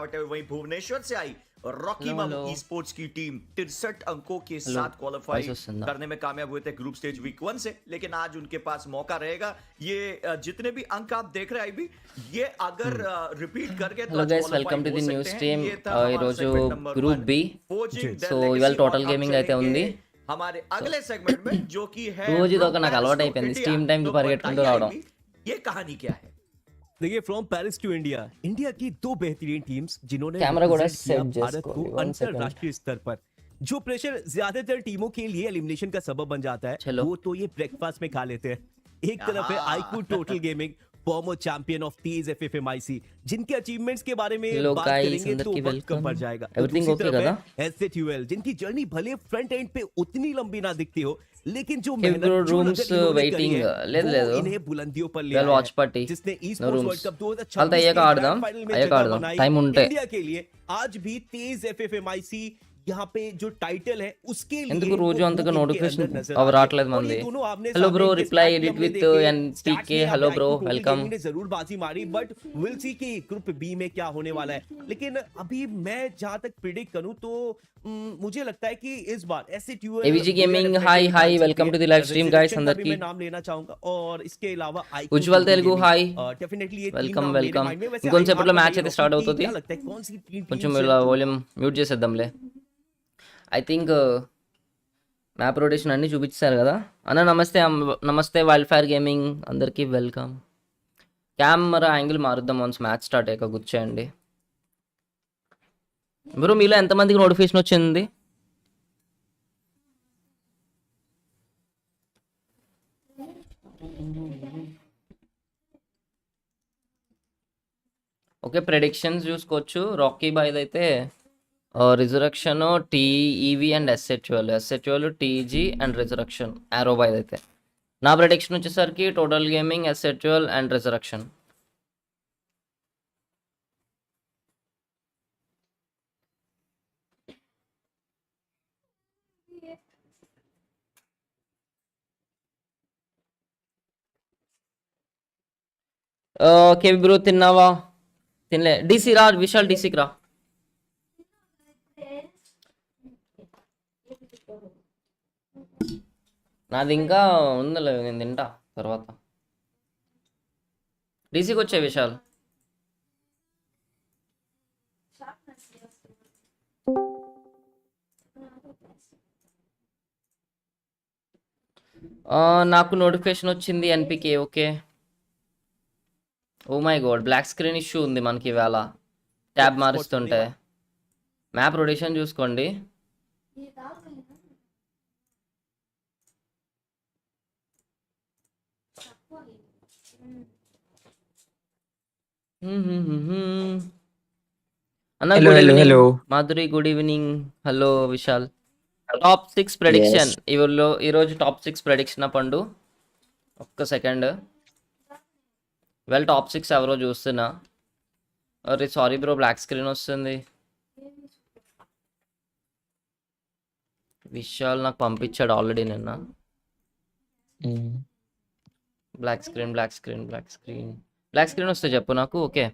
गिरावट है। वहीं भुवनेश्वर से आई रॉकी मामू ई स्पोर्ट्स की टीम 63 अंकों के साथ क्वालिफाई करने में कामयाब हुए थे ग्रुप स्टेज वीक 1 से, लेकिन आज उनके पास मौका रहेगा। ये जितने भी अंक आप देख रहे हैं ये अगर रिपीट करके hello guys, welcome to the new stream. ఈరోజు గ్రూప్ బి. సో ఇవాళ టోటల్ గేమింగ్ అయితే ఉంది. हमारे अगले सेगमेंट में जो कि है రోజు ఇదొక నాకు అలవాటు అయిపోయింది స్ట్రీమ్ టైం కి పరిగెట్టుకుంటూ రావడం. ये कहानी क्या है? देखिए, from Paris to India, India की दो बेहतरीन टीम्स जिन्होंने कैमरा को भारत को अंतरराष्ट्रीय स्तर पर जो प्रेशर ज्यादातर टीमों के लिए एलिमिनेशन का सबब बन जाता है, वो तो ये ब्रेकफास्ट में खा लेते हैं. एक तरफ है IQ total gaming, farmer champion of TEZ FFMIC, जिनके अचीवमेंट्स के बारे में बात करेंगे तो वक्त कम पड़ जाएगा. एवरीथिंग ओके కదా? SATUL, जिनकी जर्नी भले फ्रंट एंड पे उतनी लंबी ना दिखती हो, लेकिन जो मेहनत रूम्स వెయిటింగ్ లేదు इन्हें बुलंदियों पर ले वेल वॉच पार्टी जिसने ई-स्पोर्ट्स वर्ल्ड कप 2026 चलता है आड़दाम टाइम ఉంటే इंडिया के लिए आज भी TEZ FFMIC यहाँ पे जो टाइटल है उसके लिए ఎందుకు రోజు అంతగా నోటిఫికేషన్ అవ రావట్లేదు మంది. Hello bro, reply edit with NPK. Hello bro, welcome. जरूर बाजी मारी, बट विल सी कि ग्रुप बी में क्या होने वाला है. लेकिन अभी मैं जहां तक प्रिडिक्ट करूं तो मुझे लगता है कि इस बार SATUL AVG gaming hi welcome to the live stream guys. అందరికి मैं नाम लेना चाहूंगा. और इसके अलावा Ujjwal Telugu hi definitely welcome. ఇంకొంచెంసేపట్లో మ్యాచ్ అయితే స్టార్ట్ అవుతుంది. కొంచెం వాల్యూమ్ మ్యూట్ చేసేద్దాంలే. ఐ థింక్ మ్యాప్ రొటేషన్ అన్నీ చూపించారు కదా అన్న. నమస్తే వైల్డ్ ఫైర్ గేమింగ్, అందరికీ వెల్కమ్. కెమెరా యాంగిల్ మారుద్దాం వన్స్ మ్యాచ్ స్టార్ట్ అయ్యాక కూర్చోండి. బ్రో, మీలో ఎంతమందికి నోటిఫికేషన్ వచ్చింది? ఓకే, ప్రెడిక్షన్స్ చూసుకోవచ్చు. రాకీ బాయ్ది అయితే resurrection TEV and SATUL TG and resurrection ఆరో బాయ్ది అయితే. నా ప్రెడిక్షన్ వచ్చేసరికి total gaming, SATUL and resurrection. Okay bro, తిన్నావా? తినలే. DC రా విశాల్, DCకి రా. నాది ఇంకా ఉందలే, నేను తింటా తర్వాత. DCకి వచ్చే విశాల్. నాకు నోటిఫికేషన్ వచ్చింది NPK. Okay. Oh my god, black screen issue ఉంది మనకి ఇవాళ ట్యాబ్ మారుస్తుంటే. మ్యాప్ రొటేషన్ చూసుకోండి. అన్న good evening. Madhuri good evening. Hello Vishal. Top 6 prediction ఈరోజు టాప్ 6 ప్రెడిక్షన్ పండు. ఒక్క సెకండ్. వెల్ టాప్ 6 ఎవరో చూస్తున్నా. అరే సారీ బ్రో, బ్లాక్ స్క్రీన్ వస్తుంది. విశాల్ నాకు పంపించాడు ఆల్రెడీ నిన్న. బ్లాక్ స్క్రీన్ వస్తే చెప్పు నాకు. ఓకే,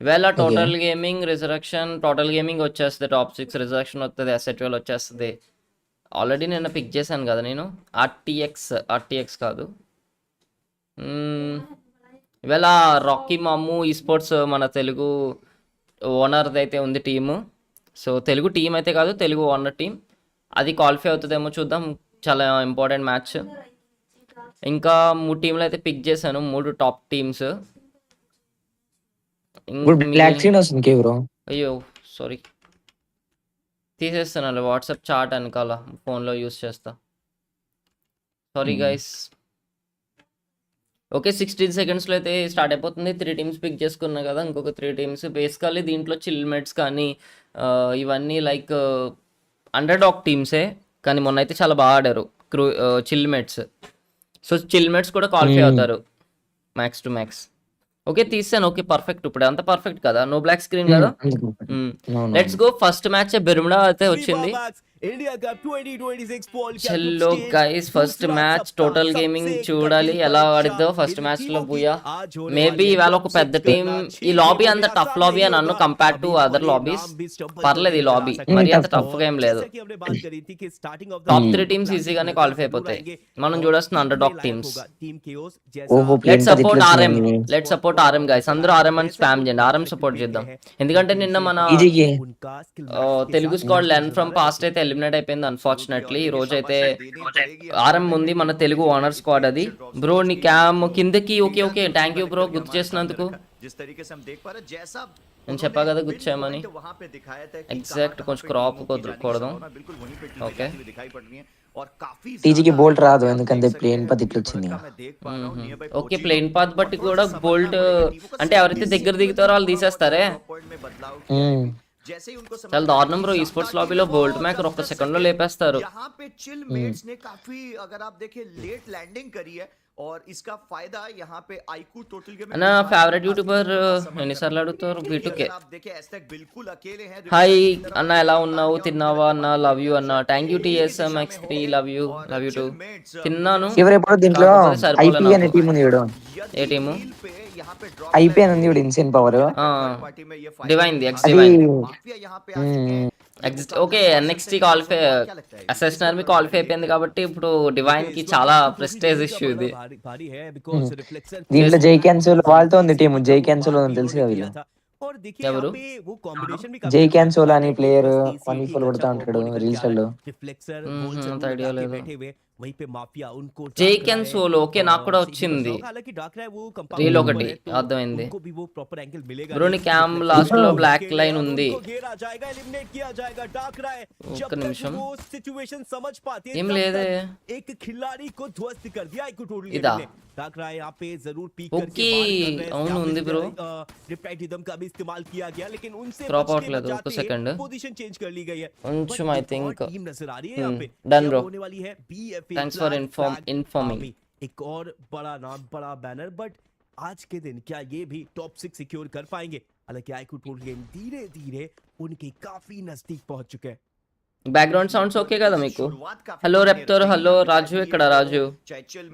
ఇవాళ total gaming, resurrection. Total gaming వచ్చేస్తుంది టాప్ 6, రిజరక్షన్ వస్తుంది, SATUL వచ్చేస్తుంది. ఆల్రెడీ నిన్న పిక్ చేశాను కదా నేను. RTX కాదు. ఇవాళ రాకీ మాము ఈ స్పోర్ట్స్ మన తెలుగు ఓనర్ది అయితే ఉంది టీము. సో తెలుగు టీం అయితే కాదు, తెలుగు ఓనర్ టీం. అది క్వాలిఫై అవుతుందేమో చూద్దాం. చాలా ఇంపార్టెంట్ మ్యాచ్. ఇంకా 3 టీంలు అయితే పిక్ చేశాను, 3 టాప్ టీమ్స్. అయ్యో సారీ, తీసేస్తాను వాట్సాప్ చాట్ వెనకాల ఫోన్లో యూస్ చేస్తా. Sorry guys. ఓకే, 16 సెకండ్స్లో అయితే స్టార్ట్ అయిపోతుంది. 3 టీమ్స్ పిక్ చేసుకున్నా కదా, ఇంకొక 3 టీమ్స్. బేసికల్లీ దీంట్లో చిల్మెట్స్ కానీ ఇవన్నీ లైక్ అండర్డాగ్ టీమ్సే, కానీ మొన్న అయితే చాలా బాగా ఆడారు చిల్మెట్స్. సో చిల్మెట్స్ కూడా క్వాలిఫై అవుతారు మ్యాక్స్ టు మ్యాక్స్. ఓకే, తీసాను. Okay, perfect. ఇప్పుడు అంత పర్ఫెక్ట్ కదా, నో బ్లాక్ స్క్రీన్ కదా. Let's go. First match Bermuda అయితే వచ్చింది. इंडिया कप 2026 पॉल చలో guys first match total gaming చూడాలి ఎలా ఆడిద్దో. ఫస్ట్ మ్యాచ్ లో బుయా మేబీ ఇవాళ ఒక పెద్ద టీం. ఈ లాబీ అంత టఫ్ లాబీ అని అన్ను కంపేర్ టు అదర్ లాబీస్. పర్లేదు ఈ లాబీ మరి అంత టఫ్ గా ఏం లేదు. టాప్ 3 టీమ్స్ ఈజీగానే క్వాలిఫై అయిపోతాయి. మనం చూడాల్సిన under dog teams. Let support RM guys. అందరూ ఆర్ఎం అని స్పామ్ చేయండి. ఆర్ఎం సపోర్ట్ చేద్దాం. ఎందుకంటే నిన్న మన Telugu squad learn from past అయితే ఎలిమినేట్ అయిపోయింది అన్ఫార్చునేట్లీ. ఈ రోజు అయితే ఆర్ఎం ఉంది మన తెలుగు ఓనర్ స్క్వాడ్. అది బ్రో నీ క్యామ్ కిందకి. Okay okay thank you bro గుర్తు చేసినందుకు. నేను చెప్పా కదా గుర్తు చేయమని. ఎగ్జాక్ట్ కొంచెం క్రాప్ కొద్దాం. ఓకే టీజీకి బోల్ట్ రాదు ఎందుకంటే ప్లేన్ పాత్ ఇట్లా వచ్చింది. ఓకే ప్లేన్ పాత్ బట్టి కూడా బోల్ట్ అంటే ఎవరైతే దగ్గర దిగుతారో వాళ్ళు తీసేస్తారే. చాలా దారుణం బ్రో. ఈ స్పోర్ట్స్ లాబీలో బోల్ట్ మేకర్ ఒక్క సెకండ్ లో లేపేస్తారు. నా ఫేవరెట్ యూట్యూబర్ ఎన్నిసార్లు అడుగుతారు బీటుకే. హాయ్ అన్న ఎలా ఉన్నావు తిన్నావా అన్న. లవ్ యూ అన్న. Thank you TSMX3 love you two. తిన్నాను. దీంట్లో ఐపీ అనే టీం ఉంది చూడు. ఏ టీము? ఐపీ అని ఉంది చూడు. Insane power divine the X divine. Okay NXT qualify assassins army qualify అయిపోయింది కాబట్టి ఇప్పుడు డివైన్ కి చాలా ప్రెస్టేజ్ ఇష్యూ ఇది. దీంట్లో జై క్యాన్సల్ వాళ్ళతో ఉంది టీం. జై క్యాన్సల్ తెలుసు కదా వీళ్ళు. ఎవరు? జై క్యాన్సోల్ అని ప్లేయర్ 1v4 కొడతా ఉంటాడు రీల్స్ లో. ఐడియా లేదు. జై క్యాన్సోల్ ఓకే నాకు కూడా వచ్చింది రీల్ ఒకటి అర్థమైంది. బ్రోని క్యామ్ లాస్ట్ లో బ్లాక్ లైన్ ఉంది. ఒక్క నిమిషం ఏం లేదే. ఇదా ఓకే అవును ఉంది బ్రో. డ్రాప్ అవట్లేదు ఒక్క సెకండ్ కొంచెం. I think done bro. Thanks for informing. एक और बड़ा नाम बड़ा बैनर बट आज के दिन क्या ये भी टॉप 6 सिक्योर कर पाएंगे? हालांकि आईक्यू टोटल गेम धीरे धीरे उनके काफी नजदीक पहुंच चुके हैं. బ్యాక్గ్రౌండ్ సౌండ్స్ ఓకే కదా మీకు? హలో రెప్టర్. హలో రాజు. ఇక్కడ రాజు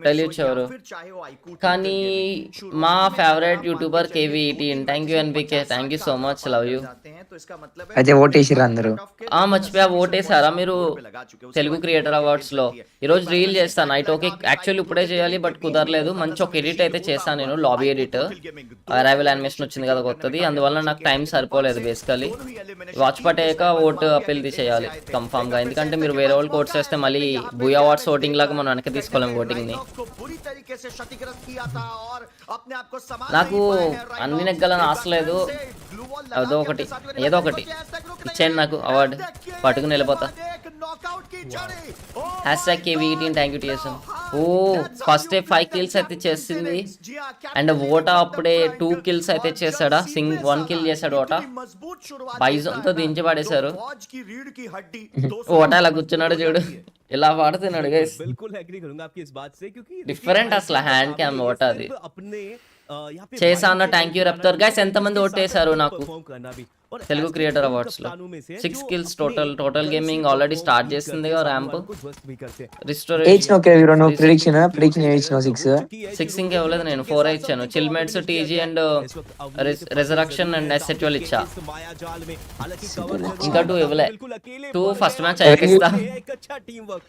తెలియచ్చేవారు కానీ మా favourite YouTuber KV18. Thank you NBK. Thank you so much. Love you. అయితే ఓటేసిరా అందరూ? మర్చిపోయా ఓటేసారా మీరు తెలుగు క్రియేటర్ అవార్డ్స్ లో? ఈరోజు రీల్ చేస్తాను నైట్. ఓకే యాక్చువల్లీ ఇప్పుడే చేయాలి బట్ కుదరలేదు. మంచి ఒక ఎడిట్ అయితే చేస్తాను నేను. లాబీ ఎడిట్ అరైవల్ యానిమేషన్ వచ్చింది కదా కొత్తది. అందువల్ల నాకు టైం సరిపోలేదు బేసికలీ. వాచ్ పార్టీ అయ్యాక ఓటు అప్పీల్ తీసేయాలి కన్ఫామ్ గా. ఎందుకంటే మీరు వేరే వాళ్ళు కోట్స్ చేస్తే మళ్ళీ బుయా అవార్డ్స్ ఓటింగ్ లాగా మనం వెనక్కి తీసుకోలేము ఓటింగ్ ని. నాకు అన్ని నెగ్గాలని ఆశ లేదు. ఏదో ఒకటి ఇచ్చేయండి నాకు అవార్డు పట్టుకుని వెళ్ళిపోతా. #KV18 thank you TSM. ఓ ఫస్ట్ 5 kills అయితే చేసింది అండ్ ఓటా అప్పుడే 2 kills అయితే చేశాడా. 1 kill చేశాడు ఓటా. బైజాన్ తో దించి పడేశారు. ఓటా ఇలా కూర్చున్నాడు చూడు ఇలా పాడుతున్నాడు గైస్. డిఫరెంట్ అసలు హ్యాండ్ క్యామ్ ఓటా అది. చేసా అన్న థ్యాంక్ యూ రెప్టర్. గైస్ ఎంతమంది ఓటేశారు నాకు తెలుగు క్రియేటర్ అవార్డ్స్ లో? 6 kills total gaming already start చేసింది ర్యాంప్. సిక్స్ ఇంకా ఇవ్వలేదు నేను. 4 ఇచ్చాను. చిల్మేట్స్ TG and resurrection and S12 ఇచ్చా. ఇంకా 2 ఇవ్వలే. 2 ఫస్ట్ మ్యాచ్ అయ్యాక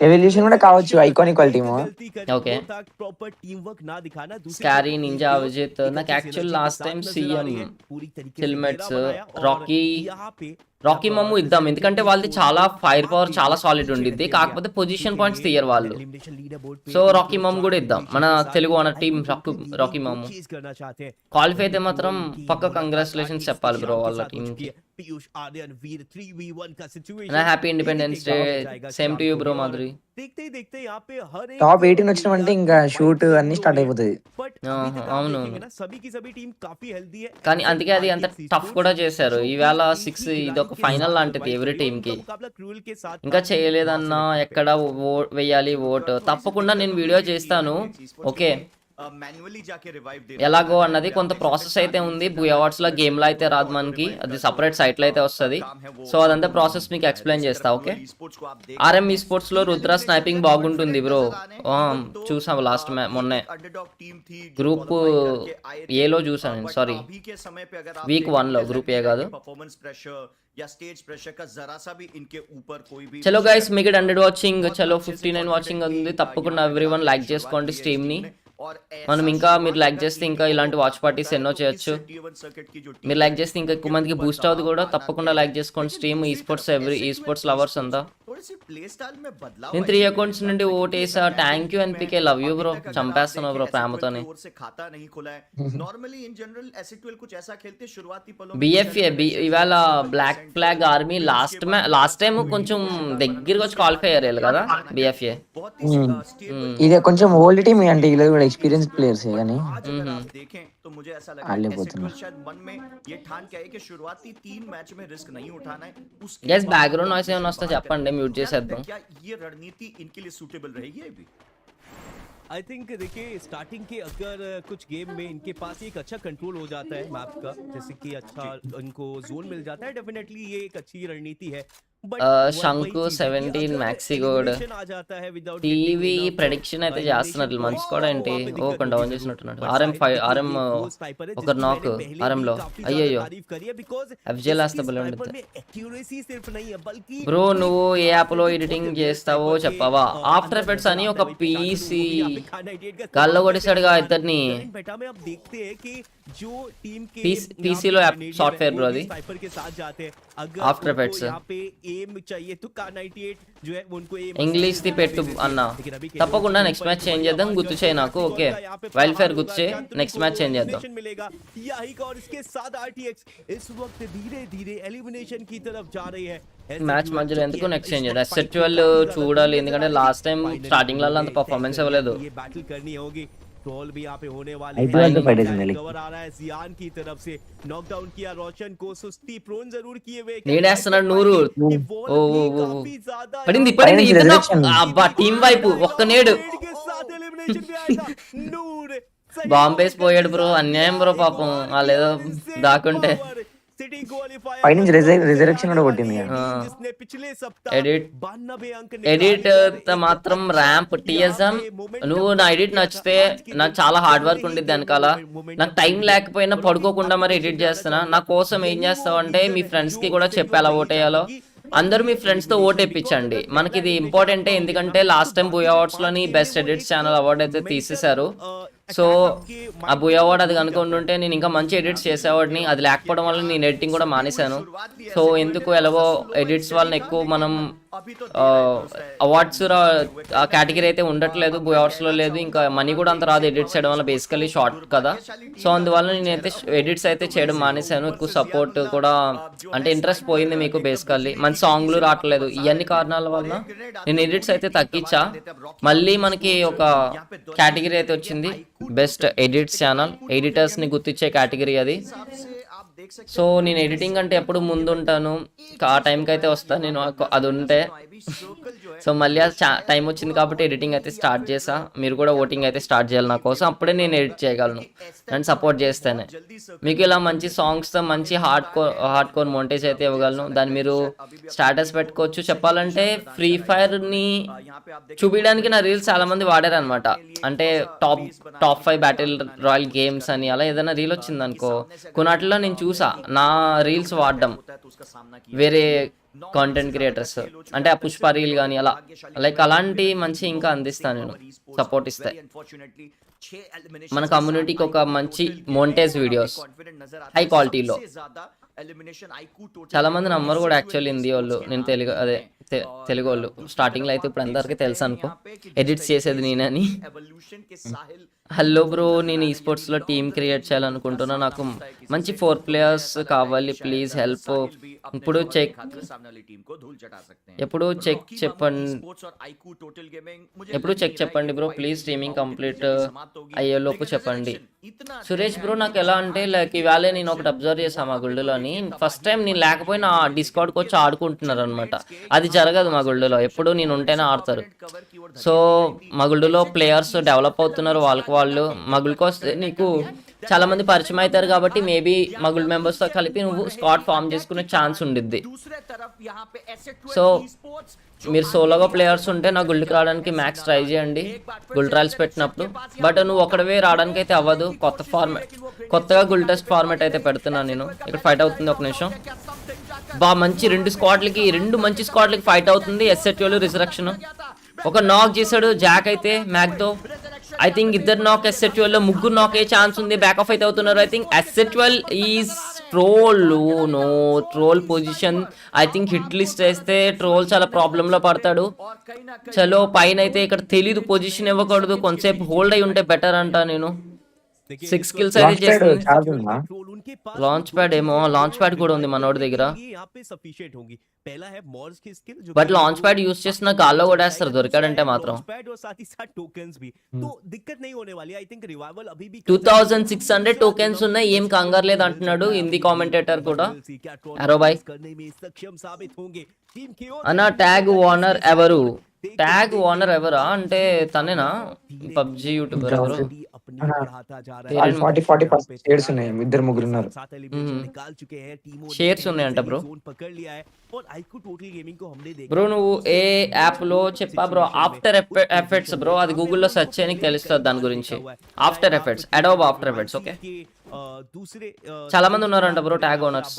ఎవల్యూషన్ కూడా కావచ్చు. Iconic team. Okay scary ninja Vijith. నాకు actual last time CM chillmates Rocky మమ్ము ఇద్దాం ఎందుకంటే వాళ్ళది చాలా ఫైర్ పవర్ చాలా సాలిడ్ ఉండిద్ది. కాకపోతే పొజిషన్ పాయింట్స్ తీయరు వాళ్ళు. సో రాకీ మమ్ కూడా ఇద్దాం. మన తెలుగు మన టీం రాకీ మమ్ము క్వాలిఫై అయితే మాత్రం పక్క కంగ్రాచులేషన్స్ చెప్పాలి బ్రో వాళ్ళ టీమ్ కి. Happy independence day. Same to you bro Madhuri. Top 18 వచ్చినామంటే ఇంకా షూట్ అన్ని స్టార్ట్ అయిపోతుంది. అవును కానీ అందుకే అది అంత టఫ్ కూడా చేశారు. ఈవేళ 6 ఇది ఒక ఫైనల్ లాంటిది ఎవరి టీమ్ కి. ఇంకా చేయలేదన్నా ఎక్కడ వేయాలి ఓట్ తప్పకుండా నేను వీడియో చేస్తాను. ఓకే मैन्युअली जाके रिवाइव दे ఎలాగో అన్నది కొంత ప్రాసెస్ అయితే ఉంది. బూయ్ అవార్డ్స్ లో గేమ్ లో అయితే రాదు మనకి, అది సపరేట్ సైట్ లో అయితే వస్తుంది. సో అదంతా ప్రాసెస్ మీకు ఎక్స్ప్లెయిన్ చేస్తా. ఓకే, ఆర్ఎం ఈ స్పోర్ట్స్ లో రుద్ర స్నైపింగ్ బాగుంటుంది బ్రో. చూసాం లాస్ట్ మొన్నే గ్రూప్ ఏలో చూసాను నేను, సారీ వీక్ 1 లో, గ్రూప్ ఏ కాదు. परफॉर्मेंस प्रेशर या स्टेज प्रेशर का जरा सा भी इनके ऊपर कोई भी చలో గైస్, మీకు 100 వాచింగ్, చలో 59 వాచింగ్ ఉంది. తప్పకుండా ఎవ్రీవన్ లైక్ చేసుకోండి స్ట్రీమ్ ని. మనం ఇంకా మీరు లైక్ చేస్తే ఇంకా ఇలాంటి వాచ్ పార్టీస్ ఎన్నో చేయొచ్చు. మీరు లైక్ చేస్తే ఇంకా ఎక్కువ మందికి బూస్ట్ అవుతుంది కూడా. తప్పకుండా లైక్ చేసుకోండి స్ట్రీమ్. ఈ స్పోర్ట్స్ ఈ స్పోర్ట్స్ లవర్స్ అంతా. నేను 3 అకౌంట్స్ నుండి ఓటేసా. Thank you NPK, love you bro. చంపేస్తున్నావు బ్రో ప్రేమతోని. బిఎఫ్ఏ ఇవాళ black flag army last time కొంచెం దగ్గరగా వచ్చి క్వాలిఫై అయ్యారు కదా బిఎఫ్ఏ. ఇది కొంచెం ఓల్డ్ టీమ్ అంటే ఇలా కూడా ఎక్స్పీరియన్స్ ప్లేయర్స్ కానీ तो मुझे ऐसा लगा कि एसएक्यूएल शायद मन में ये ठान के आए कि शुरुआती 3 मैच में रिस्क नहीं उठाना है. उसके గైస్ బ్యాక్గ్రౌండ్ నాయిస్ ఏమైనా వస్తే చెప్పండి, మ్యూట్ చేసేద్దాం. क्या ये रणनीति इनके लिए सूटेबल रहेगी अभी? आई थिंक देखिए स्टार्टिंग के अगर कुछ गेम में इनके पास एक अच्छा कंट्रोल हो जाता है मैप का, जैसे कि अच्छा इनको जोन मिल जाता है, डेफिनेटली ये एक अच्छी रणनीति है. శంకు 17 మ్యాక్సిగోడ్ టీవీ ప్రెడిక్షన్ అయితే చేస్తున్నట్లు మంచి కూడా ఏంటి. ఓ కొంచెం డౌన్ చేసినట్టున్నాడు. ఆర్ఎం ఒక నాక్ ఆర్ఎం లో. అయ్యయ్యో ఎఫ్జేల్ వేస్తే భలే ఉంటుంది బ్రో. నువ్వు ఏ యాప్ లో ఎడిటింగ్ చేస్తావో చెప్పవా? ఆఫ్టర్ ఎఫెక్ట్స్ అని ఒక పీసీ కళ్ళ కొట్టేసాడుగా ఇద్దరిని. పీసీలో సాఫ్ట్వేర్ బ్రో అది. ఆఫ్టర్ ఎఫెక్ట్స్ ఇంగ్లీష్ ది పెట్టు అన్న. తప్పకుండా నెక్స్ట్ మ్యాచ్ చేంజ్ చేద్దాం. గుర్తు చేయి నాకు. ఓకే, వైల్డ్ ఫైర్ గుర్తు చేయి. నెక్స్ట్ మ్యాచ్ చేంజ్ చేద్దాం. మ్యాచ్ మధ్యలో ఎందుకు నెక్స్ట్ చేంజ్ చేద్దాం. ఎస్ఎట్యుఎల్ చూడాలి, ఎందుకంటే లాస్ట్ టైం స్టార్టింగ్ లలో అంత పర్ఫార్మెన్స్ ఇవ్వలేదు. ट्रोल भी यहाँ पे होने वाले हैं. कवर आ रहा है जियान की तरफ से. नॉकडाउन किया रोशन को, सुस्ती प्रोन जरूर किए हुए. నేడేస్తున్నాడు నూరు. ఓ పడింది అబ్బా టీం వైపు ఒక్క నేడు. బాంబేస్ పోయాడు బ్రో, అన్యాయం బ్రో పాపం. వాళ్ళు ఏదో దాకుంటే పైనుంచి రిజర్వేషన్ కూడా కొట్టింది. ఎడిట్ మాత్రం ర్యాంప్ టీఎస్ఎం. నువ్వు నా ఎడిట్ నచ్చితే, నాకు చాలా హార్డ్ వర్క్ ఉండిద్ది వెనకాల. నాకు టైం లేకపోయినా పడుకోకుండా మరి ఎడిట్ చేస్తున్నా. నా కోసం ఏం చేస్తావు అంటే మీ ఫ్రెండ్స్ కి కూడా చెప్పి ఎలా ఓటేయాలో. అందరూ మీ ఫ్రెండ్స్ తో ఓటేపించండి. మనకి ఇది ఇంపార్టెంటే, ఎందుకంటే లాస్ట్ టైం బూయ్ అవార్డ్స్ లోని బెస్ట్ ఎడిట్స్ ఛానల్ అవార్డు అయితే తీసేశారు. సో ఆ బూయ్ అవార్డ్ అది కనుకుంటుంటే నేను ఇంకా మంచి ఎడిట్స్ చేసేవాడిని. అది లేకపోవడం వల్ల నేను ఎడిటింగ్ కూడా మానేశాను. సో ఎందుకు ఎలాగో ఎడిట్స్ వల్ల ఎక్కువ మనం అవార్డ్స్ ఆ కేటగిరీ అయితే ఉండట్లేదు, బూయ్ అవార్డ్స్ లో లేదు. ఇంకా మనీ కూడా అంత రాదు ఎడిట్స్ చేయడం వల్ల, బేసికలీ షార్ట్ కదా. సో అందువల్ల నేనైతే ఎడిట్స్ అయితే చేయడం మానేశాను. ఎక్కువ సపోర్ట్ కూడా అంటే ఇంట్రెస్ట్ పోయింది మీకు. బేసికల్లీ మంచి సాంగ్లు రావట్లేదు. ఇవన్నీ కారణాల వల్ల నేను ఎడిట్స్ అయితే తగ్గించా. మళ్ళీ మనకి ఒక కేటగిరీ అయితే వచ్చింది, బెస్ట్ ఎడిట్స్ ఛానల్. ఎడిటర్స్ ని గుర్తించే కేటగిరీ అది. సో నేను ఎడిటింగ్ అంటే ఎప్పుడు ముందుంటాను, ఆ టైంకి అయితే వస్తాను నేను. అది ఉంటే సో మళ్ళీ టైం వచ్చింది కాబట్టి ఎడిటింగ్ అయితే స్టార్ట్ చేసా. మీరు కూడా ఓటింగ్ అయితే స్టార్ట్ చేయాలి నా కోసం, అప్పుడే నేను ఎడిట్ చేయగలను. నన్ను సపోర్ట్ చేస్తేనే మీకు ఇలా మంచి సాంగ్స్తో మంచి హార్డ్ కోర్ మోంటేజ్ అయితే ఇవ్వగలను. దాన్ని మీరు స్టాటస్ పెట్టుకోవచ్చు. చెప్పాలంటే ఫ్రీ ఫైర్ని చూపించడానికి నా రీల్స్ చాలా మంది వాడారు అనమాట. అంటే టాప్ 5 బ్యాటిల్ రాయల్ గేమ్స్ అని అలా ఏదైనా రీల్ వచ్చింది అనుకో, కొన్నిటిలో నేను చూసా నా రీల్స్ వాడడం వేరే కాంటెంట్ క్రియేటర్స్. అంటే ఆ పుష్ప రీల్ కానీ అలా లైక్ అలాంటి మంచి ఇంకా అందిస్తాను నేను, సపోర్ట్ ఇస్తాయి. మన కమ్యూనిటీకి ఒక మంచి మోంటేజ్ వీడియోస్ హై క్వాలిటీలో. చాలా మంది నమ్మరు కూడా యాక్చువల్లీ హిందీ వాళ్ళు, నేను తెలుగు వాళ్ళు. స్టార్టింగ్ లో అయితే ఇప్పుడు అందరికీ తెలుసు అనుకో ఎడిట్స్ చేసేది నేనని. హలో బ్రో, నేను ఈ స్పోర్ట్స్ లో టీమ్ క్రియేట్ చేయాలనుకుంటున్నా. నాకు మంచి 4 players కావాలి, ప్లీజ్ హెల్ప్. ఇప్పుడు చెక్ చెప్పండి బ్రో ప్లీజ్. స్ట్రీమింగ్ కంప్లీట్ అయ్యేలోపు చెప్పండి. సురేష్ బ్రో, నాకు ఎలా అంటే లైక్ ఇవాళ నేను ఒకటి అబ్జర్వ్ చేసాను మా గుళ్ళలోని. కానీ ఫస్ట్ టైం నేను లేకపోయినా డిస్కౌంట్కి వచ్చి ఆడుకుంటున్నారు అనమాట. అది జరగదు మా గుళ్ళులో, ఎప్పుడు నేను ఉంటేనే ఆడతారు. సో మా గుళ్ళులో ప్లేయర్స్ డెవలప్ అవుతున్నారు వాళ్ళకి వాళ్ళు. మా గుళ్ళకి వస్తే నీకు చాలా మంది పరిచయం అవుతారు కాబట్టి మేబీ మా గుల్డ్ మెంబర్స్తో కలిపి నువ్వు స్క్వాడ్ ఫామ్ చేసుకునే ఛాన్స్ ఉండిద్ది. సో మీరు సోలోగా ప్లేయర్స్ ఉంటే నా గుల్డ్కి రావడానికి మ్యాక్స్ ట్రై చేయండి గుల్డ్ ట్రయల్స్ పెట్టినప్పుడు. బట్ నువ్వు ఒకటివే రావడానికి అయితే అవ్వదు. కొత్తగా గుల్డ్ టెస్ట్ ఫార్మాట్ అయితే పెడుతున్నాను నేను. ఇక్కడ ఫైట్ అవుతుంది, ఒక నిమిషం. మంచి రెండు మంచి స్క్వాడ్లకి ఫైట్ అవుతుంది. ఎస్ఎట్యూలు రిజరక్షన్ ఒక నాక్ చేశాడు జాక్ అయితే మ్యాక్తో. ఐ థింక్ ఇద్దరు నాక్ ఎస్ఎట్యూల్లో, ముగ్గురు నాక్ అయ్యే ఛాన్స్ ఉంది. బ్యాక్ ఆఫ్ అయితే అవుతున్నారు. I think S8UL is troll position. I think hit list వేస్తే ట్రోల్ చాలా ప్రాబ్లంలో పడతాడు. చలో పైన అయితే ఇక్కడ తెలీదు, పొజిషన్ ఇవ్వకూడదు, కొంతసేపు హోల్డ్ అయి ఉంటే బెటర్ అంటా నేను. 6 kills అయితే చేస్తుంది. లాంచ్ ప్యాడ్ ఏమో, లాంచ్ ప్యాడ్ కూడా ఉంది మనోడి దగ్గర. బట్ లాంచ్ ప్యాడ్ యూస్ చేసిన గాల్లో కొడేస్తారు దొరికాడంటే మాత్రం. 2600 టోకెన్స్ ఉన్నాయి, ఏం కంగారు లేదు అంటున్నాడు హిందీ కామెంటేటర్ కూడా. అరో బాయ్ అన్న ట్యాగ్ ఓనర్ ఎవరు? ట్యాగ్ ఓనర్ ఎవరా అంటే తనేనా పబ్జి యూట్యూబర్ ఎవరు? 40 షేర్స్ ఉన్నాయి, ఇద్దరు ముగ్గురు ఉన్నారు. షేర్స్ ఉన్నాయంట బ్రో. బ్రో నువ్వు ఏ యాప్ లో చెప్పా బ్రో? ఆఫ్టర్ ఎఫెక్ట్స్ బ్రో, అది గూగుల్లో సెర్చ్ చేయడానికి తెలుస్తుంది దాని గురించి. After effects, Adobe after effects. Okay, చాలా మంది ఉన్నారంట బ్రో ట్యాగ్ ఓనర్స్.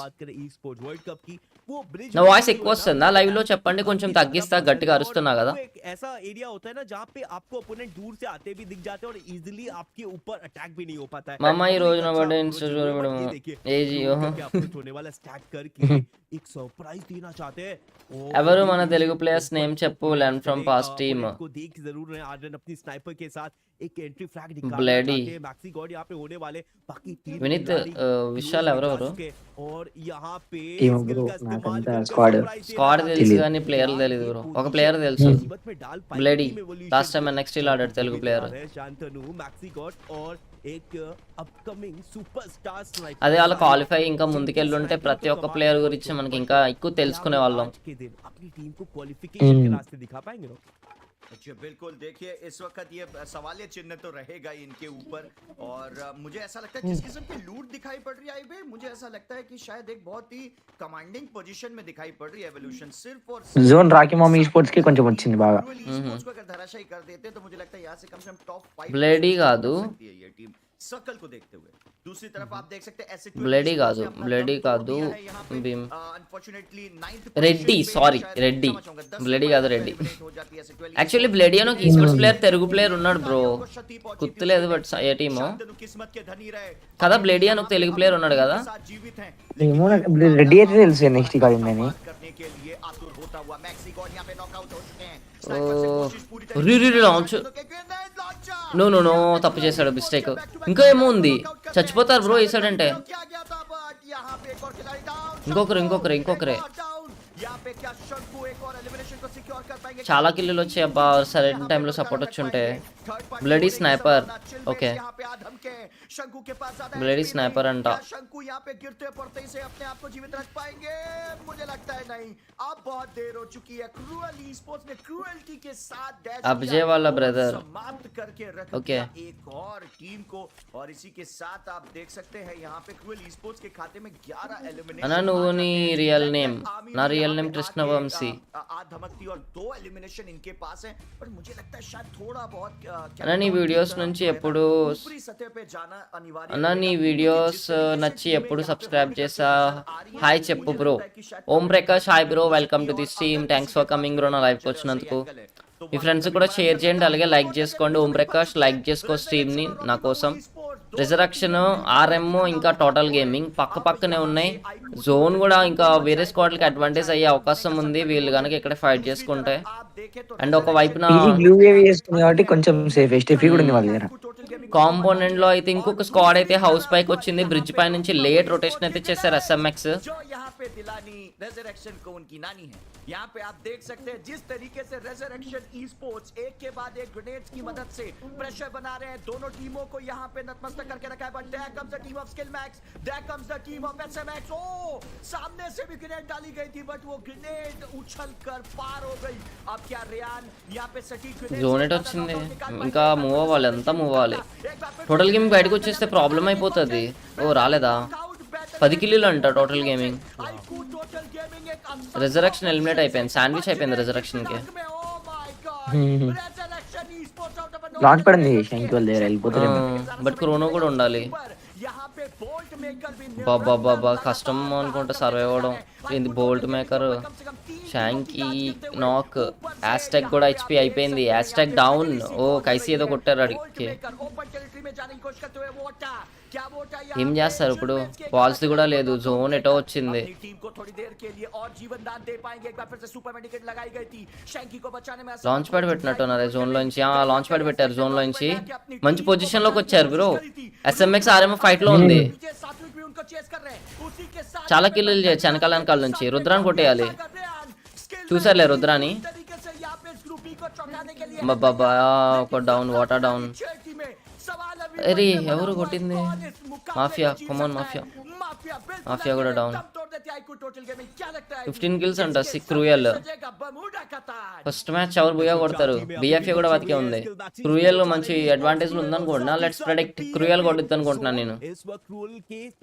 నా వాయిస్ ఎక్కువ వస్తుందా లైవ్ లో? చెప్పండి, కొంచెం తగ్గిస్తా, గట్టిగా అరుస్తున్నా కదా. మామ ఈ రోజు ఎవరు మన తెలుగు ప్లేయర్స్ నేమ్ చెప్పు. Learn from past team. Bloody, Vineeth, Vishal ఎవరెవరు? స్క్వాడ్ తెలుసు కానీ ప్లేయర్లు తెలియదు బ్రో. ఒక ప్లేయర్ తెలుసు, బ్లడీ. లాస్ట్ టైం నెక్స్ట్ ఇలా ఆడాడు తెలుగు ప్లేయర్. అదే వాళ్ళ క్వాలిఫై ఇంకా ముందుకెళ్ళుంటే ప్రతి ఒక్క ప్లేయర్ గురించి మనకి ఇంకా ఎక్కువ తెలుసుకునే వాళ్ళం. जी बिल्कुल, देखिए इस वक्त ये सवालिया चिन्ह तो रहेगा इनके ऊपर। और मुझे ऐसा लगता है जिस किस्म की लूट दिखाई पड़ रही है मुझे ऐसा लगता है कि शायद एक बहुत ही कमांडिंग पोजीशन में दिखाई पड़ रही है एवोल्यूशन। सिर्फ और जोन राकी मामी स्पोर्ट्स की కొంచెం వచ్చింది బాగా. स्पोर्ट्स को अगर धराशायी कर देते तो मुझे लगता है यहाँ से कम से कम टॉप 5 ब्लेडी కాదు, ये टीम सर्कल को देखते हुए। दूसरी तरफ आप देख सकते हैं బ్లేడీ కాదు భీమ్, రెడ్డి, సారీ రెడ్డి, బ్లేడీ కాదు రెడ్డి. యాక్చువల్లీ బ్లేడీ అని ఒక ఈస్పోర్ట్స్ ప్లేయర్ తెలుగు ప్లేయర్ ఉన్నాడు బ్రో, గుర్తులేదు బట్ ఏ టీమో కదా. బ్లేడీ అని ఒక తెలుగు ప్లేయర్ ఉన్నాడు కదా. రెడ్డి అయితే తెలుసు నెక్స్ట్ కాదు. లాంచ్ నో తప్పు చేశాడు, మిస్టేక్. ఇంకా ఏమో ఉంది, చచ్చిపోతారు బ్రో వేసాడంటే. ఇంకొకరే చాలా కిల్లులు వచ్చాయి అబ్బా, సరైన టైంలో సపోర్ట్ వచ్చి ఉంటే. Bloody sniper, okay bloody sniper అంట. అబ్జే వాళ్ళ బ్రదర్, ఓకే. అన్నా నువ్వు నీ రియల్ నేమ్? నా రియల్ నేమ్ కృష్ణవంశీ. అన్నా నీ వీడియోస్ నుంచి ఎప్పుడు నచ్చి ఎప్పుడు సబ్స్క్రైబ్ చేసా? హాయ్ చెప్పు bro. Om Prakash, hi bro, welcome to the stream. Thanks for coming bro నా లైవ్కి వచ్చినందుకు. మీ ఫ్రెండ్స్ కూడా షేర్ చేయండి, అలాగే లైక్ చేసుకోండి. ఓం ప్రకాష్ లైక్ చేసుకో స్ట్రీమ్ని నా కోసం. రిజరక్షన్, ఆర్ఎం, ఇంకా టోటల్ గేమింగ్ పక్కనే ఉన్నాయి. జోన్ కూడా ఇంకా వేరే స్క్వాడ్లకి అడ్వాంటేజ్ అయ్యే అవకాశం ఉంది వీళ్ళు కనుక ఇక్కడ ఫైట్ చేసుకుంటే. అండ్ ఒక వైపున కొంచెం కాంపోనెంట్ లో అయితే ఇంకొక స్క్వాడ్ అయితే హౌస్ పైకి వచ్చింది. బ్రిడ్జ్ పై నుంచి లేట్ రొటేషన్ అయితే చేశారు ఎస్ఎంఎక్స్. पे दिलानी रेजरेक्शन को उनकी नानी है। यहाँ पे आप देख सकते हैं जिस तरीके से रेजरेक्शन ई स्पोर्ट्स एक के बाद एक ग्रेनेड्स की मदद से प्रेशर बना रहे हैं, दोनों टीमों को यहाँ पे नतमस्तक करके रखा है। But there comes the team of skill max, there comes the team of SMX. ओ सामने से भी ग्रेनेड डाली गई थी बट वो ग्रेनेड उछल कर पार हो गई। अब क्या रेयान यहाँ पे सटीक జోనేట్ వచ్చింది, ఇంకా మూవ్ అవ్వాలి, అంతా మూవ్ అవ్వాలి. టోటల్ గేమ్ బయటకు వచ్చేస్తే ప్రాబ్లం అయిపోతుంది. ఓ రాలేదా, 10 కిల్లులు అంట టోటల్ గేమింగ్. రెజరక్షన్ ఎలిమినేట్ అయిపోయింది, శాండ్విచ్ అయిపోయింది రెజరక్షన్ కి. లాంచ్ పడింది శంకి వాళ్ళ దగ్గర, వెళ్ళిపోతారేమో. బట్ క్రోనో కూడా ఉండాలి. బాబా కష్టం అనుకుంటే సర్వైవ్ అవ్వడం. ఏంది బోల్ట్ మేకర్, షాంకీ నాక్, యాస్టాక్ కూడా హెచ్పి అయిపోయింది. యాస్టాక్ డౌన్. ఓ కైసి ఏదో కొట్టారు అడిగి. ఏం చేస్తారు ఇప్పుడు, పాలసీ కూడా లేదు, జోన్ ఎటో వచ్చింది. లాంచ్ ప్యాడ్ పెట్టినట్టున్నారు జోన్ లోంచి. లాంచ్ ప్యాడ్ పెట్టారు జోన్ లోంచి, మంచి పొజిషన్ లోకి వచ్చారు బ్రో. ఎస్ఎంఎక్స్ ఆర్ఎంఎఫ్ ఫైట్ లో ఉంది, చాలా కిల్లులు చేయొచ్చు వెనకాల వెనకాల నుంచి. రుద్రాన్ని కొట్టేయాలి, చూసారులే రుద్రాని. బాబా ఒక డౌన్, వాటర్ డౌన్. అరే ఎవరు కొట్టింది, మాఫియా, కమాన్ మాఫియా. మాఫియా కూడా డౌన్. 15 కిల్స్ అంట క్రూయల్. ఫస్ట్ మ్యాచ్ ఎవరు బుయా కొడతారు. బిఎఫ్ఏ కూడా బతికే ఉంది. క్రూయల్ మంచి అడ్వాంటేజ్ లో ఉందనుకుంటున్నా. లెట్స్ ప్రెడిక్ట్ క్రూయల్ కొట్టిద్ది అనుకుంటున్నాను నేను,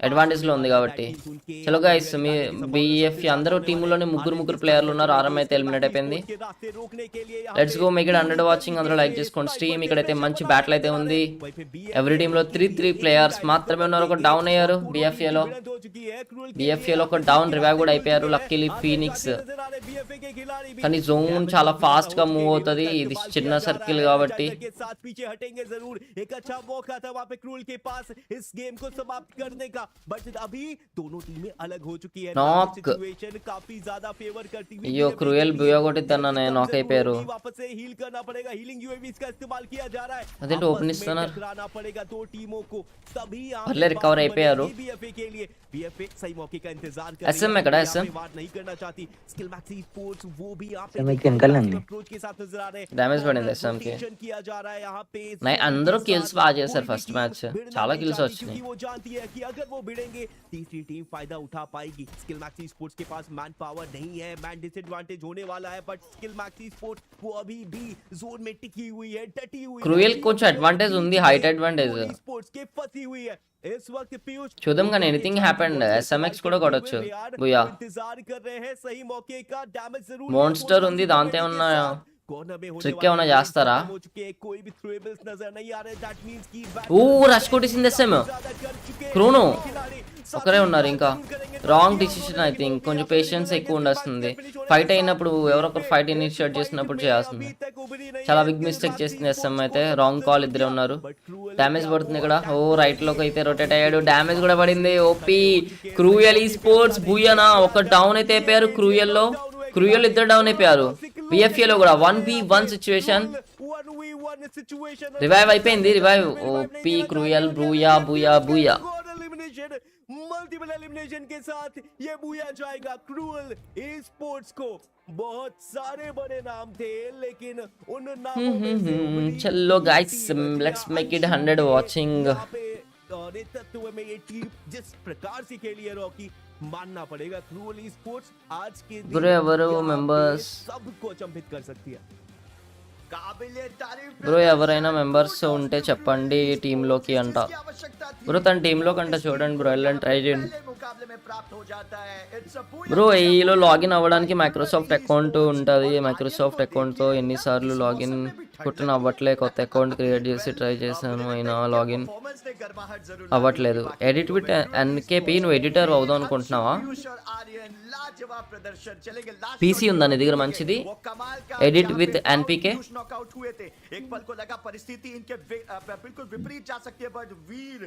అడ్వాంటేజ్ లో ఉంది కాబట్టి. చలో గైస్, మీ బిఎఫ్ఏ అందరూ టీంలోనే ముగ్గురు ప్లేయర్లు ఉన్నారు. ఆర్ఎం అయితే ఎలిమినేట్ అయిపోయింది. Let's go make it 100 watching. అందరూ లైక్ చేసుకోండి స్ట్రీమ్. ఇక్కడైతే మంచి బ్యాటిల్ అయితే ఉంది. ఎవ్రీ టీమ్ లో 3 ప్లేయర్స్ మాత్రమే ఉన్నారు. ఒక డౌన్ అయ్యారు బిఎఫ్ఏలో. బిఎఫ్ఏలో ఒక డౌన్, రివైవ్ కూడా అయిపోయారు లక్కీలీ ఫీనిక్స్. కానీ జోన్ చాలా ఫాస్ట్ గా మూవ్ అవుతుంది, ఇది చిన్న సర్కిల్ కాబట్టి. నాక్. అయ్యో క్రూయల్ బుయా కొట్టిద్దన్నా, నాక్ అయిపోయారు. అదేంటి ఓపెన్ ఇస్తున్నారు, పర్లే రికవర్ అయిపోయారు. ఎస్ఎం ఎక్కడ, ఎస్ఎం డ్యామేజ్ పడింది ఎస్ఎం కి. అందరూ కిల్స్ బాగా చేశారు ఫస్ట్ మ్యాచ్, చాలా కిల్స్ వచ్చినాయి. तीसरी टीम फायदा उठा पाएगी. स्किल मैक्सी स्पोर्ट्स के पास मैन पावर नहीं है, मैन डिसएडवांटेज होने वाला है. बट स्किल मैक्सी स्पोर्ट्स वो अभी भी जोन में टिकी हुई है, डटी हुई है. क्रूएल कुछ एडवांटेज ఉంది, హైట్ అడ్వాంటేజ్ स्पोर्ट्स के फंसी हुई है इस वक्त. पीयूष చూద్దాం కానీ ఎనీథింగ్ హ్యాపెండ్. ఎస్ఎంఎక్స్ కూడా కొట్టొచ్చు బుయా. इंतजार कर रहे हैं सही मौके का. डैमेज जरूर మోన్స్టర్ ఉంది, దాంతో ఏమన్నా ట్రిక్ ఏమన్నా చేస్తారా. ఓ రష్ కొట్టేసింది ఎస్ఎం. క్రోనో ఒకరే ఉన్నారు ఇంకా. Wrong decision I think. కొంచెం పేషెన్స్ ఎక్కువ ఉండాల్సింది. ఫైట్ అయినప్పుడు ఎవరొకరు ఫైట్ ఇనిషియేట్ చేసినప్పుడు చేయాల్సింది. చాలా బిగ్ మిస్టేక్ చేసింది ఎస్ఎం అయితే. రాంగ్ కాల్, ఇద్దరే ఉన్నారు. డ్యామేజ్ పడుతుంది ఇక్కడ. ఓ రైట్ లోకి అయితే రొటేట్ అయ్యాడు, డ్యామేజ్ కూడా పడింది. ఓపీ క్రూయల్ ఈ స్పోర్ట్స్ బుయ్యనా. ఒక డౌన్ అయితే అయిపోయారు క్రూయల్ లో. క్రూయల్ ఇద్దరు డౌన్ అయిపోయారు. బిఎఫ్ఏ లో కూడా 1v1 సిచ్యువేషన్. రివైవ్ అయిపోయింది, revive. OP cruel Booyah Booyah Booyah. Multiple elimination के साथ ये बुया जाएगा क्रूअल ई स्पोर्ट्स को. बहुत सारे बड़े नाम थे लेकिन उन नामों में से चलो guys let's make it 100 watching. नेतृत्व में ये टीम जिस प्रकार से खेली है रॉकी, मानना पड़ेगा क्रूअल ई स्पोर्ट्स आज के दिन मेंबर्स सबको अचंभित कर सकती है. బ్రో ఎవరైనా మెంబర్స్ ఉంటే చెప్పండి టీంలోకి అంట. బ్రో తన టీంలో కంట చూడండి బ్రో, వెళ్ళండి ట్రై చేయండి బ్రో. ఈలో లాగిన్ అవ్వడానికి మైక్రోసాఫ్ట్ అకౌంట్ ఉంటుంది. మైక్రోసాఫ్ట్ అకౌంట్తో ఎన్నిసార్లు లాగిన్ కొట్టిన అవ్వట్లే. కొత్త అకౌంట్ క్రియేట్ చేసి ట్రై చేశాను, అయినా లాగిన్ అవ్వట్లేదు. Edit with NKP. నువ్వు ఎడిటర్ అవుదాం అనుకుంటున్నావా? పీసీ ఉందా నీ దగ్గర మంచిది? Edit with NPK. नॉकआउट हुए थे, एक पल को लगा परिस्थिति इनके बिल्कुल विपरीत जा सकती है. बट वीर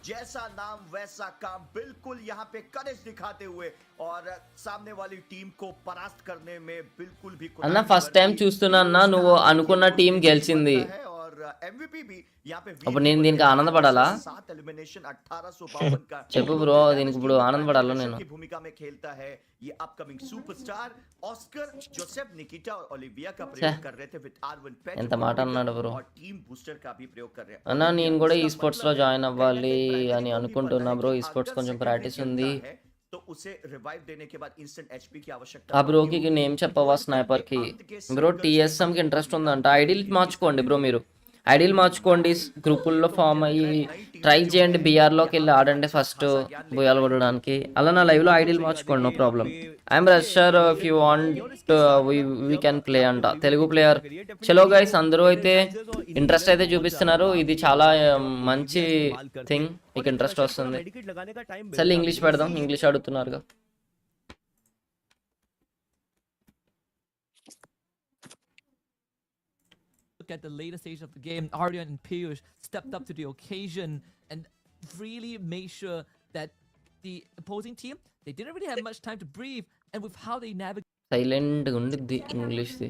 जैसा नाम वैसा काम, बिल्कुल यहाँ पे करेज दिखाते हुए और सामने वाली टीम को परास्त करने में बिल्कुल भी. అన్న ఫస్ట్ టైం చూస్తున్నా అన్న, నువ్వు అనుకున్న టీం గెలిచింది. और एमवीपी भी यहाँ पे అప్పుడు నేను దీనికి ఆనందపడాలా 7 एलिमिनेशन 1852 का చెప్పు బ్రో దీనికి ఇప్పుడు ఆనందపడాలా నేను की भूमिका में खेलता है ये अपकमिंग सुपरस्टार ऑस्कर जोसेफ निकिटा और ओलिविया का प्रयोग कर रहे थे विद आर1 ఎంత మాట అన్నాడు బ్రో और टीम बूस्टर का भी प्रयोग कर रहे हैं అన్నా నేను కూడా ఈ స్పోర్ట్స్ లో జాయిన్ అవ్వాలి అని అనుకుంటున్నా బ్రో ఈ స్పోర్ట్స్ కొంచెం ప్రాక్టీస్ ఉంది तो उसे रिवाइव देने के बाद इंस्टेंट एचपी की आवश्यकता ఆ బ్రోకి నేమ్ చెప్పవా స్నైపర్ కి బ్రో టీఎస్ఎం కి ఇంట్రెస్ట్ ఉందంట ఐడిల్ మార్చుకోండి బ్రో మీరు ఐడిల్ మార్చుకోండి గ్రూపుల్లో ఫామ్ అయ్యి ట్రై చేయండి బీఆర్లోకి వెళ్ళి ఆడండి ఫస్ట్ బుయాలు కొట్టడానికి అలా నా లైవ్లో ఐడిల్ మార్చుకోండి no problem I'm rusher if you want we can play అంట తెలుగు ప్లేయర్ చలో గైస్ అందరూ అయితే ఇంట్రెస్ట్ అయితే చూపిస్తున్నారు ఇది చాలా మంచి థింగ్ మీకు ఇంట్రెస్ట్ వస్తుంది సరే ఇంగ్లీష్ పెడదాం English అడుగుతున్నారుగా at the later stage of the game, Aryan and Piyush stepped up to the occasion and really made sure that the opposing team, they didn't really have much time to breathe, and with how they navigate సైలెంట్గా ఉండిద్ది ఇంగ్లీష్ది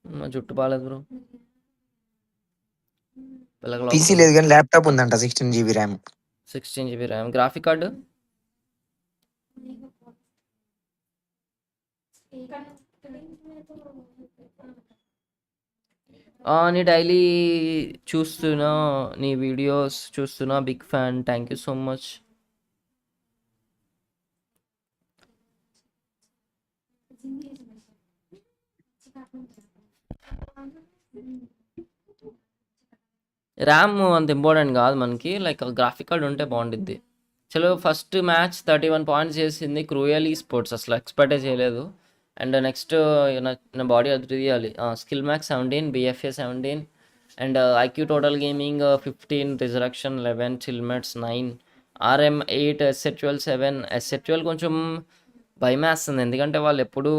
మా జుట్టు బాగాలేదు bro PC లేదు కానీ laptop ఉందంట 16 GB RAM 16 GB RAM graphic card నీ daily చూస్తున్నా నీ వీడియోస్ చూస్తున్నా big fan thank you so much RAM అంత ఇంపార్టెంట్ కాదు మనకి లైక్ గ్రాఫిక్ కార్డ్ ఉంటే బాగుండిద్ది చలో ఫస్ట్ మ్యాచ్ 31 పాయింట్స్ చేసింది క్రూయల్ ఈ స్పోర్ట్స్ అసలు ఎక్స్పెక్టే చేయలేదు అండ్ నెక్స్ట్ నా బాడీ అది తీయాలి skill max 17 BFA 17 and IQ total gaming 15 resurrection 11 చిల్మెట్స్ 9 ఆర్ఎం 8 ఎస్హెచ్యుఎల్ 7 ఎస్హెచ్యుఎల్ కొంచెం భయం వేస్తుంది ఎందుకంటే వాళ్ళు ఎప్పుడూ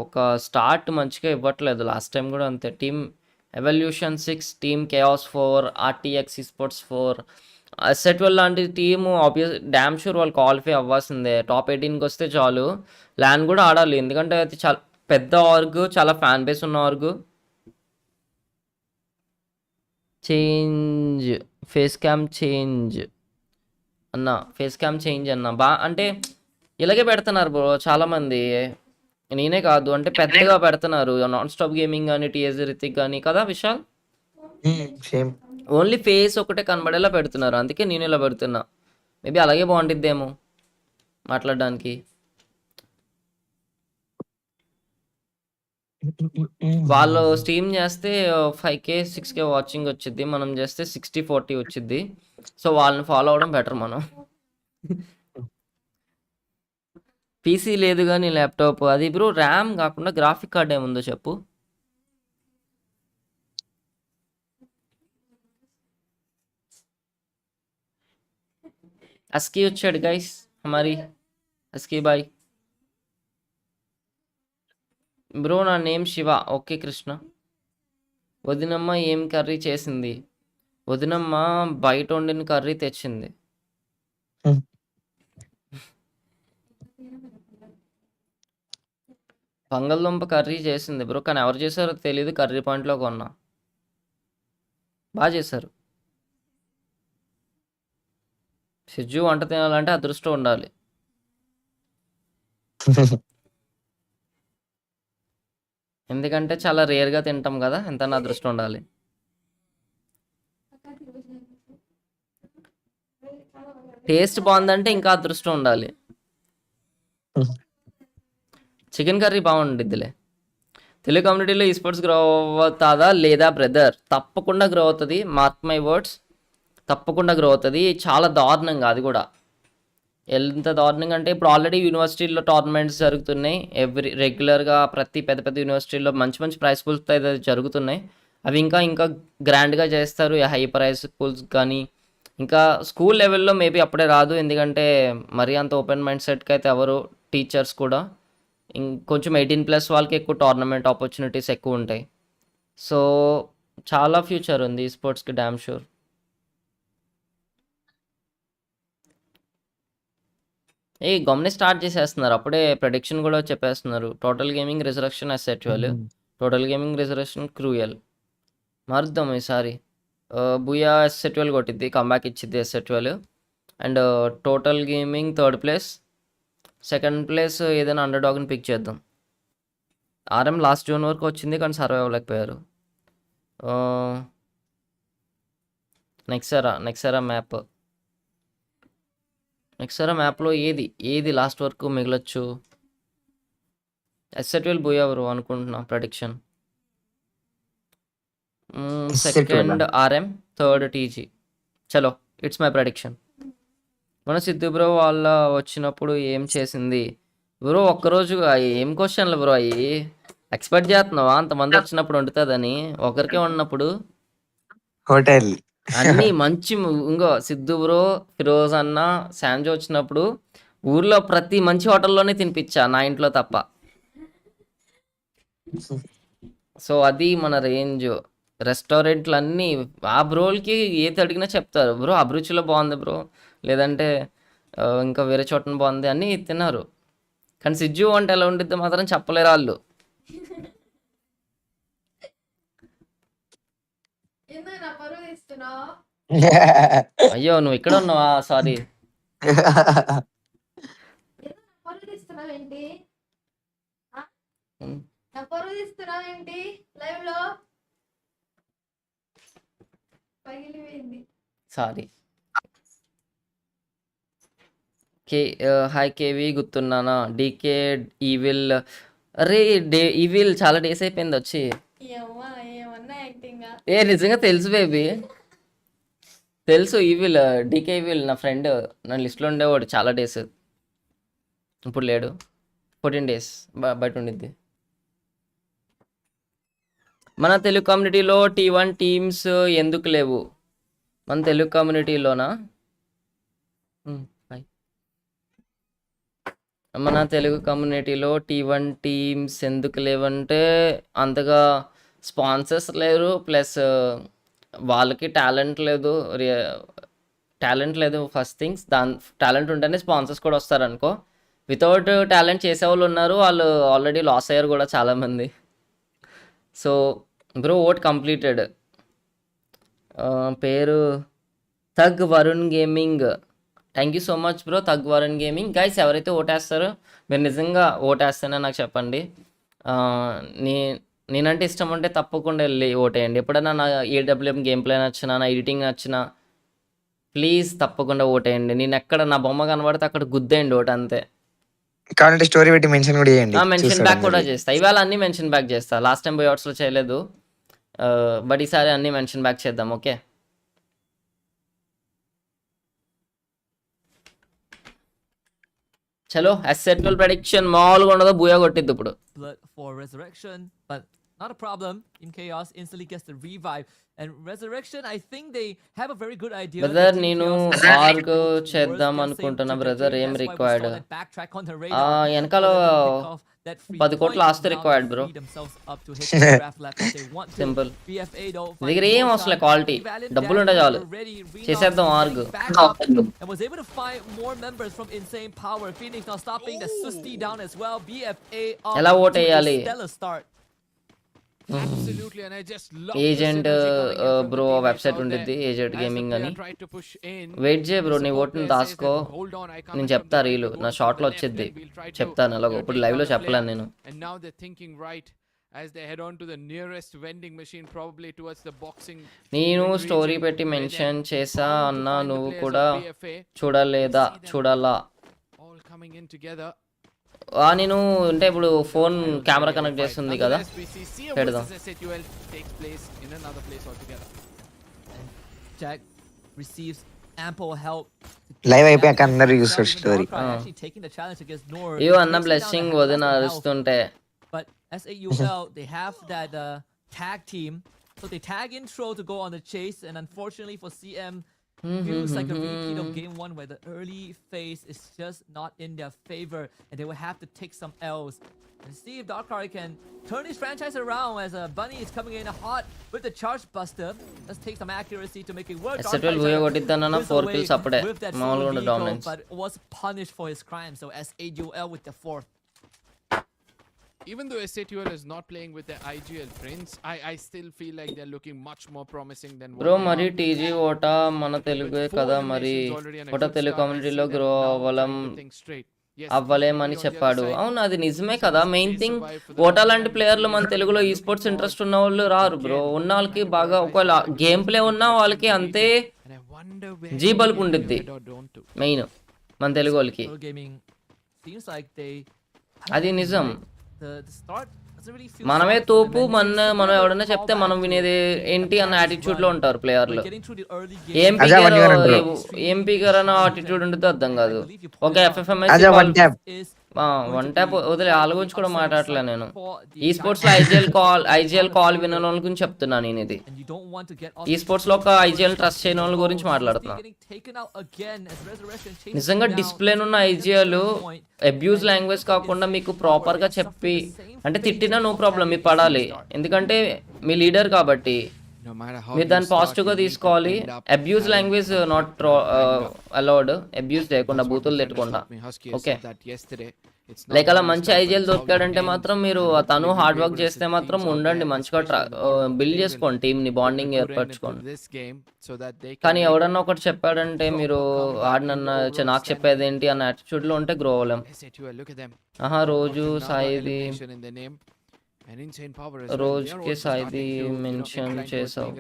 ఒక స్టార్ట్ మంచిగా ఇవ్వట్లేదు లాస్ట్ టైం కూడా అంతే team evolution 6 team chaos 4 RTX sports 4 ఎస్ఎట్వెల్ లాంటి టీము ఆబ్వియస్ డ్యామ్ షూర్ వాళ్ళు క్వాలిఫై అవ్వాల్సిందే టాప్ 18కి వస్తే చాలు ల్యాన్ కూడా ఆడాలి ఎందుకంటే అది చాలా పెద్ద ఆర్గ్ చాలా ఫ్యాన్ బేస్ ఉన్న org change face cam change అన్న అంటే ఇలాగే పెడుతున్నారు బ్రో చాలామంది నేనే కాదు అంటే పెద్దగా పెడుతున్నారు నాన్ స్టాప్ గేమింగ్ కానీ టీఎస్ రితిక్ కానీ కదా విశాల్ ఓన్లీ ఫేస్ ఒకటే కనబడేలా పెడుతున్నారు అందుకే నేను ఇలా పెడుతున్నా మేబీ అలాగే బాగుంటుందేమో మాట్లాడడానికి వాళ్ళు స్ట్రీమ్ చేస్తే 5K 6K వాచింగ్ వచ్చింది మనం చేస్తే 60-40 వచ్చింది సో వాళ్ళని ఫాలో అవడం బెటర్ మనం పీసీ లేదు కానీ ల్యాప్టాప్ అది బ్రో ర్యామ్ కాకుండా గ్రాఫిక్ కార్డ్ ఏముందో చెప్పు अस्की వచ్చాడు గైస్ हमारी अस्की బాయ్ బ్రో నా నేమ్ శివ ఓకే కృష్ణ వదినమ్మ ఏం కర్రీ చేసింది వదినమ్మ బయట వండిన కర్రీ తెచ్చింది బంగాళదుంప కర్రీ చేసింది బ్రో కానీ ఎవరు చేశారో తెలియదు కర్రీ పాయింట్లో కొన్నా బాగా చేశారు సిజ్జు వంట తినాలంటే అదృష్టం ఉండాలి ఎందుకంటే చాలా రేర్గా తింటాం కదా ఎంత అదృష్టం ఉండాలి టేస్ట్ బాగుందంటే ఇంకా అదృష్టం ఉండాలి చికెన్ కర్రీ బాగుండిద్దిలే తెలుగు కమ్యూనిటీలో ఈ స్పోర్ట్స్ గ్రో అవుతుందా లేదా బ్రదర్ తప్పకుండా గ్రో అవుతుంది మార్క్ మై వర్డ్స్ తప్పకుండా గ్రో అవుతుంది చాలా దారుణంగా అది కూడా ఎంత దారుణంగా అంటే ఇప్పుడు ఆల్రెడీ యూనివర్సిటీల్లో టోర్నమెంట్స్ జరుగుతున్నాయి రెగ్యులర్గా ప్రతి పెద్ద పెద్ద యూనివర్సిటీల్లో మంచి మంచి ప్రైస్ పూల్స్ అయితే జరుగుతున్నాయి అవి ఇంకా గ్రాండ్గా చేస్తారు హై ప్రైస్ పూల్స్ కానీ ఇంకా స్కూల్ లెవెల్లో మేబీ అప్పుడే రాదు ఎందుకంటే మరీ అంత ఓపెన్ మైండ్ సెట్కి అయితే ఎవరు టీచర్స్ కూడా ఇంకొంచెం 18+ వాళ్ళకి ఎక్కువ టోర్నమెంట్ ఆపర్చునిటీస్ ఎక్కువ ఉంటాయి సో చాలా ఫ్యూచర్ ఉంది ఈ స్పోర్ట్స్కి డ్యామ్ షూర్ గమ్మునే స్టార్ట్ చేసేస్తున్నారు. అప్పుడే ప్రెడిక్షన్ కూడా చెప్పేస్తున్నారు. Total gaming resurrection S8UL, total gaming resurrection cruel. మారుద్దాం ఈసారి. బుయా అసెట్యువల్ కొట్టిద్ది, కంబ్యాక్ ఇచ్చిద్ది S8UL. And total gaming third place, second place ఏదైనా అండర్ డాగ్ని పిక్ చేద్దాం. ఆర్ఎం లాస్ట్ జోన్ వరకు వచ్చింది కానీ సర్వైవ్ అవ్వలేకపోయారు. నెక్సరా మ్యాప్లో ఏది లాస్ట్ వరకు మిగలొచ్చు? ఎస్ఎట్వెల్ బోయెవరు అనుకుంటున్నా prediction. Second RM, third TG. చలో, ఇట్స్ మై ప్రెడిక్షన్. మన సిద్ధు బ్రో వాళ్ళ వచ్చినప్పుడు ఏం చేసింది బ్రో? ఒక్కరోజు ఏం క్వశ్చన్లు బ్రో అయ్యి? ఎక్స్పెక్ట్ చేస్తున్నావా అంతమంది వచ్చినప్పుడు వండుతుందని? ఒకరికే ఉన్నప్పుడు హోటల్ అన్నీ మంచి ఇంకో సిద్ధు బ్రో, ఫిరోజ్ అన్న, శాంజో వచ్చినప్పుడు ఊర్లో ప్రతి మంచి హోటల్లోనే తినిపించా, నా ఇంట్లో తప్ప. సో అది మన రేంజ్. రెస్టారెంట్లు అన్నీ ఆ బ్రోలకి ఏది అడిగినా చెప్తారు, బ్రో అభిరుచిలో బాగుంది బ్రో, లేదంటే ఇంకా వేరే చోటన బాగుంది అన్నీ తిన్నారు. కానీ సిజ్జు అంటే ఎలా ఉండిద్దో మాత్రం చెప్పలేరు వాళ్ళు. అయ్యో నువ్వు ఇక్కడ ఉన్నావా? సారీ. సారీ. హాయ్ కేవి, గుర్తున్నానా? DK evil. అరే ఈవిల్ చాలా డేస్ అయిపోయింది వచ్చి. నిజంగా తెలుసు బేబీ, తెలుసు. ఈవిల్, డీకే ఈవిల్ నా ఫ్రెండ్, నా లిస్ట్లో ఉండేవాడు చాలా డేస్. ఇప్పుడు లేడు, 14 days బయట ఉండిద్ది. మన తెలుగు కమ్యూనిటీలో T1 టీమ్స్ ఎందుకు లేవు? మన తెలుగు కమ్యూనిటీలోనా? మన తెలుగు కమ్యూనిటీలో T1 టీమ్స్ ఎందుకు లేవంటే అంతగా స్పాన్సర్స్ లేరు, ప్లస్ వాళ్ళకి టాలెంట్ లేదు ఫస్ట్ థింగ్స్. టాలెంట్ ఉంటేనే స్పాన్సర్స్ కూడా వస్తారనుకో. వితౌట్ టాలెంట్ చేసేవాళ్ళు ఉన్నారు, వాళ్ళు ఆల్రెడీ లాస్ అయ్యారు కూడా చాలామంది. So bro vote completed. పేరు thug Varun gaming. Thank you so much bro, thug Varun gaming. Guys ఎవరైతే ఓటేస్తారో మీరు నిజంగా ఓటేస్తేనే నాకు చెప్పండి. నేనంటే ఇష్టం ఉంటే తప్పకుండా వెళ్ళి ఓటేయండి. ఎప్పుడైనా నా ఏడబ్ల్యూఎం గేమ్ ప్లే నచ్చినా, నా ఎడిటింగ్ నచ్చినా ప్లీజ్ తప్పకుండా ఓటేయండి. నేను ఎక్కడ నా బొమ్మ కనబడితే అక్కడ గుద్దేయండి ఓటు, అంతే. కావాలంటే స్టోరీ పెట్టి మెన్షన్ కూడా చేయండి, మెన్షన్ బ్యాక్ కూడా చేస్తా. ఇవాళ అన్ని మెన్షన్ బ్యాక్ చేస్తా. లాస్ట్ టైం బోయౌట్స్లో చేయలేదు, బట్ ఈసారి అన్ని మెన్షన్ బ్యాక్ చేద్దాం. ఓకే చలో. అసెట్వెల్ ప్రెడిక్షన్ మామూలుగా ఉండదు, బూయా కొట్టిద్ది ఇప్పుడు. For resurrection, but not a problem. In chaos instantly gets the revive, and resurrection I think they have a very good idea. Brother నేను org చేద్దాం అనుకుంటున్నా బ్రదర్, ఏం రిక్వైర్డ్? వెనకాల 10 కోట్లు ఆస్తి రిక్వైర్డ్ బ్రో. సింపుల్, దగ్గర ఏం అవసరం, క్వాలిటీ డబ్బులు ఉంటే చాలు, చేసేద్దాం ఆర్గ్. ఎలా ఓట్ వేయాలి? ఏజెంట్ బ్రో వెబ్సైట్ ఉండిద్ది, ఏజెంట్ గేమింగ్ అని. వెయిట్ చేయ బ్రో, నీ ఓటుని దాసుకో, నేను చెప్తా. రీలు నా షార్ట్లో వచ్చిద్ది, చెప్తాను. అలాగో ఇప్పుడు లైవ్ లో చెప్పలేను నేను. నేను స్టోరీ పెట్టి మెన్షన్ చేసా అన్నా, నువ్వు కూడా చూడాలా? నేను అంటే ఇప్పుడు ఫోన్ కెమెరా కనెక్ట్ చేస్తుంది కదా, పెడదాం. లైవ్ అయిపోయాక అందరూ చూస్తారు స్టోరీ. ఇవో అన్న బ్లెస్సింగ్ వదిన అరుస్తుంటే. But SAUL, they have that tag team, so they tag intro to go on the chase, and unfortunately for CM, feels like a repeat of game 1 where the early phase is just not in their favor and they will have to take some L's. And see if Darkrai can turn his franchise around as Bunny is coming in hot with the Charge Buster. Let's take some accuracy to make it work. SL12 భూయ కొట్టిద్దానన్న 4 kills అప్పుడే మామూలుగా ఉండే dominance. But was punished for his crime. So SAUL with the 4th. Even though SATUL is not playing with the IGL Prince, I still feel like they're looking much more promising than what bro మరి TG ఓటా మన తెలుగే కదా మరి ఓటా తెలుగు కమ్యూనిటీలో grow అవ్వలేమని చెప్పాడు. అవును అది నిజమే కదా. మెయిన్ థింగ్ ఓటా లాంటి ప్లేయర్లు మన తెలుగులో ఈ స్పోర్ట్స్ ఇంట్రెస్ట్ ఉన్న వాళ్ళు రారు బ్రో. ఉన్న వాళ్ళకి బాగా ఒకవేళ గేమ్ ప్లే ఉన్నా వాళ్ళకి అంతే జీ బల్బ్ ఉండిద్ది మెయిన్ మన తెలుగు వాళ్ళకి. అది నిజం. మనమే తోపు మనం ఎవడన్నా చెప్తే మనం వినేది ఏంటి అన్న యాటిట్యూడ్ లో ఉంటారు ప్లేయర్లు. ఏం పీకర్ అన్న యాటిట్యూడ్ ఉంటుంది అర్థం కాదు. ఓకే FFMIC వన్ ట్యాప్ వదిలే వాళ్ళ గురించి కూడా మాట్లాడలే నేను. ఈ స్పోర్ట్స్ లో ఐజీఎల్ కాల్ విన్న వాళ్ళ గురించి చెప్తున్నా నేను. ఇది ఈ స్పోర్ట్స్ లో ఒక ఐజీఎల్ ట్రస్ట్ చేయని వాళ్ళ గురించి మాట్లాడుతున్నా. నిజంగా డిస్ప్లే ఉన్న ఐజీఎల్ అబ్యూజ్ లాంగ్వేజ్ కాకుండా మీకు ప్రాపర్ గా చెప్పి అంటే తిట్టినా నో ప్రాబ్లం మీరు పడాలి. ఎందుకంటే మీ లీడర్ కాబట్టి మీరు దాన్ని పాజిటివ్ గా తీసుకోవాలి. Abuse language not allowed. Abuse చేయకుండా బూతులు తిట్టకుండా. ఓకే లైక్ అలా మంచి ఐజీఎల్ దొరికాడంటే మాత్రం మీరు తను హార్డ్ వర్క్ చేస్తే మాత్రం ఉండండి. మంచిగా బిల్డ్ చేసుకోండి టీమ్ ని, బాండింగ్ ఏర్పరచుకోండి. కానీ ఎవడన్నా ఒకటి చెప్పాడంటే మీరు ఆడినన్న నాకు చెప్పేది ఏంటి అన్న యాటిట్యూడ్ లో ఉంటే గ్రో అవ్వలేం. రోజు సాయిది రోజుకి సాయిది మెన్షన్ చేసావు.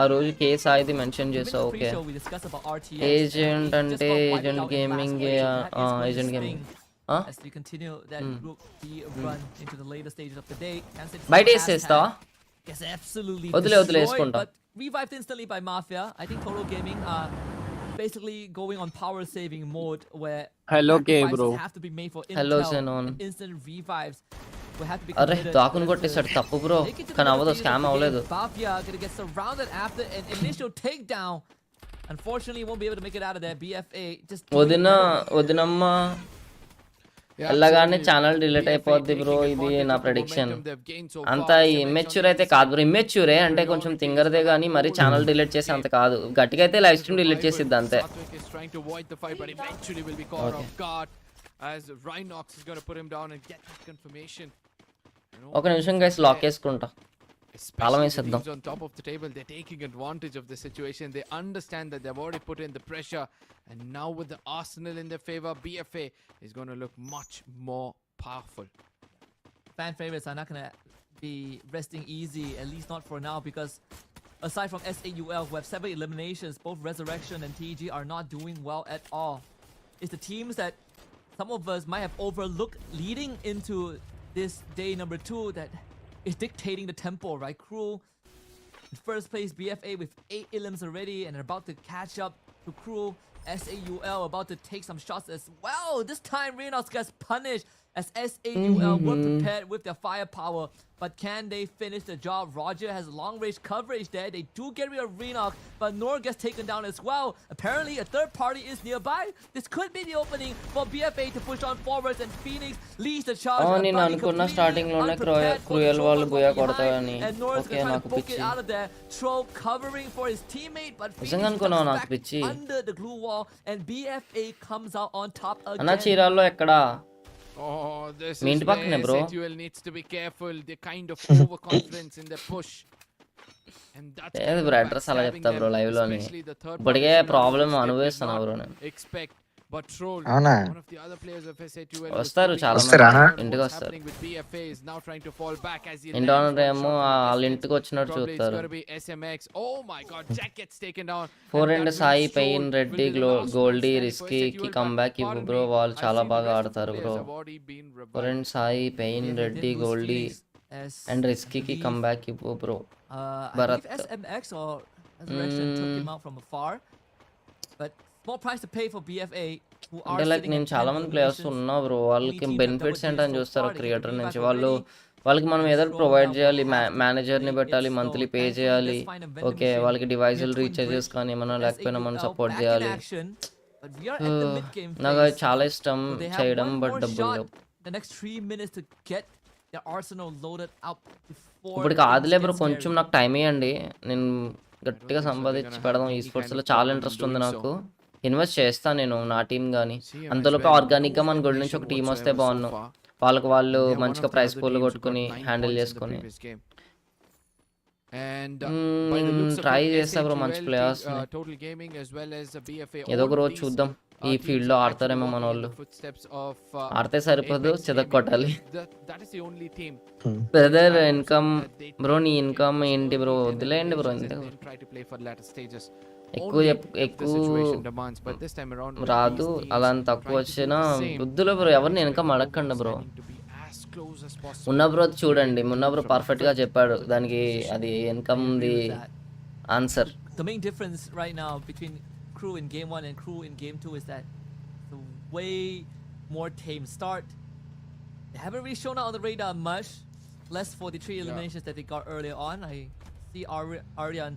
ఆ రోజు కే సాయిది మెన్షన్ చేసావు. ఓకే ఏజెంట్ అంటే ఏజెంట్ గేమింగ్ ఏజెంట్ గేమింగ్ బయట వేసేస్తావా? వదిలే వేసుకుంటా. Revived instantly by Mafia. I think Total Gaming are basically going on power saving mode where hello game bro have to be made for hello Zenon. Instant revives will have to be అరే దాకుని కొట్టేసాడు తప్పు bro. కానీ అవ్వదు, scam అవ్వలేదు. Mafia gonna get surrounded after an initial takedown. Unfortunately won't be able to make it out of there. BFA just వదినమ్మ వెళ్ళగానే channel delete అయిపోద్ది bro. ఇది నా ప్రెడిక్షన్. అంత ఇమ్మెచ్యూర్ అయితే కాదు బ్రో. ఇమ్మెచ్యూరే అంటే కొంచెం తింగరదే కానీ మరి ఛానల్ డిలీట్ చేసి అంత కాదు. గట్టిగా అయితే లైవ్ స్ట్రీమ్ డిలీట్ చేసిద్ది అంతే. ఒక నిమిషం గైస్ లాక్ వేసుకుంటా. తాళం వేసేద్దాం. On top of the table, they're taking advantage of the situation. They understand that they've already put in the pressure, and now with the arsenal in their favor, BFA is going to look much more powerful. Fan favorites are not going to be resting easy, at least not for now, because aside from SAUL, who have 7 eliminations, both Resurrection and TEG are not doing well at all. It's the teams that some of us might have overlooked leading into this day number 2 that is dictating the tempo, right? Cruel in first place, BFA with 8 elims already and about to catch up to Cruel. SAUL about to take some shots as well. This time Renox gets punished as SAUL were prepared with their firepower. But can they finish the job? Roger has long range coverage there. They do get rid of Renox, but Nor gets taken down as well. Apparently a third party is nearby. This could be the opening for BFA to push on forwards, and Phoenix leads the charge. నేను అనుకున్న starting లోనే cruel వాళ్ళు buoy కొడతారని. Okay నాకు పిచ్చి. Troll covering for his teammate, but నిజంగా అనుకున్నాను నాకు పిచ్చి. under the glue wall, and BFA comes out on top again. అన్న చీరాల్లో ఎక్కడా? Oh, this మీ is ఇంటి పక్కనే where bro. SATUL needs to be careful. The kind of overconfidence in their push. And that's లేదు bro address అలా చెప్తా bro live లోని. ఇప్పటికే ప్రాబ్లం అనుభవిస్తున్నా బ్రో నేను. expect. But Troll, అవునా? one of the other players of SATUL వస్తారు చాలా వస్తారా? మంది ఇంటికి వస్తారు. happening with BFA is now trying to fall back as he ఇండోనర్ ఏమో వాళ్ళ ఇంటికి వచ్చినట్టు probably it's చూస్తారు. going to be SMX. Oh my god, Jack gets taken down. 4 And and that Sai means pain Troll Reddy will be the last గోల్డీ one risky standing కి for come SATUL, back but ఇవ్వు pardon bro. me, వాళ్ళు I చాలా see the బాగా rest of the ఆడతారు bro. players have already been 4 revived. And Sai pain Yeah, they Reddy did lose Goldie Phoenix as and రిస్కీకి come back ఇవ్వు bro. I Bharat. believe SMX or Resurrection took him out from afar. But small price to pay for BFA, who are అంటే like sitting నేను at చాలా 10 మంది players eliminations. ఉన్నా bro. వాళ్ళకి benefits ఏంటని చూస్తారు క్రియేటర్ నుంచి. వాళ్ళు వాళ్ళకి మనం ఏదో ప్రొవైడ్ చేయాలి, మేనేజర్ని పెట్టాలి, మంత్లీ పే చేయాలి. ఓకే, వాళ్ళకి డివైజులు రీఛార్జెస్ కానీ మనం లేకపోయినా మనం సపోర్ట్ చేయాలి. నాకు అది చాలా ఇష్టం చేయడం, బట్ డబ్బులు లేవు. ఇప్పుడు కాదులే బ్రో, కొంచెం నాకు టైం ఇవ్వండి, నేను గట్టిగా సంపాదించి పెడదాం. ఈ స్పోర్ట్స్లో చాలా ఇంట్రెస్ట్ ఉంది నాకు, ఇన్వెస్ట్ చేస్తాను నేను నా టీం కానీ. అంతలోపు ఆర్గానిక్గా మన గుడి నుంచి ఒక టీం వస్తే బాగున్నాను, వాళ్ళకి వాళ్ళు మంచిగా ప్రైస్ పూల్ కొట్టుకుని హ్యాండిల్ చేసుకుని. ట్రై చేస్తా బ్రో మంచి ప్లేయర్స్, ఏదో ఒక రోజు చూద్దాం. ఈ ఫీల్డ్ లో ఆడతారేమో మన వాళ్ళు, ఆడితే సరిపోదు, చెదక్ కొట్టాలి. బ్రదర్ ఇన్కమ్ బ్రో, నీ ఇన్కమ్ ఏంటి బ్రో? వదిలేయండి బ్రో, ఎక్కువ రాదు, అలా తక్కువ వచ్చినా వద్దులే బ్రో. ఎవరిని ఇన్కమ్ అడగండి బ్రో. మున్నా బ్రో చూడండి, మున్నా బ్రో పర్ఫెక్ట్ గా చెప్పాడు దానికి, అది income the answer. The main difference right now between crew in game 1 and crew in game 2 is that the way more tame start. They haven't really shown out on the radar much, less for the 3 eliminations that they got earlier on. I see Aryan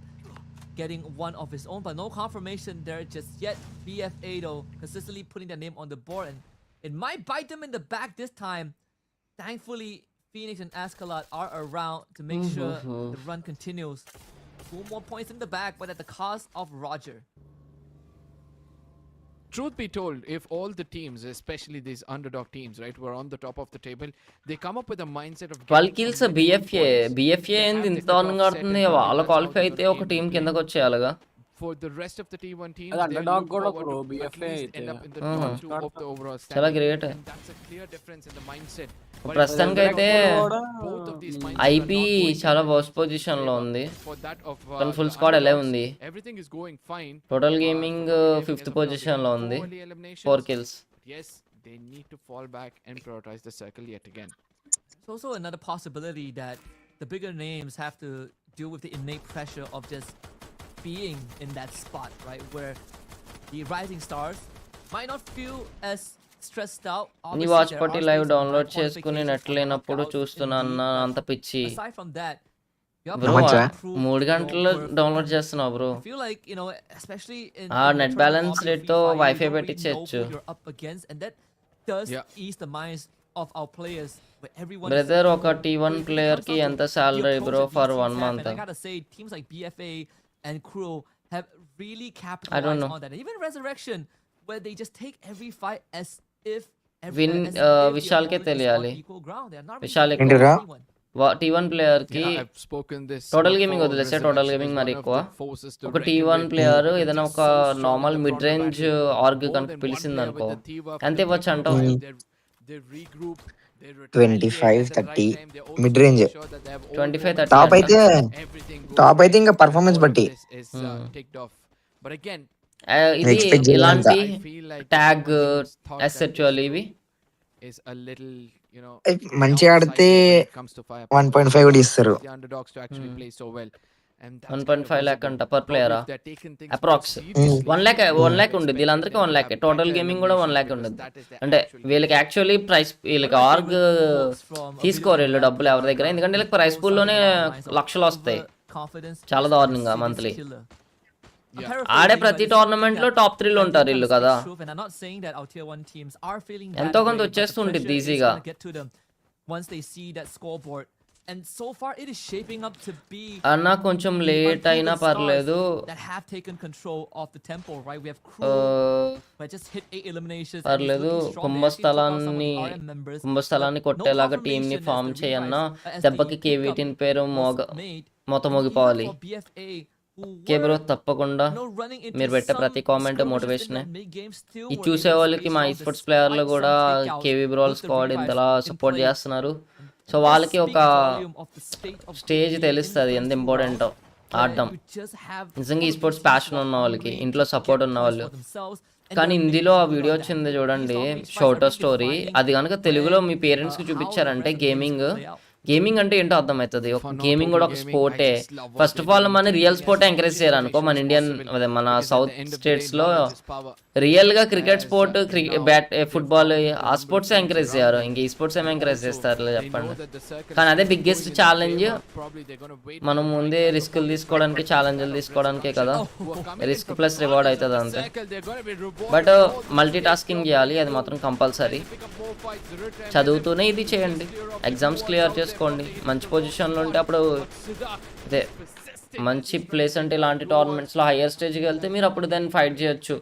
getting one of his own, but no confirmation there just yet. BFA though consistently putting their name on the board, and it might bite them in the back this time. Thankfully Phoenix and Ascalon are around to make sure the run continues. 2 more points in the back, but at the cost of Roger. Truth be told, if all the teams, especially these underdog teams, right, were on the top of the table, they come up with a mindset of 12 kills BFA ఏంది ఇంత దారుణంగా ఆడుతుంది? వాళ్ళ qualify అయితే ఒక team కిందకి వచ్చేయాలిగా. For the rest of the T1 teams, అది underdog కూడా bro, BFA end up in the top 2 of the overall standing. చాలా great. That's a clear difference in the mindset. ప్రస్తుతానికి అయితే Both of these ఐపీ చాలా worst position లో ఉంది, for that of కానీ full squad ఎలా ఉంది. everything is going fine. Total gaming 5th position లో ఉంది, 4 kills. Yes, they need to fall back and prioritize the circle yet again. It's also another possibility that the bigger names have to deal with the innate pressure of just being in that spot, right, where the rising stars might not feel as stressed out. నీ watch party live download చేసుకుని net లేనప్పుడు చూస్తున్నా అన్న, అంత పిచ్చి aside from that, bro. 3 గంటలు download చేస్తున్నావు bro. I feel like, you know, especially in net balance rate తో వైఫై పెట్టించచ్చు. and that does ease the minds of our players. Brother, ఒక T1 ప్లేయర్ కి ఎంత salary bro for 1 month? I gotta say, teams like BFA and Crew have really I don't capitalized know. on that. And even Resurrection, where they just take every fight as if Vishal కే తెలియాలి. విశాల్ ఏంటిరా? T1 player కి I've spoken this total gaming వదిలేస్తే, total gaming మరి ఎక్కువ. ఒక T1 player ఏదైనా ఒక నార్మల్ మిడ్ రేంజ్ ఆర్గ్ కనుక పిలిచింది అనుకో, ఎంత ఇవ్వచ్చు అంటావు? 25-30 మిడ్ రేంజ్. 25-30 టాప్ అయితే ఇంకా పర్ఫార్మెన్స్ బట్టి. ఇది Expect ఇలాంటి చేయాలి. ట్యాగ్ ఎస్ఎచ్యువల్ ఇవి మంచిగా ఆడితే 1.5 కూడా ఇస్తారు. 1.5 lakh అంట పర్ ప్లేయరా? అప్రాక్స్ 1 lakh ఉండేది వీళ్ళందరికీ. 1 lakh టోటల్ గేమింగ్ కూడా 1 lakh ఉండదు. అంటే వీళ్ళకి యాక్చువల్లీ ప్రైస్, వీళ్ళకి ఆర్గ్ తీసుకోరు వీళ్ళు డబ్బులు ఎవరి దగ్గర, ఎందుకంటే వీళ్ళకి ప్రైస్ పూల్ లోనే లక్షలు వస్తాయి చాలా దారుణంగా మంత్లీ. ఆడే ప్రతి టోర్నమెంట్ లో టాప్ 3 లో ఉంటారు వీళ్ళు కదా, ఎంతో కొంత వచ్చేస్తుంటుంది ఈజీగా. And so far it is shaping up to be అన్న కొంచెం లేట్ అయినా పర్లేదు, that have taken control of the tempo, right? We have Crew but just hit 8 eliminations. పర్లేదు, కుంభస్థలాన్ని కొట్టేలాగా టీమ్ ని ఫామ్ చేయన్నా. దెబ్బకి కేవీటీన్ పేరు మొత్తం మోగిపోవాలి. ఓకే బ్రో, తప్పకుండా మీరు పెట్టే ప్రతి కామెంట్ మోటివేషన్. ఇది చూసే వాళ్ళకి మా స్పోర్ట్స్ ప్లేయర్లు కూడా కేవీ బ్రోల్ స్క్వాడ్ ఇంతలా సపోర్ట్ చేస్తున్నారు. సో వాళ్ళకి ఒక స్టేజ్ తెలుస్తుంది ఎంత ఇంపార్టెంటో ఆడడం. నిజంగా ఈ స్పోర్ట్స్ ప్యాషన్ ఉన్న వాళ్ళకి, ఇంట్లో సపోర్ట్ ఉన్న వాళ్ళు. కానీ హిందీలో ఆ వీడియో వచ్చింది చూడండి, షోటో స్టోరీ, అది కనుక తెలుగులో మీ పేరెంట్స్కి చూపించారంటే గేమింగ్ గేమింగ్ అంటే ఏంటో అర్థమవుతుంది. For now, గేమింగ్ కూడా ఒక total gaming, స్పోర్టే. I just love what first they're of all doing మన to real TEZ sport encourage చేయాలనుకో మన ఇండియన్ possible. అదే మన Because south at the end of the day, స్టేట్స్లో knowledge is power. రియల్గా cricket As, sport now bat they football found ఆ the sports teams encourage around చేయరు. them. ఇంక ఈ స్పోర్ట్స్ ఏం ఎంకరేజ్ Also, చేస్తారు they know చెప్పండి. that the circle కానీ is అదే going biggest in their challenge. favor. Probably they're gonna wait మనం for the ముందే right time రిస్కులు to తీసుకోవడానికి break ఛాలెంజ్లు out. తీసుకోవడానికే కదా. Who are coming in risk from plus all reward sides of అవుతుంది the అంతే. circle. They're gonna be rewarded but with all the multi great tasking job చేయాలి, they అది do. మాత్రం compulsory. Pick up more fights, the return చదువుతూనే ఇది చేయండి, exams clear చేసుకోండి, మంచి పొజిషన్లో ఉంటే అప్పుడు అదే మంచి ప్లేస్ అంటే ఇలాంటి టోర్నమెంట్స్లో హయ్యర్ స్టేజ్కి వెళ్తే మీరు అప్పుడు దాన్ని ఫైట్ చేయొచ్చు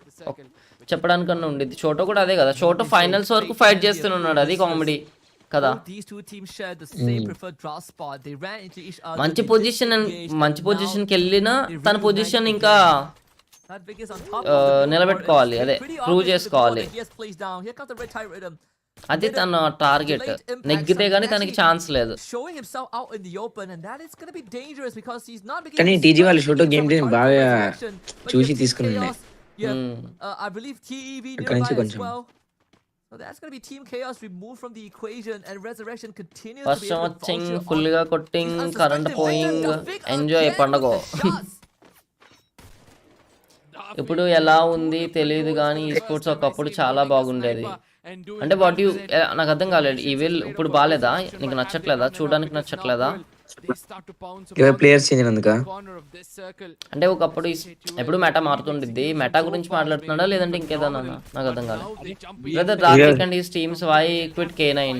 చెప్పడానికన్నా ఉండేది. చోటో కూడా అదే కదా, చోటో ఫైనల్స్ వరకు ఫైట్ చేస్తున్నాడు, అది కామెడీ కదా. మంచి పొజిషన్కి వెళ్ళినా తన పొజిషన్ ఇంకా నిలబెట్టుకోవాలి, అదే ప్రూవ్ చేసుకోవాలి. అది తన టార్గెట్. నెగ్గితే గానీ తనకి ఛాన్స్ లేదు. కానీ టీజీ వాళ్ళు షోటో గేమ్ బాగా చూసి తీసుకుని అక్కడి నుంచి కొంచెం So that's going to be Team Chaos removed from the equation and Resurrection continues to first be able to watching vulture full గా on కొట్టింగ్ the current unsuspected Boeing victim. Vic enjoy again పండగ. with the shots. ఇప్పుడు ఎలా ఉంది తెలియదు కానీ ఈ sports ఒకప్పుడు చాలా బాగుండేది. అంటే వాట్ యూ, నాకు అర్థం కాలేదు. ఈ విల్ ఇప్పుడు బాగాలేదా, నీకు నచ్చట్లేదా, చూడడానికి నచ్చట్లేదా? ప్లేయర్స్ చేంజ్ అందుక అంటే ఒకప్పుడు ఎప్పుడు మెటా మారుతుండిద్ది. మెటా గురించి మాట్లాడుతున్నాడా లేదంటే ఇంకేదన్నా, నాకు అర్థం కాలేదు. బ్రదర్ రాకిక్ అండ్ ఈ టీమ్స్ వై క్విట్ K9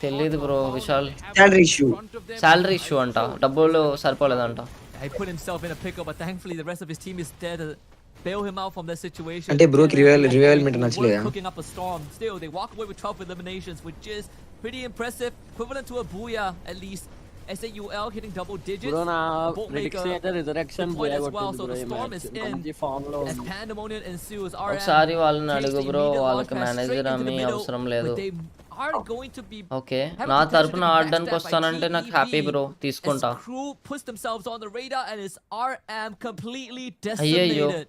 తెలియదు బ్రో. విశాల్ శాలరీ ఇష్యూ అంట, డబ్బులు సరిపోలేదంట. He put himself in a pickle, but thankfully the rest of his team is there to bail him out from that situation. అంటే బ్రోకి revival metre నచ్చలేదా? Cooking up a storm. Still, they walk away with 12 eliminations, which is pretty impressive, equivalent to a booyah at least. SAUL hitting double digits. Bro, na Bolt prediction maker అయితే resurrection point as booyah well, so కొట్టింది the bro. storm is in. మంచి form లో As ఉంది. pandemonium ensues, ఒకసారి RM వాళ్ళని takes అడుగు the bro, immediate వాళ్ళకి launch pad manager straight into అమ్మి the middle, అవసరం లేదు. but they are going to be okay, have నా the potential తరపున to be ఆడడానికి backstabbed by వస్తానంటే నాకు హ్యాపీ బ్రో, TEV. తీసుకుంటా. As crew puts themselves on the radar and is RM completely అయ్యయ్యో, decimated.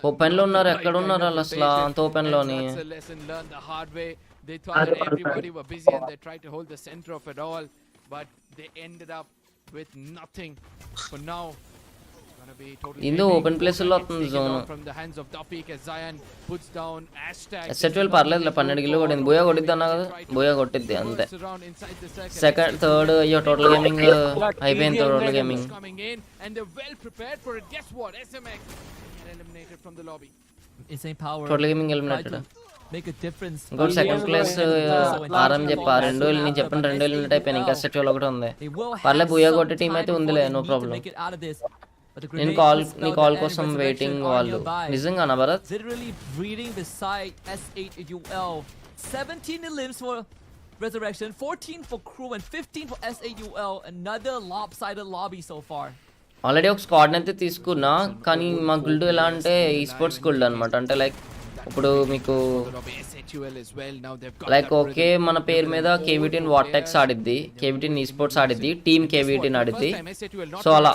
ఓపెన్ లో ఉన్నారు. ఎక్కడ ఉన్నారు వాళ్ళు అసలు అంత ఓపెన్ లోని? That's a lesson learned the hard way. They thought that everybody were busy and they tried to hold the center of it all, but they ended up with nothing. For now, gonna be totally Indu heavy. Open place లో వస్తుంది Taken zone. down from the hands of Tawfiq as Zion puts down hashtag. SHL పర్లేదు, 12 kilo కొట్టింది. Buoy కొట్టిద్ది అన్నా కదా, buoy కొట్టిద్ది అంతే. Around inside the circle. Second third అయ్యో total gaming అయిపోయింది. Total gaming Coming in and they're well prepared for it. Guess what? SMX get eliminated from the lobby. Insane power. Total gaming Try eliminated. to make a difference. ఇంకోటి second place RM చెప్పా. 2 నేను చెప్పిన 2 eliminate అయిపోయింది. ఇంకా SHL ఒకటి ఉంది. They will పర్లే, have బోయా some కొట్టే టీం time అయితే before ఉందిలే, they no need to problem. make it out of this. But the నేను grenade నీ spell కాల్ and కోసం Resurrection వెయిటింగ్ are వాళ్ళు. nearby. నిజంగా Bharat? Literally breeding beside SAUL. 17 elims for Resurrection, 14 for Crew, and 15 for SAUL. Another lopsided lobby so far. Already ఒక squad అయితే తీసుకున్నా, కానీ మా గుల్డ్ ఎలా అంటే ఈ స్పోర్ట్స్ గుల్డ్ అనమాట. అంటే లైక్ ఇప్పుడు మీకు SHL as well. Now they've got like that okay rhythm. మన పేరు మీద కేవీటీన్ వాటెక్స్ ఆడిద్ది, కేవీటీన్ ఈ స్పోర్ట్స్ ఆడిద్ది, టీమ్ కేవీటీన్ ఆడిద్ది. సో అలా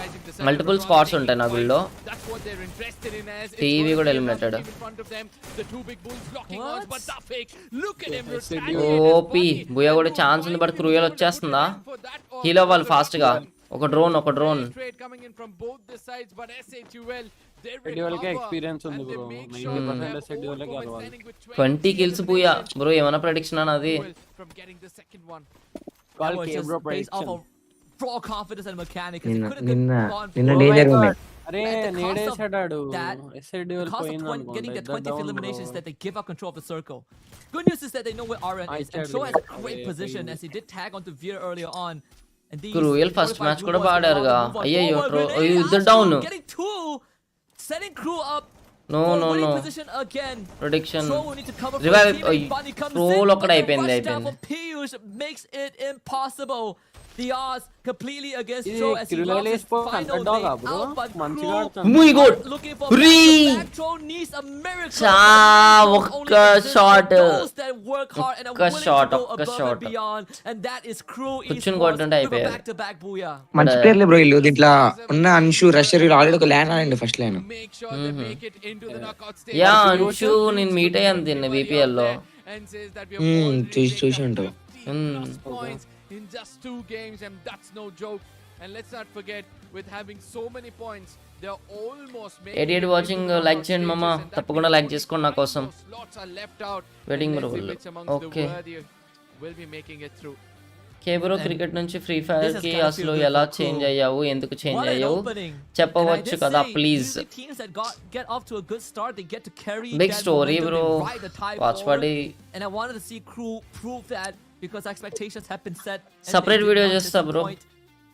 మల్టిపుల్ స్క్వాడ్స్ ఉంటాయి నా గుళ్ళో. That's what they're interested in as it's TEV gonna కూడా be a eliminated. rough game in front of them. The two big bulls locking What? arms, but Tawfiq, look at him Yes, retaliate his OP body. బుయా కూడా And chance ఉంది, but Mike cruel is వచ్చేస్తుందా? for that or heal అవ్వాలి another fast గా. ఒక drone trade coming in from both the sides, but SHL they Schedule కి recover experience ఉంది and they bro. make 90% sure schedule కి they're అలవాటు. standing with 20 kills బుయా bro. ఏమైనా prediction అన్నది? from getting the second one. That Call was K just bro based off prediction. of raw confidence and mechanics. It నిన్న could have నిన్న gone నిన్న for- danger ఉంది. అరే At the cost of నేడేసాడాడు. that, SHL The cost of పోయింది getting their 20th అనుకుంటా. elimination is that they give up control of the circle. Good news is that they know where RN I is, and said Show we- has a great yeah, position yeah. as he did tag onto Veer earlier on. And these cruel first 45 match blue కూడా boys can పాడారుగా. now move on అయ్యయ్యో forward. Grenade ఇద్దరు out, down. getting two, setting Crew up no for no winning no position again. Prediction Show will need to cover for Revive- his teammate. Bunny comes roll in, ఒక్కడ but the అయిపోయింది, rush down అయిపోయింది. for Piyush makes it impossible. The odds completely against ఇది Show as he Kirulele lost his Sport final underdog day ఆ bro? out, but మంచిగా Crew ఆడుతుంది. My God looking for Three. back-to-back throw needs a miracle. చా, Only ఒక్క exists for shot. those that work hard and are ఒక్క willing shot, to go ఒక్క above shot. and beyond, and that is Crew కూర్చుని Esports కొట్టుంటే with a అయిపోయారు. back-to-back booyah. మంచి ప్లేయర్లే bro వీళ్ళు. దీంట్లో ఉన్న అన్షు రషర్ ఆల్రెడీ ఒక ల్యాండ్ ఆడండి first line. Make sure they make it into the knockout stage. యా అంశు నేను మీట్ అయ్యాను దీన్ని BPL లో. And says that we have already చూసి picked up ఉంటావు. 15 plus points in just 2 games, and that's no joke. And let's not forget, with having so many points, they are almost making 88 it watching into the like knockout చేయండి మామ, stages, and that తప్పకుండా means like only చేసుకోండి నా 5 కోసం. more slots are left out, Waiting and bro. let's see which amongst Okay. the worthy will be making it through. కేబ్రో cricket నుంచి free fire this is కి gotta feel అసలు good ఎలా for change Crew. అయ్యావు, ఎందుకు change What an అయ్యావు opening. చెప్పవచ్చు And I కదా did say, please. usually teams that get off to a good start, they get to carry Big that story, momentum, bro. they ride the tide Watch forward. party. And I wanted to see Crew prove that because expectations have been set. and Separate they did video not చేస్తా bro. disappoint.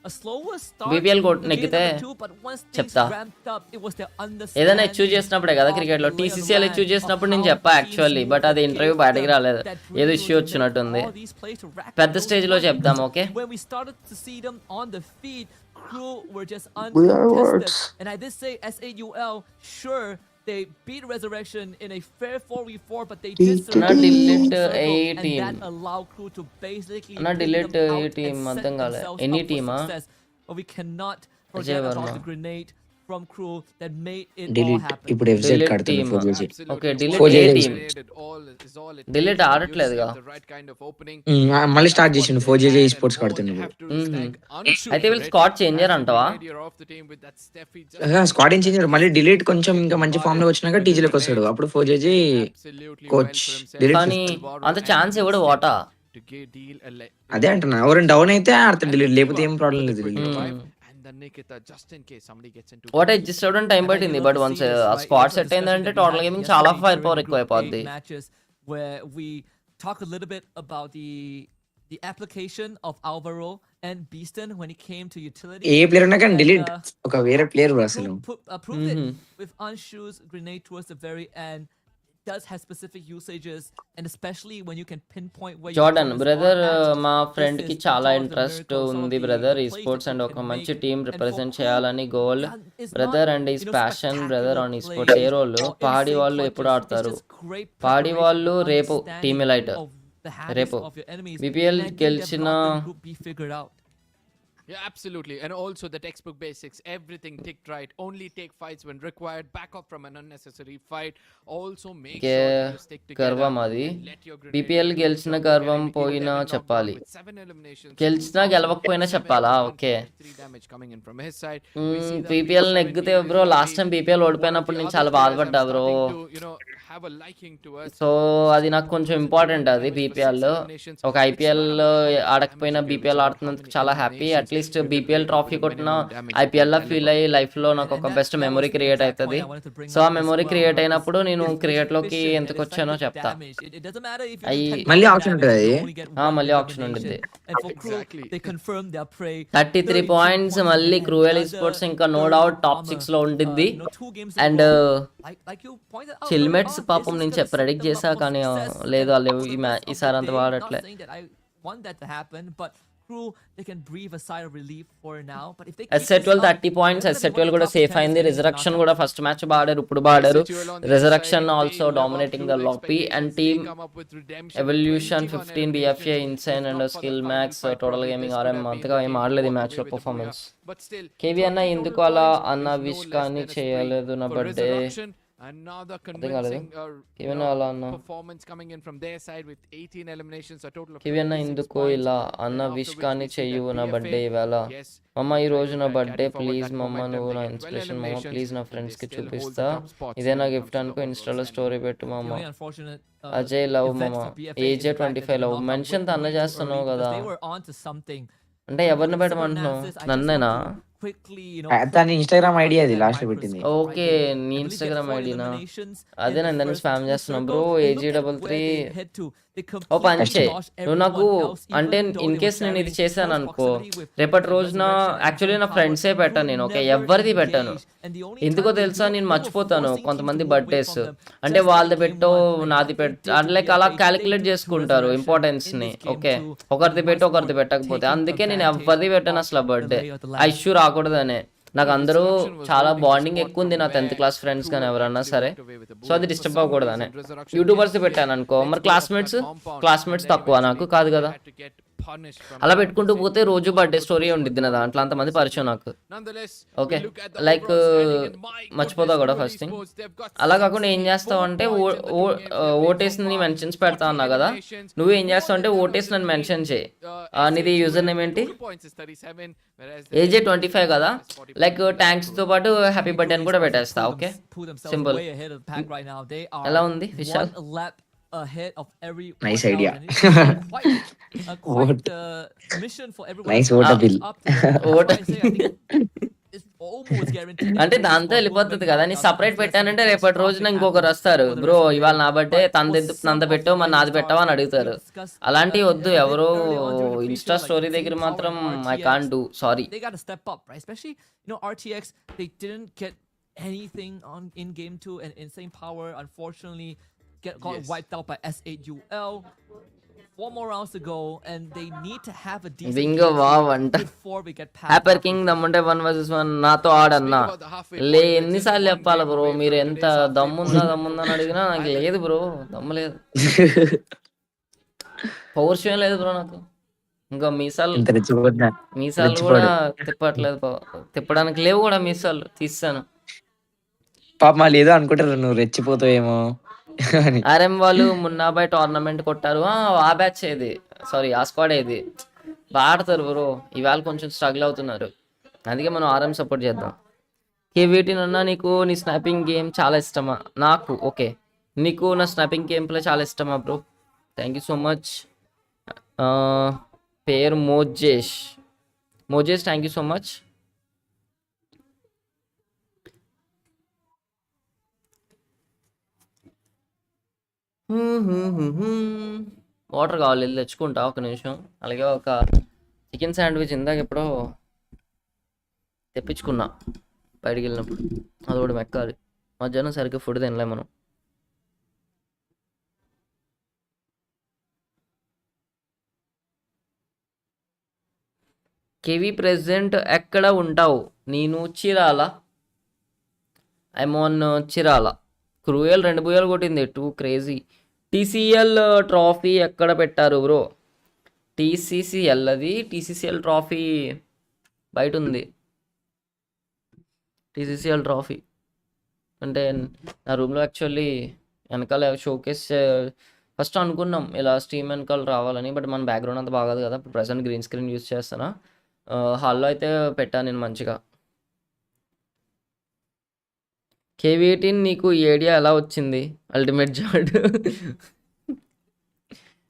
A slower start BPL to game నెక్కితే number 2, but once things చెప్తా. ramped up, it was their ఏదైనా understanding achieve చేసినప్పుడే కదా of cricket లో. the lay of the TCCL land, achieve of చేసినప్పుడు నేను how చెప్పా teams actually, move, but అది that interview gave బయటకి them రాలేదు, that ఏదో freedom ఇష్యూ to make వచ్చినట్టుంది. all these plays to rack up పెద్ద those స్టేజ్ లో points. చెప్దాం okay. When we started to see them on the feet, Crew were just We are uncontested. words. And I did say SAUL, sure, they beat Resurrection in a fair 4v4, but they did Not surrender delete the circle, a and team. that allowed Crew to basically Not bring delete them a out team, and set అర్థం కాలే. themselves Any up team, for ah? success. But we cannot Ajay forget about Verma. the grenade from Crew that made it all delete happen. ఇప్పుడు FZ Delete కడుతుంది team. 4JJ. Absolutely. Okay, One delete a grenade team. is all it Delete takes, and ఆడట్లేదుగా. you set the right kind of opening. మళ్ళీ That's start what చేసిండు they 4JJ had, and sports all they కడుతున్నాడు. have to do is like unshoot అయితే వీళ్ళు for it. Squad changer As the అంటావా? grenadier of the team with that Steffi just squad ఏం changer మళ్ళీ delete కొంచెం ఇంకా మంచి ఫామ్ లో వచ్చినాక టీజీలోకి వస్తాడు, అప్పుడు 4JJ absolutely coach well for himself. delete కానీ Alvaro అంత and ఛాన్స్ ఇవ్వడు Steph వాటా. to deal a అదే అంటున్నా, ఎవరైనా డౌన్ అయితే ఆడతాడు and డిలీట్, the లేకపోతే Tiva ఏం ప్రాబ్లం for the లేదు quick delete. revive, and the Nikita just in case somebody gets into what adjust అవ్వడం టైం పట్టింది, బట్ వన్స్ ఆ స్క్వాడ్ సెట్ అయిందంటే టోటల్ గేమింగ్ చాలా ఫైర్ పవర్ ఎక్కువ అయిపోద్ది. Matches where we talk a little bit about the application of Alvaro and Beaston when it came to utility. A player ఉన్నా కానీ And, delete ఒక వేరే player అసలు. proved it with Anshu's grenade towards the very end. It does have specific usages, and especially when you can pinpoint where Jordan your brother, opponents are at. మా This friend కి is చాలా all of the interest miracles, all of ఉంది the brother ఈ plays sports that and you ఒక can మంచి make. Team And for represent Crew, చేయాలని goal it's brother not, and is passion brother spectacular on ఈ plays sports. A role or పాడి insane వాళ్ళు ఎప్పుడు clutches. It's ఆడతారు? just great పాడి preparation వాళ్ళు and రేపు understanding team elite of the habits రేపు of your enemies. BPL And I think they've గెలిచిన got the Group B figured out. Yeah, absolutely. And also the textbook basics, everything ticked right. Only take fights when required. Back off from an unnecessary fight. Also make K sure that you stick together. గర్వం అది. and let your grenade BPL do గెలిచిన something. గర్వం Even పోయినా Devin knocked out చెప్పాలి. with 7 eliminations. గెలిచినా Also గెలవకపోయినా 7 చెప్పాలా? kills, okay. 1.3 damage coming in from his side. We see that BPL P7 నెగ్గితే is bro, gonna last be time BPL one of ఓడిపోయినప్పుడు the నేను other చాలా players I'm బాధపడ్డా bro. starting to, have a liking towards. So అది నాకు కొంచెం important అది. BPL ఒక IPL ఆడకపోయినా BPL ఆడుతున్నందుకు చాలా హ్యాపీ. అట్లీస్ట్ BPL ట్రాఫీ కొట్టిన IPL లో ఫీల్ అయ్యి లైఫ్ లో నాకు ఒక బెస్ట్ మెమరీ క్రియేట్ అవుతుంది. సో ఆ మెమరీ క్రియేట్ అయినప్పుడు నేను క్రికెట్ లోకి ఎందుకు వచ్చానో చెప్తా. మళ్ళీ ఆప్షన్ ఉంటుంది అది. మళ్ళీ ఆప్షన్ ఉంటుంది. Exactly. 33 పాయింట్స్ మళ్ళీ క్రూయల్ స్పోర్ట్స్ ఇంకా నో డౌట్ టాప్ 6 లో ఉంటుంది. అండ్ చిల్మెట్స్ పాపం నేను ప్రెడిక్ట్ చేసా కానీ లేదు వాళ్ళు ఈసారి అంత వాడట్లే. SZ12 30 points. SZ12 కూడా సేఫ్ అయింది. రిజరక్షన్ కూడా ఫస్ట్ మ్యాచ్ బాడారు, ఇప్పుడు బాడారు. Resurrection also dominating the lobby and team evolution 15 BFA insane and skill max total gaming RM అంతగా ఏం ఆడలేదు ఈ మ్యాచ్ లో పర్ఫార్మెన్స్. కేవీ అన్న ఎందుకు అలా అన్న విష్ కానీ చేయలేదు నా birthday Another convincing performance coming in from their side with 18 eliminations, a total of 26 ఎందుకు ఇలా అన్న విష్ కానీ చెయ్యు నా బర్త్డే ఇవాళ. మమ్మ ఈ రోజు నా బర్త్డే ప్లీజ్ మమ్మ, నువ్వు నా ఇన్స్పిరేషన్ మమ్మ, ప్లీజ్ నా ఫ్రెండ్స్ కి చూపిస్తా, ఇదే నా గిఫ్ట్ అనుకో, ఇన్స్టాలో స్టోరీ పెట్టు మమ్మ. అజయ్ లవ్ మమ్మ, AJ 25 లవ్. మెన్షన్ అన్న చేస్తున్నావు కదా, అంటే ఎవరిని పెట్టమంటున్నావు? నన్నేనా? తన ఇన్స్టాగ్రామ్ ఐడి అది లాస్ట్ పెట్టింది. ఓకే, నీ ఇన్స్టాగ్రామ్ ఐడినా? అదే నేను దాన్ని స్పామ్ చేస్తున్నాను బ్రో. AG33 ఓ పంచే నువ్వు నాకు, అంటే ఇన్ కేస్ నేను ఇది చేశాను అనుకో, రేపటి రోజున యాక్చువల్లీ నా ఫ్రెండ్సే పెట్టాను నేను. ఓకే, ఎవరిది పెట్టాను. ఎందుకో తెలుసా, నేను మర్చిపోతాను కొంతమంది బర్త్డేస్, అంటే వాళ్ళది పెట్టో నాది లైక్ అలా క్యాలిక్యులేట్ చేసుకుంటారు ఇంపార్టెన్స్ ని. ఓకే, ఒకరిది పెట్టి ఒకరిది పెట్టకపోతే, అందుకే నేను ఎవరిది పెట్టాను అసలు బర్త్డే. ఆ ఇష్యూ రాకూడదనే. నాకు అందరూ చాలా బాండింగ్ ఎక్కువ ఉంది నా 10th క్లాస్ ఫ్రెండ్స్ కానీ ఎవరన్నా సరే, సో అది డిస్టర్బ్ అవ్వకూడదనే. యూట్యూబర్స్ పెట్టాను అనుకో, మరి క్లాస్మేట్స్ తక్కువ నాకు కాదు కదా. punished from అలా now. పెట్టుకుంటూ పోతే రోజు బర్త్డే స్టోరీ ఉండిద్ది నా దాంట్లో, అంతమంది పరిచయం నాకు. Nonetheless, okay, we look at the like overall standing and my మర్చిపోతావు కూడా goodness, first thing. Esports, they've got అలా కాకుండా ఏం చేస్తావు 64 అంటే points in the two games they've played so ఓటేస్ని far. Mentions పెడతా 40 అన్నా కదా, eliminations. నువ్వేం చేస్తావు More అంటే than none of ఓటేస్ them నన్ను played, మెన్షన్ చేయి. నీది SH యూజర్ with నేమ్ ఏంటి? total points is 37, whereas the ఏజే next 25 కదా, is 40 లైక్ points. ట్యాంక్స్తో పాటు హ్యాపీ బర్త్డే అని కూడా పెట్టేస్తా. Okay, Pull themselves simple. way ahead of the pack right now. They are ఎలా ఉంది Vishal? one lap ahead of every Nice 1,000, idea. and it's quite mission for everyone. Nice water bill. Up to them. That's Water. why I say I think it's almost guaranteed. that అంటే this is దాంతో for వెళ్ళిపోతుంది movement కదా, now. నీ Now, separate unless పెట్టానంటే something రేపటి రోజున catastrophic ఇంకొకరు happens వస్తారు, for the bro rest of the ఇవాళ day. నా birthday But for తంత some of పెట్టావు, మరి the నాది stars పెట్టావా అని that అడుగుతారు. we discussed, అలాంటివి a వద్దు bit ఎవరో earlier on during the Insta pre-show, story like దగ్గర Team Power మాత్రం and I can't do, sorry. they got to step up, right? Especially, RTX, they didn't get anything on in game 2, and Insane Power unfortunately got Yes. wiped out by S8UL. 4 more rounds to go, and they need to have a decent Bingo, game wow, అంట. before we get past హ్యాపర్ halfway king through. దమ్ముంటే 1 vs 1 నాతో ఆడన్నా. Speak about the halfway లే point, we're ఎన్నిసార్లు just one చెప్పాలి game bro, away మీరు from ఎంత today's halfway దమ్ముందా point. దమ్ముందా అని అడిగినా నాకు I లేదు బ్రో, దమ్ము లేదు, పౌరుషం లేదు బ్రో నాకు. ఇంకా మీసాలు ఇంత రెచ్చిపోతున్నా మీసాలు కూడా తిప్పట్లేదు, తిప్పడానికి లేవు కూడా మీసాలు, తీస్తాను. పాప మళ్ళీ ఏదో అనుకుంటారు నువ్వు రెచ్చిపోతావేమో అని. ఆర్ఎం వాళ్ళు మున్నాబాయ్ టోర్నమెంట్ కొట్టారు, ఆ బ్యాచ్ ఏది, సారీ ఆ స్క్వాడ్ ఏది, బాగా ఆడతారు బ్రో. ఇవాళ కొంచెం స్ట్రగుల్ అవుతున్నారు, అందుకే మనం ఆర్ఎం సపోర్ట్ చేద్దాం. కేవీటీ అన్నా, నీకు నీ స్నాపింగ్ గేమ్ చాలా ఇష్టమా? నాకు ఓకే, నీకు నా స్నాపింగ్ గేమ్ ప్లే చాలా ఇష్టమా bro? Thank you so much. పేరు Mojesh, thank you so much. Water కావాలి, వెళ్ళి తెచ్చుకుంటా ఒక నిమిషం. అలాగే ఒక చికెన్ శాండ్విచ్ ఇందాక ఎప్పుడో తెప్పించుకున్నా బయటికి వెళ్ళినప్పుడు, అది కూడా మెక్కాలి. మధ్యాహ్నం సరిగ్గా ఫుడ్ తినలే మనం. కేవీ ప్రెసిడెంట్ ఎక్కడ ఉంటావు? నేను Chirala, I'm on Chirala. Cruel 2 బుయ్యలు కొట్టింది, 2 క్రేజీ. టీసీఎల్ ట్రాఫీ ఎక్కడ పెట్టారు బ్రో? టీసీసీఎల్, అది టీసీసీఎల్ ట్రాఫీ బయట ఉంది. టీసీసీఎల్ ట్రాఫీ అంటే నా రూమ్లో యాక్చువల్లీ వెనకాల షోకేస్ ఫస్ట్ అనుకున్నాం ఇలా స్టీమ్ వెనకాల రావాలని, బట్ మన బ్యాక్గ్రౌండ్ అంతా బాగోదు కదా, ఇప్పుడు ప్రజెంట్ గ్రీన్ స్క్రీన్ యూస్ చేస్తానా. హాల్లో అయితే పెట్టాను నేను మంచిగా. కేవీ18 నీకు ఈ ఐడియా ఎలా వచ్చింది? అల్టిమేట్ జాడ్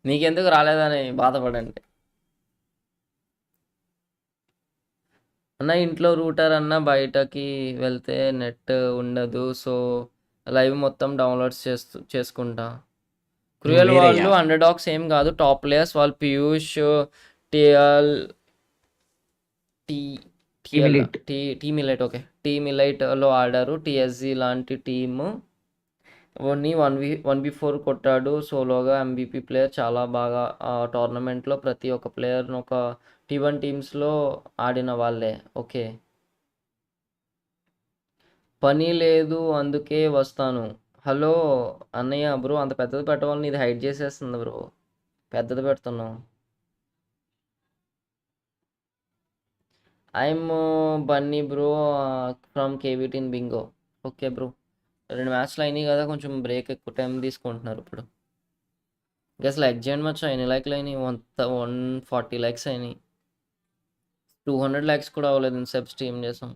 నీకెందుకు రాలేదని బాధపడండి అన్న. ఇంట్లో రూటర్ అన్న, బయటకి వెళ్తే నెట్ ఉండదు, సో లైవ్ మొత్తం డౌన్లోడ్స్ చేసుకుంటా. క్రూయల్ వాళ్ళు అండర్ డాగ్స్ ఏం కాదు, టాప్ ప్లేయర్స్ వాళ్ళు. పీయూష్ టీమిలైట్, ఓకే, టీమిలైట్లో ఆడారు. టీఎస్జీ లాంటి టీము ఓన్లీ 1v4 కొట్టాడు సోలోగా. ఎంబీపీ ప్లేయర్, చాలా బాగా టోర్నమెంట్లో ప్రతి ఒక్క ప్లేయర్ను ఒక T1 టీమ్స్లో ఆడిన వాళ్ళే. ఓకే, పని లేదు అందుకే వస్తాను. హలో అన్నయ్య బ్రో, అంత పెద్దది పెట్టవాలని ఇది హైడ్ చేసేస్తుంది బ్రో, పెద్దది పెడుతున్నావు. ఐఎమ్ బన్నీ బ్రో ఫ్రమ్ కేవీ18 బింగో. ఓకే బ్రో, 2 మ్యాచ్లు అయినాయి కదా, కొంచెం బ్రేక్ ఎక్కువ టైం తీసుకుంటున్నారు ఇప్పుడు. గస్ లైక్ చేయండి మచ్చా, ఎన్ని లైక్లు అయినాయి? 140 లైక్స్ అయినాయి, 200 లైక్స్ కూడా అవ్వలేదు. ఇంతసేపు స్ట్రీమ్ చేసాం,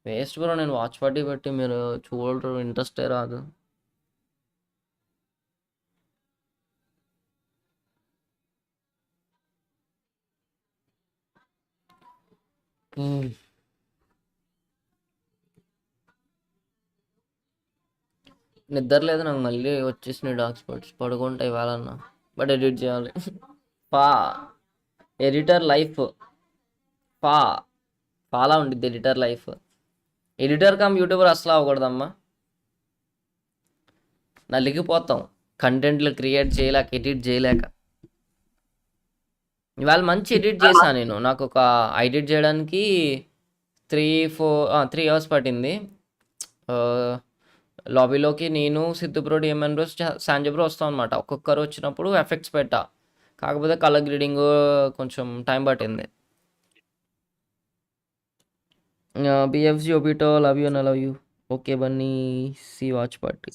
వేస్ట్ బ్రో. నేను వాచ్ పార్టీ పెట్టి మీరు చూడరు, ఇంట్రెస్టే రాదు. నిద్ర లేదు నాకు, మళ్ళీ వచ్చేసిన డాక్ స్పాట్స్, పడుకుంటా ఇవ్వాలన్నా, బట్ ఎడిట్ చేయాలి. ఎడిటర్ లైఫ్ చాలా ఉండిద్ది. Editor life, editor come YouTuber అసలు అవ్వకూడదమ్మా, నలిగిపోతాం కంటెంట్లు క్రియేట్ చేయలేక, ఎడిట్ చేయలేక. ఇవాళ మంచి ఎడిట్ చేశాను నేను, నాకు ఒక ఎడిట్ చేయడానికి 3 అవర్స్ పట్టింది. లాబీలోకి నేను, సిద్ధు బ్రో, డిఎంఎన్ బ్రో, శాంజ బ్రో వస్తాం అనమాట. ఒక్కొక్కరు వచ్చినప్పుడు ఎఫెక్ట్స్ పెట్టా, కాకపోతే కలర్ గ్రేడింగ్ కొంచెం టైం పట్టింది. BFC Obito love you love you. Okay Bunny సి వాచ్ పార్టీ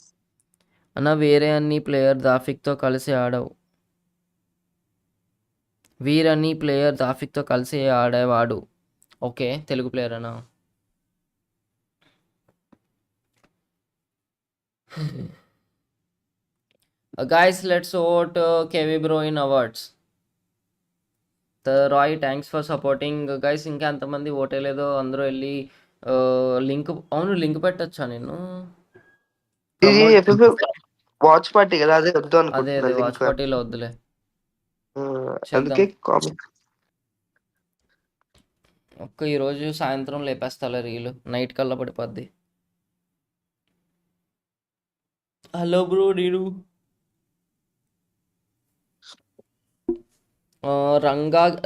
అన్న. వేరే అన్ని ప్లేయర్ దాఫిక్తో కలిసి ఆడవు. వీరని ప్లేయర్ దాఫిక్తో కలిసి ఆడేవాడు. ఓకే, తెలుగు ప్లేయర్ అన్నా. Guys let's vote KV bro in awards. Roy thanks for supporting guys. ఇంకా ఎంతమంది ఓటేలేదో అందరూ వెళ్ళి లింక్, అవును లింక్ పెట్టచ్చా నేను? వాచ్ పార్టీ కదా, అదే వద్దు అదే అనుకుంటున్నా అదే వాచ్ లింక్. పార్టీలో వద్దులే, చేద్దాం. అందుకే కామెంట్. ఈరోజు సాయంత్రం లేపేస్తాలే రీలు, నైట్ కల్లా పడిపోద్ది. హలో బ్రో నేను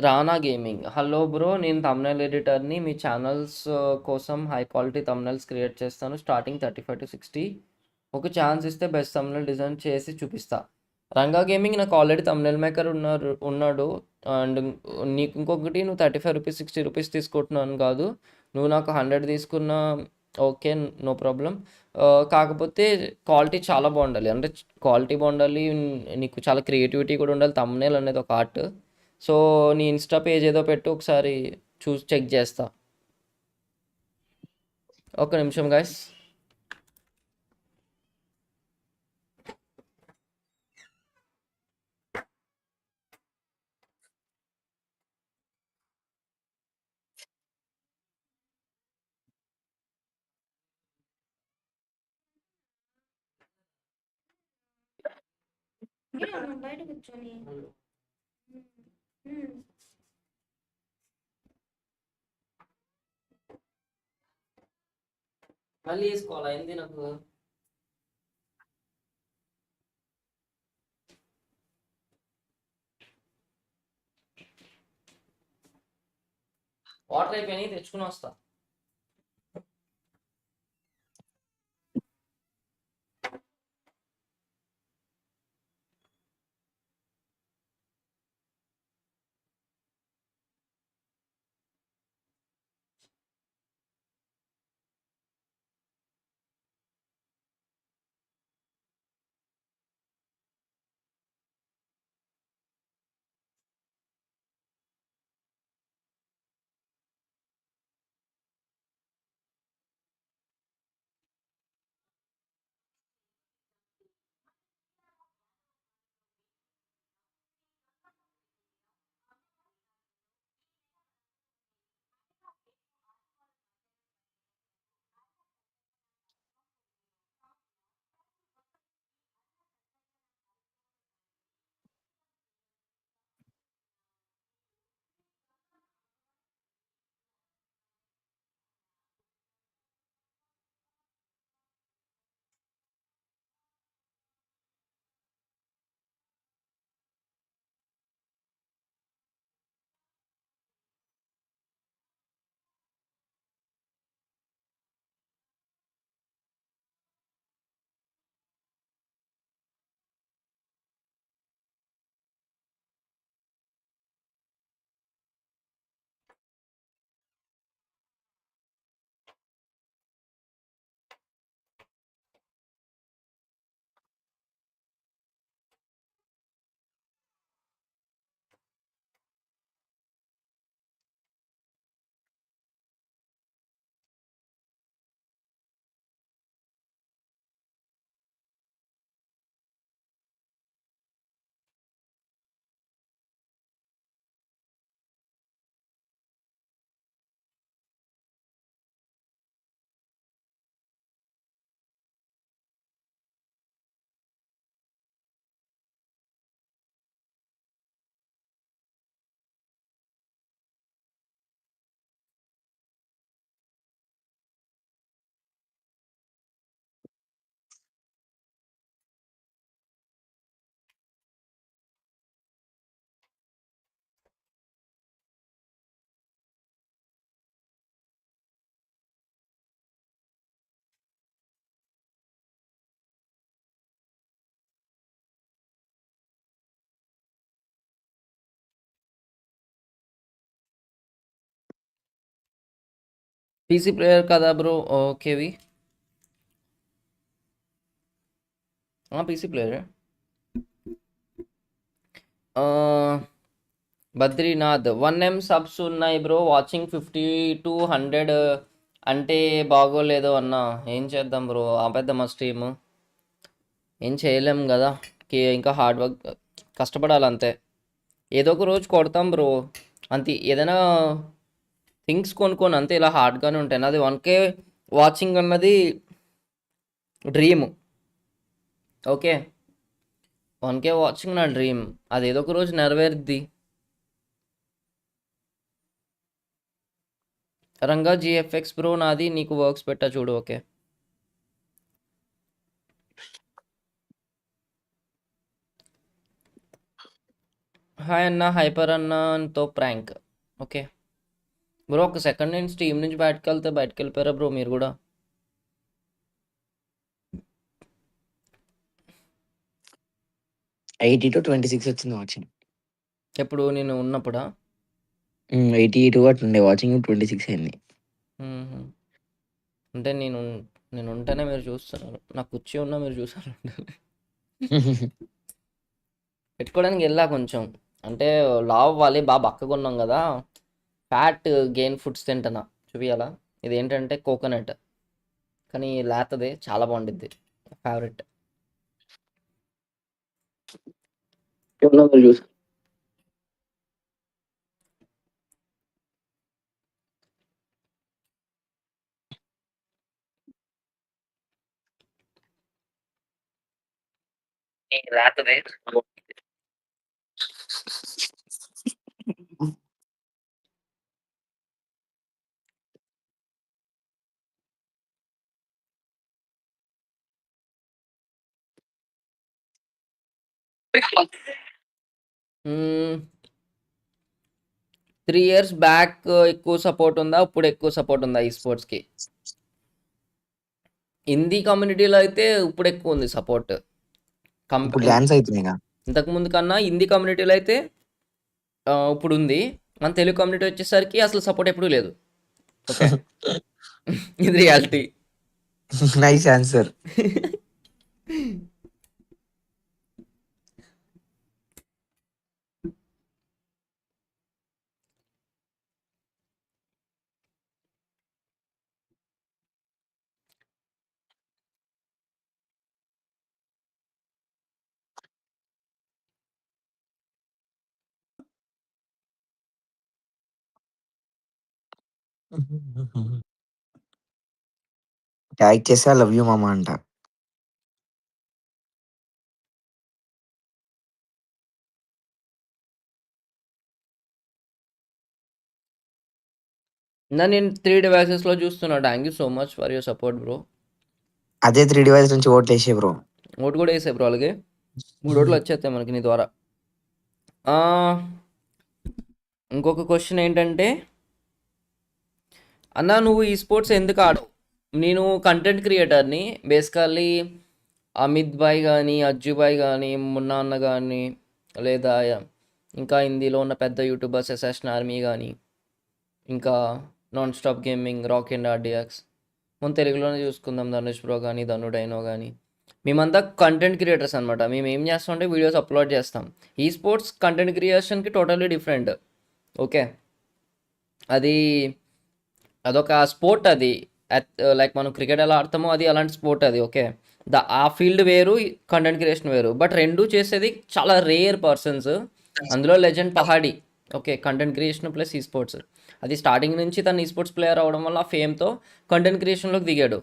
రానా గేమింగ్. హలో బ్రో, నేను తమ్నెల్ ఎడిటర్ని. మీ ఛానల్స్ కోసం హై క్వాలిటీ తమ్నెల్స్ క్రియేట్ చేస్తాను. Starting 35 to 60. ఒక ఛాన్స్ ఇస్తే బెస్ట్ తమ్నెల్ డిజైన్ చేసి చూపిస్తా. రంగా గేమింగ్ నాకు ఆల్రెడీ తమ్నెల్ మేకర్ ఉన్నాడు. అండ్ నీకు ఇంకొకటి, నువ్వు 35 రూపీస్ 60 రూపీస్ తీసుకుంటున్నాను కాదు, నువ్వు నాకు 100 తీసుకున్నా ఓకే, నో ప్రాబ్లం. కాకపోతే క్వాలిటీ చాలా బాగుండాలి, అంటే క్వాలిటీ బాగుండాలి, నీకు చాలా క్రియేటివిటీ కూడా ఉండాలి. తమ్నెల్ అనేది ఒక ఆర్ట్. సో నీ ఇన్స్టా పేజ్ ఏదో పెట్టు, ఒకసారి చూసి చెక్ చేస్తా. ఒక నిమిషం గైస్. బయట కూర్చొని మళ్ళీ వేసుకోవాలా ఏంది నాకు? వాటర్ అయిపోయినాయి, తెచ్చుకుని వస్తా. పీసీ ప్లేయర్ కదా బ్రో. ఓకేవి PC player. Badrinath 1M subs ఉన్నాయి బ్రో, వాచింగ్ 50 to 100 అంటే బాగోలేదు అన్న. ఏం చేద్దాం బ్రో, ఆపేద్దాం ఆ స్ట్రీమ్. ఏం చేయలేం కదా, ఇంకా హార్డ్ వర్క్ కష్టపడాలి అంతే. ఏదో ఒక రోజు కొడతాం బ్రో అంతే. ఏదైనా థింగ్స్ కొనుక్కొని అంతే, ఇలా హార్డ్గానే ఉంటాయి. నాది 1K వాచింగ్ అన్నది డ్రీమ్. ఓకే, 1K వాచింగ్ నా డ్రీమ్. అది ఏదో ఒక రోజు నెరవేరుద్ది. రంగా జిఎఫ్ఎక్స్ బ్రో నాది, నీకు వర్క్స్ పెట్టా చూడు. ఓకే, హాయ్ అన్న, హైపర్ అన్నతో ప్రాంక్. ఓకే బ్రో, ఒక సెకండ్, నేను స్టీమ్ నుంచి బయటకు వెళ్తే బయటకు వెళ్ళిపోయారా బ్రో మీరు కూడా? 80 to 26 వచ్చింది వాచింగ్. ఎప్పుడు నేను ఉన్నప్పుడా? 82 అట్లుండే వాచింగ్, 26 అయింది. అంటే నేను ఉంటేనే మీరు చూస్తున్నారు, నాకు కుర్చీ ఉన్నా మీరు చూసారు. పెట్టుకోవడానికి వెళ్ళా కొంచెం, అంటే లావ్ అవ్వాలి, బాగా బక్కగా ఉన్నాం కదా, ఫ్యాట్ గెయిన్ ఫుడ్స్ తింటున్నా. చూపియాలా? ఇది ఏంటంటే కోకోనట్, కానీ లేతది, చాలా బాగుండిద్ది, ఫేవరెట్. లేతది మ్మ్. 3 years బ్యాక్ ఎక్కువ సపోర్ట్ ఉందా, ఇప్పుడు ఎక్కువ సపోర్ట్ ఉందా ఈ స్పోర్ట్స్కి? హిందీ కమ్యూనిటీలో అయితే ఇప్పుడు ఎక్కువ ఉంది సపోర్ట్. ఇప్పుడు డాన్స్ అవుతుంది. ఇంతకు ముందు కన్నా హిందీ కమ్యూనిటీలో అయితే ఇప్పుడు ఉంది. మన తెలుగు కమ్యూనిటీ వచ్చేసరికి అసలు సపోర్ట్ ఎప్పుడూ లేదు. ఓకే, ఇది రియాలిటీ. Nice answer. ట్యాగ్ చేస్తే లవ్ యూ మామా అంట. నేను 3 డివైసెస్లో చూస్తున్నా. Thank you so much for your support bro. అదే 3 డివైస్ నుంచి ఓట్లు వేసే బ్రో. ఓటు కూడా వేసే బ్రో, అలాగే 3 ఓట్లు వచ్చేస్తాయి మనకి నీ ద్వారా. ఇంకొక క్వశ్చన్ ఏంటంటే, అన్న నువ్వు ఈ స్పోర్ట్స్ ఎందుకు ఆడవు? నేను కంటెంట్ క్రియేటర్ని బేసికల్లీ. అమిత్ భాయ్ కానీ, అజ్జు భాయ్ కానీ, మున్నా అన్న కానీ, లేదా ఇంకా హిందీలో ఉన్న పెద్ద యూట్యూబర్స్ అసాసిన్ ఆర్మీ కానీ, ఇంకా non stop gaming, rock and ఆర్డియాక్స్, మన తెలుగులోనే చూసుకుందాం, ధనుష్ బ్రో కానీ, ధను డైనో కానీ, మేమంతా కంటెంట్ క్రియేటర్స్ అనమాట. మేము ఏం చేస్తామంటే వీడియోస్ అప్లోడ్ చేస్తాం. ఈ స్పోర్ట్స్ కంటెంట్ క్రియేషన్కి టోటల్లీ డిఫరెంట్. ఓకే, అదొక స్పోర్ట్. అది లైక్ మనం క్రికెట్ ఎలా ఆడతామో అది అలాంటి స్పోర్ట్ అది. ఓకే, ఆ ఫీల్డ్ వేరు, కంటెంట్ క్రియేషన్ వేరు, బట్ రెండు చేసేది చాలా రేర్ పర్సన్స్. అందులో legend Pahadi. Okay, content creation plus ఈ స్పోర్ట్స్. అది స్టార్టింగ్ నుంచి తను ఈ స్పోర్ట్స్ ప్లేయర్ అవడం వల్ల ఆ ఫేమ్తో కంటెంట్ క్రియేషన్లోకి దిగాడు.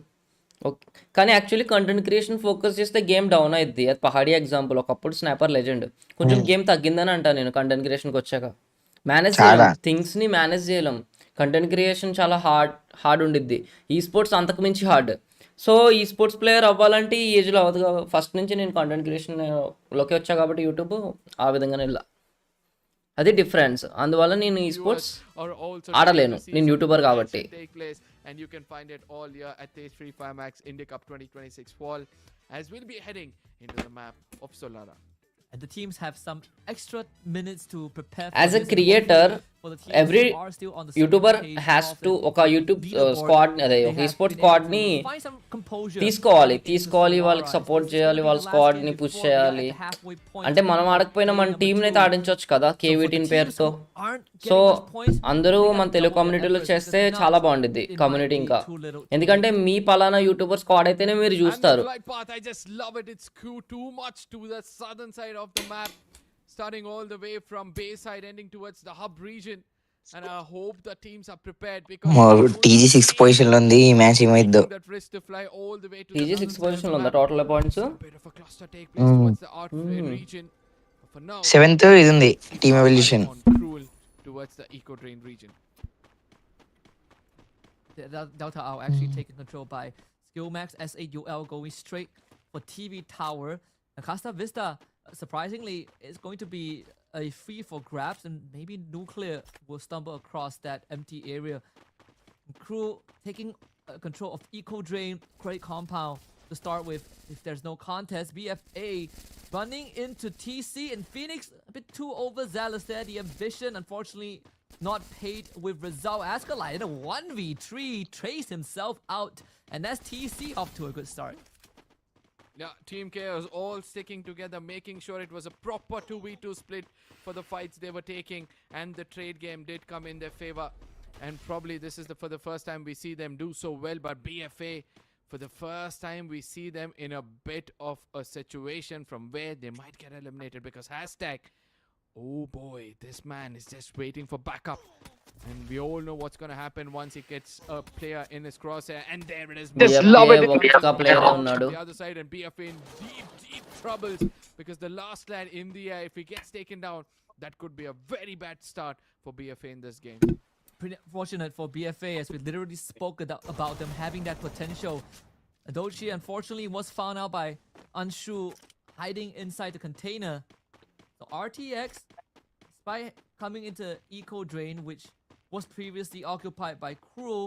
ఓకే, కానీ యాక్చువల్లీ కంటెంట్ క్రియేషన్ ఫోకస్ చేస్తే గేమ్ డౌన్ అయింది. అది పహాడి ఎగ్జాంపుల్. ఒకప్పుడు స్నాపర్ లెజెండ్, కొంచెం గేమ్ తగ్గిందని అంటాను నేను కంటెంట్ క్రియేషన్కి వచ్చాక. మేనేజ్ చేయలేం థింగ్స్ని, మేనేజ్ చేయలేం. కంటెంట్ క్రియేషన్ చాలా హార్డ్ ఉండిద్ది. ఈ స్పోర్ట్స్ అంతకు మించి హార్డ్. సో ఈ స్పోర్ట్స్ ప్లేయర్ అవ్వాలంటే ఈ ఏజ్లో అవ్వదు కాబట్టి ఫస్ట్ నుంచి నేను కంటెంట్ క్రియేషన్లోకి వచ్చా కాబట్టి యూట్యూబ్ ఆ విధంగానే వెళ్ళా. అది డిఫరెన్స్. అందువల్ల నేను ఈ స్పోర్ట్స్ ఆడలేను, నేను యూట్యూబర్ కాబట్టి. And you can find it all here at TEZ FFMIC India Cup 2026 fall, as we'll be heading into the map of Solara. And the teams have some extra minutes to prepare for As a this. creator, for the teams every who are still on the YouTuber same page has of to the ఒక YouTube leaderboard. Squad అదే They ఒక have ఈస్పోర్ట్ been able squad to ని find some composure తీసుకోవాలి going into వాళ్ళకి Solaris. Support This is చేయాలి gonna be వాళ్ళ the last squad game ని push before we are at చేయాలి the halfway point అంటే మనం of ఆడకపోయినా మన day టీం number అయితే 2. ఆడించవచ్చు కదా So KV for the team teams పేరుతో who aren't so getting much points, అందరూ they మన gotta తెలుగు double their కమ్యూనిటీలో efforts చేస్తే because if చాలా not, బాగుండిద్ది it కమ్యూనిటీ might be ఇంకా too little too ఎందుకంటే late. మీ పలానా యూట్యూబర్ స్క్వాడ్ అయితేనే మీరు And the చూస్తారు flight path, I just love it. It's too much to the southern side of the map, starting all the way from Bayside, ending towards the hub region. And I hope the teams are prepared because TG 6 position లో ఉంది ఈ match ఏమైద్దో. that risk to fly all the way to TG the 6 southern side of position the ఉందా map. Total points A bit of a cluster take place towards the art region. But for now, 7th ఇది ఉంది team evolution. on Cruel towards the eco drain region. Delta are actually taken control by Skillmax. SAUL going straight for TV Tower. And Costa Vista, surprisingly, is going to be a free for grabs, and maybe Nuclear will stumble across that empty area. Crew taking control of Eco Drain, Credit Compound to start with. If there's no contest, BFA running into TC and Phoenix, a bit too overzealous there. The ambition, unfortunately, not paid with result. Ascalai in a 1v3 traced himself out, and that's TC off to a good start. Yeah, Team Chaos all sticking together, making sure it was a proper 2v2 split for the fights they were taking, and the trade game did come in their favor. And probably this is for the first time we see them do so well, but BFA, for the first time we see them in a bit of a situation from where they might get eliminated because hashtag, oh boy, this man is just waiting for backup. And we all know what's going to happen once he gets a player in his crosshair. And there it is. Just love it. ఒక్క player ఉన్నాడు The other side, and BFA in deep troubles because the last lad in the air, if he gets taken down, that could be a very bad start for BFA in this game. Pretty fortunate for BFA as we literally spoke about them having that potential. Adochi unfortunately was found out by Anshu hiding inside the container. So RTX, despite coming into Eco Drain, which was previously occupied by Cruel,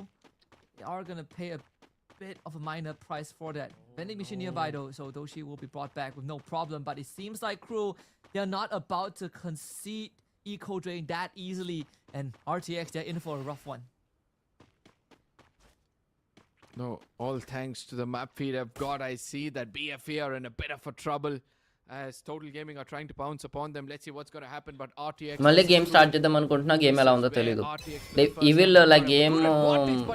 they are going to pay a bit of a minor price for that. Vending machine nearby though, so Doshi will be brought back with no problem. But it seems like Cruel, they're not about to concede Eco Drain that easily. And RTX, they're in for a rough one. No, all thanks to the map feed I've got. I see that BFA are in a bit of a trouble as Total Gaming are trying to pounce upon them. Let's see what's going to happen. But RTX మళ్ళీ game start చేద్దాం అనుకుంటున్నా game ఎలా ఉందో తెలియదు evil like game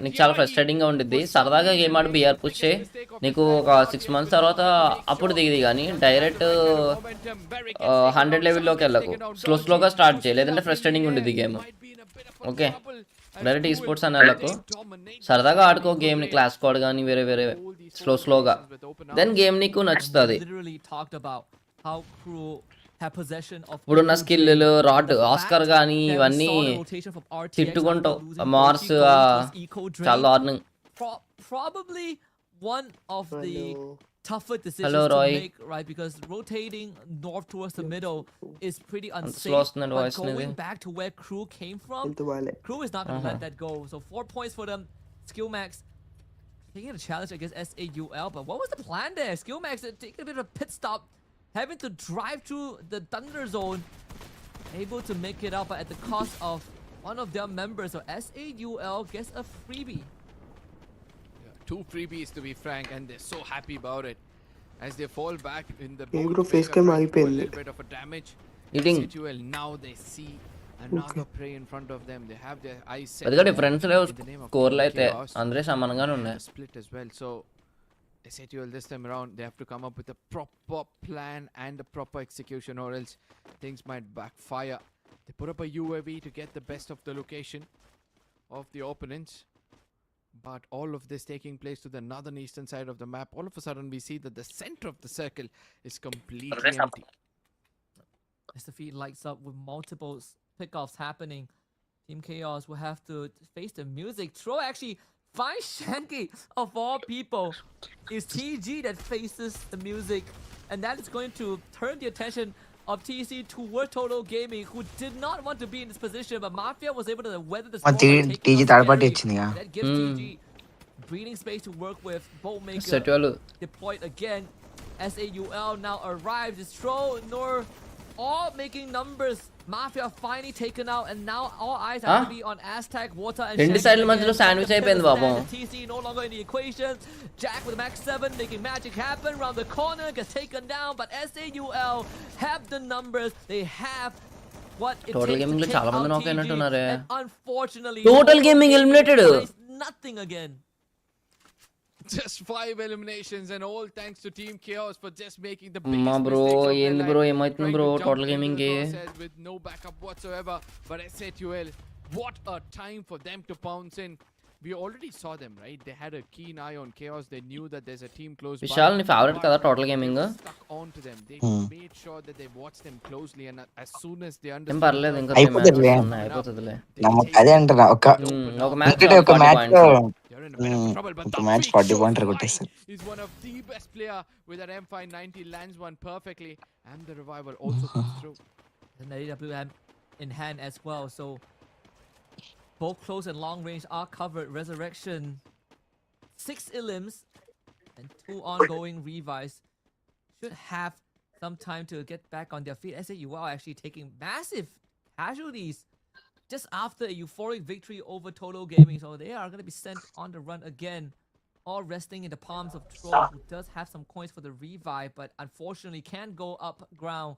నీకు చాలా frustrating గా ఉండిద్ది సరదాగా గేమ్ ఆడి బిఆర్ పుష్ నీకు ఒక 6 months తర్వాత అప్పుడు దిగిది కానీ డైరెక్ట్ 100 లెవెల్లోకి వెళ్ళకు స్లోగా స్టార్ట్ చేయి లేదంటే ఫ్రస్ట్రేటింగ్ ఉండిద్ది గేమ్ ఓకే డైరెక్ట్ ఈ స్పోర్ట్స్ అనే వాళ్ళకు సరదాగా ఆడుకో గేమ్ ని క్లాస్ కోడ్ కానీ వేరే వేరే స్లోగా దెన్ గేమ్ నీకు నచ్చుతుంది ఇప్పుడున్న స్కిల్ రాట్ ఆస్కర్ కానీ ఇవన్నీ తిట్టుకుంటావు మార్స్ చాలా దారుణం tougher decisions to make, right? Because rotating north towards the middle is pretty unsafe. But going back to where Crew came from, Crew is not going to let that go. So 4 points for them. Skillmax taking a challenge against SAUL. But what was the plan there? Skillmax taking a bit of a pit stop, having to drive through the Thunder Zone, able to make it out, but at the cost of one of their members. So SAUL gets a freebie. 2 freebies to be frank, and they're so happy about it as they fall back in the face cam a little bit of a damage. SAUL now they see another prey in front of them. They have their eyes set. అదిగా difference లేవు స్కోర్లు అయితే అందరే సమానంగానే ఉన్నాయి split as well. So SAUL this time around they have to come up with a proper plan and a proper execution, or else things might backfire. They put up a UAV to get the best of the location of the opponents. But all of this taking place to the northern eastern side of the map, all of a sudden we see that the center of the circle is completely empty. As the feed lights up with multiple pickoffs happening, Team Chaos will have to face the music. Tro actually finds Shanky, of all people. It's TG that faces the music, and that is going to turn the attention of TC toward Total Gaming, who did not want to be in this position, but Mafia was able to weather the storm by taking out Gary. That gives TG breathing space to work with. Boltmaker deployed again. SAUL now arrives. It's Tro nor all making numbers. Mafia finally taken out, and now all eyes are going to be on Aztec, Water, and రెండు Shanky సైడ్ల again. మధ్యలో sandwich The అయిపోయింది pivot పాపం. stand, the TC no longer in the equation. Jack with max 7 making magic happen around the corner, gets taken down, but SAUL have the numbers. They have what it Total takes Gaming to లో take చాలా మంది out knock TG, అయినట్టున్నారే. and unfortunately Total Gaming eliminated. finds nothing again. Just 5 eliminations, and all thanks to Team Chaos for just making the Ma biggest bro, mistakes of their ఏంది life, bro, ఏమైతుంది trying bro, to jump Total into Gaming the కి? process with no backup whatsoever. But SATUL, what a time for them to pounce in. We already saw them, right? They had a keen eye on Chaos. They knew that there's a team close Vishal by. నీ favourite but కదా total they gaming? were stuck onto them. They made sure that they watched them closely, and as soon as they ఏం understood పర్లేదు, ఇంకా అయిపోతుందిలే. Matches ఉన్నాయి, అయిపోతుందిలే. అదే అంటున్నా ఒక match ఒక 40 match points. they're in a bit of trouble, but ఒక that match big 40 shot పాయింట్లు fly కొట్టేస్తారు. is one of the best player with that M590, lands one perfectly, and the revival also comes through. And the AWM in hand as well, so both close and long range are covered. Resurrection, 6 elims and 2 ongoing revives. Should have some time to get back on their feet. SAUL actually taking massive casualties just after a euphoric victory over Total Gaming, so they are going to be sent on the run again, all resting in the palms of Troll, who does have some coins for the revive, but unfortunately can't go up ground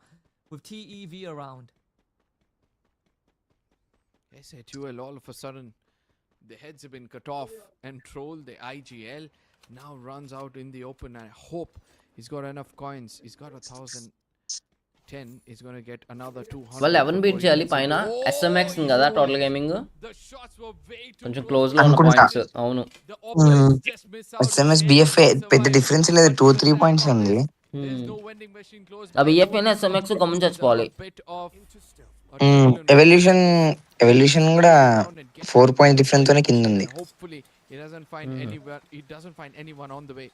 with TEV around. SATUL, all of a sudden, the heads have been cut off, and Troll, the IGL, now runs out in the open. I hope he's got enough coins. He's got 1,010. He's going to get another 200. వాళ్ళు 11 beat before he చేయాలి gets పైన. into- SMX కదా total gaming, The shots were way too కొంచెం close. Close లో ఉన్న అనుకుంటా. Points. అవును. The opponents just miss out. SMS They BFA survive. పెద్ద డిఫరెన్స్ లేదు, But 2-3 the sad points part ఉంది. is, there's no vending machine close ఆ by. BFA ని SMX గమ్మున చచ్చిపోవాలి. A bit of a trial and evolution కూడా 4 point difference తోనే కింద ఉంది. and hopefully he doesn't find anyone on the way.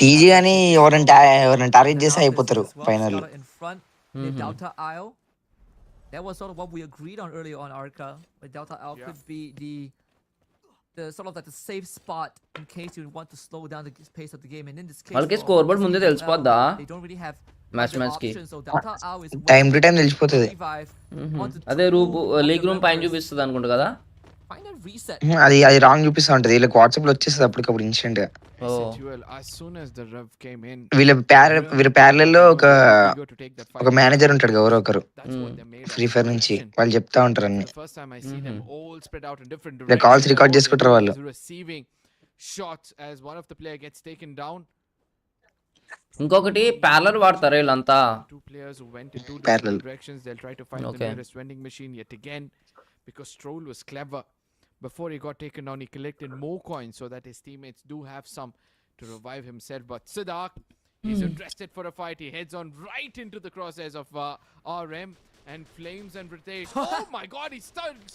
TG అని ఎవరైనా టార్గెట్ చేసి అయిపోతారు final. In front, in Delta Isle. That was sort of what we agreed on earlier on, Arca. But Delta Isle could be the sort of like the safe spot in case you want to slow down the pace of the game. And in this case, వాళ్ళకి score board ముందే తెలిసిపోద్దా they don't really have match other match కి? options, so Delta Isle is time to time తెలిసిపోతుంది. revive onto అదే room two of league the room పైన members. చూపిస్తుంది అనుకుంటా కదా. Final reset. అది రాంగ్ చూపిస్తా ఉంటది. వీళ్ళకి వాట్సాప్ లో వచ్చేస్తుంది అప్పటికప్పుడు ఇన్స్టెంట్ గా. SATUL, as soon as the rev came in, వీళ్ళ ప్యారలల్ లో ఒక eager to take that ఒక fight. మేనేజర్ ఉంటాడు ఎవరో ఒకరు That's what they made of free fire నుంచి, direction. వాళ్ళు చెప్తా ఉంటారు అన్ని. The first time I see them all spread out in different The calls directions. record All చేసుకుంటారు they're వాళ్ళు. doing is receiving shots as one of the player gets taken down. ఇంకొకటి parallel వాడతారు వీళ్ళంతా. Two players who went in two Parallel. different directions. They'll try to find the Okay. nearest vending machine yet again, because Stroll was clever. Before he got taken down, he collected more coins so that his teammates do have some to revive himself. But Siddharth, he's interested for a fight. He heads on right into the crosshairs of RM, and Flames and Ritesh. Oh my god, he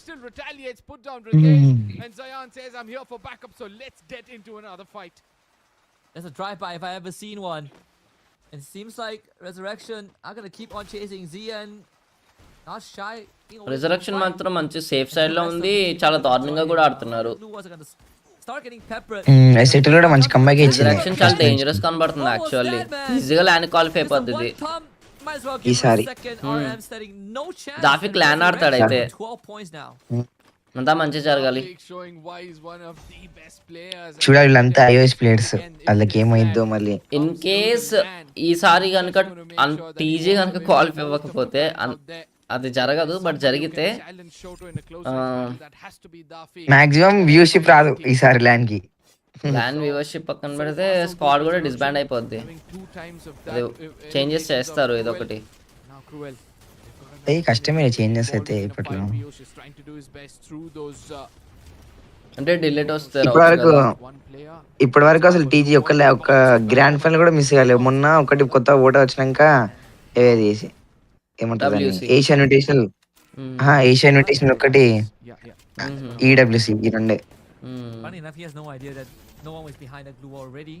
still retaliates, put down Ritesh. And Zayan says, I'm here for backup, so let's get into another fight. That's a drive-by if I ever seen one. And it seems like Resurrection are gonna keep on chasing Zian. Not shy. Resurrection మాత్రం మంచి safe side లో ఉంది, చాలా దారుణంగా కూడా ఆడుతున్నారు. Start getting peppered. Settle కూడా మంచి కంబ్యాక్ ఇచ్చింది. రిజరక్షన్ చాలా డేంజరస్ కనబడుతుంది యాక్చువల్లీ. ఈజీగా ల్యాండ్ క్వాలిఫై అయిపోద్ది ఇది. ఈసారి దాఫిక్ ల్యాండ్ ఆడతాడు అయితే. 12 points now. అంతా మంచి జరగాలి. Showing why he's one of the best players. చూడ వీళ్ళంతా ఐఓఎస్ ప్లేయర్స్, వాళ్ళకి ఏమైందో మళ్ళీ. ఇన్ కేస్ ఈసారి కనుక టీజీ కనుక క్వాలిఫై అవ్వకపోతే అది జరగదు, బట్ జరిగితే మాక్సిమం వ్యూషిప్ రాదు ఈసారి ల్యాండ్ కి. ల్యాండ్ వ్యూవర్షిప్ పక్కన పెడితే స్క్వాడ్ కూడా డిస్బాండ్ అయిపోద్ది. చేంజెస్ చేస్తారు ఇదొకటి. కష్టమే చేంజెస్ అయితే ఇప్పట్లో. అంటే డిలీట్ వస్తే ఇప్పటి వరకు అసలు టీజీ ఒక గ్రాండ్ ఫైనల్ కూడా మిస్ కాలేదు. మొన్న ఒకటి కొత్త ఓట వచ్చినాక ఏది ఏమంటారు ఏషియన్ ఇన్విటేషనల్, ఏషియన్ ఇన్విటేషనల్ ఒకటి, ఈడబ్ల్యూసి, ఈ రెండే. Funny enough, he has no idea that no one was behind the glue already.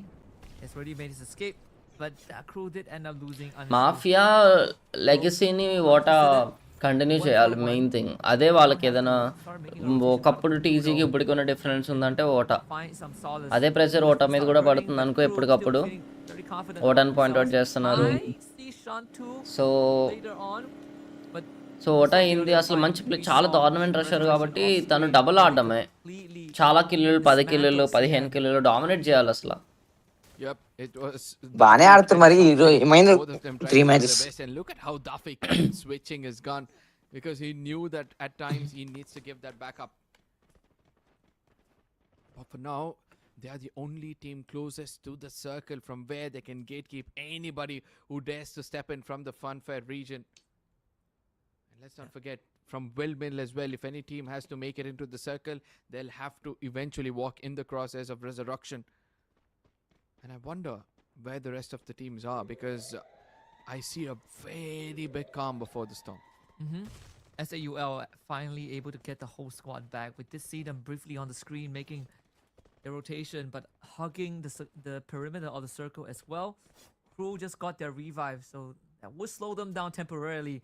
He's already made his escape, but that crew did end up losing. Mafia లెగసీని ఓట continue చేయాలి main thing. అదే వాళ్ళకి ఏదైనా ఒకప్పుడు టీజీకి ఇప్పటికి ఉన్న డిఫరెన్స్ ఉందంటే ఓట. అదే ప్రెషర్ ఓట మీద కూడా పడుతుంది అనుకో. ఎప్పటికప్పుడు ఓటని పాయింట్అవుట్ చేస్తున్నారు. Ishan too so later on. But so ఒకట అయింది అసలు మంచి ప్లే, చాలా దారుణమైన రషర్ కాబట్టి తను డబుల్ ఆడడమే, చాలా కిల్లులు 10 కిల్లులు 15 కిల్లులు డామినేట్ చేయాలి అసలు. Yep, it was. బానే ఆడుతారు మరి ఏమైంది Both of them 3 trying to do matches. their best, and look at how Duffy switching his gun because he knew that at times he needs to give that back up. But for now, they are the only team closest to the circle from where they can gatekeep anybody who dares to step in from the Funfair region. And let's not forget, from Windmill as well, if any team has to make it into the circle, they'll have to eventually walk in the crosshairs of Resurrection. And I wonder where the rest of the teams are, because I see a very big calm before the storm. SAUL finally able to get the whole squad back. We did see them briefly on the screen making a rotation, but hugging the perimeter of the circle as well. Crew just got their revive, so that would slow them down temporarily.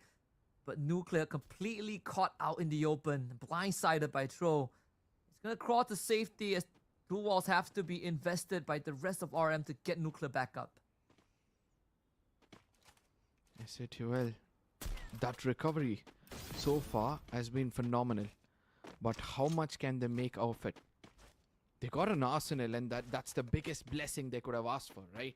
But Nuclear completely caught out in the open, blindsided by Tro. He's gonna crawl to safety as Blue Walls have to be invested by the rest of RM to get Nuclear back up. SATUL, that recovery so far has been phenomenal. But how much can they make of it? They got an arsenal, and that's the biggest blessing they could have asked for, right?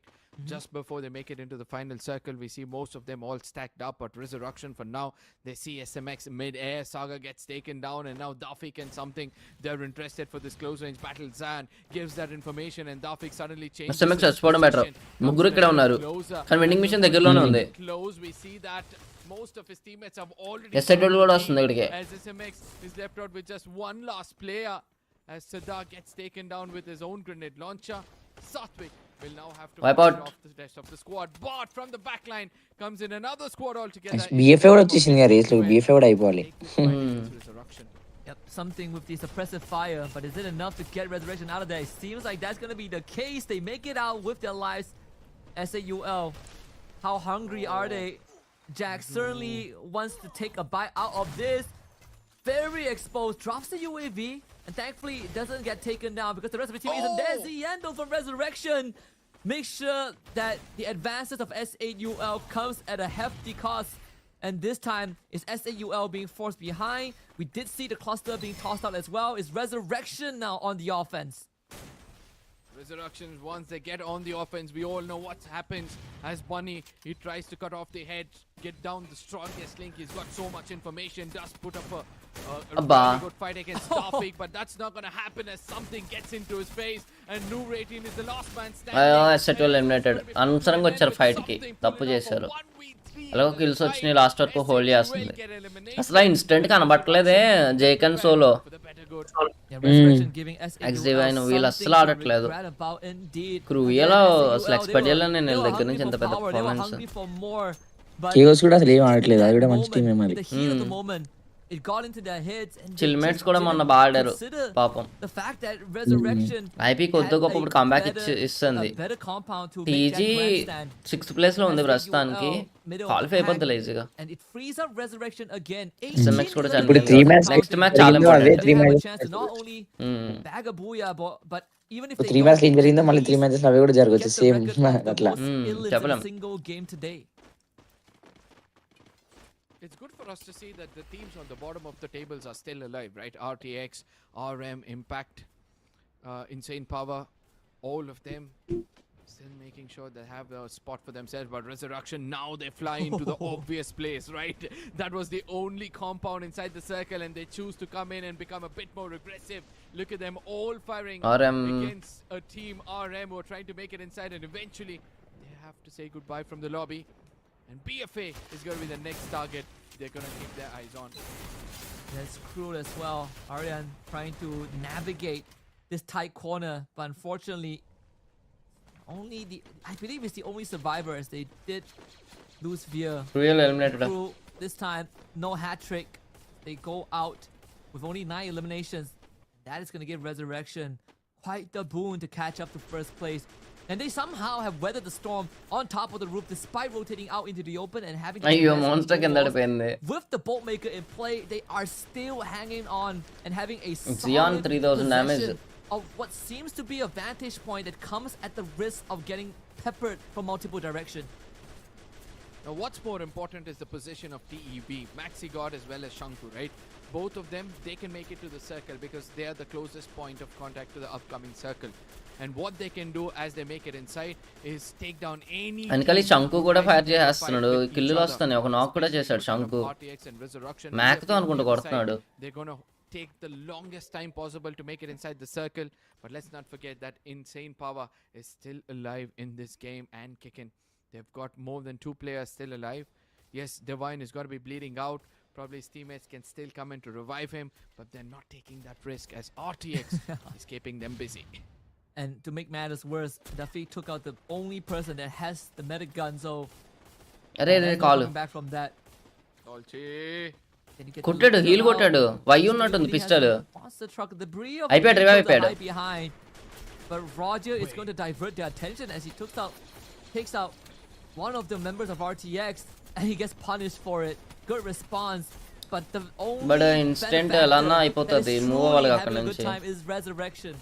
Just before they make it into the final circle, we see most of them all stacked up. But Resurrection, for now, they see SMX mid-air. Saga gets taken down, and now Dafik and something. They're interested for this close-range battle. Zan gives that information, and Dafik suddenly changes. SMX చచ్చిపోవడం better, ముగ్గురు ఇక్కడ ఉన్నారు కానీ vending machine దగ్గరలోనే ఉంది. Close, we see that most of his teammates have already. SATUL కూడా వస్తుంది ఇక్కడికి. As SMX is left out with just one last player, as Siddha gets taken down with his own grenade launcher. Satvik will now have to Wipe out. off the rest of the squad. But from the back line comes in another squad altogether. BFA కూడా వచ్చేసింది కదా race లో, BFA కూడా అయిపోవాలి. Resurrection. Yep, something with the suppressive fire, but is it enough to get Resurrection out of there? It seems like that's going to be the case. They make it out with their lives. SAUL, how hungry are they? Jack certainly wants to take a bite out of this. Very exposed, drops the UAV, and thankfully it doesn't get taken down because the rest of the team isn't there. Ziendo from Resurrection makes sure that the advances of SAUL comes at a hefty cost. And this time, is SAUL being forced behind? We did see the cluster being tossed out as well. Is Resurrection now on the offense? Resurrection, once they get on the offense, we all know what happens. As Bunny, he tries to cut off the head, get down the strongest link. He's got so much information, does put up a really good fight against Tawfiq, but that's not going to happen as something gets into his face. And Noor 18 is the last man standing. SATUL eliminated. అనవసరంగా వచ్చారు fight కి, తప్పు చేశారు. అలాగే kills వచ్చినాయి, last వరకు hold చేస్తుంది. అసలు ఇన్స్టెంట్ కనబట్టలేదే జేకన్ సోలో. ఎక్స్డివైన్ వీళ్ళు అస్సలు ఆడట్లేదు. క్రూయలో అసలు ఎక్స్పెక్ట్ చేయలేను నేను వీళ్ళ దగ్గర నుంచి ఎంత పెద్ద పర్ఫార్మెన్స్. కేఓస్ కూడా అసలు ఏం ఆడట్లేదు, అది కూడా మంచి టీమే మరి. చిల్మేట్స్ కూడా మొన్న బాగా ఆడారు పాపం. ఐపీ కొద్ది గొప్ప ఇప్పుడు కంబ్యాక్ ఇస్తుంది. టీజీ 6th ప్లేస్ లో ఉంది ప్రస్తుతానికి, క్వాలిఫై అయిపోద్ది ఈజీగా. ఎస్ఎంఎక్స్ కూడా నెక్స్ట్ మ్యాచ్ చాలా ఇంపార్టెంట్. 3 మ్యాచ్లు ఏం జరిగిందో మళ్ళీ 3 మ్యాచెస్ అవి కూడా జరగవచ్చు సేమ్ అట్లా చెప్పలేం. It's good for us to see that the teams on the bottom of the tables are still alive, right? RTX, RM, Impact, Insane Power, all of them still making sure they have a spot for themselves. But Resurrection, now they fly into the obvious place, right? That was the only compound inside the circle, and they choose to come in and become a bit more aggressive. Look at them all firing against a team RM who are trying to make it inside, and eventually they have to say goodbye from the lobby. And BFA is going to be the next target they're going to keep their eyes on. That's cruel as well. Aryan trying to navigate this tight corner, but unfortunately, I believe it's the only survivor as they did lose Veer. Real eliminated. This time, no hat trick. They go out with only 9 eliminations. That is going to give Resurrection quite the boon to catch up to first place. And they somehow have weathered the storm on top of the roof despite rotating out into the open and having with the bolt maker in play. They are still hanging on and having a solid 3000 damage of what seems to be a vantage point that comes at the risk of getting peppered from multiple directions. Now, what's more important is the position of TEV, Maxi God as well as Shanku, right? Both of them, they can make it to the circle because they are the closest point of contact to the upcoming circle. And what they can do as they make it inside is take down any వెనకాల శంకు కూడా fire చేస్తున్నాడు, కిల్లులు వస్తున్నాయి, ఒక నాక్ కూడా చేశాడు శంకు, మ్యాక్తో అనుకుంటూ కొడుతున్నాడు. They're gonna take the longest time possible to make it inside the circle, but let's not forget that Insane Power is still alive in this game and kicking. They've got more than 2 players still alive. Yes, Divine is going to be bleeding out. Probably his teammates can still come in to revive him, but they're not taking that risk as RTX is keeping them busy. And to make matters worse, Dafi took out the only person that has the medic gun, so అరే call back from that. కొట్టాడు, heal కొట్టాడు, why ఉన్నట్టుంది pistol. అయిపోయాడు, revive అయిపోయాడు. But Roger is going to divert their attention as he takes out one of the members of RTX and he gets punished for it. Good response. But the only instant అలానా అయిపోతుంది, move అవ్వాలి అక్కడ నుంచి. is Resurrection.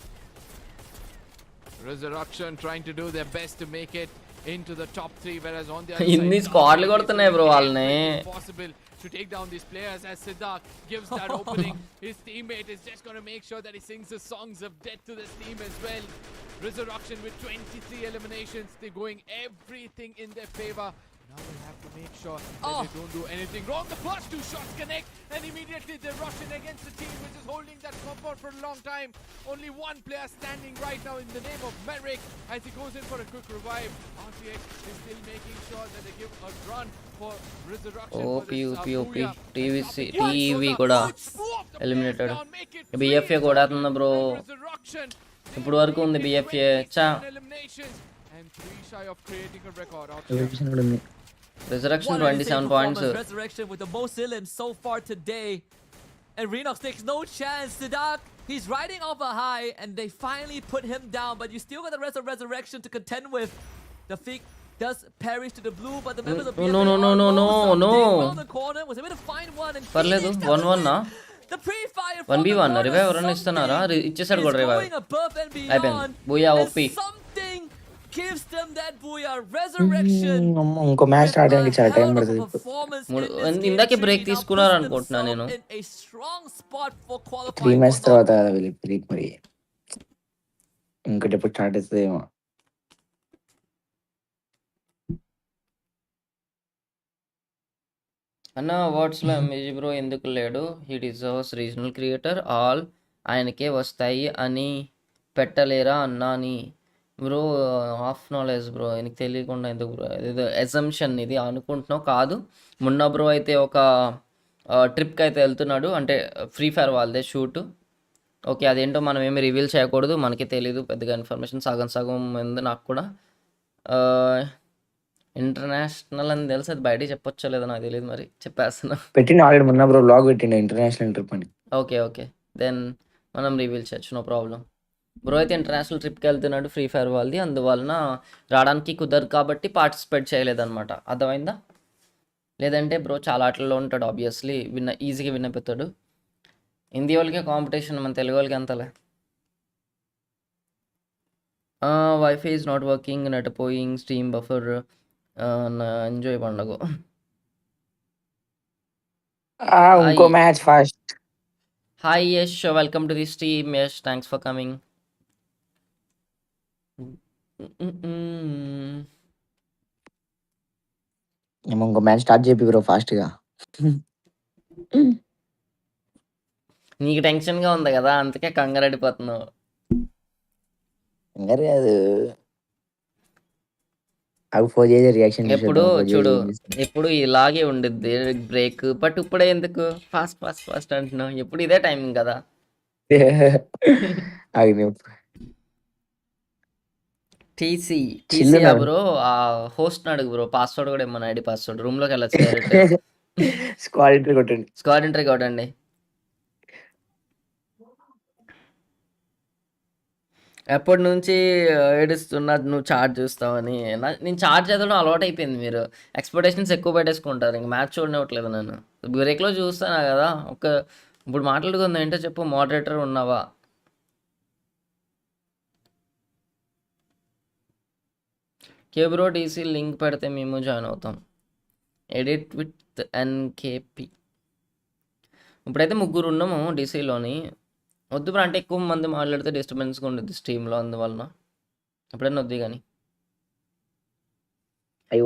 Resurrection trying to do their best to make it into the top 3, whereas on the other ఇన్ని side స్క్వాడ్లు కొడుతున్నాయి bro వాళ్ళని. possible to take down these players as Siddharth gives that opening. His teammate is just going to make sure that he sings the songs of death to this team as well. Resurrection with 23 eliminations. They're going everything in their favor. Now they have to make sure that they don't do anything wrong. The first 2 shots connect and immediately they rush in against the team which is holding that compound for a long time. Only one player standing right now in the name of Merrick as he goes in for a quick revive. RTX is still making sure that they give a run for Resurrection. TEV కూడా eliminated. BFA కూడా అవుతుంది bro, ఇప్పుడు వరకు ఉంది BFA. చా Resurrection 27 points. Resurrection with the most elims so far today. And Renox takes no chance. Siddharth, he's riding off a high and they finally put him down. But you still got the rest of Resurrection to contend with. The Fig does perish to the blue, but the members of BFA no. the corner was able to find one and పర్లేదు 1-1 నా the pre-fire 1v1 revive ఎవరైనా ఇస్తున్నారా? ఇచ్చేసాడు కూడా revive. అయిపోయింది, Booyah OP. Something gives them that booyah. Resurrection. ఇంకో match start అయ్యాక చాలా టైం పడుతుంది. ఇందాకే బ్రేక్ తీసుకున్నారు అనుకుంటున్నా నేను. 3 మ్యాచ్ తర్వాత బ్రేక్, మరి ఇంకోటి ఎప్పుడు స్టార్ట్ అవుతుందేమో. అన్న వాట్స్లో ఎంఏజీ బ్రో ఎందుకు లేడు? He deserves regional creator, all ఆయనకే వస్తాయి అని పెట్టలేరా అన్నాని బ్రో? హాఫ్ నాలెడ్జ్ బ్రో, ఆయనకి తెలియకుండా ఎందుకు బ్రో? ఇది ఎజంప్షన్, ఇది అనుకుంటున్నావు కాదు. మొన్న బ్రో అయితే ఒక ట్రిప్కి అయితే వెళ్తున్నాడు, అంటే ఫ్రీ ఫైర్ వాళ్ళదే షూట్. ఓకే, అదేంటో మనం ఏమి రివీల్ చేయకూడదు, మనకి తెలీదు పెద్దగా ఇన్ఫర్మేషన్, సగం ఉంది నాకు కూడా. ఇంటర్నేషనల్ అని తెలుసు, అది బయట చెప్పొచ్చో లేదో నాకు తెలియదు, మరి చెప్పేస్తున్నా. పెట్టిండు ఆల్రెడీ మొన్న బ్రో, బ్లాగ్ పెట్టిండు ఇంటర్నేషనల్ ట్రిప్ అని. ఓకే దెన్ మనం రివీల్ చేయొచ్చు, నో ప్రాబ్లం. బ్రో అయితే ఇంటర్నేషనల్ ట్రిప్కి వెళ్తున్నాడు ఫ్రీ ఫైర్ వాళ్ళది, అందువలన రావడానికి కుదరదు కాబట్టి పార్టిసిపేట్ చేయలేదన్నమాట. అర్థమైందా? లేదంటే బ్రో చాలా ఆటల్లో ఉంటాడు, ఆబ్వియస్లీ ఈజీగా విన్ అయిపోతాడు. హిందీ వాళ్ళకే కాంపిటీషన్, మన తెలుగు వాళ్ళకి అంతలే. Wifi is not working, net పోయింగ్, స్ట్రీమ్ బఫర్, ఎంజాయ్ పండుగ. ఇంకో match fast. Hi Yash, welcome to the stream. Yash, thanks for coming. ఇంకో మ్యాచ్ స్టార్ట్ చేపి బ్రో ఫాస్ట్ గా. నీకు టెన్షన్గా ఉంది కదా, అందుకే కంగారడిపోతున్నావు. కాదు, అవి 4 చేసే రియాక్షన్ ఎప్పుడు చూడు, ఎప్పుడు ఇలాగే ఉండిద్ది బ్రేక్. బట్ ఇప్పుడే ఎందుకు ఫాస్ట్ అంటున్నావు? ఎప్పుడు ఇదే టైమింగ్ కదా. టీసీ బ్రో, ఆ హోస్ట్ అడుగు బ్రో, పాస్వర్డ్ కూడా ఏమన్నా ఐడి పాస్వర్డ్, రూమ్ లోకి వెళ్ళచ్చు డైరెక్ట్. స్క్వాడ్ ఎంట్రీ కొట్టండి. ఎప్పటి నుంచి ఏడుస్తున్నా నువ్వు చార్జ్ చూస్తావని. నేను చార్జ్ చదవడం అలవాటు అయిపోయింది. మీరు ఎక్స్పెక్టేషన్స్ ఎక్కువ పెట్టేసుకుంటారు, ఇంక మ్యాచ్ చూడనివ్వట్లేదు నన్ను. బ్రేక్లో చూస్తానా కదా. ఇప్పుడు మాట్లాడుకుందాం, ఏంటో చెప్పు. మోడరేటర్ ఉన్నావా? కేబ్రో టీసీ లింక్ పెడితే మేము జాయిన్ అవుతాం. Edit with NKP. ఇప్పుడైతే ముగ్గురు ఉన్నాము డీసీలోని. వద్దు బ్రో, అంటే ఎక్కువ మంది మాట్లాడితే డిస్టర్బెన్స్గా ఉండదు స్ట్రీమ్లో, అందువలన ఎప్పుడైనా వద్దు. కానీ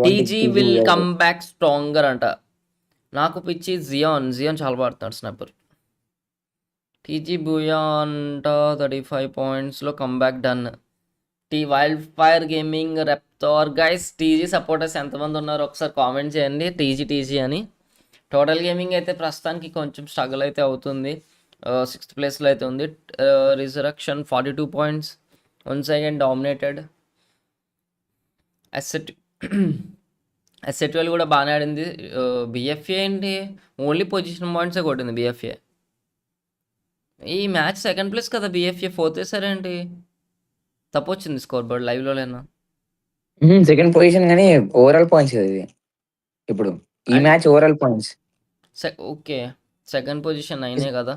TG will come back stronger అంట. నాకు పిచ్చి జియాన్ చాలా బాడుతున్నాడు స్నాపర్. టీజీ బూయా అంట 35 పాయింట్స్లో comeback done. Wild fire gaming రెప్తార్. గైస్ టీజీ సపోర్టర్స్ ఎంతమంది ఉన్నారు ఒకసారి కామెంట్ చేయండి, టీజీ అని. టోటల్ గేమింగ్ అయితే ప్రస్తుతానికి కొంచెం స్ట్రగుల్ అయితే అవుతుంది, 6th ప్లేస్లో అయితే ఉంది. Resurrection 42 points, once again dominated. ఎస్ఎట్12 కూడా బాగానే ఆడింది. బిఎఫ్ఏ ఏంటి, ఓన్లీ పొజిషన్ పాయింట్సే కొట్టింది బిఎఫ్ఏ. ఈ మ్యాచ్ 2nd ప్లేస్ కదా, బిఎఫ్ఏ 4th వేసారేంటి? తప్పు వచ్చింది స్కోర్ బోర్డ్ లైవ్లో లేనా? 2nd పొజిషన్ కానీ ఓవరాల్ పాయింట్స్ కదా ఇది. ఇప్పుడు ఈ match overall points. Okay, 2nd position అయినే కదా.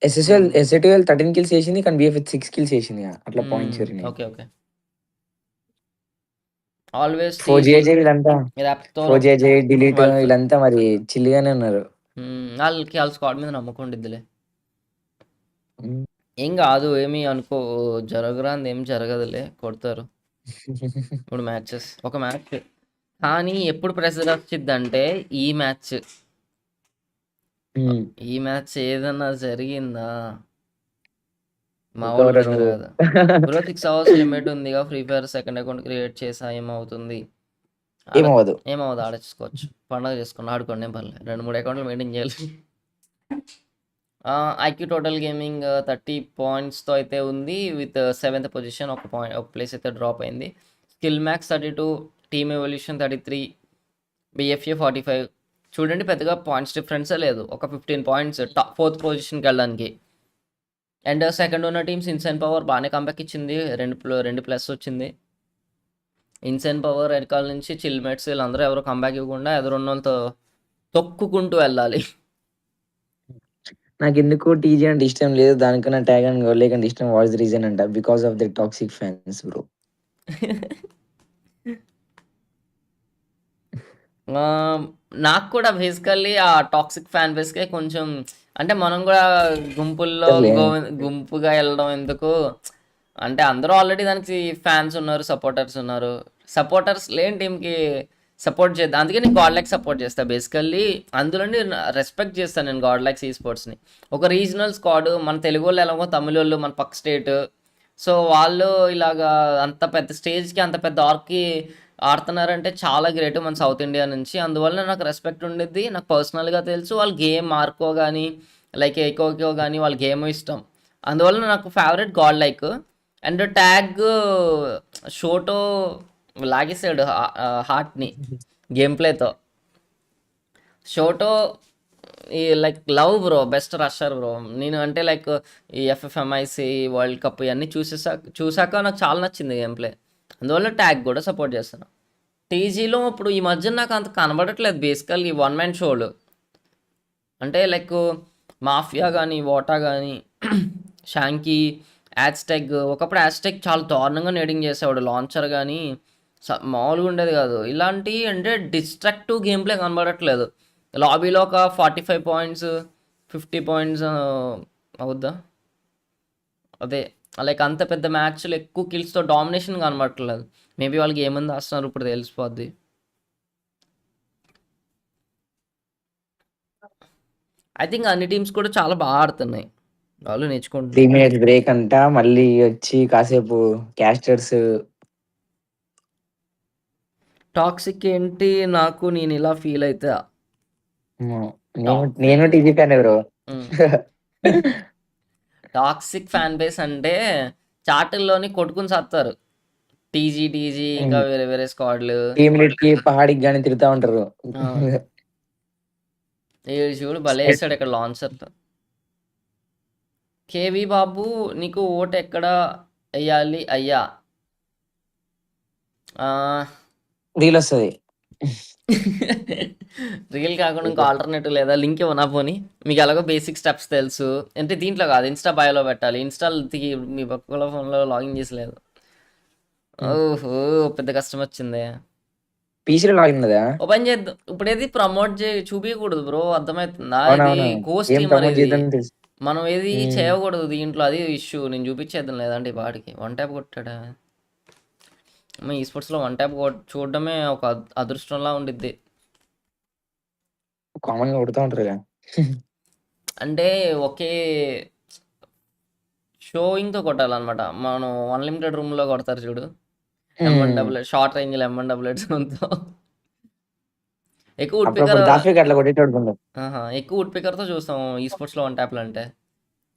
ఎస్ఎల్ 13 కిల్స్ చేసింది కానీ బిఎఫ్ 6 కిల్స్ చేసింది, అట్లా పాయింట్స్. ఓకే ఆల్వేస్ 4JJ వీళ్ళంతా, 4JJ డిలీట్ వీళ్ళంతా మరి చిల్లిగానే ఉన్నారు. వాళ్ళకి వాళ్ళ స్క్వాడ్ మీద నమ్మకం ఉండిద్దిలే. ఏం కాదు, ఏమి అనుకో, జరగరాంది ఏం జరగదులే, కొడతారు. ఇప్పుడు మ్యాచెస్ ఒక మ్యాచ్ కానీ ఎప్పుడు ప్రెషర్ వచ్చిద్దంటే ఈ మ్యాచ్ ఏదన్నా జరిగిందా మా వాళ్ళు కదా బ్రో. 6 hours లిమిట్ ఉందిగా, free fire 2nd account create చేసా ఏమవుతుంది? ఏమవుతుంది, ఆడేసుకోవచ్చు, పండుగ చేసుకుని ఆడుకోండి, ఏం పర్లేదు. 2-3 అకౌంట్లు మెయింటైన్ చేయాలి. ఐక్యూ టోటల్ గేమింగ్ 30 పాయింట్స్తో అయితే ఉంది విత్ 7th పొజిషన్. ఒక ప్లేస్ అయితే డ్రాప్ అయింది. Skill max 32, team evolution 33, BFA 45. చూడండి పెద్దగా పాయింట్స్ డిఫరెన్సే లేదు, ఒక 15 పాయింట్స్ 4th పొజిషన్కి వెళ్ళడానికి. అండ్ సెకండ్ ఉన్న టీమ్స్ ఇన్సైన్ పవర్ బాగానే కంబ్యాక్ ఇచ్చింది, 2+ వచ్చింది. ఇన్సైన్ పవర్ వెనకాల నుంచి చిల్మేట్స్ వీళ్ళందరూ ఎవరు కంబ్యాక్ ఇవ్వకుండా ఎదురున్న వాళ్ళతో తొక్కుకుంటూ వెళ్ళాలి. నాకు ఎందుకు టీజీ అంటే ఇష్టం లేదు, దానికన్నా ట్యాగ్ అండ్ లేకంటే ఇష్టం. వాట్స్ ద రీజన్ అంట? Because of the toxic fans bro. నాకు కూడా బేసికల్లీ ఆ టాక్సిక్ ఫ్యాన్ బేస్కే కొంచెం, అంటే మనం కూడా గుంపుగా వెళ్ళడం ఎందుకు అంటే, అందరూ ఆల్రెడీ దానికి ఫ్యాన్స్ ఉన్నారు, సపోర్టర్స్ ఉన్నారు. సపోర్టర్స్ లేని టీంకి సపోర్ట్ చేద్దాం, అందుకే నేను గాడ్ లైక్ సపోర్ట్ చేస్తాను బేసికల్లీ. అందులోని రెస్పెక్ట్ చేస్తాను నేను గాడ్ లైక్స్ ఈ స్పోర్ట్స్ని. ఒక రీజనల్ స్క్వాడ్, మన తెలుగు వాళ్ళు ఎలాగో తమిళ వాళ్ళు మన పక్క స్టేట్, సో వాళ్ళు ఇలాగా అంత పెద్ద స్టేజ్కి అంత పెద్ద ఆర్క్కి ఆడుతున్నారంటే చాలా గ్రేట్ మన సౌత్ ఇండియా నుంచి. అందువల్ల నాకు రెస్పెక్ట్ ఉండేది. నాకు పర్సనల్గా తెలుసు వాళ్ళ గేమ్ మార్కో కానీ లైక్ ఎకోకో కానీ వాళ్ళ గేమ్ ఇష్టం. అందువల్ల నాకు favourite god like. And tag Shoto లాగేసాడు హార్ట్ని గేమ్ ప్లేతో. షోటో ఈ like love bro, best rusher bro. నేను అంటే లైక్ ఈ FFMIC వరల్డ్ కప్ ఇవన్నీ చూసాక నాకు చాలా నచ్చింది గేమ్ ప్లే. అందువల్ల ట్యాగ్ కూడా సపోర్ట్ చేస్తాను. టీజీలో ఇప్పుడు ఈ మధ్య నాకు అంత కనబడట్లేదు బేసికల్ ఈ 1 man షోలు. అంటే లైక్ మాఫియా కానీ, వాటా కానీ, షాంకీ, యాజ్టెక్. ఒకప్పుడు యాజ్టెక్ చాలా దారుణంగా నేడింగ్ చేసేవాడు, లాంచర్ కానీ మామూలుగా ఉండేది కాదు. ఇలాంటి అంటే డిస్ట్రక్టివ్ గేమ్ ప్లే కనబడట్లేదు. లాబీలో ఒక 45 పాయింట్స్ 50 పాయింట్స్ అవుద్దా, అదే లైక్ అంత పెద్ద మ్యాచ్లు ఎక్కువ కిల్స్తో డామినేషన్ కనబడట్లేదు. మేబీ వాళ్ళకి ఏమంది వస్తున్నారు ఇప్పుడు తెలిసిపోద్ది. ఐ థింక్ అన్ని టీమ్స్ కూడా చాలా బాగా ఆడుతున్నాయి, వాళ్ళు నేర్చుకుంటున్నారు. 3 minutes బ్రేక్ అంట, మళ్ళీ వచ్చి కాసేపు క్యాస్టర్స్. టాక్సిక్ ఏంటి, నాకు నేను ఇలా ఫీల్ అవుతా. నేను TG fan bro. Toxic fan base అంటే చాటుల్లోని కొట్టుకుని సత్తారు. టీజీ ఇంకా వేరే వేరే స్క్వాడ్లు కి పహాడికి కానీ తిరుగుతూ ఉంటారు. చూడు భలే వేస్తాడు ఇక్కడ లాంచర్తో. కేవీ బాబు నీకు ఓటు ఎక్కడ వేయాలి అయ్యా? రీల్ వస్తుంది. రీల్ కాకుండా ఇంకా ఆల్టర్నేటివ్ లేదా? లింక్ ఇవ్వనా పోనీ? మీకు ఎలాగో బేసిక్ స్టెప్స్ తెలుసు అంటే దీంట్లో కాదు, ఇన్స్టా బయోలో పెట్టాలి. ఇన్స్టాల్ మీ పక్కల ఫోన్లో లాగిన్ చేసలేదు. ఓహో పెద్ద కష్టం వచ్చిందే. పీసీలో లాగిన్ ఉన్నదా? ఓపెన్ చేద్దాం. ఇప్పుడు ఏది ప్రమోట్ చూపించకూడదు బ్రో, అర్థమవుతుందా? ఇది అవునవును. కోస్ట్ ఏం టీమర్ ప్రమోట్ ఇది. చేద్దాం తెలుసు. మనం ఏది హ్మ్. చేయకూడదు దీంట్లో, అది ఇష్యూ. నేను చూపించేద్దాం లేదంటే ఈ పాటికి. వన్ ట్యాప్ కొట్టాడా ఈ స్పోర్ట్స్లో? వన్ ట్యాప్ చూడడమే ఒక అదృష్టంలా ఉండిద్ది. కామన్‌గా కొడతా ఉంటారుగా. అంటే ఒకే షోయింగ్తో కొట్టాలన్నమాట. మనం అన్లిమిటెడ్ రూమ్లో కొడతారు చూడు, హ్మ్. M1 షార్ట్ రేంజ్ M1 ఎక్కువ వుడ్ పికర్. అప్పుడప్పుడు గ్రాఫిక్ అట్లా కొట్టేటోడుకుండు. ఎక్కువ వుడ్ పికర్తో చూస్తాం ఈ స్పోర్ట్స్లో వన్ ట్యాప్లు అంటే.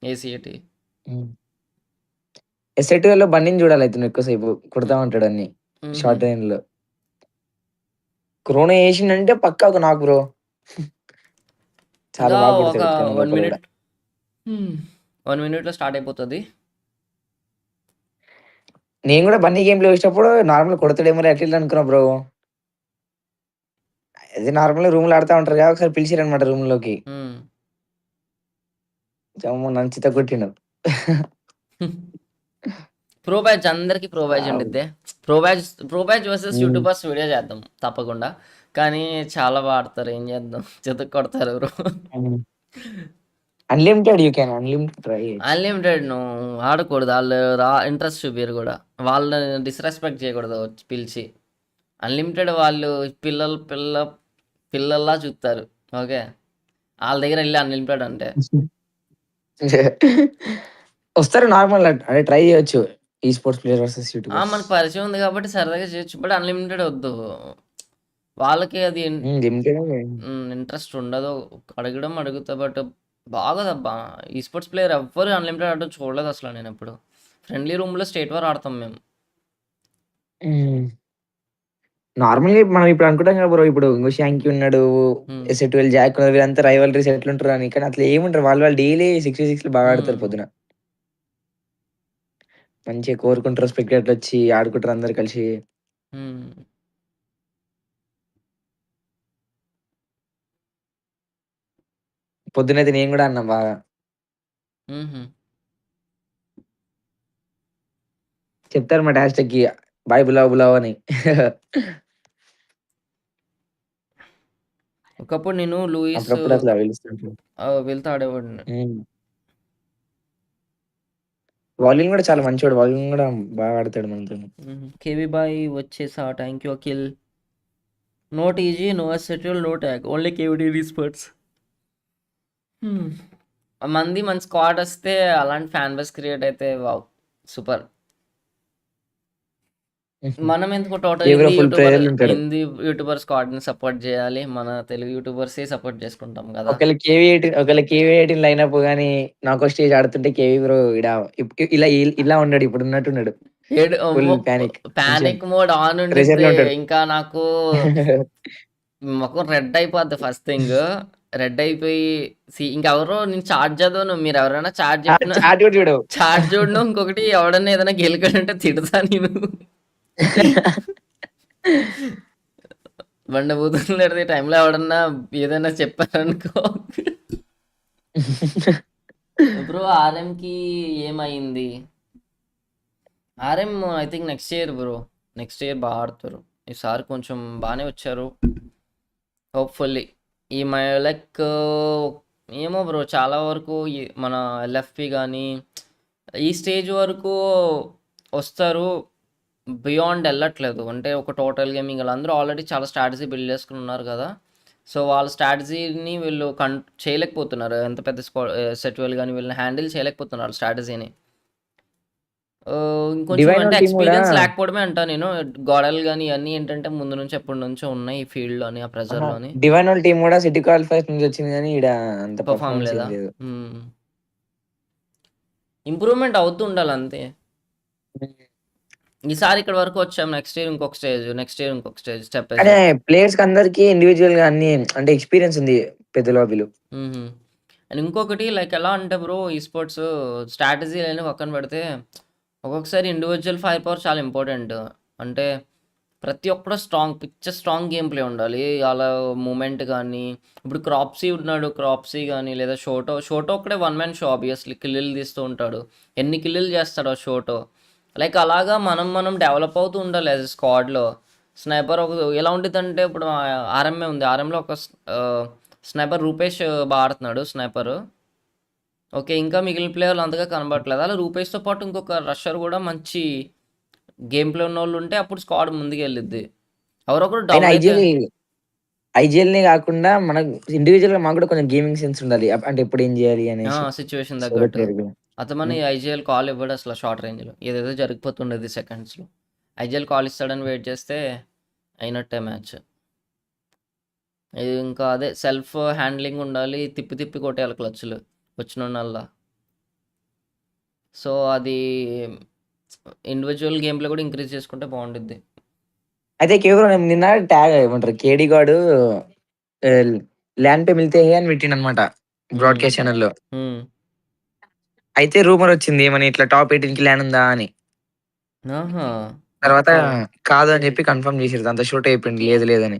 ఏసీఏటి హ్మ్. ఎస్ఐటీలో బన్నీని చూడాలయితే నువ్వు ఎక్కువసేపు. కొడతా ఉంటాడు అన్ని షార్ట్ రేంజ్‌లో. క్రోనో ఏసిండంటే పక్కా ఒక నాక్ బ్రో. చాలా ఇంకా బాగా ఒక కొడతాడు క్రోనో 1 లోపల గూడా. మినిట్ 1 మినిట్‌లో స్టార్ట్ అయిపోతది. నేను గూడా బన్నీ గేమ్ ప్లే చేసేటప్పుడు నార్మల్‌గా కొడతాడేమోలే అట్లా ఇట్లా అనుకున్నా బ్రో. అదే నార్మల్‌గా రూమ్‌లో ఆడుతా ఉంటారు కదా! ఒకసారి పిలిచిరన్నమాట రూమ్‌లోకి. హ్మ్. జమ్ము నన్ను చితగొట్టిండు. ప్రో బ్యాచ్ అందరికి ప్రో బ్యాచ్ వావ్! ఉండిద్ది. ప్రో బ్యాచ్ వర్సెస్ హ్మ్. యూట్యూబర్స్ వీడియో చేద్దాం తప్పకుండా. కానీ చాలా ఆడతారు, ఏం చేద్దాం. చితక కొడతారు బ్రో. హ్మ్. Unlimited you can unlimited try చేయొచ్చు. అన్లిమిటెడ్ ఆడకూడదు. వాళ్ళు ఇంట్రెస్ట్ చూపియరు కూడా. వాళ్ళని డిస్రెస్పెక్ట్ చేయకూడదు వచ్చి పిలిచి. అన్లిమిటెడ్ వాళ్ళు పిల్లల్లా చూస్తారు. ఓకే, వాళ్ళ దగ్గర వెళ్ళి అన్లిమిటెడ్ అంటే వస్తారు నార్మల్ అంటే ట్రై చేయొచ్చు. ఈ స్పోర్ట్స్ ప్లేయర్ వర్సెస్ యూట్యూబర్స్. మనకు పరిచయం ఉంది కాబట్టి సరదాగా చేయొచ్చు. బట్ అన్లిమిటెడ్ వద్దు. వాళ్ళకి అది హ్మ్. లిమిటెడే. ఇంట్రెస్ట్ ఉండదు. అడుగుతా బట్ బాగోదబ్బా. ఈ స్పోర్ట్స్ ప్లేయర్ ఎవ్వరు అన్లిమిటెడ్ ఆడడం చూడలేదు అసలు నేను ఎప్పుడు. ఫ్రెండ్లీ రూమ్లో స్టేట్ వార్ ఆడతాం మేము. హ్మ్. నార్మల్‌గా మనం ఇప్పుడు అనుకుంటాం కదా బ్రో! ఇప్పుడు ఇంగో 'షాంకీ' ఉన్నాడు. హ్మ్. ఎస్12 జాక్ ఉన్నారు. వీళ్ళంతా రైవల్రీస్ ఎట్లుంటారని. కానీ అట్లా ఏముండరు. వాళ్ళు డైలీ 6v6లు బాగా ఆడతారు హ్మ్. పొద్దున. మంచిగా కోరుకుంటారు స్పెక్టేటర్లొచ్చి ఆడుకుంటారు అందరూ కలిసి. హ్మ్. పొద్దునైతే నేను గూడా ఆడినా బాగా. హుహు. చెప్తారు మా డాష్‌టకి బాయ్ బులావ్ బులావ్ అని. ఒకప్పుడు నేను లూయిస్ అప్పుడప్పుడు అట్లా పిలుస్తుంటారు. వీళ్ళతో ఆడేవాడిని. హ్మ్. వాల్యూమ్ గూడా చాలా మంచోడు. వాల్యూమ్ గూడా బాగా ఆడతాడు మనతోని. కేవీ బాయ్ వచ్చేసా. Thank you Akhil. No TG, no S eight U L, no tag, only KVD esports. మంది మన స్క్వాడ్ వస్తే అలాంటి ఫ్యాన్ బేస్ క్రియేట్ అయితే వావ్ సూపర్. మనం ఎందుకు టోటల్ కేవీలో ఫుల్ ప్లేయర్లుంటారు. హిందీ యూట్యూబర్ స్క్వాడ్‌ని సపోర్ట్ జేయాలి. మన తెలుగు యూట్యూబర్సే సపోర్ట్ చేసుకుంటాం గదా! ఒకవేళ కేవీ18 లైనప్ గాని నాకో స్టేజ్ ఆడుతుంటే కేవీ బ్రో ఈడ ఇలా ఉండడు. ఇప్పుడున్నట్టున్నాడు. ఫుల్ అమ్మో! పానిక్. మంచిగా పానిక్ మోడ్ ఆన్ ఉండిద్ది. ప్రెషర్‌లో ఉంటాడు. ఇంకా నాకు మొఖం రెడ్ అయిపోద్ది ఫస్ట్ థింగ్. రెడ్ అయిపోయి ఇంకెవరో నేను చాట్ చదవను. మీరెవరైనా చాట్ ఆ! చెప్పినా చాట్ కూడా చూడవు. చాట్ చూడను. ఇంకొకటి ఎవడన్నా ఏదైనా గెలికాడంటే తిడతా నేను. బండబూతులు తిడితే ఈ టైంలో ఎవడన్నా ఏదైనా చెప్పారనుకో. బ్రో ఆర్ఎంకి ఏమైంది? RM I think next year bro. Next year బాగా ఆడతారు. ఈసారి కొంచెం బాగానే వచ్చారు. హోప్‌ఫుల్లీ. ఈ లైక్ ఏమో బ్రో, చాలా వరకు మన ఎల్ఎఫ్‌పి గానీ, ఈ స్టేజ్ వరకు వస్తారు. బియాండ్ ఎళ్ళట్లేదు. అంటే ఒక టోటల్ గేమింగ్ ఆళ్ళందరూ ఆల్రెడీ చాలా స్ట్రాటజీ బిల్డ్ చేసుకొని ఉన్నారు కదా! సో, వాళ్ళ స్ట్రాటజీని వీళ్ళు చేయలేకపోతున్నారు. ఎంత పెద్ద సెట్ వీళ్ళు గాని వీళ్ళని హ్యాండిల్ చేయలేకపోతున్నారు స్ట్రాటజీని. ఇంకొంచెం డివైన్ అంటే వాళ్ళ టీమ్ కూడా ఎక్స్‌పీరియన్స్ లేకపోవడమే అంటా నేను. గోడలు గాని ఇయన్నీ ఏంటంటే ముందు నుంచి ఎప్పటినుంచో ఉన్నాయి ఈ ఫీల్డ్‌లోని, ఆ అహా! ప్రెషర్‌లోని. డివైన్ వాళ్ళ టీమ్ కూడా సిటీ క్వాలిఫైర్స్ నుంచి వచ్చింది గానీ ఈడ అంత పెర్ఫార్మ్ పెర్ఫార్మన్స్ ఏం లేదా? లేదు. హ్మ్. ఇంప్రూవ్‌మెంట్ అవుతూ ఉండాలంతే. ఈసారి ఇక్కడి వరకు వచ్చాం. నెక్స్ట్ ఇయర్ ఇంకొక స్టేజ్, నెక్స్ట్ ఇయర్ ఇంకొక స్టేజ్ స్టెప్ బై కానీ స్టెప్. ప్లేయర్స్‌కి అందరికి ఇండివిడ్యుయల్‌గా అన్ని అంటే ఎక్స్‌పీరియన్స్ ఉంది పెద్ద లాబీలో. హుహు. అండ్ ఇంకొకటి లైక్ ఎలా అంటే బ్రో, ఈ స్పోర్ట్స్ స్ట్రాటజీలన్నీ పక్కన పెడితే ఒక్కొక్కసారి ఇండివిడ్యువల్ ఫైర్ పవర్ చాలా ఇంపార్టెంట్. అంటే ప్రతి ఒక్కడు స్ట్రాంగ్ గేమ్ ప్లే ఉండాలి. అలా మూవ్‌మెంట్ గానీ, ఇప్పుడు క్రాప్సీ ఉన్నాడు. క్రాప్సీ గానీ లేదా షోటో ఒక్కడే వన్ మ్యాన్ షో ఆబ్వియస్‌లీ కిల్లులు తీస్తూ ఉంటాడు. ఎన్ని కిల్లులు చేస్తాడో షోటో. లైక్ అలాగా మనం డెవలప్ అవుతూ ఉండాలి యాస్ ఎ స్క్వాడ్‌లో. స్నైపర్ ఒక ఎలా ఉండిద్దంటే ఇప్పుడు ఆర్ఎంఏ ఉంది. ఆర్ఎంలో ఒక స్నైపర్ రూపేష్ బాగా ఆడుతున్నాడు స్నైపర్. ఓకే. ఇంకా మిగిలిన ప్లేయర్లు అంతగా కనబడట్లేదు. అలా రూపేష్‌తో పాటు ఇంకొక రషర్ కూడా మంచి గేమ్ ప్లే ఉన్నోళ్ళు ఉంటే అప్పుడు స్క్వాడ్ ముందుకెళ్ళిద్ది. ఎవరో ఒకరు అయినా డౌన్ అయితే ఐజీఎల్‌నే గాకుండా మనకు ఇండివిడ్యువల్‌గా మాకు కూడా కొంచెం గేమింగ్ సెన్స్ ఉండాలి. అంటే ఎప్పుడు ఏం జేయాలి అనేసి. సిట్యుయేషన్ సోలో తగ్గట్టు. ప్లేయర్‌గా. అతమని హ్మ్. ఐజీఎల్ కాల్ ఇవ్వడు అసల షార్ట్ రేంజ్‌లో. ఏదేదో జరిగిపోతుండేది సెకండ్స్‌లో. ఐజీఎల్ కాల్ ఇస్తాడని వెయిట్ చేస్తే అయినట్టే మ్యాచ్. ఇది ఇంకా అదే సెల్ఫ్ హ్యాండ్లింగ్ ఉండాలి. తిప్పి తిప్పి కొట్టేయాలి క్లచ్‌లు వచ్చినోడినల్లా. సో, అది ఇండివిడ్యువల్ గేమ్ ప్లే కూడా ఇంక్రీజ్ చేసుకుంటే బావుండిద్ది. అయితే కేవలం నిన్న ట్యాగ్ ఏమంటారు కేడీ గాడు ఆహ్, ల్యాండ్ పే మిల్తే హై అని పెట్టిండనమాట హ్మ్. బ్రాడ్‌కాస్ట్ ఛానెల్‌లో. హ్మ్. అయితే రూమర్ వచ్చింది ఏమని ఇట్లా టాప్ 18కి ల్యాండ్ ఉందా అని. ఆహా! తర్వాత ఓకే. కాదు అని చెప్పి కన్ఫర్మ్ చేసిర్రు. దాంతో షూట్ అయిపోయింది. లేదు లేదని.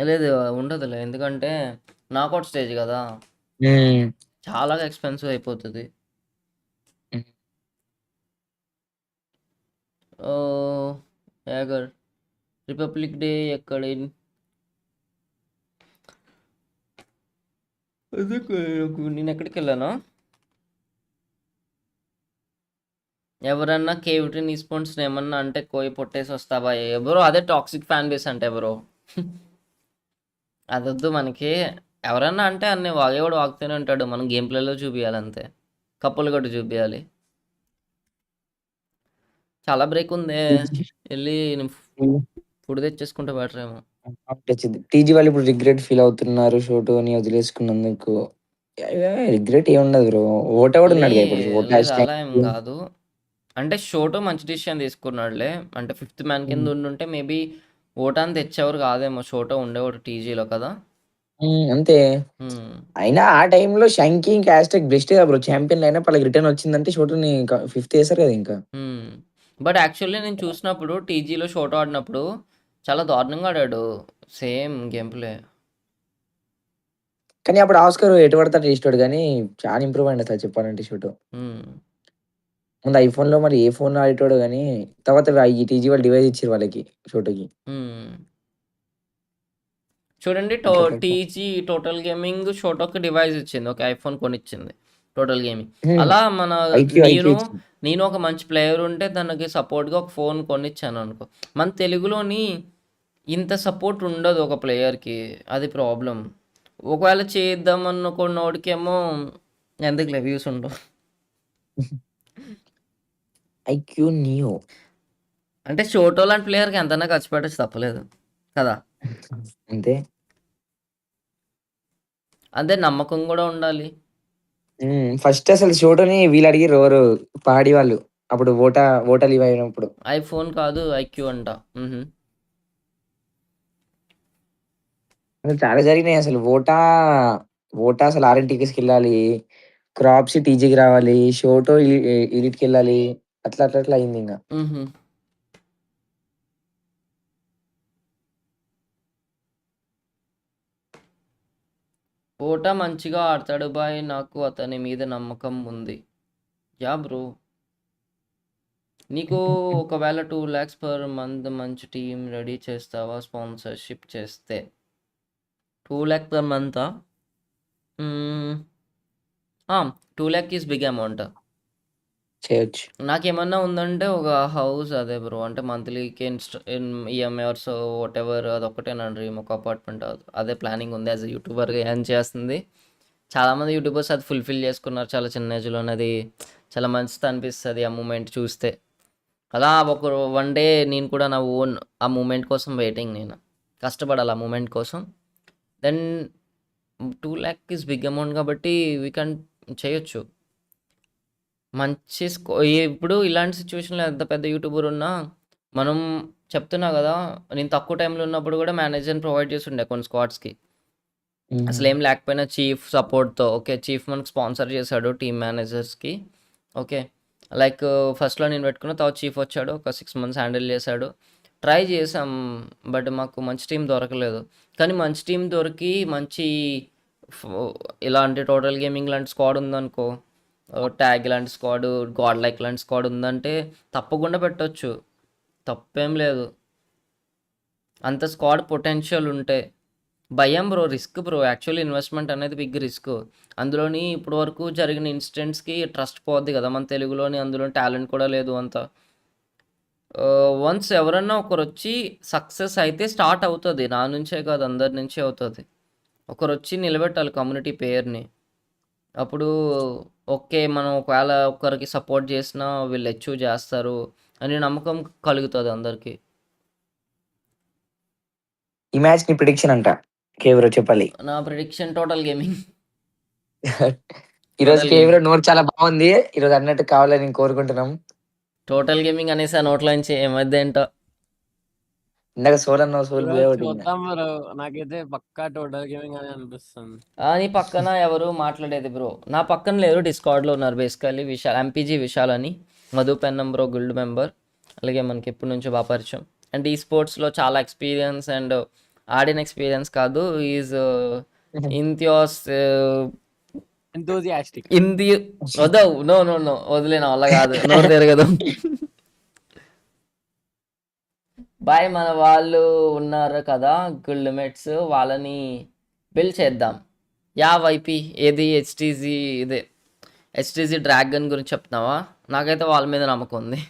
లేదు ఉండదులే. ఎందుకంటే నాకౌట్ స్టేజ్ గదా! హ్మ్. చాలా ఎక్స్‌పెన్సివ్ అయిపోతది. హ్మ్. యాగర్ రిపబ్లిక్ డే ఎక్కడ నేనెక్కడికెళ్ళాను? ఎవరన్నా కేవిటీని ఈస్పోర్ట్స్‌ని ఏమన్నా అంటే కోయి పొట్టేసొస్తావా? బ్రో అదే టాక్సిక్ ఫ్యాన్ బేస్ అంటే బ్రో. అదొద్దు మనకి. ఎవరన్నా అంటే అన్ని వాగేవాడు వాగుతూనే ఉంటాడు. మనం గేమ్ ప్లేలో చూపియాలంతే. కప్పులు కొట్టి చూపియాలి. చాలా బ్రేక్ ఉందే. ఎళ్లి హ్మ్. ఫుడ్ తెచ్చేసుకుంటే బెటరేమో. వచ్చింది. టీజీ వాళ్ళు ఇప్పుడు రిగ్రెట్ ఫీల్ అవుతున్నారు షోటోని వదిలేసుకున్నందుకు. రిగ్రెట్ ఏముండదు బ్రో. ఓటా కూడా లే ఉన్నాడుగా ఇప్పుడు. ఓటా లేదు హ్యాష్ అలా ఏం ట్యాగ్ గాదు. అంటే షోటో మంచి డెసిషన్ తీసుకున్నాడులే. అంటే ఫిఫ్త్ మ్యాన్ కింద హ్మ్. ఉండుంటే మేబీ ఓటాని తెచ్చేవారు కాదేమో. షోటో ఉండేవాడు టీజీలో కదా! హ్మ్. అంతే. హ్మ్. అయినా ఆ టైంలో షంకి ఇంకా హ్యాష్‌ట్యాగ్ బెస్టే బ్రో. చాంపియన్ లైనప్ వాళ్ళకి రిటర్న్ వచ్చిందంటే షోటోని ఇంకా ఫిఫ్త్ ఏసారు కదా ఇంకా. హ్మ్. బట్ యాక్చువల్లీ నేను చూసినప్పుడు టీజీలో షోటో ఆడినప్పుడు చాలా దారుణంగా ఆడాడు. Same game play. కానీ అప్పుడు ఆస్కార్ ఎటు పడితే అటు చేసేటోడు గానీ చాలా ఇంప్రూవ్ అయిండు అసలు చెప్పాలంటే షోటో. హ్మ్. ముందు ఐఫోన్‌లో మరి ఏ ఫోన్‌లో ఆడేటోడో గానీ తర్వాత ఈ టీజీ వాళ్ళు డివైస్ ఇచ్చిర్రు వాళ్ళకి షోటోకి. హ్మ్. చూడండి అట్లట్లట్లా. టీజీ టోటల్ గేమింగ్ షోటోకి డివైస్ ఇచ్చింది. ఒక ఐఫోన్ కొనిచ్చింది. Total gaming. హ్మ్. అలా మన ఐక్యూ నేను, ఇచ్చింది. నేను ఒక మంచి ప్లేయర్ ఉంటే తనకి సపోర్ట్‌గా ఒక ఫోన్ కొనిచ్చాననుకో. మన తెలుగులోని ఇంత సపోర్ట్ ఉండదు ఒక ప్లేయర్‌కి. అది ప్రాబ్లమ్. ఒకవేళ చేద్దాం అనుకున్నోడికేమో ఎందుకులే వ్యూస్ ఉండవు. IQ Neo. అంటే షోటో లాంటి ప్లేయర్‌కి ఎంతైనా ఖర్చు పెట్టచ్చు తప్పలేదు. కదా! అంతే. అదే నమ్మకం గూడా ఉండాలి. ఫస్ట్ అసలు షోటోని వీళ్ళు అడిగిర్రు ఎవరు పహాడీ వాళ్ళు. అప్పుడు ఓటా లీవ్ అయినప్పుడు. ఐఫోన్ కాదు ఐక్యూ అంట. హుహు. అసలు చాలా జరిగినాయి అసలు. ఓటా అసలు ఆర్ఎన్‌టికేస్‌కెళ్ళాలి. క్రాప్స్ టీజీకి రావాలి. షోటో ఎలిట్‌కెళ్ళాలి. అట్లా అయిందింగ. హుహు. ఓటా మంచిగా ఆడతాడు బాయ్. నాకు అతని మీద నమ్మకం ఉంది. యాహ్! బ్రో. నీకు ఒకవేళ 2,00,000 పర్ మంత్ మంచి టీమ్ రెడీ చేస్తావా స్పాన్సర్‌షిప్ చేస్తే? 2,00,000 పర్ మంతా? హ్మ్. ఆ! 2,00,000 ఈస్ బిగ్ అమౌంట్. చేయొచ్చు. నాకేమన్నా ఉందంటే ఒక హౌస్ అదే బ్రో. అంటే మంత్లీకి ఈఎంఐ ఆర్ సో వాటెవర్ అదొక్కటే నా డ్రీమ్. ఒక అపార్ట్మెంట్ అదే ప్లానింగ్ ఉంది. యాస్ ఎ యూట్యూబర్‌గా ఎర్న్ చేస్తుంది. చాలామంది యూట్యూబర్స్ అది ఫుల్‌ఫిల్ చేసుకున్నారు చాలా చిన్న ఏజ్‌లోనే. అది చాలా మంచిది అనిపిస్తది ఆ మూమెంట్ చూస్తే. అలా వన్ డే నేను కూడా నా ఓన్ ఆ మూమెంట్ కోసం వెయిటింగ్ నేను. కష్టపడాలి ఆ మూమెంట్ కోసం. దెన్ 2,00,000 ఈస్ బిగ్ అమౌంట్ కాబట్టి వీ కెన్ చేయొచ్చు. మంచి ఇప్పుడు ఇలాంటి సిట్యుయేషన్‌లో ఎంత పెద్ద యూట్యూబర్ ఉన్నా, మనం చెప్తున్నా గదా! నేను తక్కువ టైంలో ఉన్నప్పుడు గూడా మేనేజర్‌ని ప్రొవైడ్ చేసుండే కొన్ని స్క్వాడ్స్‌కి. హ్మ్. అసలేం లేకపోయినా చీఫ్ సపోర్ట్‌తో ఓకే. చీఫ్ మనకు స్పాన్సర్ చేశాడు టీమ్ మేనేజర్స్‌కి. ఓకే. లైక్ ఫస్ట్‌లో నేను పెట్టుకున్న తర్వాత చీఫ్ వచ్చాడు. ఒక 6 మంత్స్ హ్యాండిల్ చేశాడు. ట్రై చేసాం. బట్ మాకు మంచి టీమ్ దొరకలేదు. కానీ మంచి టీమ్ దొరికి మంచి ఫ్ ఇలాంటి టోటల్ గేమింగ్ లాంటి స్క్వాడ్ ఉందనుకో, ట్యాగ్ లాంటి స్క్వాడ్, గాడ్ లైక్ లాంటి స్క్వాడ్ ఉందంటే తప్పకుండా పెట్టొచ్చు. తప్పేం లేదు. అంత స్క్వాడ్ పొటెన్షియల్ ఉంటే భయం bro, risk bro. Actually investment అనేది బిగ్ రిస్క్. అందులోని ఇప్పుడు వరకు జరిగిన ఇన్సిడెంట్స్కి ట్రస్ట్ పోద్ది కదా మన తెలుగులోని. అందులో టాలెంట్ కూడా లేదు అంత. వన్స్ ఎవరన్నా ఒకరు వచ్చి సక్సెస్ అయితే స్టార్ట్ అవుతుంది, నా నుంచే కాదు అందరి నుంచే అవుతుంది. ఒకరు వచ్చి నిలబెట్టాలి కమ్యూనిటీ పేరుని. అప్పుడు ఓకే, మనం ఒకవేళ ఒకరికి సపోర్ట్ చేసినా వీళ్ళు అచీవ్ చేస్తారు అని నమ్మకం కలుగుతుంది అందరికీ. ఈ మ్యాచ్ ని ప్రిడిక్షన్ అంట కేవరో చెప్పాలి. నా ప్రిడిక్షన్ టోటల్ గేమింగ్. ఈరోజు కేవరో నోట్ చాలా బాగుంది, ఈరోజు అన్నట్టు కావాలని కోరుకుంటున్నాం. టోటల్ గేమింగ్ అనేసి ఆ నోట్లో నుంచి ఏమైంది ఏంటో. ఇందాక సోల్ అన్న సోల్ నాకైతే పక్కా టోటల్ గేమింగ్ అని అనిపిస్తుంది. నీ పక్కన ఎవరు మాట్లాడేది బ్రో? నా పక్కన లేరు, డిస్కార్డ్లో ఉన్నారు బేసికల్లీ. విశాల్, ఎంపీజీ విశాల్ అని, మధు పెన్నం బ్రో గిల్డ్ మెంబర్. అలాగే మనకి ఎప్పటి నుంచో బాగా పరిచయం అండ్ ఈ స్పోర్ట్స్లో చాలా ఎక్స్పీరియన్స్. అండ్ ఆడిన ఎక్స్పీరియన్స్ కాదు, ఈజ్ ఇంతియాస్ ఎంతూజియాస్టిక్ ఇంది వదవు. నో నో నో వదిలేనా వల్ల కాదు, నోరు తిరగదు. బాయ్, మన వాళ్ళు ఉన్నారు కదా గిల్డ్ మేట్స్, వాళ్ళని బిల్డ్ చేద్దాం. వైపీ ఏది హెచ్టీజీ, ఇదే హెచ్టీజీ డ్రాగన్ గురించి చెప్తున్నావా? నాకైతే వాళ్ళ మీద నమ్మకం ఉంది.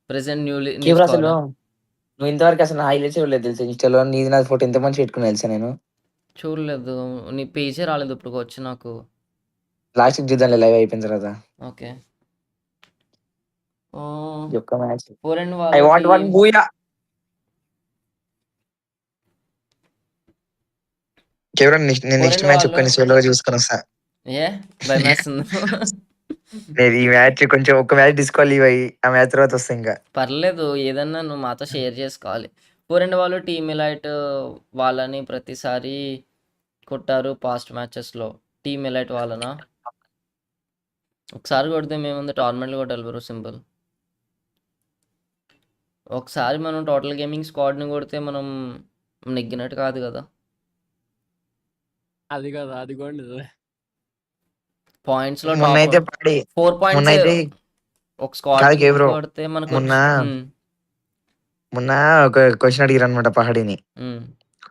ప్రెసెంట్ అసలు నువ్వు ఇంతవరకు అసలు హైలైట్స్ చూడలేదు తెలుసు ఇన్స్టాలో. నీది నాది ఫోటో ఎంత మంచి పెట్టుకుని తెలుసా నేను చూడలేదు. నీ పేజే రాలేదు ఇప్పుడు వచ్చి నాకు. లాస్ట్ చూద్దాం లైవ్ అయిపోయిన తర్వాత. ఓకే, ఒక్క match four and I want one Booyah. కేవలం నేను నెక్స్ట్ మ్యాచ్ ఒక్కని సోలోగా చూసుకొని వస్తా. భయమేస్తుంది. నేను ఈ మ్యాచ్ కొంచెం ఒక్క మ్యాచ్ డిస్క్వాలిఫై అయ్యి ఆ మ్యాచ్ తర్వాత వస్తా. ఇంకా పర్లేదు, ఏదన్నా నువ్వు మాతో షేర్ చేసుకోవాలి. ఫోర్ అండ్ వాళ్ళు టీమ్ ఎలైట్ వాళ్ళని ప్రతిసారి కొట్టారు పాస్ట్ మ్యాచెస్లో. టీమ్ ఎలైట్ వాళ్ళనా ఒకసారి కొడితే మేముంది టోర్నమెంట్లు కొట్టాలి బ్రో, సింపుల్. ఒకసారి మనం టోటల్ గేమింగ్ స్క్వాడ్ని కొడితే మనం నెగ్గినట్టు కాదు కదా. అది కదా, అది కూడా పాయింట్స్ లో మొన్నైతే 4 పాయింట్స్ ఒక స్క్వాడ్ కొడితే మనకు. మొన్న ఒక క్వశ్చన్ అడిగారు అనమాట పహాడిని,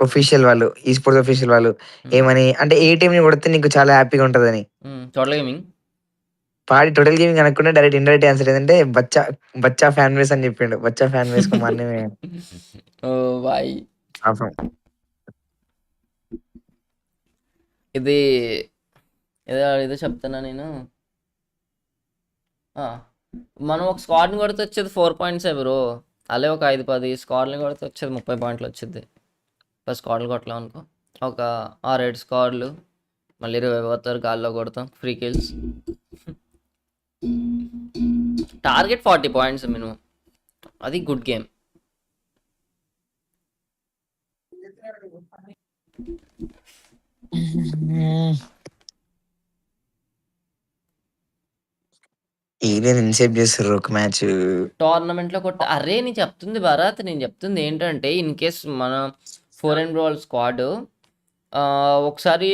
ఒఫీషియల్ వాళ్ళు, ఈ స్పోర్ట్స్ ఒఫీషియల్ వాళ్ళు. ఏమని అంటే ఏ టీం ని కొడితే నీకు చాలా హ్యాపీగా ఉంటదని. టోటల్ గేమింగ్ పాడి టోటల్ గేమింగ్ అనకుండా డైరెక్ట్ ఇండైరెక్ట్ ఆన్సర్ ఏంటంటే బచ్చా బచ్చా ఫ్యాన్ బేస్ అని చెప్పిండు. బచ్చా ఫ్యాన్ బేస్ కు మాన్యమే. ఇది ఏదో చెప్తున్నా నేను. మనం ఒక స్క్వాడ్ని కొడితే వచ్చేది 4 పాయింట్సే బ్రో. అలా ఒక 5-10 స్క్వాడ్ని కొడితే వచ్చేది 30 పాయింట్లు వచ్చింది. 10 స్క్వాడ్లు కొట్టలేం అనుకో, ఒక 6-7 స్క్వాడ్లు, మళ్ళీ 20 పోతారు గాల్లో కొడతాం, free kills. Target 40 points minimum, అది గుడ్ గేమ్. ఇన్సేప్ చేస్తారు ఒక మ్యాచ్ టోర్నమెంట్ లో కొట్ట. అరే నేను చెప్తుంది భరత్, నేను చెప్తుంది ఏంటంటే ఇన్ కేస్ మన 4 అండ్ బాల్ స్క్వాడ్ ఒకసారి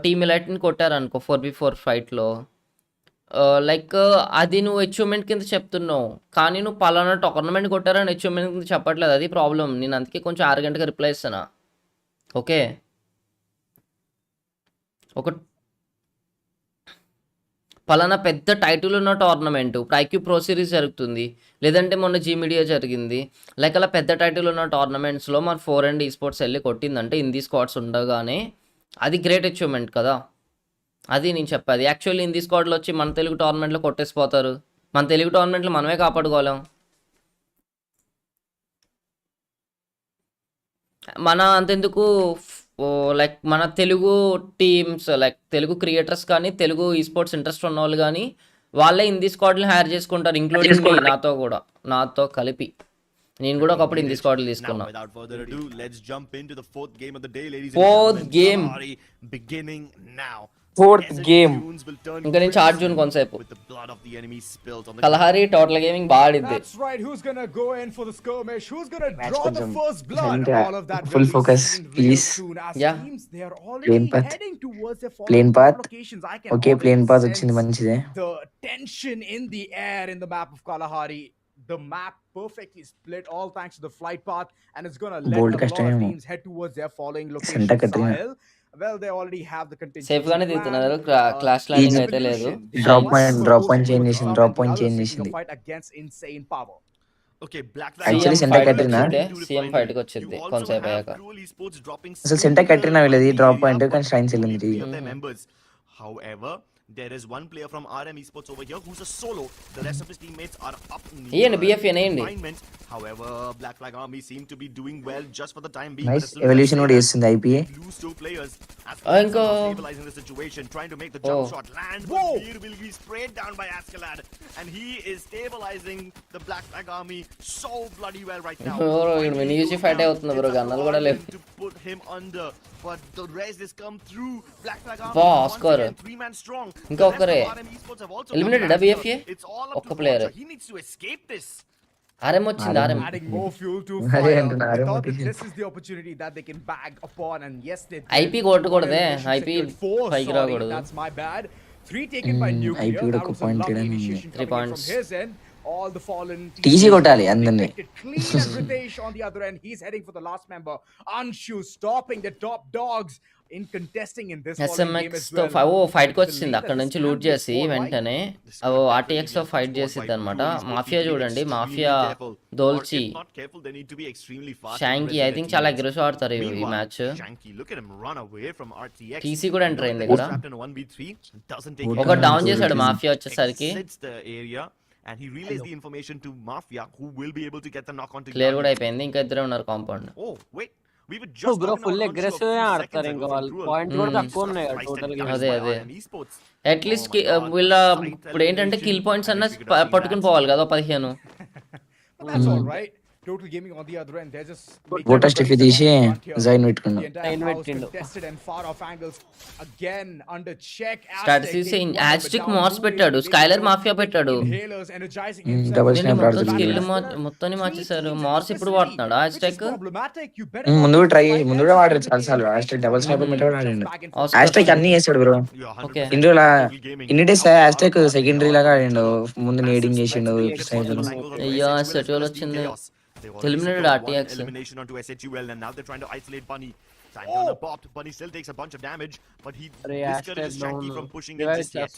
టీమ్ ఎలైట్ని కొట్టారనుకో 4v4 ఫైట్లో, లైక్ అది నువ్వు అచీవ్మెంట్ కింద చెప్తున్నావు, కానీ నువ్వు పలానా టోర్నమెంట్ కొట్టారని అచీవ్మెంట్ కింద చెప్పట్లేదు. అది ప్రాబ్లం. నేను అందుకే కొంచెం ఆర్గెంట్గా రిప్లై ఇస్తాను. ఓకే, ఒక పలానా పెద్ద టైటిల్ ఉన్న టోర్నమెంట్, ఇప్పుడు ఐక్యూ ప్రో సిరీస్ జరుగుతుంది, లేదంటే మొన్న జీ మీడియా జరిగింది, లైక్ అలా పెద్ద టైటిల్ ఉన్న టోర్నమెంట్స్లో మన 4 అండ్ ఈ స్పోర్ట్స్ వెళ్ళి కొట్టిందంటే హిందీ స్క్వాడ్స్ ఉండగానే అది గ్రేట్ అచీవ్మెంట్ కదా. అది నేను చెప్పేది. యాక్చువల్లీ హిందీ స్క్వాడ్లో వచ్చి మన తెలుగు టోర్నమెంట్లో కొట్టేసిపోతారు. మన తెలుగు టోర్నమెంట్లో మనమే కాపాడుకోలేం. మన అంతెందుకు లైక్ మన Telugu teams, like Telugu creators కానీ తెలుగు ఈ స్పోర్ట్స్ ఇంట్రెస్ట్ ఉన్న వాళ్ళు కానీ వాళ్ళే హిందీ స్క్వాడ్లు హైర్ చేసుకుంటారు, ఇంక్లూడింగ్ మీ, నాతో కలిపి. నేను కూడా ఒకప్పుడు హిందీ స్క్వాడ్లు తీసుకున్నా. ఫోర్త్ గేమ్ ఇంకా నేను చార్జ్ జూన్ కొంతసేపు. కలహారి టోటల్ గేమింగ్ బాగా ఆడిద్ది. Full focus please. Plane path okay, plane path వచ్చింది మంచిదే. the map perfectly split, all thanks to the flight path, and it's gonna let Bold a lot of కష్టమేమో. teams head towards their following location. Santa Katrina. Sahel, well, they already have the safe contingency గానే plan. దిగుతున్నారు, clash landing అయితే లేదు. Evolution, they drop are point one drop close point change towards చేసింది, some, drop and the point other change seeking చేసింది. a fight against insane power. Okay, Black Actually, CM Santa fight Katrina. వచ్చింది, CM ఫైట్కి వచ్చింది కొంతసేపు అయ్యాక. అసలు సెంటా Katrina వెళ్ళేది drop point కానీ strains వెళ్ళింది. However, there is one player from RM Esports over here who's a solo. The rest of his teammates are up ఇయ్యండి BF ఇయ్యండి. confinement. However, Black Flag Army seem to be doing well just for the time being. Nice evolution కూడా చేస్తుంది IPA. Lose 2 players. As ఇంకా stabilizing the situation, trying to make the jump shot land. Here will be sprayed down by Askelad, and he is stabilizing the Black Flag Army so bloody well right now. ఇక్కడ mini UC fight అవుతుంది bro, గన్నాలు కూడా లేవు. To put him under, but the rest has come through. Black Flag Army బా once score again 3-man strong. ఇంకా ఒక్కరే eliminated BFA ఒక్క ప్లేయర్. He needs to escape this. RM వచ్చింది, RM Adding more fuel to అదే fire. అంటున్నా, They RM thought that వచ్చింది. this is the opportunity that they can bag upon, and yes, they did. IP కొట్టకూడదే, Elimination IP secured 4, పైకి sorry, రాకూడదు. that's my bad. 3 taken by Nuclear. IP కూడా That ఒక was a point lovely చేయడానికి initiation 3 coming in points. from his end. All the fallen TZ కొట్టాలి అందరినీ. clean, and Ritesh on the other end, he's heading for the last member. Anshu stopping the top dogs in contesting in this following game SMX as తో well. ఫైట్కి వచ్చింది, అక్కడ నుంచి loot చేసి వెంటనే RTX తో fight చేసిద్ది అనమాట. మాఫియా చూడండి, మాఫియా దోల్చి షాంకీ ఐ థింక్ చాలా అగ్రెసివ్ ఆడతారు ఈ మ్యాచ్. టీసీ కూడా ఎంటర్ అయింది ఇక్కడ, ఒక డౌన్ చేశాడు మాఫియా వచ్చేసరికి. And he relayed the information to Mafia, who will be able to get the knock on to clear కూడా అయిపోయింది, ఇంకా ఇద్దరే ఉన్నారు compound. Oh, wait. We were just bro talking full about aggressive Unsure a few ఆడతారు, seconds ఇంకా ago వాళ్ళు from Cruel. Points కూడా తక్కువ ఉన్నాయి కదా టోటల్ గా. అదే అదే RM Esports. అట్లీస్ట్ వీళ్ళ ఇప్పుడు ఏంటంటే కిల్ పాయింట్స్ అన్న పట్టుకుని పోవాలి కదా 15. But that's all right. Total Gaming on the other end, they're just making Voter a stiff very తీసి strong front here. జైన్ పెట్టుకున్నాం. The entire Zayn house పెట్టిండు. contested and far off angles again under check. Statistics యాజ్టిక్ మార్స్ పెట్టాడు, Skyler mafia పెట్టాడు. Inhalers energizing himself. Double దీన్ని snap మొత్తం ఆడుతుంది. స్కిల్ మొత్తం మార్చేశారు. మార్స్ ఇప్పుడు వాడుతున్నాడు హ్యాష్టాగ్. ముందు కూడా ట్రై ముందు కూడా వాడారు చాలాసార్లు. హ్యాష్టాగ్ డబుల్ స్నాప్ మెట కూడా ఆడిండు. హ్యాష్టాగ్ అన్ని చేస్తాడు బ్రో. ఓకే ఇన్ని రోజుల ఇన్ని డేస్ హ్యాష్టాగ్ సెకండరీ లాగా ఆడిండు. ముందు నేడింగ్ చేసిండు స్నైపర్. అయ్యో సెట్యూల్ వచ్చింది. Eliminated RTX. Elimination onto SHUL, and now they're trying to isolate Bunny. Time on the pop. Bunny still takes a bunch of damage, but he discourages Shanky from pushing in just yet.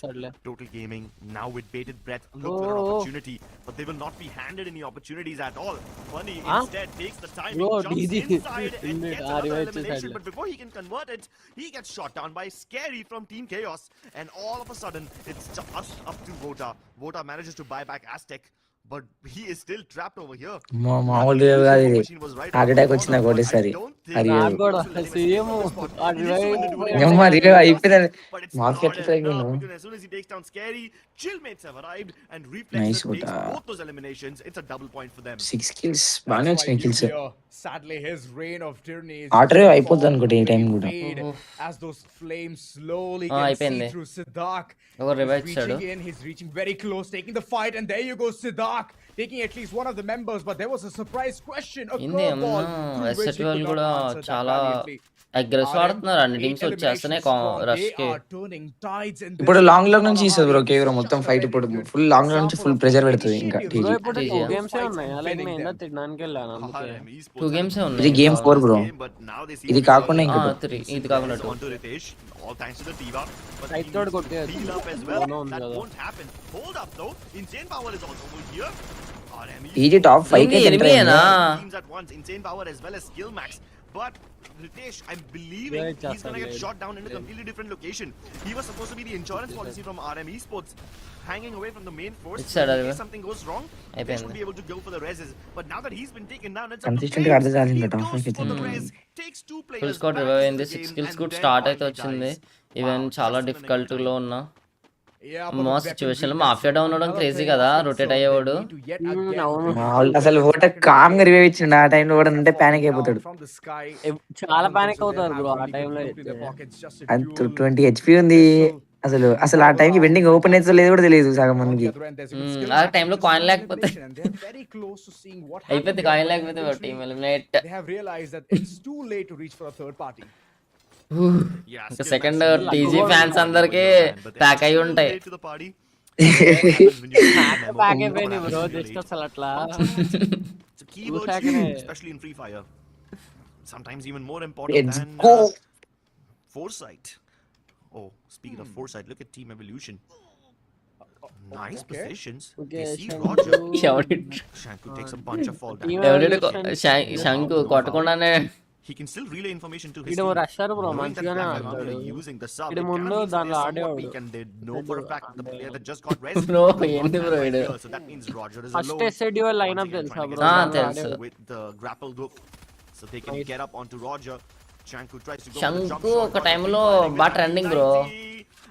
Total Gaming now with bated breath look for an opportunity, but they will not be handed any opportunities at all. Bunny instead takes the time, he jumps inside and gets another elimination, but before he can convert it, he gets shot down by Scary from Team Chaos, and all of a sudden it's just up to Vota. Vota manages to buy back Aztec, but he is still trapped over here. మామూలు కాదు ఇది. Heart attack వచ్చింది నాకు ఒకటేసారి. అది నాకు కూడా same ఆ ఏమ్మా రివ్యూ అయిపోయింది. మాఫీ But ఎట్లా because as soon as he takes down Scary, Chillmates have arrived, and Reflex Nice takes Vota. both those eliminations. It's a double point for them. 6 kills బాగానే వచ్చినాయి kills. Sadly, his reign of tyranny is order అయిపోద్ది అనుకుంటే ఈ time కూడా. as those flames slowly Ah, can see అయిపోయింది. through Siddharth. ఒక revive ఇచ్చాడు. He's reaching very close, taking the fight, and there you go, Siddharth, taking at least one of the members, but there was a surprise question, a ఇంది curveball, through which he SHL could కూడా not answer that చాలా valiantly. Aggressive ఆడుతున్నారు, అన్ని teams వచ్చేస్తున్నాయి rush కి. ఇప్పుడు long long నుంచి ఇస్తుంది బ్రో కేవలం మొత్తం ఫైట్. ఇప్పుడు ఫుల్ లాంగ్ లాంగ్ నుంచి ఫుల్ ప్రెజర్ పెడుతుంది ఇంకా బ్రో టీజీ. ఇప్పుడు TZ. 2 గేమ్స్ ఉన్నాయి అలాగే నేను ఏందో తినడానికి వెళ్ళాను అందుకే. RM Esports 2 గేమ్స్ ఇది ఉన్నాయి. Game 4 bro. but now they seem ఇది to be కాకుండా ఇంకా 3 ఇది కాకుండా 2. onto Ritesh, all thanks to the Diva. But Side he third needs to కొట్టేయచ్చు. heal up as well. No, no, That no. won't happen. Hold up though. Insane Power is also over here. RM easy top 5 కే ఏంది enter ఎనిమిదేనా? teams at once. Insane Power as well as Skill Max. But Ritesh, I'm believing Great he's gonna get job, shot down in a completely different location. He was supposed to be the insurance policy from RM Esports, hanging away from the main force. It's sad, In Alva. case something goes wrong, they should be able to go for the reses. But now that he's been taken down, it's Consistent గా ఆడితే చాలు ఇంకా top five for the అయితే. res. Takes 2 players full squad back revive into అయింది. the 6 game, kills and కూడా their start అయితే party వచ్చింది. dies. Even Wow, చాలా just an డిఫికల్ట్ లో ఉన్నా Yeah, మా సిచ్యువేషన్ లో మాఫియా డౌన్ అవడం క్రేజీ కదా, రొటేట్ అయ్యేవాడు. అవును. అసలు ఓట కామ్ గా రివైవ్ ఇచ్చిండు. ఆ టైంలో కూడా అంటే పానిక్ అయిపోతాడు. చాలా పానిక్ అవుతారు బ్రో ఆ టైంలో. అది 20 హెచ్పి ఉంది. అసలు అసలు ఆ టైంకి వెండింగ్ ఓపెన్ అయితే లేదు కూడా తెలియదు సగం మందికి. ఆ టైంలో కాయిన్ లేకపోతే అయిపోయింది, కాయిన్ లేకపోతే team eliminate. They have realized that it's too late to reach for a third party. Yeah, ఇంకా Skill second Max is TG lucky. Fans అందరికి But they're ప్యాక్ అయి still ఉంటాయి. late to the party. happens when you get a memo. Back What అయిపోయింది happens bro when you're just late. అసలు అట్లా It's a keyword, చూసాకనే especially in Free Fire. Sometimes even more important Let's than go. foresight. Oh, speaking of foresight, look at team evolution. Nice positions. Okay, They see Shanku. Roger. ఎవడి Shanku takes a bunch of fall Team damage. ఎవడి evolution. శంకు కొట్టకుండానే He can still relay information to his వీడు team. రష్యర్ bro Knowing that మంచిగానే Black Flag Army ఆడతాడు are using the sub, వీడు it ముందు kind of means that దాంట్లో they're somewhat ఆడేవాడు weak and they know for a fact that the player that just got res Bro, will not ఏంది have bro right వీడు? here. So that means Roger is first alone. ఎస్ఎడ్యూఎల్ Once lineup again, తెలుసా trying to bro get Ah, some తెలుసు. distance with the grapple hook. So they can Nice. get up onto Roger. Shanku tries to go for the శంకు jump shot. ఒక Roger టైంలో keep fighting బాగా with trending bro. 90.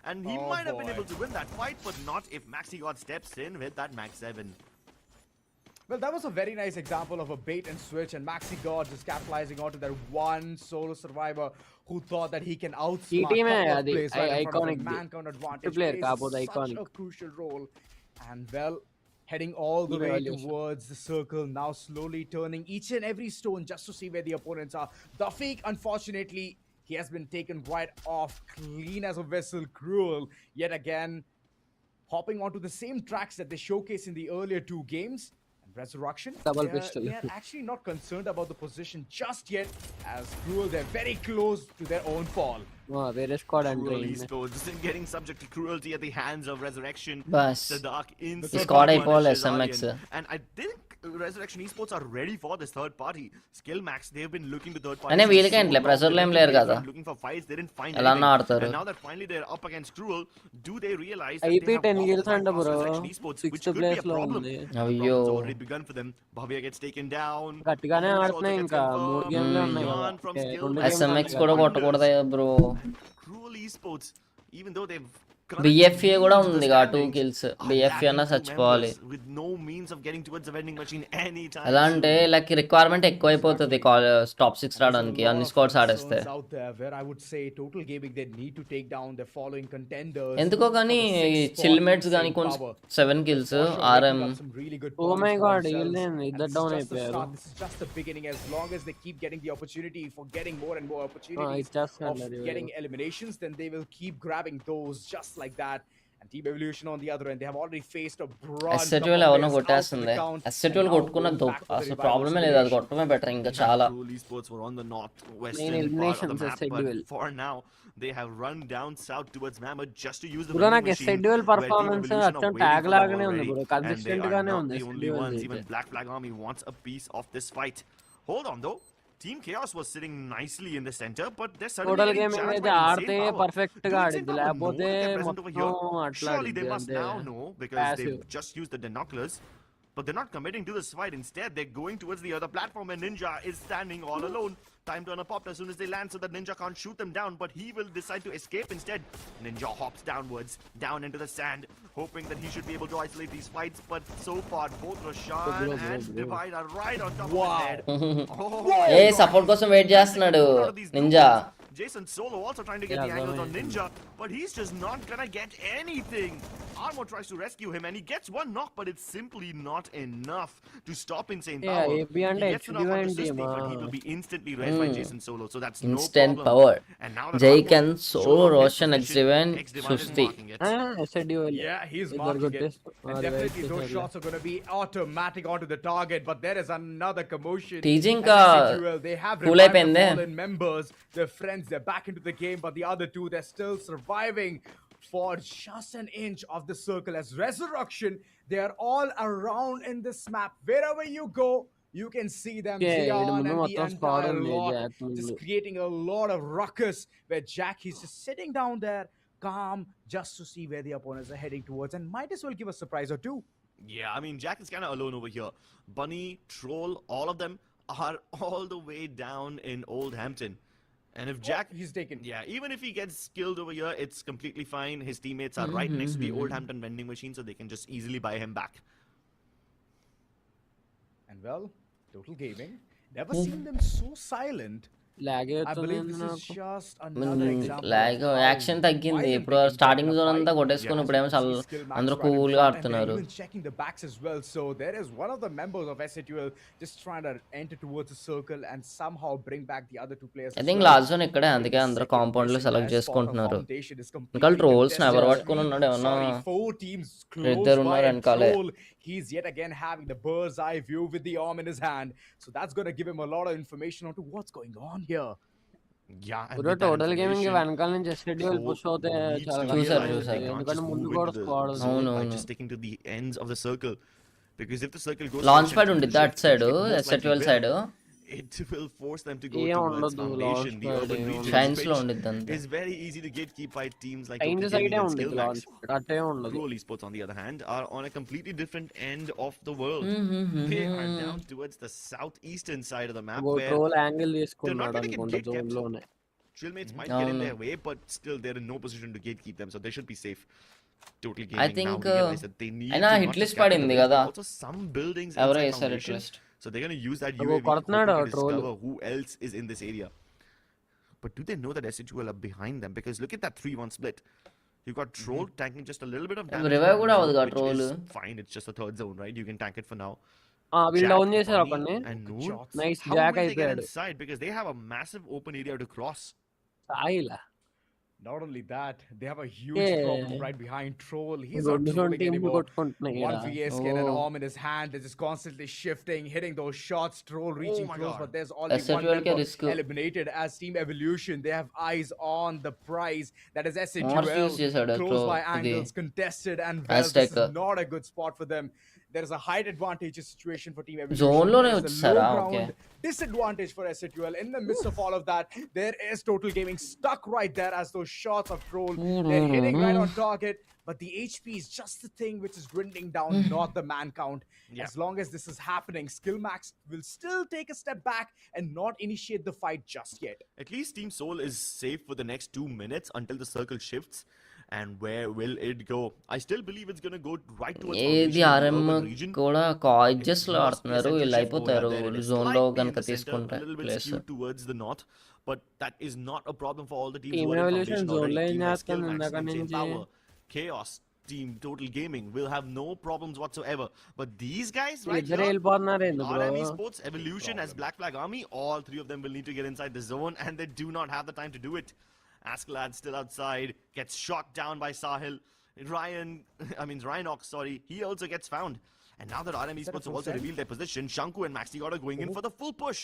And he Oh, might have been boy. able to win that fight, but not if Maxi God steps in with that Max 7. Well, that was a very nice example of a bait and switch, and Maxi God just capitalizing onto that one solo survivor who thought that he can outsmart team couple of adi players right in front of iconic him. Man count advantage player plays kaapotha such iconic. a crucial role, and well, heading all the Team way evolution. towards the circle, now slowly turning each and every stone just to see where the opponents are. Dafiq, unfortunately, he has been taken right off, clean as a vessel, cruel yet again, hopping onto the same tracks that they showcased in the earlier two games. And Resurrection, Double pistol. they are actually not concerned about the position just yet, as Cruel, they're very close to their own fall. వేరే squad అంటే Cruel esports getting subject to cruelty at the hands of Resurrection. Bus The Dark ఈ instantly squad అయిపోవాలి punishes SMX. Aryan. And I think Resurrection esports are ready for this third party. Skill Max, they've been looking to third party. అయినా వీళ్ళకేంట్లే pressure లో ఏం లేరు కదా. Looking for fights, they didn't find ఎలా anything. ఆడతారు? And now that finally they're up against Cruel, do they realize that IP they have 10 walked kills right అంట past bro Resurrection esports, which 6th could be place a లో problem. ఉంది The అయ్యో problem's already begun for them. Bhavya gets taken down. గట్టిగానే Bhunesh also ఆడుతున్నాయి gets ఇంకా confirmed. 3 గేమ్లే ఉన్నాయి కదా Gone from Okay, skill. రెండు games SMX ఉన్నాయి కూడా కదా. కొట్టకూడదా bro. Cruel esports, even though they've BFA కూడా ఉంది గా 2 kills. BFA అన్న చచ్చిపోవాలి. with no means of getting towards the vending machine anytime ఎలా అంటే soon. లైక్ రిక్వైర్మెంట్ ఎక్కువ అయిపోతుంది టాప్ 6 రావడానికి అన్ని squads ఆడేస్తే. Out there where I would say Total Gaming, they need to take down their following contenders. ఎందుకో కానీ చిల్మేట్స్ కానీ కొంచెం 7 kills RM. Oh my god వీళ్ళేంది ఇద్దరు డౌన్ అయిపోయారు This is just the beginning. As long as they keep getting the opportunity for getting more and more opportunities ఇచ్చేస్తున్నారు of ఇవి. getting eliminations, then they will keep grabbing those just like that. And Team Evolution on the other end, they have already faced a broad ఎస్ఎట్యూఎల్ ఎవరినో కొట్టేస్తుంది. ఎస్ఎట్యూఎల్ కొట్టుకున్న అసలు ప్రాబ్లమే లేదు, అది కొట్టడమే better ఇంకా చాలా. Cruel esports were on the northwestern Main part of the eliminations map, schedule. but for now they have run down south towards Mammoth just to use the bro vending నాకు machine, ఎస్ఎడ్యూఎల్ where Team performance Evolution are అచ్చం waiting tag for them లాగానే ఉంది already, bro and they consistent are గానే not ఉంది the only ఎస్ఎడ్యూఎల్ ones. అయితే Even Black Flag Army wants a piece of this fight. Hold on though. Team Chaos was sitting nicely in the center, but they're suddenly total getting gaming charged అయితే by ఆడితే insane power. Perfect Do గా insane ఆడిద్ది power know లేకపోతే that they're present over మొత్తం here? అట్లా Surely they ఆడిద్ది must అంతే now know, because Passive. they've just used the binoculars. But they're not committing to this fight. Instead, they're going towards the other platform, and Ninja is standing all alone. Time to unpop as soon as they land so that Ninja can't shoot them down, but he will decide to escape instead. Ninja hops downwards, down into the sand, hoping that he should be able to isolate these fights, but so far both Roshan and Divide are right on top of his head. A support కోసం wait చేస్తున్నాడు ninja. Jason Solo also trying to get the angles on Ninja, but he's just not gonna get anything. Armo tries to rescue him and he gets one knock, but it's simply not enough to stop Insane Yeah, Power. AB He and gets enough onto HDU Sisney, but he will be instantly raised by Jason Solo, so that's no instant problem. Power. And now that జై Armo can shows solo off his Roshan position, ఎక్స్7 X-Divine is సుస్తి. marking it. ఎస్ఎడ్యూఎల్ Yeah, he's ఇద్దరు marking it. కొట్టేస్తారు And definitely those shots are going to be automatic onto the target, but there is another commotion. TEZ As ఇంకా SHUL, they have cool revived the అయిపోయింది. fallen members, their friends, they're back into the game, but the other two, they're still surviving for just an inch of the circle. As Resurrection, they are all around in this map. Wherever you go, you can see them. Okay, Zion ఈడ ముందు and the మొత్తం squad entire ఉంది, lot Jack ముందు. just creating a lot of ruckus, where Jack, he's just sitting down there, calm, just to see where the opponents are heading towards, and might as well give a surprise or two. Yeah, I mean, Jack is kind of alone over here. Bunny, Troll, all of them are all the way down in Old Hampton. And if Jack, He's taken. yeah, even if he gets killed over here, it's completely fine. His teammates are right next to the Old Hampton vending machine, so they can just easily buy him back. And well, Total Gaming, never seen them so silent lag I believe this is అవుతుంది just another example lag of how action తగ్గింది. violent ఇప్పుడు they can get starting in a zone అంతా fight. కొట్టేసుకుని As ఇప్పుడేమో you can see, skill max అందరూ right in cool గా front, and they're ఆడుతున్నారు. even checking the backs as well. So there is one of the members of SATUL just trying to enter towards the circle and somehow bring back the other two players I as think well. Last zone ఇక్కడే, With అందుకే the అందరూ second compound లో placing select their spot of చేసుకుంటున్నారు. foundation is ఇంకా completely trolls contested. ఎవరు పట్టుకుని ఉన్నాడు ఏమన్నా Sorry, 4 teams close ఇద్దరు by ఉన్నారు a వెనకాలే. troll. He's yet again having the bird's eye view with the arm in his hand. So that's going to give him a lot of information onto what's going on here. Yeah, and bro with that total gaming information, వెనకాల నుంచి schedule push అవుతే needs చాలా to చూసారు, realize చూసారు. they can't ఎందుకంటే just ముందు move కూడా into the squad zone అవును, by అవును. just sticking to the ends of the circle. Because if the circle goes launch for a pad ఉండిద్ది అటు side, it most likely SATUL will. Side It will force them to go ఏం towards ఉండదు, foundation, launch the pad urban ఏం regions, shines లో which ఉండిద్ది అంతే. is very easy to gatekeep by teams like time Total సైడే Gaming and ఉండదు Skill Max. Launch అట్టే ఉండదు. Cruel Esports, on the other hand, are on a completely different end of the world. They are down towards the southeastern side of the map, where troll angle they're not తీసుకున్నాడు going to get అనుకుంటా gate zone kept. లోనే. Chillmates might get in their way, but still they're in no position to gatekeep them, so they should be safe. Total Gaming I think, now realize that they need అయినా to hit not list just capture the పడింది base, కదా. but also some buildings ఎవరో inside వేసారు foundation. List. So they're going to use that అగో UAV కొడుతున్నాడు hoping to troll. discover who else is in this area. But do they know that SHUL are behind them? Because look at that 3-1 split. You've got Troll tanking just a little bit of damage. Revive from కూడా the అవ్వదుగా zone, Troll. which is fine. It's just a third zone, right? You can tank it for now. వీళ్ళు Jack, down చేశారు Bunny, ఒకరిని. and Noor. Nice How Jack will they get అయిపోయాడు. inside? Because they have a massive open area to cross. సాయిలా Not only that, they have a huge Yeah. problem right behind Troll. He's not రెండు trolling టీంలు anymore. కొట్టుకుంటున్నాయి One ఈడ. VS get an Oh. arm in his hand. They're just constantly shifting, hitting those shots. Troll reaching my close, God. but there's only one SATUL ke member risk. eliminated as Team Evolution. They have eyes on the prize. That is Morse use SATUL. చేశాడు Close by ఇది. angles, contested, and well, this Aztec. is not a good spot for them. There is a height advantage situation for Team Evolution. Zone లోనే There is a వచ్చేసారా? low Okay. ground disadvantage for SATUL. In the midst of all of that, there is Total Gaming stuck right there as those shots of Troll. They're hitting right on target, but the HP is just the thing which is dwindling down, not the man count. Yeah. As long as this is happening, Skillmax will still take a step back and not initiate the fight just yet. At least Team Soul is safe for the next 2 minutes until the circle shifts. And where will it go? I still believe it's going to go right towards ఏది foundation, RM the urban region. కూడా కాయిజెస్ లో It must be a ఆడుతున్నారు, central వీళ్ళు shift అయిపోతారు over there. It is zone లో slightly in కనుక the center, తీసుకుంటే a little bit place. skewed towards the north, but that is not a problem for all the teams Team who are in Evolution foundation zone already. లో ఏం Teams like చేస్తాను Skill Max, ఇందాక Insane నుంచి. Power, Chaos, Team Total Gaming will have no problems whatsoever. But these guys right ఇద్దరు here, వెళ్ళిపోతున్నారు ఎందుకు bro? RM Esports, Evolution as Black Flag Army, all three of them will need to get inside the zone, and they do not have the time to do it. Askeladd still outside, gets shot down by Sahil. Rhinox, sorry, he also gets found. And now that RM Esports have also revealed their position, Shanku and Maxigod are going in for the full push.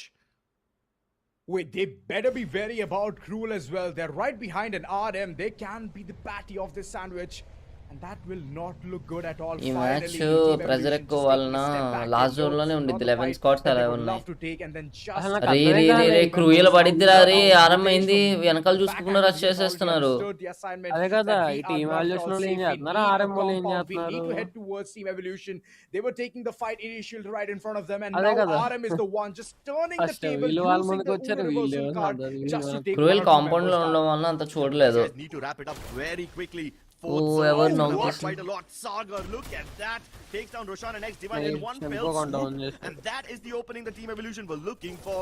Wait, they better be wary about Cruel as well. They're right behind an RM. They can be the patty of this sandwich. And that will not look good at all. ఈ Finally, match Team pressure Evolution ఎక్కువ just taking వలన a step back. Last They zone know లోనే it's ఉండిద్ది, not the 11 fight Scots that అలా they would ఉన్నాయి. love to take, and then just అసలు నాకు రే అర్థమే రే రే కాలేదు. రే క్రూయల్ పడిద్దిరా రే, Back ఆరం అయింది, from వెనకాల back చూసుకున్న and రష్ we've already చేసేస్తున్నారు. understood the assignment అదే కదా, that we ఈ are team not evolution all వాళ్ళు ఏం safe. We చేస్తున్నారు, need a ఆర్ఎం వాళ్ళు ఏం compound. We need చేస్తున్నారు? to head towards Team Evolution. They were taking the fight initially right in front of them, and అదే now కదా. RM is the one just turning the first table, వీళ్ళు వాళ్ళ using ముందుకు the వచ్చారు, universal వీళ్ళు card వీళ్ళు just to take cruel one or two compound లో members ఉండడం down. వల్ల అంత చూడలేదు. Guys need to wrap it up very quickly. Whoever Fourth knows zone, this. quite a lot. Sagar, look at that. Takes down Roshan and X Divine in one Tempo fell gone down swoop. just. And that is the opening the Team Evolution were looking for.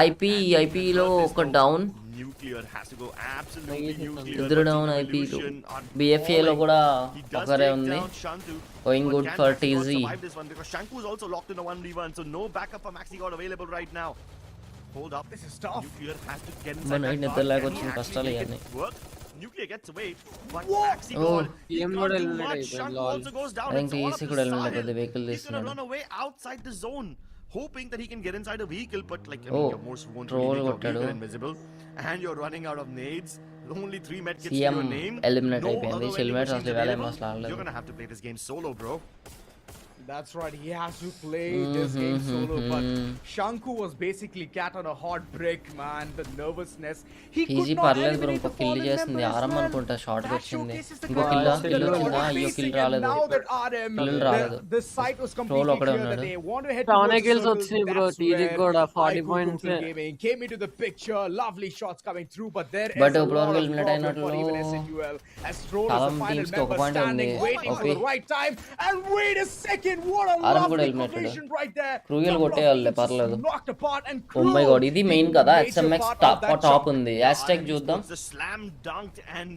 IP లో ఒక down, Nuclear has to go absolutely nuclear. ఇద్దరు but down Team ఐపీలు. Evolution are BFA లో falling. కూడా He does ఒకరే take ఉంది. down Shantu. Going But good can for Maxigod TZ. survive this one? Because Shanku is also locked in a 1v1, so no backup for Maxigod available right now. Hold up. This is tough. Nuclear has to get మన inside that నిద్ర car. లేక Can he వచ్చిన actually కష్టాలు make ఇవన్నీ. it work? Nuclear gets away, but Oh. Maxigod, he EM can't కూడా do eliminate much. అయిపోయింది, Shanku lol. also goes down. I think It's all TEZ up to కూడా eliminate Sahil. అయిపోద్ది, vehicle He's gonna తీస్తున్నాడు. run away outside the zone, hoping that he can get inside a vehicle, but like, Oh, your most won't troll really make your కొట్టాడు. vehicle invisible, and you're running out of nades. Only 3 medkits to CM your name. eliminate No అయిపోయింది. other vending Shellmates machines అసలు వేరే available. అసలు ఆడలేదు. You're gonna have to play this game solo, bro. That's right, he has to play this game solo, but Shanku was basically cat on a hot brick, man. The nervousness. He could easy not పర్లేదు bro, eliminate ఇంకో the kill fallen చేసింది, member as ఆరం well. అనుకుంటా short That వచ్చింది. showcases the ఇంకో kind kill of skill kill they're వచ్చిందా? already అయ్యో kill facing, and రాలేదు. now that RM, kill రాలేదు. the site was Troll completely ఒకడే clear that ఉన్నాడు. they want to head చాలానే towards the kills circle. వచ్చినాయి bro, That's TZ where కూడా 40 Aiku points. Total Gaming came into the picture. Lovely shots coming through, but there is But a ఇప్పుడు lot of eliminate problem for అయినట్లు even SATUL. As Troll is చాలా the final teams కి ఒక member point ఉంది. standing, waiting for the right time. And wait a second, in. What a Aram కూడా lovely eliminated. collision right there. Cruel Couple of కొట్టేయాలి teams పర్లేదు. knocked apart and Oh my Cruel, god, ఇది the main కదా. major SMX part of that top chunk. ఉంది. Yeah, Aztec and చూద్దాం. the slam dunked and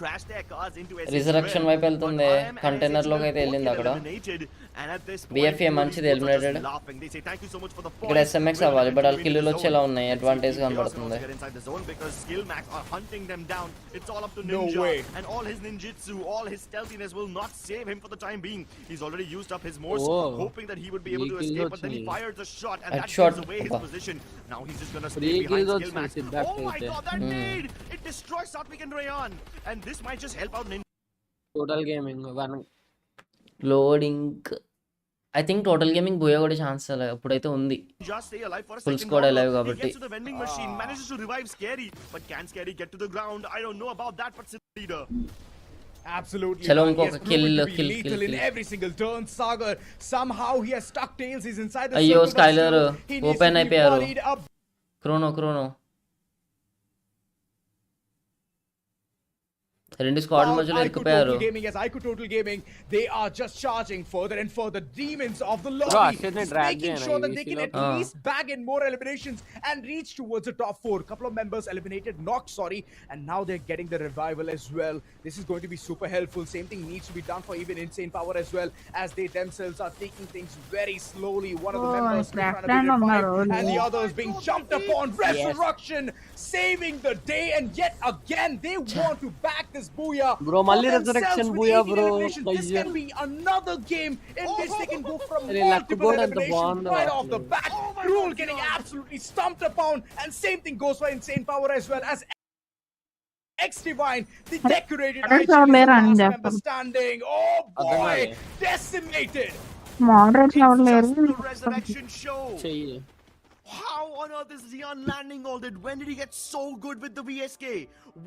crashed their cars into SX resurrection వైపు వెళ్తుంది. But IM and container SX లోకి అయితే both వెళ్ళింది get అక్కడ. eliminated, and at this point, BFA the మంచిది Esports are just eliminated. laughing. They say thank you so much for the ఇక్కడ points. SMX We're అవ్వాలి. going but to వాళ్ళ win కిల్లులు the వచ్చేలా zone. ఉన్నాయి. Let's see advantage if Chaos can కనబడుతుంది. also get inside the zone because Skill Max are hunting them down. It's all up to No Ninja way. and all his ninjutsu, all his stealthiness will not save him for the time being. He's already used up his morse, Oh. hoping that he would be able to Three escape, kills but then he only. fires a shot and that Headshot. gives away his Appa. position. Now he's just gonna Three stay behind kills Skill Max. also, Siddharth Oh my అయితే. god, that nade! It destroys Satvik and Rayan, and this might just help out Ninja. Total gaming one loading I think total gaming పోయే కూడా chance ఇప్పుడైతే ఉంది. Just stay alive for a Full second squad longer. alive He కాబట్టి. gets to the vending machine, manages to revive Scary, but can Scary get to the ground? I don't know about that, but Siddharth leader. Absolutely. Chalo, man. unko He has kill, proven to be kill, lethal kill, in kill. every single turn. Sagar, somehow he has stuck tails. He's inside the అయ్యో circle, but Skyler still, he needs open to be అయిపోయారు. volleyed up. క్రోనో రెండు squad మధ్యలో IQ ఇరుక్కుపోయారు. Total Gaming as IQ Total Gaming, they are just charging further and further. Demons of the Bro, lobby, Ashit ne just drag making diya na sure that AVC they can at lo. least bag in more eliminations and reach towards the top 4. Couple of members eliminated, knocked, sorry, and now they're getting the revival as well. This is going to be super helpful. Same thing needs to be done for even Insane Power as well, as they themselves are taking things very slowly. One of the members still trying to be revived, and the other is being jumped upon. Resurrection saving the day, and yet again they want to back this booyah. Bro, malli for themselves resurrection with booyah, 18 bro. eliminations. This Kayya. can be another game in which they can go from Hey, luck multiple good and the eliminations bond right of off the it. bat. Cruel getting absolutely stomped upon, and same thing goes for Insane Power as well as X Divine, the decorated IG is the last member standing. Oh boy, decimated. It's just the resurrection show. చెయ్యి How on earth is Zion landing all that? When did he get so good with the VSK?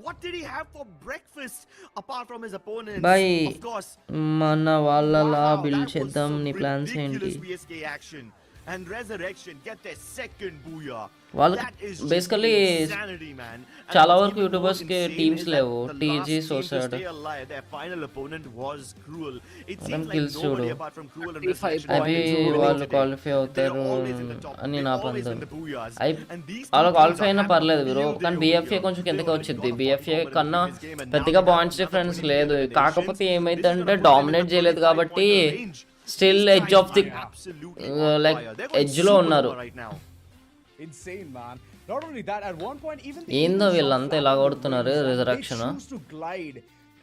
What did he have for breakfast apart from his opponents? Bye. Of course. మన వాళ్ళలా Wow, build that was చేద్దాం. some నీ plans ఏంటి? ridiculous VSK action. And Resurrection get their second booyah. వాళ్ళు That is just basically insanity, man. And చాలా what's వరకు even more YouTubers కి insane teams is that లేవు. the TEZ last team to సోసైడ్ stay alive, their final opponent was Cruel. It Adam seems like kills nobody చూడు. apart from Cruel and 35 Resurrection అవి is winning వాళ్ళు today. Qualify They're అవుతారు always in the top. అని They నా always ప్రాంతం. win the booyahs. అయి And these two వాళ్ళ teams qualify are అయినా having పర్లేదు to బ్రో, build కానీ their BFA booyah. కొంచెం కిందకి They already వచ్చింది. got a BFA point కన్నా in this game, and పెద్దగా now they have points another difference 20 లేదు. eliminations. కాకపోతే This is ఏమైందంటే gonna put them in the dominate చేయలేదు 25 కాబట్టి point range. Still These edge guys of the are absolutely on like fire. They're going edge లో super ఉన్నారు. duper right now. Insane, man. Not only that, at one point, even the ఏందో Eagles వీళ్ళంతా shot ఇలా flat on the కొడుతున్నారు wings, and resurrection. they choose to glide.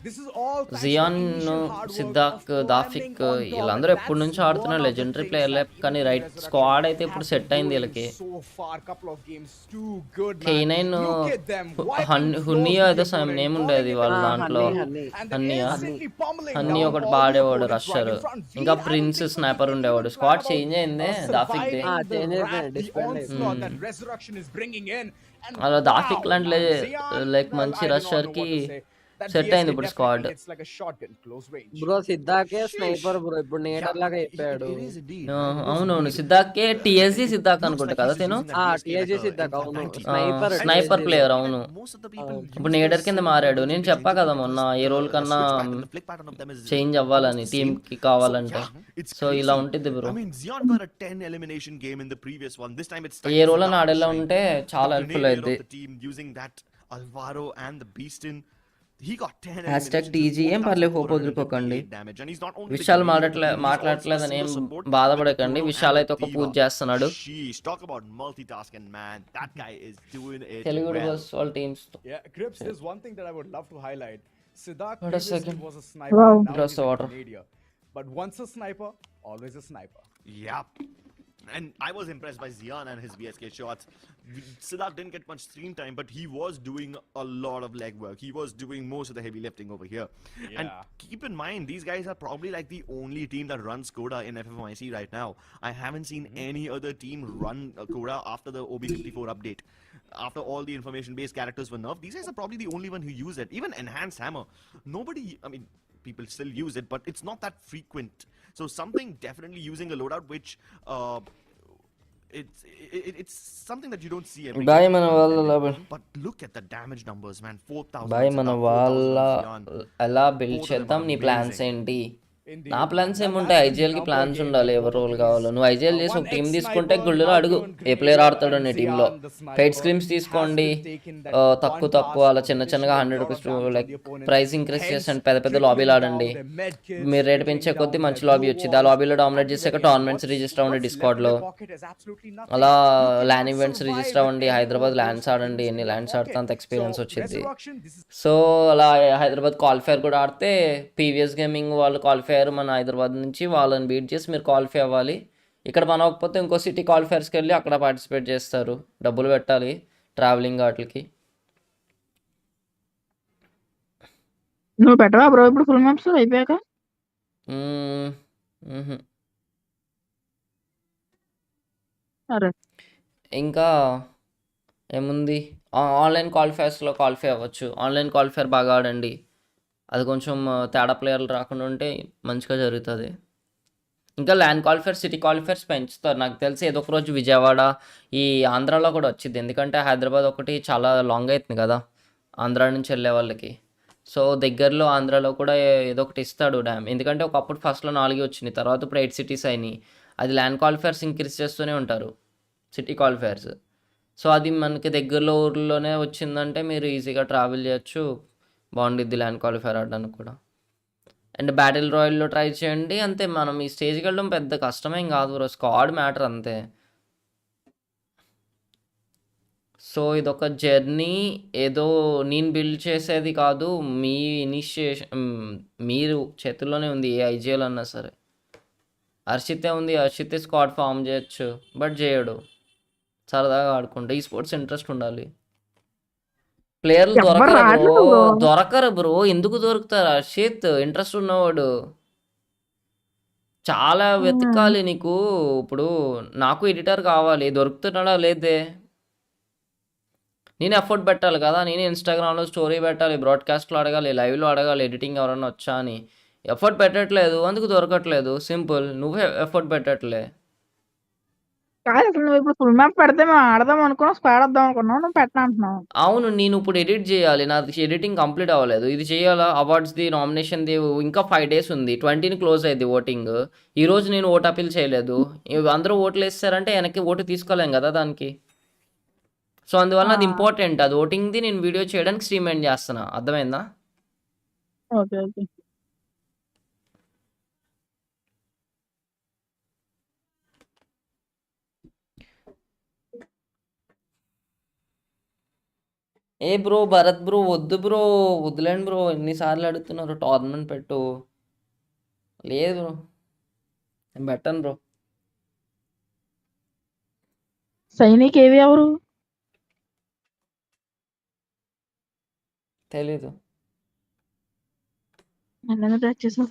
This is all thanks to జియాన్ initial hard work సిద్ధాక్ of climbing దాఫిక్ on top, వీళ్ళందరూ and ఎప్పటి that's నుంచి ఆడుతున్న one of the legendary things ప్లేయర్లే, that కానీ even రైట్ Resurrection స్క్వాడ్ అయితే have ఇప్పుడు been సెట్ అయింది doing వీళ్ళకి. so far. Couple of games too good, man. K9 Look at them wiping floors హునియా with ఏదో the some opponent, name calling ఉండేది it వాళ్ళ a దాంట్లో. హన్నీ and then హన్నీయా instantly pummeling హన్నీ down ఒకటి all the బాడేవాడు opponents rusher. right in front. ఇంకా I don't prince think so sniper we can ఉండేవాడు. even స్క్వాడ్ plan చేంజ్ అయిందే about దాఫిక్ ది. surviving the change wrath, the disbanded. onslaught that Resurrection is bringing in. And అలా wow, దాఫిక్ లాంటి man, Zion, like well, మంచి I do not rusher know కి what to say. That set VSK అయింది ఇప్పుడు squad. definitely hits like a shotgun, close range. Bro సిద్ధాకే Sheesh. Sniper bro ఇప్పుడు నేటర్ లాగా అయిపోయాడు It is indeed. అవునవును సిద్ధాకే TSG సిద్ధాక్ అనుకుంటా కదా తిను. టీఏజీ సిద్ధాక్ అవును స్నైపర్ స్నైపర్ ప్లేయర్ అవును. Most of the people ఇప్పుడు నేడర్ కింద మారాడు. నేను చెప్పా కదా మొన్న ఏ రోల్ కన్నా చేంజ్ అవ్వాలని టీమ్ కి కావాలంటే. సో ఇలా ఉంటుంది bro. I mean, Zion got a 10 elimination game in the previous one. This time it's ఏ రోల్ అని ఆడేలా ఉంటే చాలా హెల్ప్ఫుల్ అయింది. the team using that Alvaro and the Beastin. He got 10 hashtag eliminations, TG ఏం పర్లేదు, hope 458 వదులుకోకండి. damage, and he's not only the Vishal great leader, he's also a మాట్లాడట్లేదని ఏం super support బాధపడకండి. with విశాల్ Bruno అయితే ఒక and పూజ Diva. చేస్తున్నాడు. Sheesh, talk about multitasking, man. That guy is doing it Telugu well. Bus వాళ్ళ teams Yeah, Crips, there's one thing that I would love to highlight. Siddharth Wait a previously second. was a sniper, Wow. and now Just he's a water. grenadier. But once a sniper, always a sniper. Yep. And I was impressed by Zion and his VSK shots. Siddharth didn't get much screen time, but he was doing a lot of leg work. He was doing most of the heavy lifting over here. And Yeah. keep in mind, these guys are probably like the only team that runs Coda in FFMIC right now. I haven't seen any other team run Coda after the OB54 update. After all the information-based characters were nerfed, these guys are probably the only one who use it. Even Enhanced Hammer. Nobody, I mean, people still use it, but it's not that frequent. So something definitely using a loadout which it's something that you don't see every bye day. మన వాళ్ళ But look at the damage numbers, man. 4,000. Bye మన 4,000 వాళ్ళ Zion. ఎలా build Both of them చేద్దాం, are నీ plans amazing. ఏంటి? in the నా plans that, ఏముంటాయి, that's the ఐజీఎల్కి number plans game ఉండాలి. that ఎవరు both రోల్ of కావాలో. these నువ్వు ఐజీఎల్ చేసి ఒక one టీం ex తీసుకుంటే sniper గుళ్ళలో now అడుగు turned A player creator ఆడతాడో and నీ టీంలో. Zian the fight sniper స్క్రీమ్స్ has తీసుకోండి. been taken that తక్కువ one తక్కువ task అలా of చిన్న dishing చిన్నగా a 100 lot of rupees damage on like the opponents, price increase hence చేసి పెద్ద పెద్ద trickling లాబీలు down ఆడండి. their med kits, మీరు రేట్ trickling పెంచే కొద్దీ down మంచి their లాబీ blue వచ్చింది. ఆ walls లాబీలో డామినేట్ at the చేసాక very end. టోర్నమెంట్స్ రిజిస్టర్ అవ్వండి What's left in డిస్కార్డ్లో. their pocket is absolutely nothing. అలా You LAN cannot events survive register with అవ్వండి. any of Hyderabad those lands ఆడండి. items ఎన్ని in your ల్యాండ్స్ ఆడితే pocket. అంత experience So వచ్చింది. Resurrection, this is సో అలా హైదరాబాద్ క్వాలిఫైర్ కూడా ఆడితే పీవీఎస్ గేమింగ్ వాళ్ళు క్వాలిఫైర్ మన హైదరాబాద్ నుంచి వాళ్ళని బీట్ చేసి మీరు క్వాలిఫై అవ్వాలి. ఇక్కడ మనం అవ్వకపోతే ఇంకో సిటీ క్వాలిఫైర్స్కి వెళ్ళి అక్కడ పార్టిసిపేట్ చేస్తారు. డబ్బులు పెట్టాలి ట్రావెలింగ్ వాటికి. నువ్వు పెట్టవా బ్రో ఇప్పుడు ఫుల్ మ్యాప్స్ అయిపోయాక? మ్మ్. మ్హూ. అరే ఇంకా ఏముంది, ఆన్లైన్ క్వాలిఫైర్స్లో క్వాలిఫై అవ్వచ్చు. ఆన్లైన్ క్వాలిఫైర్ బాగా ఆడండి. అది కొంచెం తేడా ప్లేయర్లు రాకుండా ఉంటే మంచిగా జరుగుతుంది. ఇంకా ల్యాండ్ క్వాలిఫైర్ సిటీ క్వాలిఫైర్స్ పెంచుతారు నాకు తెలిసి. ఏదో ఒక రోజు విజయవాడ ఈ ఆంధ్రాలో కూడా వచ్చింది. ఎందుకంటే హైదరాబాద్ ఒకటి చాలా లాంగ్ అవుతుంది కదా ఆంధ్రా నుంచి వెళ్ళే వాళ్ళకి. సో దగ్గరలో ఆంధ్రాలో కూడా ఏదో ఒకటి ఇస్తాడు డ్యామ్. ఎందుకంటే ఒకప్పుడు ఫస్ట్లో 4 వచ్చినాయి, తర్వాత ఇప్పుడు 8 సిటీస్ అయినాయి. అది ల్యాండ్ క్వాలిఫైర్స్ ఇంక్రీజ్ చేస్తూనే ఉంటారు సిటీ క్వాలిఫైర్స్. సో అది మనకి దగ్గరలో ఊర్లోనే వచ్చిందంటే మీరు ఈజీగా ట్రావెల్ చేయొచ్చు. బాగుండిద్ది ల్యాండ్ క్వాలిఫైర్ ఆడడానికి కూడా. అండ్ బ్యాటిల్ రాయల్లో ట్రై చేయండి. అంతే, మనం ఈ స్టేజ్కి వెళ్ళడం పెద్ద కష్టమేం కాదు బ్రో, స్క్వాడ్ మ్యాటర్ అంతే. సో ఇదొక జర్నీ, ఏదో నేను బిల్డ్ చేసేది కాదు. మీ ఇనిషియేషన్ మీరు చేతుల్లోనే ఉంది. ఏ ఐజీఎల్ అన్నా సరే. హర్షితే ఉంది, హర్షితే స్క్వాడ్ ఫామ్ చేయొచ్చు, బట్ చేయడు. సరదాగా ఆడుకుంటే ఈ స్పోర్ట్స్ ఇంట్రెస్ట్ ఉండాలి. ప్లేయర్లు ఎవ్వరు దొరకరు బ్రో, రావట్లేదు బ్రో. దొరకరు బ్రో. ఎందుకు దొరుకుతారు హర్షిత్? ఇంట్రెస్ట్ ఉన్నవాడు చాలా వెతకాలి నీకు. ఇప్పుడు నాకు ఎడిటర్ కావాలి, దొరుకుతున్నాడా లేదే? నేను ఎఫర్ట్ పెట్టాలి కదా. నేను ఇన్స్టాగ్రామ్లో స్టోరీ పెట్టాలి, బ్రాడ్కాస్ట్లో అడగాలి, లైవ్లో అడగాలి ఎడిటింగ్ ఎవరన్నా వచ్చా అని. ఎఫర్ట్ పెట్టట్లేదు, అందుకు దొరకట్లేదు. సింపుల్. నువ్వే ఎఫర్ట్ పెట్టట్లే. కాదు అసలు నువ్వు ఇప్పుడు ఫుల్ మ్యాప్ పెడితే మేము ఆడదాం అనుకున్నాం, స్క్వాడ్ వద్దాం అనుకున్నాం, నువ్వు పెట్టనంటున్నావు. అవును, నేను ఇప్పుడు ఎడిట్ చేయాలి. నాది ఎడిటింగ్ కంప్లీట్ అవ్వలేదు. ఇది చేయాలా, అవార్డ్స్ది నామినేషన్ది ఇంకా 5 days ఉంది. 20ని క్లోజ్ అయ్యింది ఓటింగ్. ఈరోజు నేను ఓట్ అపీల్ చేయలేదు. అందరూ ఓట్లు వేస్తారంటే వెనక్కి ఓటు తీసుకోలేం కదా దానికి. సో అందువల్ల అది ఇంపార్టెంట్. అది ఓటింగ్ది నేను వీడియో చేయడానికి స్ట్రీమ్ ఎండ్ చేస్తున్నా. అర్థమైందా? Okay okay. ఏ బ్రో భరత్ బ్రో, వద్దు బ్రో, వదిలేండి బ్రో. ఎన్నిసార్లు అడుగుతున్నారు టోర్నమెంట్ పెట్టు. లేదు బ్రో, నేను పెట్టను బ్రో. సైనిక్ ఏవి ఎవరు తెలీదు. నన్ను బ్యాచ్ చేసావు.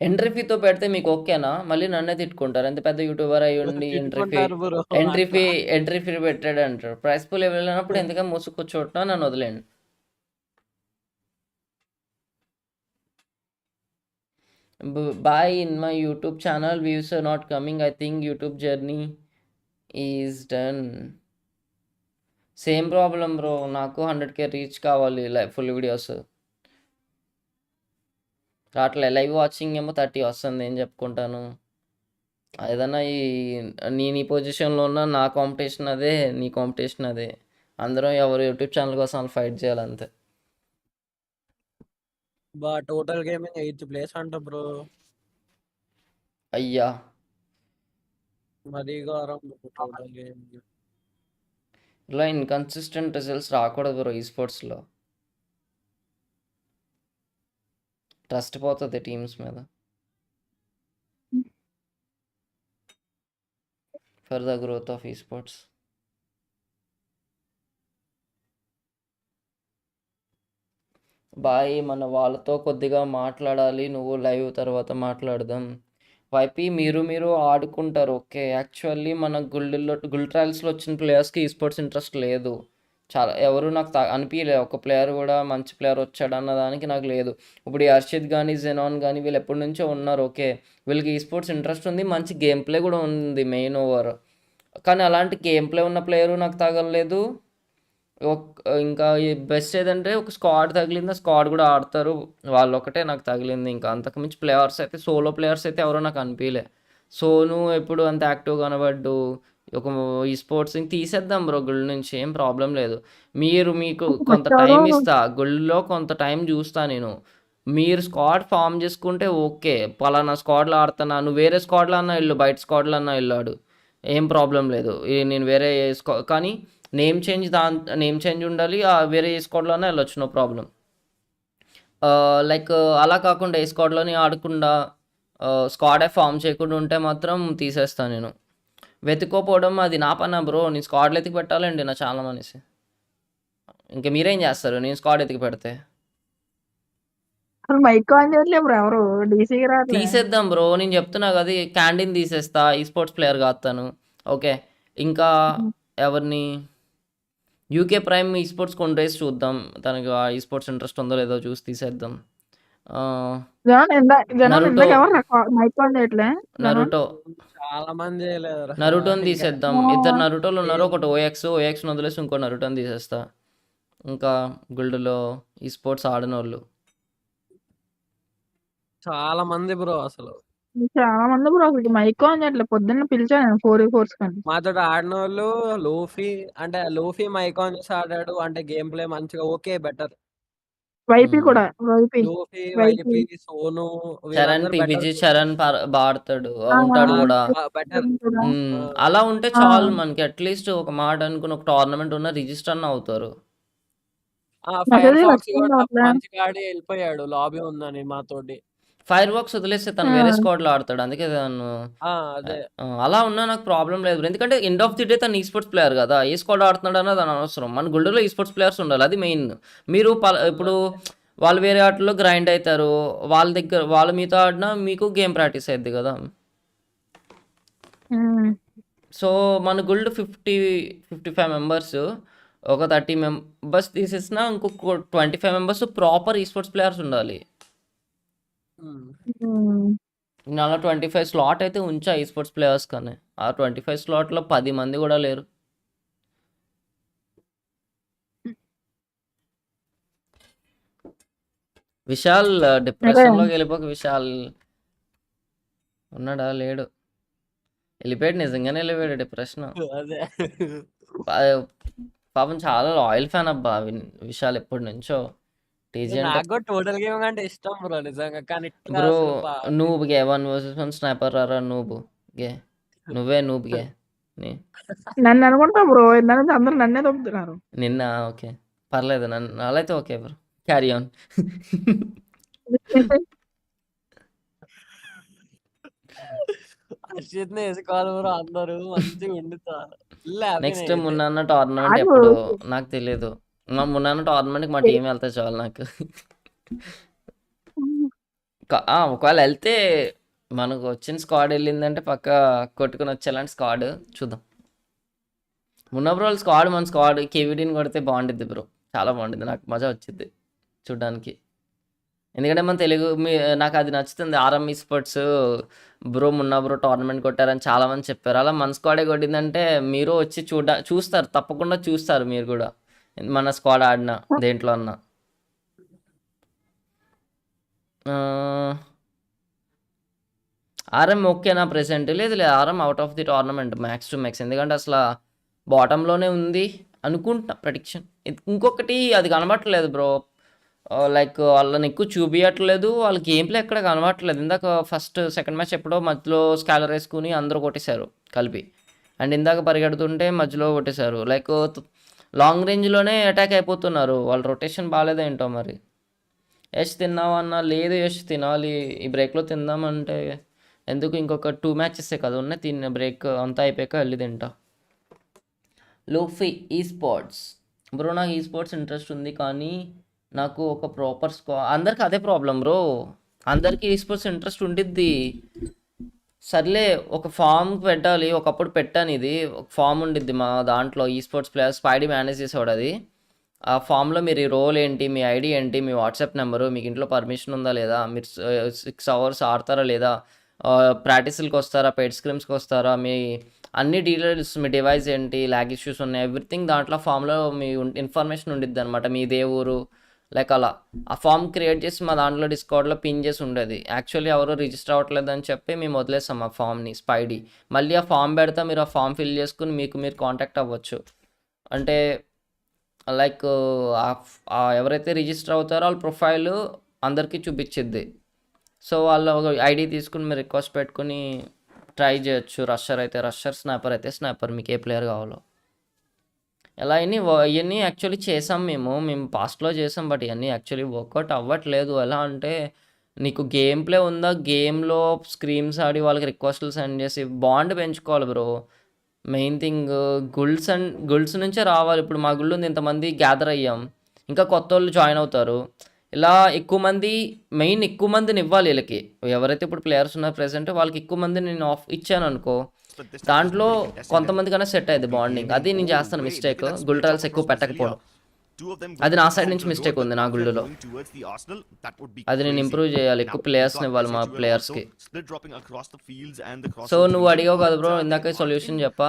ఎంట్రీ ఫీతో పెడితే మీకు ఓకేనా? మళ్ళీ నన్నే తిట్టుకుంటారు. ఎంత పెద్ద యూట్యూబర్ అయ్యి ఉండి తిట్టుకుంటారు బ్రో ఎంట్రీ ఫీ పెట్టాడు అంటారు. ప్రైస్ పూల్ వెళ్ళినప్పుడు ఎందుకని మూసుకొచ్చోటం, నన్ను వదిలేండి. Bye. In my YouTube channel views are not coming. I think YouTube journey is done. Same problem bro, నాకు 100K రీచ్ కావాలి ఫుల్ వీడియోస్. రావట్లే. లైవ్ వాచింగ్ ఏమో 30 వస్తుంది. ఏం చెప్పుకుంటాను. ఏదన్నా నేను ఈ పొజిషన్లో ఉన్నా, నా కాంపిటీషన్ అదే, నీ కాంపిటీషన్ అదే. అందరం ఎవరు యూట్యూబ్ ఛానల్ కోసం వాళ్ళు ఫైట్ చేయాలంతే. బా టోటల్ గేమింగ్ 8th place అంట బ్రో. అయ్యా మరీ ఘోరం టోటల్ గేమింగ్. ఇలా ఇన్కన్సిస్టెంట్ రిజల్ట్స్ రాకూడదు బ్రో ఈ స్పోర్ట్స్లో. ట్రస్ట్ పోతుంది టీమ్స్ మీద. ఫర్ ద గ్రోత్ ఆఫ్ ఈ స్పోర్ట్స్. బాయ్. మన వాళ్ళతో కొద్దిగా మాట్లాడాలి. నువ్వు లైవ్ తర్వాత మాట్లాడదాం. వైపీ మీరు ఆడుకుంటారు ఓకే. యాక్చువల్లీ మన గుల్ ట్రయల్స్లో వచ్చిన ప్లేయర్స్కి ఈ స్పోర్ట్స్ ఇంట్రెస్ట్ లేదు. చాలా ఎవరు నాకు అనిపించలేదు. ఒక ప్లేయర్ కూడా మంచి ప్లేయర్ వచ్చాడు అన్న దానికి నాకు లేదు. ఇప్పుడు ఈ హర్షిత్ కానీ జెనాన్ కానీ వీళ్ళు ఎప్పటి నుంచో ఉన్నారు ఓకే. వీళ్ళకి ఈ స్పోర్ట్స్ ఇంట్రెస్ట్ ఉంది, మంచి గేమ్ ప్లే కూడా ఉంది మెయిన్ ఓవర్. కానీ అలాంటి గేమ్ ప్లే ఉన్న ప్లేయరు నాకు తగలలేదు. ఇంకా బెస్ట్ ఏదంటే ఒక స్క్వాడ్ తగిలింది. ఆ స్క్వాడ్ కూడా ఆడతారు. వాళ్ళొక్కటే నాకు తగిలింది. ఇంకా అంతకుమించి ప్లేయర్స్ అయితే సోలో ప్లేయర్స్ అయితే ఎవరో నాకు అనిపియలే. సోను ఎప్పుడు అంత యాక్టివ్ కనబడ్డు. ఒక ఈ స్పోర్ట్స్‌ని తీసేద్దాం బ్రో గుల్ నుంచి, ఏం ప్రాబ్లమ్ లేదు. మీకు కొంత వచ్చారు. టైం ఇస్తా. గుల్‌లో కొంత టైం చూస్తా నేను. మీరు స్క్వాడ్ ఫార్మ్ చేసుకుంటే ఓకే. పలానా స్క్వాడ్‌లో ఆడుతున్నా, నువ్వు వేరే స్క్వాడ్‌లో అన్నా ఎళ్ళు, బయట స్క్వాడ్‌లో అన్నా ఎళ్ళు ఆడు. ఏం ప్రాబ్లమ్ లేదు. నేను వేరే కానీ నేమ్ చేంజ్ ఉండాలి. వేరే ఏ స్క్వాడ్‌లోనే ఎళ్ళొచ్చు, నో ప్రాబ్లమ్. లైక్ అలా కాకుండా ఏ స్క్వాడ్‌లోని ఆడకుండా స్క్వాడే ఫార్మ్ చేయకుండా ఉంటే మాత్రం తీసేస్తా నేను. వెతుక్కోపోవడం అది నా పనా బ్రో? నేను స్క్వాడ్‌లో ఎతికి పెట్టాలండి నా ఛానల్ అనేసి. ఇంక మీరేం చేస్తారు నేను స్క్వాడ్ ఎతికి పెడితే? అసలు మైక్ ఆన్ చేయట్లే బ్రో ఎవరు. డీసీకి రావట్లే. తీసేద్దాం బ్రో. నేను చెప్తున్నా కదా! క్యాండీని తీసేస్తా. ఈ స్పోర్ట్స్ ప్లేయర్ కాదు తను. ఓకే. ఇంకా ఎవరిని? యూకే ప్రైమ్ ఈ స్పోర్ట్స్ కొన్ని రేస్ చూద్దాం. తనకి ఈ స్పోర్ట్స్ ఇంట్రెస్ట్ ఉందో లేదో చూసి తీసేద్దాం. జనాలు నరుటో ఇందాక ఎవరు మైక్ ఆన్ చేయట్లే జనాలు. నరుటో చాలా మంది చేయలేదురా. నరుటోని ఇంకా తీసేద్దాం. ఆ, ఇద్దరు నరుటోలు ఉన్నారు. ఒకటి ఓఎక్స్‌ని వదిలేసి ఇంకో నరుటోని తీసేస్తా. ఇంకా గుల్డ్‌లో ఈ స్పోర్ట్స్ ఆడనోళ్ళు. చాలా మంది బ్రో అసలు. చాలా మంది బ్రో అసలు మైక్ ఆన్ చేయట్లే. పొద్దున్న పిలిచాను నేను 4v4 కానీ. మాతోటి ఆడినోళ్ళు లోఫీ మైక్ ఆన్ చేసి ఆడాడు. అంటే గేమ్ ప్లే మంచిగా ఓకే బెటర్. YP hmm. కూడా వైపీ లోఫీ, వైపీ వైపీ, సోను చరణ్, వీళ్ళందరూ బెటర్. పీవీజీ చరణ్ బా ఆడతాడు. ఆ, ఉంటాడు కూడా. బెటర్. కూడా. అలా ఉంటే ఆ, చాలు మనకి. అట్లీస్ట్ ఒక మాట అనుకుని ఒక టోర్నమెంట్ ఉన్న రిజిస్టర్ అన్న అవుతారు. ఫైర్ మెసేజ్ ఫాక్స్ రెస్పాండ్ కూడా అవట్లే. మంచిగా ఆడి వెళ్ళిపోయాడు. లాబీ ఉందని మాతోటి. ఫైర్ బాక్స్ వదిలేస్తే తను వేరే స్క్వాడ్‌లో ఆడతాడు. అందుకే తను అదే. అలా ఉన్నా నాకు ప్రాబ్లమ్ లేదు. ఎందుకంటే ఎండ్ ఆఫ్ ది డే తను ఈ స్పోర్ట్స్ ప్లేయర్ కదా! ఏ స్క్వాడ్ ఆడుతున్నాడు అన్నది అనవసరం. మన గుల్డ్‌లో ఈ స్పోర్ట్స్ ప్లేయర్స్ ఉండాలి. అది మెయిన్. మీరు ఇప్పుడు వాళ్ళు వేరే ఆటల్లో గ్రైండ్ అయితారు. వాళ్ళు మీతో ఆడినా మీకు గేమ్ ప్రాక్టీస్ అయిద్ది కదా! సో, మన గుల్డ్ 55 మెంబర్స్. ఒక 30 మెంబర్స్ తీసేసినా ఇంకొక 25 మెంబర్స్ ప్రాపర్ ఈ స్పోర్ట్స్ ప్లేయర్స్ ఉండాలి. నేను అలా 25 స్లాట్ అయితే ఉంచా ఈ స్పోర్ట్స్ ప్లేయర్స్ కానీ. ఆ 25 స్లాట్‌లో 10 మంది కూడా లేరు. విశాల్ డిప్రెషన్‌లోకి వెళ్ళిపోక విశాల్. ఉన్నాడా? లేడు. వెళ్ళిపోయాడు. నిజంగానే వెళ్ళిపోయాడు డిప్రెషన్. అదే. పాపం చాలా లాయల్ ఫ్యాన్ అబ్బా విశాల్ ఎప్పటి నుంచో. టీజీ అంటే నాకు కూడా టోటల్ గేమింగ్ అంటే ఇష్టం బ్రో నిజంగా. కానీ ఇట్లా బ్రో అసలు నూబ్‌గే 1 వర్సెస్ 1 స్నైపర్ రారా నూబ్‌గే. నువ్వే నూబ్‌గే. నన్ను అనుకుంటా బ్రో. ఇందాక నుంచి అందరూ నన్నే దొబ్బుతున్నారు. నిన్న ఓకే. పర్లేదు. నన్ను అలా అయితే ఓకే బ్రో. Carry on. అర్షిత్‌ని వేసుకోవాలి బ్రో అందరూ మంచిగా ఉండుతారు. నెక్స్ట్ మొన్న టోర్నమెంట్ ఆడు ఎప్పుడు నాకు తెలీదు. మొన్న టోర్నమెంట్‌కి మా టీం వెళ్తే చాలు నాకు. ఒకవేళ వెళ్తే మనకు వచ్చిన స్క్వాడ్ వెళ్ళిందంటే పక్కా కొట్టుకొని వచ్చేలాంటి స్క్వాడ్ చూద్దాం. మొన్న బ్రో స్క్వాడ్ మన స్క్వాడ్ కేవీడీని కొడితే బాగుండిద్ది బ్రో. చాలా బాగుండిద్ది. నాకు మజా వచ్చిద్ది చూడ్డానికి. ఎందుకంటే మన తెలుగు నాకు అది నచ్చుతుంది. ఆర్ఎం స్పోర్ట్స్ బ్రో మొన్న బ్రో టోర్నమెంట్ కొట్టారని చాలామంది చెప్పారు. అలా మన స్క్వాడే కొట్టిందంటే మీరు వచ్చి చూస్తారు. తప్పకుండా చూస్తారు మీరు కూడా. మన స్క్వాడ్ ఆడిన దేంట్లో అన్నా. ఆర్ఎం ఓకేనా ప్రెసెంట్? లేదు RM out of the tournament max to max. ఎందుకంటే అసలు బాటంలోనే ఉంది అనుకుంటా ప్రెడిక్షన్. ఇంకొకటి అది కనబట్టలేదు బ్రో. లైక్ వాళ్ళని ఎక్కువ చూపించట్లేదు. వాళ్ళ గేమ్ ప్లే ఎక్కడ కనబట్టలేదు. ఇందాక ఫస్ట్ సెకండ్ మ్యాచ్ ఎప్పుడో మధ్యలో స్కాలర్ వేసుకుని అందరూ కొట్టేశారు కలిపి. అండ్ ఇందాక పరిగెడుతుంటే మధ్యలో కొట్టేశారు. లైక్ లాంగ్ రేంజ్లోనే అటాక్ అయిపోతున్నారు. వాళ్ళ రొటేషన్ బాగాలేదేంటో మరి. యష్ తిన్నావన్నా? లేదు యష్ తినాలి. ఈ బ్రేక్లో తిందామంటే ఎందుకు, ఇంకొక 2 మ్యాచెసే కదా ఉన్నాయి. తిన్న బ్రేక్ అంతా అయిపోయాక వెళ్ళి తింటా. లూఫీ ఈ స్పోర్ట్స్ బ్రో. నాకు ఈ స్పోర్ట్స్ ఇంట్రెస్ట్ ఉంది కానీ నాకు ఒక ప్రాపర్ అందరికి అదే ప్రాబ్లం బ్రో. అందరికీ ఈ స్పోర్ట్స్ ఇంట్రెస్ట్ ఉండిద్ది. సర్లే ఒక ఫామ్ పెట్టాలి. ఒకప్పుడు పెట్టాను ఇది. ఒక ఫామ్ ఉండిద్ది మా దాంట్లో ఈ స్పోర్ట్స్ ప్లేయర్స్ స్పైడీ మేనేజ్ చేసేవాడు అది. ఆ ఫామ్లో మీరు ఈ రోల్ ఏంటి, మీ ఐడి ఏంటి, మీ వాట్సాప్ నెంబరు, మీకు ఇంట్లో పర్మిషన్ ఉందా లేదా, మీరు 6 అవర్స్ ఆడతారా లేదా, ప్రాక్టీసులకి వస్తారా, పెయిడ్ స్క్రిమ్స్కి వస్తారా, మీ అన్ని డీటెయిల్స్, మీ డివైస్ ఏంటి, ల్యాగ్ ఇష్యూస్ ఉన్నాయి, ఎవ్రీథింగ్ దాంట్లో ఫామ్లో మీ ఇన్ఫర్మేషన్ ఉండిద్ది అనమాట. మీదే ఊరు లైక్ అలా ఆ ఫామ్ క్రియేట్ చేసి మా దాంట్లో డిస్కౌంట్లో పిన్ చేసి ఉండేది. యాక్చువల్లీ ఎవరు రిజిస్టర్ అవ్వట్లేదు అని చెప్పి మేము వదిలేస్తాం ఆ ఫామ్ని, స్పైడీ. మళ్ళీ ఆ ఫామ్ పెడతా, మీరు ఆ ఫామ్ ఫిల్ చేసుకుని మీరు కాంటాక్ట్ అవ్వచ్చు. అంటే లైక్ ఎవరైతే రిజిస్టర్ అవుతారో వాళ్ళ ప్రొఫైల్ అందరికీ చూపించిద్ది. సో వాళ్ళ ఐడి తీసుకుని మీరు రిక్వెస్ట్ పెట్టుకుని ట్రై చేయొచ్చు. రషర్ అయితే రషర్, స్నాపర్ అయితే స్నాపర్, మీకు ఏ ప్లేయర్ కావాలో. ఇలా ఇవన్నీ యాక్చువల్లీ చేసాం మేము పాస్ట్లో చేసాం. బట్ ఇవన్నీ యాక్చువల్లీ వర్కౌట్ అవ్వట్లేదు. ఎలా అంటే నీకు గేమ్ ప్లే ఉందా, గేమ్లో స్క్రీమ్స్ ఆడి వాళ్ళకి రిక్వెస్ట్లు సెండ్ చేసి బాండ్ పెంచుకోవాలి బ్రో. మెయిన్ థింగ్ గుల్డ్స్ నుంచే రావాలి. ఇప్పుడు మా గుళ్ళు ఉంది, ఇంతమంది గ్యాదర్ అయ్యాం, ఇంకా కొత్త వాళ్ళు జాయిన్ అవుతారు. ఇలా ఎక్కువ మందిని ఇవ్వాలి వీళ్ళకి. ఎవరైతే ఇప్పుడు ప్లేయర్స్ ఉన్నారు ప్రెసెంట్, వాళ్ళకి ఎక్కువ మంది నేను ఇచ్చాను అనుకో, దాంట్లో కొంతమంది కన్నా సెట్ అయ్యింది బాండింగ్. అది నేను చేస్తాను మిస్టేక్, గుల్ ట్రయల్స్ ఎక్కువ పెట్టకపోవడం. అది నా సైడ్ నుంచి మిస్టేక్ ఉంది నా గుళ్ళలో. అది నేను ఇంప్రూవ్ చేయాలి, ఎక్కువ ప్లేయర్స్ని ఇవ్వాలి మా ప్లేయర్స్కి. సో నువ్వు అడిగావు కదా బ్రో ఇందాక సొల్యూషన్ చెప్పా,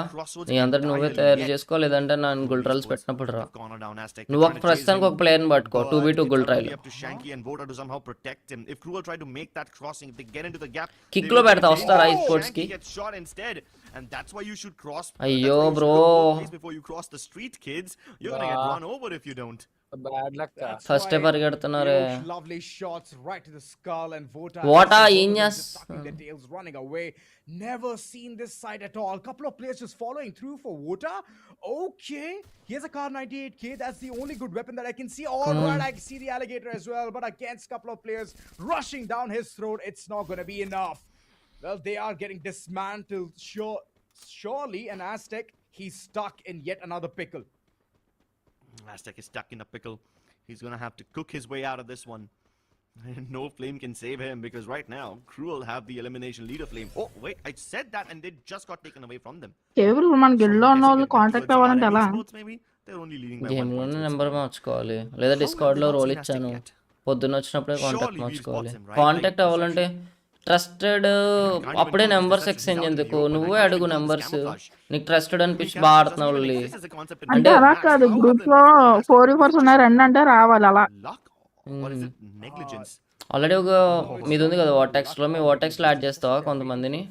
నీ అందరు నువ్వే తయారు చేసుకో, లేదంటే నేను గుల్ ట్రయల్స్ పెట్టినప్పుడు రా. నువ్వు ఒక ప్రస్తుతానికి ఒక ప్లేయర్ని పట్టుకో, 2v2 గుల్ ట్రయల్. కిక్ లో పెడతా, వస్తారా ఈ స్పోర్ట్స్ కి? And that's why you should cross. అయ్యో bro, before you cross the street, kids, you're gonna get run over if you don't. Bad luck. First పరిగెడుతున్నారే. Lovely shots right to the skull, and Vota ఏం చేస్తా, the tails running away. Never seen this side at all. Couple of players just following through for Vota. Okay, here's a car 98k. That's the only good weapon that I can see. All right, I can see the alligator as well, but against couple of players rushing down his throat, it's not gonna be enough. Well, they are getting dismantled. Surely an Aztec, he's stuck in yet another pickle. Aztec is stuck in a pickle. He's gonna have to cook his way out of this one. No flame can save him, because right now Cruel have the elimination leader flame. Oh wait, I said that and they just got taken away from them. కేవలం మన గిల్లో ఉన్న వాళ్ళు contact అవ్వాలంటే ఎలా? They're only leading by game లోనే number మార్చుకోవాలి, లేదా discard లో రోల్ ఇచ్చాను, పొద్దున్న వచ్చినప్పుడే కాంటాక్ట్ మార్చుకోవాలి. కాంటాక్ట్ అవ్వాలంటే ట్రస్టెడ్ అప్పుడే నెంబర్స్ ఎక్స్చేంజ్ ఎందుకు, నువ్వే అడుగు నెంబర్స్, నీకు ట్రస్టెడ్ అనిపించి బాగా ఆడుతున్నావు. అంటే అలా కాదు, గ్రూప్ లో 4v4 ఉన్నాయి, 2 అంటే రావాలి అలా. ఆల్రెడీ ఒక మీది ఉంది కదా వాటెక్స్ లో, మీ వాటెక్స్ లో యాడ్ చేస్తావా కొంతమందిని?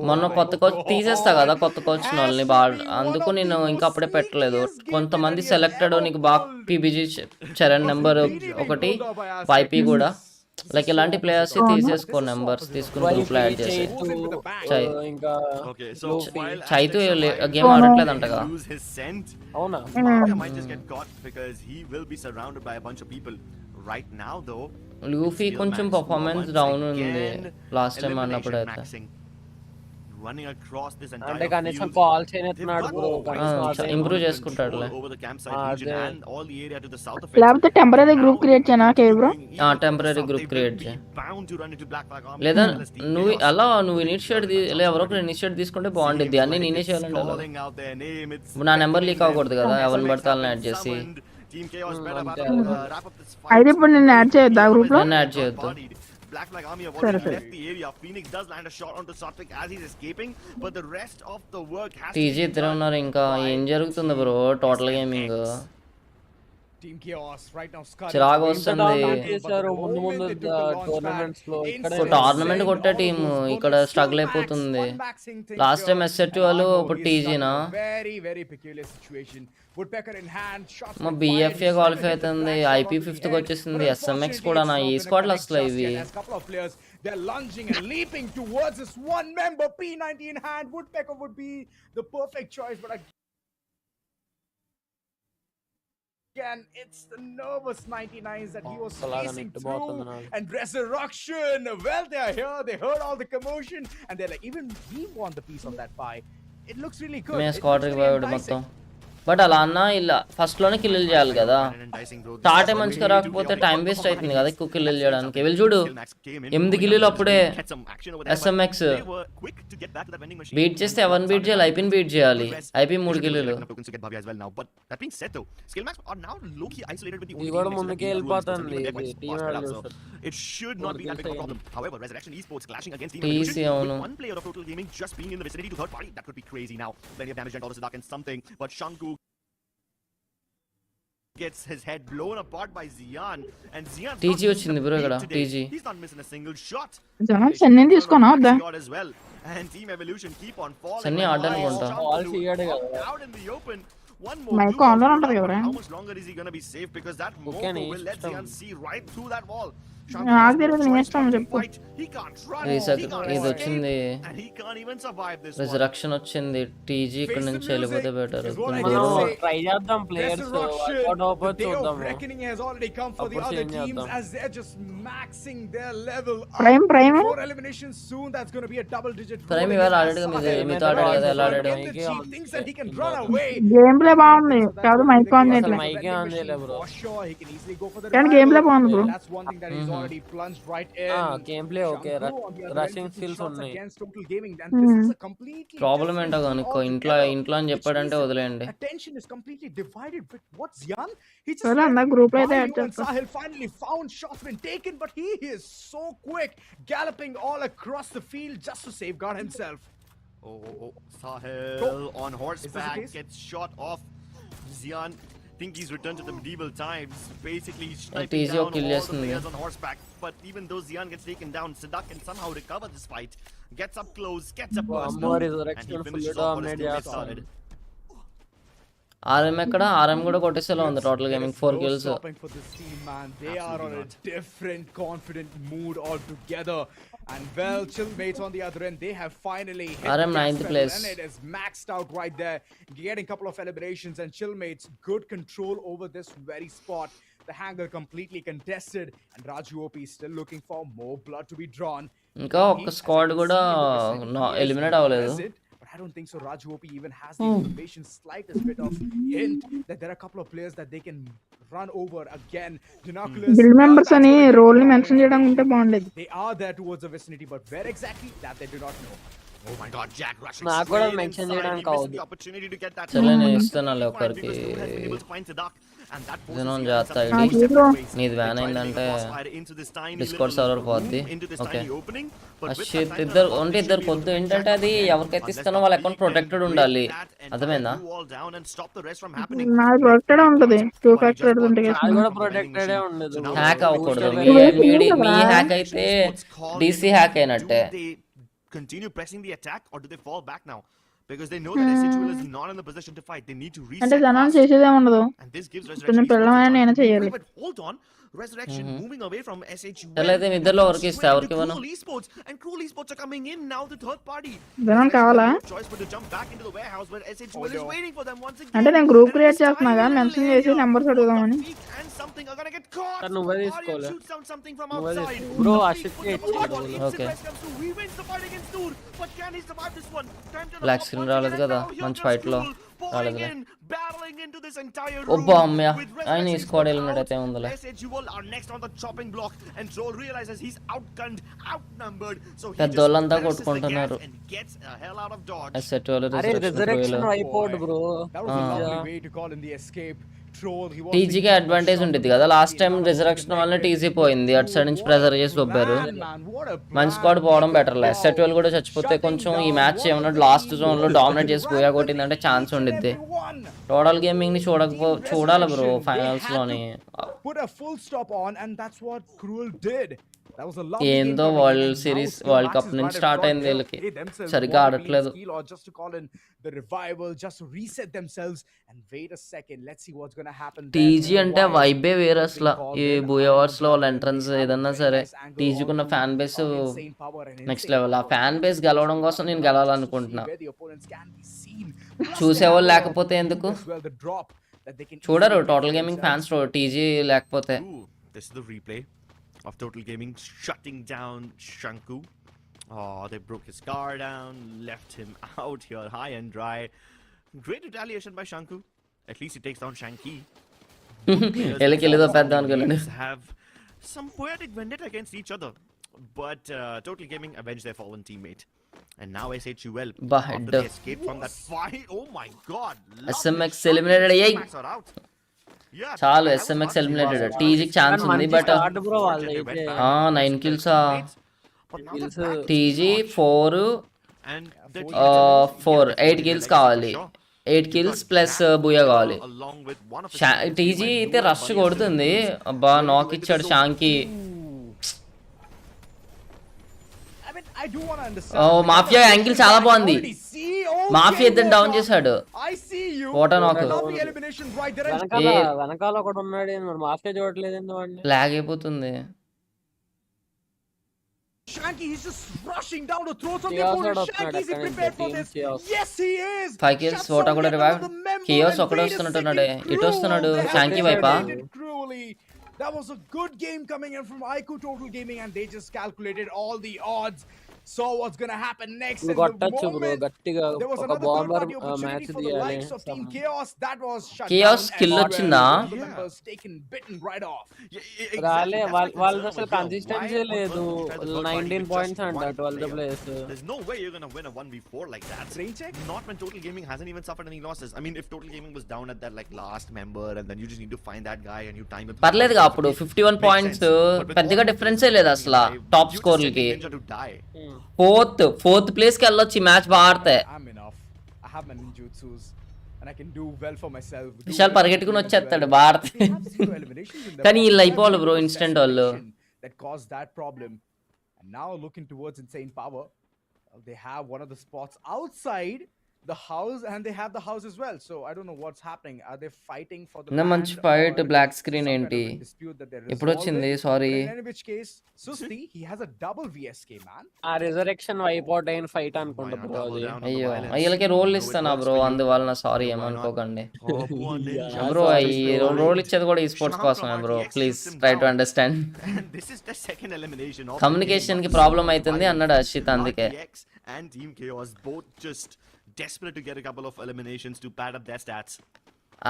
మొన్న కొత్త కోచ్ తీసేస్తా కదా, కొత్త కోచ్ వాళ్ళని బాగా, అందుకు నేను ఇంకా అప్పుడే పెట్టలేదు. కొంతమంది సెలెక్టెడ్ నీకు బాగా పీబీజీ చరణ్ నెంబర్ ఒకటి, వైపీ కూడా, లైక్ ఇలాంటి ప్లేయర్స్ తీసేసుకో, నెంబర్స్ తీసుకుని గ్రూప్ లో యాడ్ చేసి. చైతు గేమ్ ఆడట్లేదు అంటగా. లూఫీ కొంచెం పర్ఫార్మెన్స్ డౌన్ ఉంది లాస్ట్ టైం అన్నప్పుడు అయితే. అంటే కనీసం కాల్ చేయనట్టున్నాడు బ్రో, ఇంప్రూవ్ చేసుకుంటాడులే. లేకపోతే టెంపరరీ గ్రూప్ క్రియేట్ చేయనా బ్రో? టెంపరరీ గ్రూప్ క్రియేట్ చేయ, లేదా నువ్వు ఇనిషియేట్ ఎవరో ఒకరు ఇనిషియేట్ తీసుకుంటే బాగుంటుంది. అన్ని నేనే చేయాలంటే నా నెంబర్ లీక్ అవ్వకూడదు కదా, ఎవరిని పడితే వాళ్ళని యాడ్ చేసి. అయితే ఇప్పుడు నేను యాడ్ చేయొద్దా గ్రూప్ లో? నేను యాడ్ చేయొద్దు. Black Flag Army have already left the area. Phoenix does land a shot onto Satvik as he's escaping, but the rest of the work has TEZ ఇద్దరే ఉన్నారు. ఇంకా ఏం జరుగుతుంది బ్రో టోటల్ గేమింగ్? చిరాకు వస్తుంది. టోర్నమెంట్ కొట్టే team ఇక్కడ struggle అయిపోతుంది. లాస్ట్ టైం ఎస్ఎట్ వాళ్ళు, ఇప్పుడు టీజీనా. మా బిఎఫ్ఏ క్వాలిఫై అవుతుంది, ఐపీ 5th కి వచ్చేసింది, ఎస్ఎంఎక్స్ కూడా. నా ఈ స్క్వాడ్లు వస్తాయి ఇవి. They're lunging and leaping towards this one member. P90 in hand. Woodpecker would be the perfect choice, but again, it's the nervous 99s that he was facing through. And Resurrection, well, they are here. They heard all the commotion, and they're like, even we want the piece of that pie. It looks really good. मैं squad revive మొత్తం. But అలా అన్నా ఇలా ఫస్ట్లోనే కిల్లులు చేయాలి కదా, స్టార్టే మంచిగా రాకపోతే time waste అవుతుంది కదా ఎక్కువ కిల్లులు చేయడానికి. వీళ్ళు చూడు 8 కిల్లులు అప్పుడే. ఎస్ఎంఎక్స్ బీట్ చేస్తే ఎవరిని బీట్ చేయాలి? ఐపీని బీట్ చేయాలి. ఐపీ 3 కిల్లులు. ఇది కూడా ముందుకే వెళ్ళిపోతుంది. It should not be that big of a problem. However, Resurrection Esports clashing against Team TEZ, Evolution అవును. with one player of Total Gaming just being in the vicinity to third party. That could be crazy now. Plenty of damage done to Sidak and something, but Shanku gets his head blown apart by Zian, and Zian's TEZ వచ్చింది bro ఇక్కడ. TEZ he's not missing a single shot. జనం సన్నీ తీసుకోనా వద్దా? As well. And Team Evolution keep on falling. Sunny ఆడడానికి ఉంటా. Out in the open. One My more corner under the cover. How much longer is he going to be safe? Because that Momo will let Zian see right through that wall. నాకు తెలియదు నీ ఇష్టం చెప్పు. He can't run. ఇది వచ్చింది. And he can't even survive this one. Resurrection వచ్చింది. TG ఇక్కడ నుంచి వెళ్ళిపోతే బెటర్. ట్రై చేద్దాం ప్లేయర్స్ వర్కౌట్ అవ్వకపోతే చూద్దాం. Reckoning has already come for the other teams as they're just maxing their level up. Prime. For elimination soon, that's going to be a double digit. Prime ఇవాళ ఆడాడు మీతో ఆడాడు కదా, ఎలా ఆడాడు? Thinks that he can run away. Game play బాగుంది కాదు, mic on చేయట్లే. మైకే ఆన్ చేయలే bro. For sure, he can easily go for the కానీ గేమ్ ప్లే బాగుంది bro. That's one thing that he's already plunged right in. Game play okay, rushing skills ఉన్నాయి. Against Total Gaming, and this is a completely problem ఏంటో కానీ ఇంట్లో అని చెప్పాడంటే వదిలేయండి. attention is completely divided with what's Zian. He just సరే అన్న group లో అయితే యాడ్ Mario and చేస్తా. Sahil finally found shots been taken, but he is so quick, galloping all across the field just to safeguard himself. Sahil on horseback gets shot off. Zian think he's returned to the medieval times. Basically, he's sniping TEZ down kill all the చేస్తుంది. players on horseback. But even though Zian gets taken down, Sidak can somehow recover this fight. Gets up close, gets a personal, and he finishes off what his teammate started. RM ఎక్కడ? RM కూడా కొట్టేసేలా ఉంది. Total gaming 4 kills. Stopping for this team, man. They are on a different, confident mood altogether. And well, Chillmates on the other end, they have finally hit RM 9th place. and it is maxed out right there, getting a couple of eliminations. And Chillmates, good control over this very spot. The hanger completely contested, and Raju OP is still looking for more blood to be drawn. ఇంకా ఒక్క squad కూడా eliminate అవ్వలేదు. I don't think so. Raju OP even has the information, slightest bit of hint that there are a couple of players that they can run over again. Binoculars. Build members అని role ని mention చేయడం ఉంటే బాగుండేది. They are there towards the vicinity, but where exactly, that they do not know. Oh my God, Jack rushing. నాకు కూడా mention చేయడానికి missed the opportunity to get that. సరే నేను ఇస్తాను ఒకరికి. Because Stu has been able to find Sidak, and that forces నేను him జాగ్రత్త to ID separate ways. నీది వ్యాన్ They try to అయిందంటే make a crossfire into this tiny discount little server పోద్ది. room, into this okay tiny opening, but with shit that time ఇద్దరు around, అంటే they ఇద్దరు should be able పొద్దు to ఏంటంటే అది ఎవరికైతే ఇస్తానో వాళ్ళు అకౌంట్ ప్రొటెక్టెడ్ ఉండాలి. అర్థమైందా? wall down and stop the rest from happening. నాది ప్రొటెక్టెడ్ ఉంటుంది. 2 ఫ్యాక్టర్ ఉంటుంది. అది కూడా ప్రొటెక్టెడే ఉండదు. హ్యాక్ అవ్వకూడదు. మీ హ్యాక్ అయితే డీసీ హ్యాక్ అయినట్టే. Do they continue pressing the attack, or do they fall back now? Because they know that SHUL is not in the position to fight. They need to reset అంటే జనం fast. చేసేదే ఉండదు. And this gives కొంచెం Resurrection పిల్లమైన నేనే చేయాలి. Wait, but hold on. Resurrection moving away from SHUL. ఎలా అయితే మీ ఇద్దరిలో ఎవరికి ఇస్తా? ఎవరికి ఇవ్వను? Cruel Esports, and Cruel Esports are coming in now, the third party. జనం కావాలా? No choice but to jump back into the warehouse where SHUL is waiting for them once again. అంటే నేను గ్రూప్ క్రియేట్ చేస్తున్నా కదా, mention చేసి numbers అడుగుదామని. And something are gonna get caught. నువ్వే Aryan తీసుకోలే. shoots down something from outside. Bro అషిక్కి okay. He wins the fight against Noor, but can he survive this one? Time to black screen రాలేదు కదా, మంచి fight లో రాలేదులే. battling into this entire ఒబ్బా room అమ్మయ్య, with ఆయన ఈ Resurrection squad out. Eliminate అయితే ఉందిలే. SHUL are next on the chopping block, and Joel realizes he's outgunned, outnumbered, so he just పెద్దోళ్ళంతా presses the కొట్టుకుంటున్నారు. gas and gets the hell out of dodge. ఎస్ఎట్ వాళ్ళు అరే resurrection అయిపోడు bro. That was a lovely way to call in the escape. Troll, he was టీజీకి advantage ఉంటుంది కదా. Last time resurrection వల్ల TG పోయింది, అటు సైడ్ నుంచి ప్రెజర్ చేసి దొబ్బారు. మంచి స్క్వాడ్ పోవడం బెటర్. ఎస్ఎట్ వాళ్ళు కూడా చచ్చిపోతే కొంచెం ఈ మ్యాచ్ ఏమన్నా లాస్ట్ జోన్ లో డామినేట్ చేసి పోయా కొట్టిందంటే ఛాన్స్ ఉండిద్ది. టోటల్ గేమింగ్ ని చూడాలి బ్రో ఫైనల్స్ లోని. put a full stop on, and that's what Cruel did. That was a lovely ఏందో game from world again. Series Now world still cup matches నుంచి might have start got అయింది there. వీళ్ళకి. They themselves సరిగ్గా want to ఆడట్లేదు. clean skill or just to call in the revival, just to reset themselves. And wait a second, let's see what's gonna happen there. TG అంటే Why? వైబే వేరే అసలు. ఈ బూయవర్స్ లో వాళ్ళ entrance ఏదన్నా సరే టీజీకి ఉన్న fan base Insane power and next insane level. ఆ ఫ్యాన్ బేస్ గెలవడం కోసం నేను గెలవాలనుకుంటున్నా. where the opponents can be seen. చూసేవాళ్ళు లేకపోతే ఎందుకు? As well, the drop that they can చూడరు easily total defend gaming themselves. Fans TG లేకపోతే. Ooh, this is the replay of Total Gaming shutting down Shanku. Oh, they broke his car down, left him out here high and dry. Great retaliation by Shanku. At least he takes down Shanky. ఎలికెళ్ళిదో పెద్ద అనుకోలేను. Have some poetic vendetta against each other, but Total Gaming avenged their fallen teammate. And now SHUL after they escaped from that fight. Oh my god. SMX eliminated. SMX are out. Yeah, చాలు SMX eliminated. TG కి chance ఉంది but 9 kills TG 4 and 8 kills కావాలి. 8 kills plus బుయా కావాలి. TG అయితే rush కొడుతుంది. అబ్బా నాక్ ఇచ్చాడు షాంకి. మాఫియా యాంగిల్ చాలా బాగుంది. మాఫియా ఇద్దరు డౌన్ చేశాడు. ఓటా నాక్ వెనకాల ఒకడు ఉన్నాడు. మాఫియా చూడట్లేదండి వాడిని. లాగ్ అయిపోతుంది. Shanky, he's just rushing down to throw some opponent. Shanky, is he prepared for this? Yes, he is. 5 kills. ఓటా కూడా రివైవ్. కియోస్ ఒకడే వస్తున్నట్టున్నాడే. ఇటు వస్తున్నాడు షాంకి వైపా. That was a good game coming in from IQ Total Gaming, and they just calculated all the odds. Saw what's gonna happen next. There was another third-party opportunity for the likes of Team Chaos. That was shut Chaos down. kill వచ్చిందా? Members taken bitten right off. రాలే వాళ్ళు అసలు consistency లేదు. 19 points అంట 12th place. There's no way you're gonna win a 1v4 like that. Brain check? Not when Total Gaming hasn't even suffered any losses. I mean, if Total Gaming was down at that like last member, and then you just need to find that guy and you time it. పర్లేదుగా అప్పుడు 51 points పెద్దగా డిఫరెన్సే లేదు అసలు top స్కోర్లకి. Fourth place కి వెళ్ళొచ్చు ఈ match బాగా ఆడితే. విశాల్ పరిగెట్టుకుని వచ్చేస్తాడు బాగా ఆడితే. కానీ వీళ్ళు అయిపోవాలి బ్రో ఇన్స్టెంట్ వాళ్ళు. the house, and they have the house as well, so I don't know what's happening. Are they fighting for the నా మంచి ఫైట్ బ్లాక్ స్క్రీన్ ఏంటి ఇప్పుడు వచ్చింది sorry. In which case Susti, he has a double VSK man. ఆ resurrection wipe out అయిన fight అనుకుంటా bro అది. అయ్యో అయ్యలకి రోల్ ఇస్తానా బ్రో అందువల్ల సారీ ఏమనుకోకండి బ్రో. ఈ రోల్ ఇచ్చేది కూడా ఈ స్పోర్ట్స్ కోసమే bro. Please try to understand. Communication కి ప్రాబ్లం అవుతుంది అన్నాడు అర్షిత్ అందుకే. And Team Chaos both just desperate to get a couple of eliminations to pad up their stats.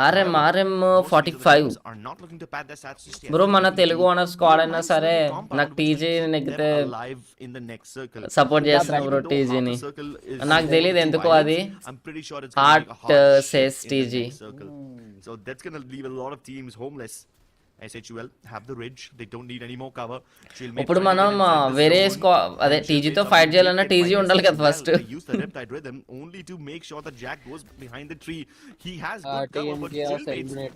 RM 45 bro. మన తెలుగు ఓనర్ స్క్వాడ్ అయినా సరే నాకు టీజీ నెగ్గితే సపోర్ట్ చేస్తున్నా బ్రో. టీజీని నాకు తెలియదు ఎందుకో అది heart says TG. So that's going to leave a lot of teams homeless. SHUL have the ridge, they don't need any more cover. ఇప్పుడు మనం వేరే అదే టీజీతో ఫైట్ చేయాలన్నా టీజీ ఉండాలి కదా first. Use the riptide rhythm only to make sure that Jack goes behind the tree. He has good cover, but still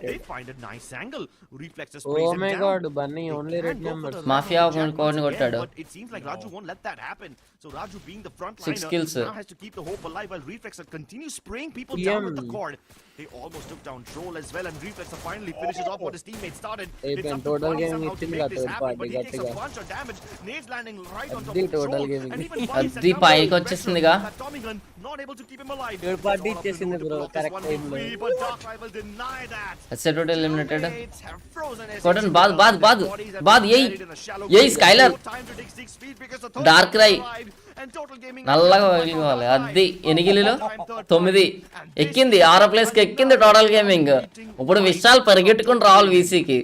they find a nice angle. Reflexes sprays him down. Oh my god, Bunny only red numbers. Mafia కోడ్ని కొట్టాడు. But it seems like Raju won't let that happen. So Raju, being the front liner, 6 kills now has to keep the hope alive while Reflexer continues spraying people down with the cord. They almost took down Troll as well, and Reflexer finally finishes off what his teammate started. It's up to Bunny somehow to make this happen, but he takes a bunch of damage. Nades landing right on top of Troll, and even Bunny అది పైకి వచ్చేసిందిగా. Tommy Gun not able to keep him alive. Third party చేసింది bro correct time లో. But Dark Rival deny that. SHUL eliminated. Cotton బాద్ ఏయ్ Skyler dark రై నల్లగా వెళ్ళిపోవాలి. అది ఎనిగిలిలో 9 ఎక్కింది. 6వ ప్లేస్ కి ఎక్కింది టోటల్ గేమింగ్. ఇప్పుడు విశాల్ పరిగెట్టుకుని రావాలి వీసీకి.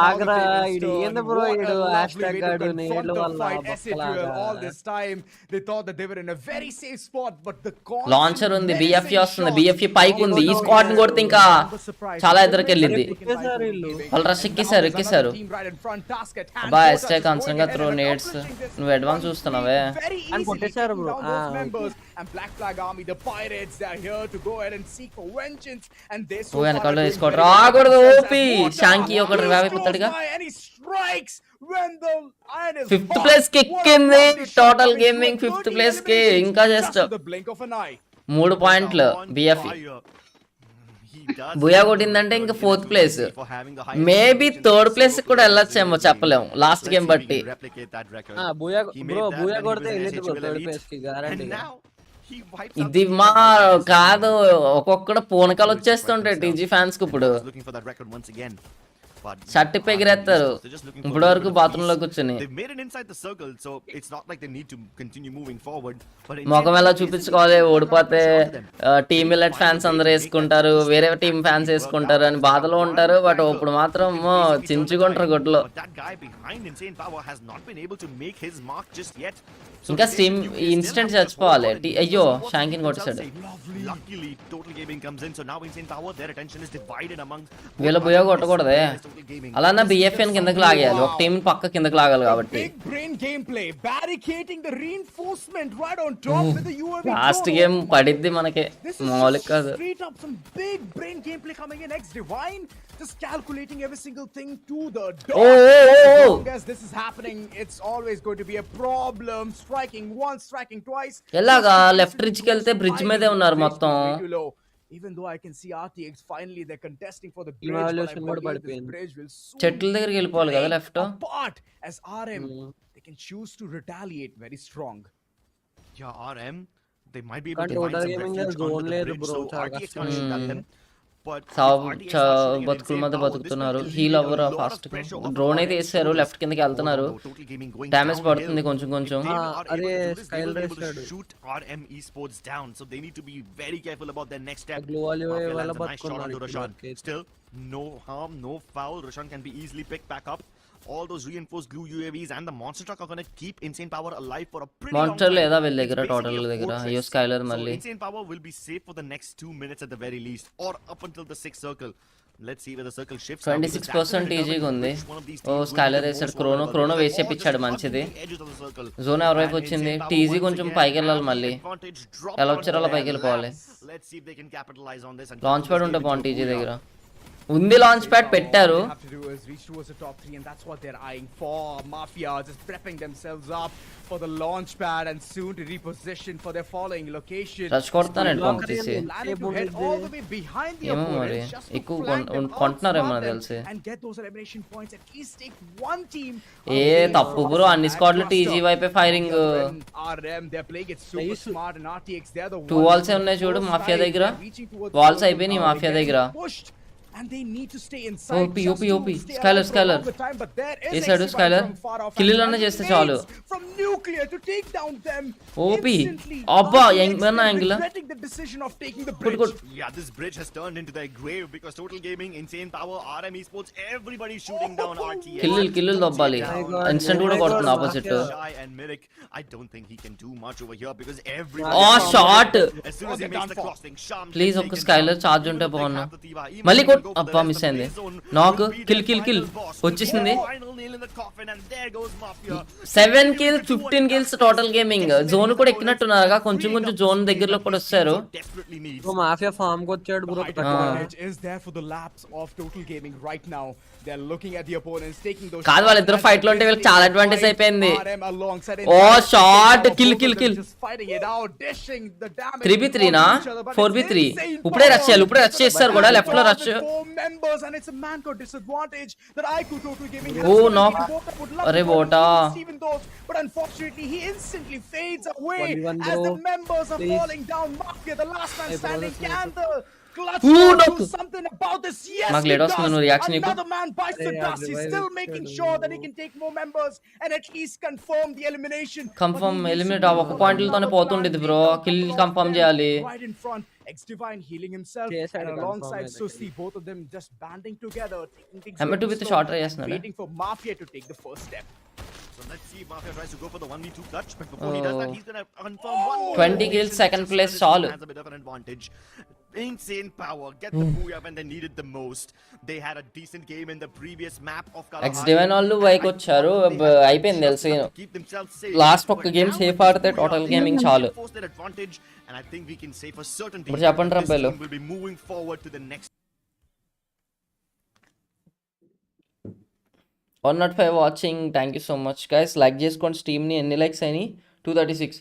ఆగ్రా ఇది ఏంది బ్రో ఇడు హాష్టాగ్ గాడు నేడ్ల వల్ల all this time they thought that they were in a very safe spot, but the launcher ఉంది. BFE వస్తుంది. BFE పైకి ఉంది. ఈ స్క్వాడ్ ని కొడితే ఇంకా చాలా ఎదురుకి వెళ్ళింది. వాళ్ళు రష్ ఎక్కిసారు. బా ఎస్టే కన్సర్న్ గా త్రో నేడ్స్. నువ్వు అడ్వాన్స్ చూస్తున్నావే అని కొట్టేశారు bro. And Black Flag Army, the pirates, they are here to go ahead and seek for vengeance, and they so వెనకాల తీసుకో రాకూడదు. ఓపీ షాంకి ఒకటి రివైవ్ అయిపోతాడుగా. and he strikes when the iron is 5th place కి ఎక్కింది total gaming. 5th place కి ఇంకా జస్ట్ 3 పాయింట్లు. BFE బుయా కొట్టిందంటే ఇంకా 4th place. Maybe 3rd place కూడా వెళ్ళొచ్చేమో చెప్పలేము లాస్ట్ గేమ్ బట్టి. బుయా కొడితే వెళ్ళింది బ్రో 3rd ప్లేస్ కి గ్యారెంటీ. ఇది మా కాదు ఒక్కొక్కడ పూనకాలు వచ్చేస్తుంటాయి టీజీ ఫ్యాన్స్ కి ఇప్పుడు. But షర్ట్ ఎగిరేస్తారు they're just looking for ఇప్పుడు a వరకు little bit of బాత్రూమ్ లో peace. కూర్చొని They've made it inside the circle, so it's not like they need to continue moving forward. But ముఖం ఎలా చూపించుకోవాలి ఓడిపోతే టీమ్ ఇల్లెట్ ఫ్యాన్స్ అందరూ వేసుకుంటారు, వేరే టీం ఫ్యాన్స్ వేసుకుంటారు అని బాధలో ఉంటారు. బట్ ఇప్పుడు మాత్రం చించుకుంటారు గుడ్లో. But that guy behind Insane Power has not been able to make his mark just yet. ఇంకా స్టీమ్ ఇన్స్టెంట్ చచ్చిపోవాలి. అయ్యో షాంకిన్ కొట్టేశాడు. Luckily, Total Gaming comes in, so now Insane Power, their attention is divided among. వీళ్ళ బుయ్య కొట్టకూడదే, అలానే బిఎఫ్ఎన్ కిందకి లాగేయాలి, ఒక team పక్క కిందకి లాగాలి కాబట్టి. Big brain gameplay, barricading the reinforcement right on top with the UAV. Last game పడిద్ది మనకి, మామూలుగా కాదు. Straight up some big brain gameplay coming in. X Divine just calculating every single thing to the dot. As long as this is happening, it's always going to be a problem. Striking once, striking twice. ఎలాగా left rich కి వెళ్తే bridge మీదే ఉన్నారు మొత్తం. Even though I can see RTX finally they're contesting for the bridge, but I believe this bridge will soon చెట్ల దగ్గరికి వెళ్ళిపోవాలి కదా left. apart as RM they can choose to retaliate very strong. Yeah, RM, they might be able But to find Total some Gaming refuge has under the zone bridge, లేదు so bro, RTX can't shoot at them. But బతుకుల మధ్య బతుకుతున్నారు. Heal అవ్వరా fast గా. Drone అయితే వేసారు, left కిందకి వెళ్తున్నారు, damage పడుతుంది కొంచెం కొంచెం. అరే స్కైల్ రేసాడు. shoot RM esports down, so they need to be very careful about their next step. Glue wall Mafia wala lands a nice shot onto Roshan. batukunnadu. Still no harm, no foul. Roshan can be easily picked back up. All those reinforced glue UAVs and the monster truck are going to keep Insane Power alive for a pretty long monster time. లేదా వీళ్ళ దగ్గర It's total basically a దగ్గర. fortress. అయ్యో Skyler So మళ్ళీ. Insane Power will be safe for the next 2 minutes at the very least, or up until the 6th circle. Let's see where the circle shifts. 26% ఈజీగా ఉంది. ఓ Skyler వేసాడు, క్రోనో వేసేపిచ్చాడు మంచిది. Zone ఎవరి వైపు వచ్చింది, టీజీ కొంచెం పైకి వెళ్ళాలి మళ్ళీ. ఎలా వచ్చారో అలా పైకి వెళ్ళిపోవాలి. లాంచ్ ప్యాడ్ ఉంటే బాగుంది టీజీ దగ్గర. ఉంది లాంచ్ ప్యాడ్ పెట్టారు. Have to do is reach towards the top 3 and that's what they're eyeing for. Mafia just prepping themselves up for the launch pad and soon to reposition for their following location. Touch కొడతానండి pump తీసి. Planning to head all the way behind the ఏమో మరి opponents just to ఎక్కువ flank them, కొంటున్నారేమో నాకు outsmart తెలిసి. them and get those elimination points. At least take one team. ఏ తప్పు bro, అన్ని స్క్వాడ్లు TG వైపే firing. RM they're playing it super smart and RTX they're the 2 walls ఉన్నాయి చూడు mafia దగ్గర. Walls అయిపోయినాయి మాఫియా దగ్గర. And they need to stay inside. OP Skyler వేసాడు. Skyler kill అన్న చేస్తే చాలు. From nuclear to take down them. OP అబ్బా ఏమన్నా angle. the decision of taking the bridge. Yeah, this bridge has turned into their grave because Total Gaming, Insane Power, RM Esports, everybody shooting down RTX. Kill దొబ్బాలి. Instant కూడా కొడుతుంది opposite. And Mirik, I don't think he can do much over here because every shot. as soon as he makes the crossing, Sham please ఒక్క Skyler charge ఉంటే బాగున్నా. మళ్ళీ అబ్బా miss అయింది. నాక్ కిల్ వచ్చేసింది. 7 kills 15 kills total gaming. Zone కూడా ఎక్కినట్టున్నారుగా, కొంచెం జోన్ దగ్గరలో కూడా వచ్చారు. మాఫియా ఫామ్ కి వచ్చాడు bro. is there for the laps of Total Gaming right now. They're looking at the opponents taking those. కాదు వాళ్ళిద్దరు ఫైట్ లో ఉంటే వీళ్ళకి చాలా అడ్వాంటేజ్ అయిపోయింది. ఓ shot kill just fighting it out, dishing the damage. 3v3 నా 4v3 ఇప్పుడే రష్ చేస్తారు కూడా లెఫ్ట్ లో rush. Members and it's a man code disadvantage that IQ Total Gaming has. Oh no, अरे वोटा. But unfortunately he instantly fades away 1v1 as the bro. members are Please. falling down. Mafia, the last man Hey, standing, bro, can the clutch no. do something about this? Yes, నాకు he late వస్తుంది, నువ్వు does. Reaction ఇవ్వు. Another man bites the Hey, dust. He's revive still it, making bro. sure that he can take more members and at least confirm the elimination. Confirm eliminate ఒక పాయింట్లతోనే పోతుండేది bro. Kill confirm చేయాలి. Right in front, X Divine healing himself, Yes, I and confirm alongside it. Susi, both of them just banding together, taking things Hammer very to with the slow shot try and చేస్తున్నాడు. waiting for Mafia to take the first step. So let's see if Mafia tries to go for the 1v2 clutch, but before he does that, he's gonna confirm one more 20 kills, second place, చాలు. has a bit of an advantage. Insane Power get the booyah when they needed the most. They had a decent game in the previous map of X divine వాళ్ళు వైకి వచ్చారు. అయిపోయింది తెలిసి. keep themselves safe. Last ఒక్క game safe ఆడితే total gaming చాలు. Force their advantage, and I think we can say for certainty ఇప్పుడు చెప్పండి this రబ్బేలు. team will be moving forward to the next. 105 watching, thank you so much guys. Like చేసుకోండి స్ట్రీమ్ని. ఎన్ని likes అయినాయి? 236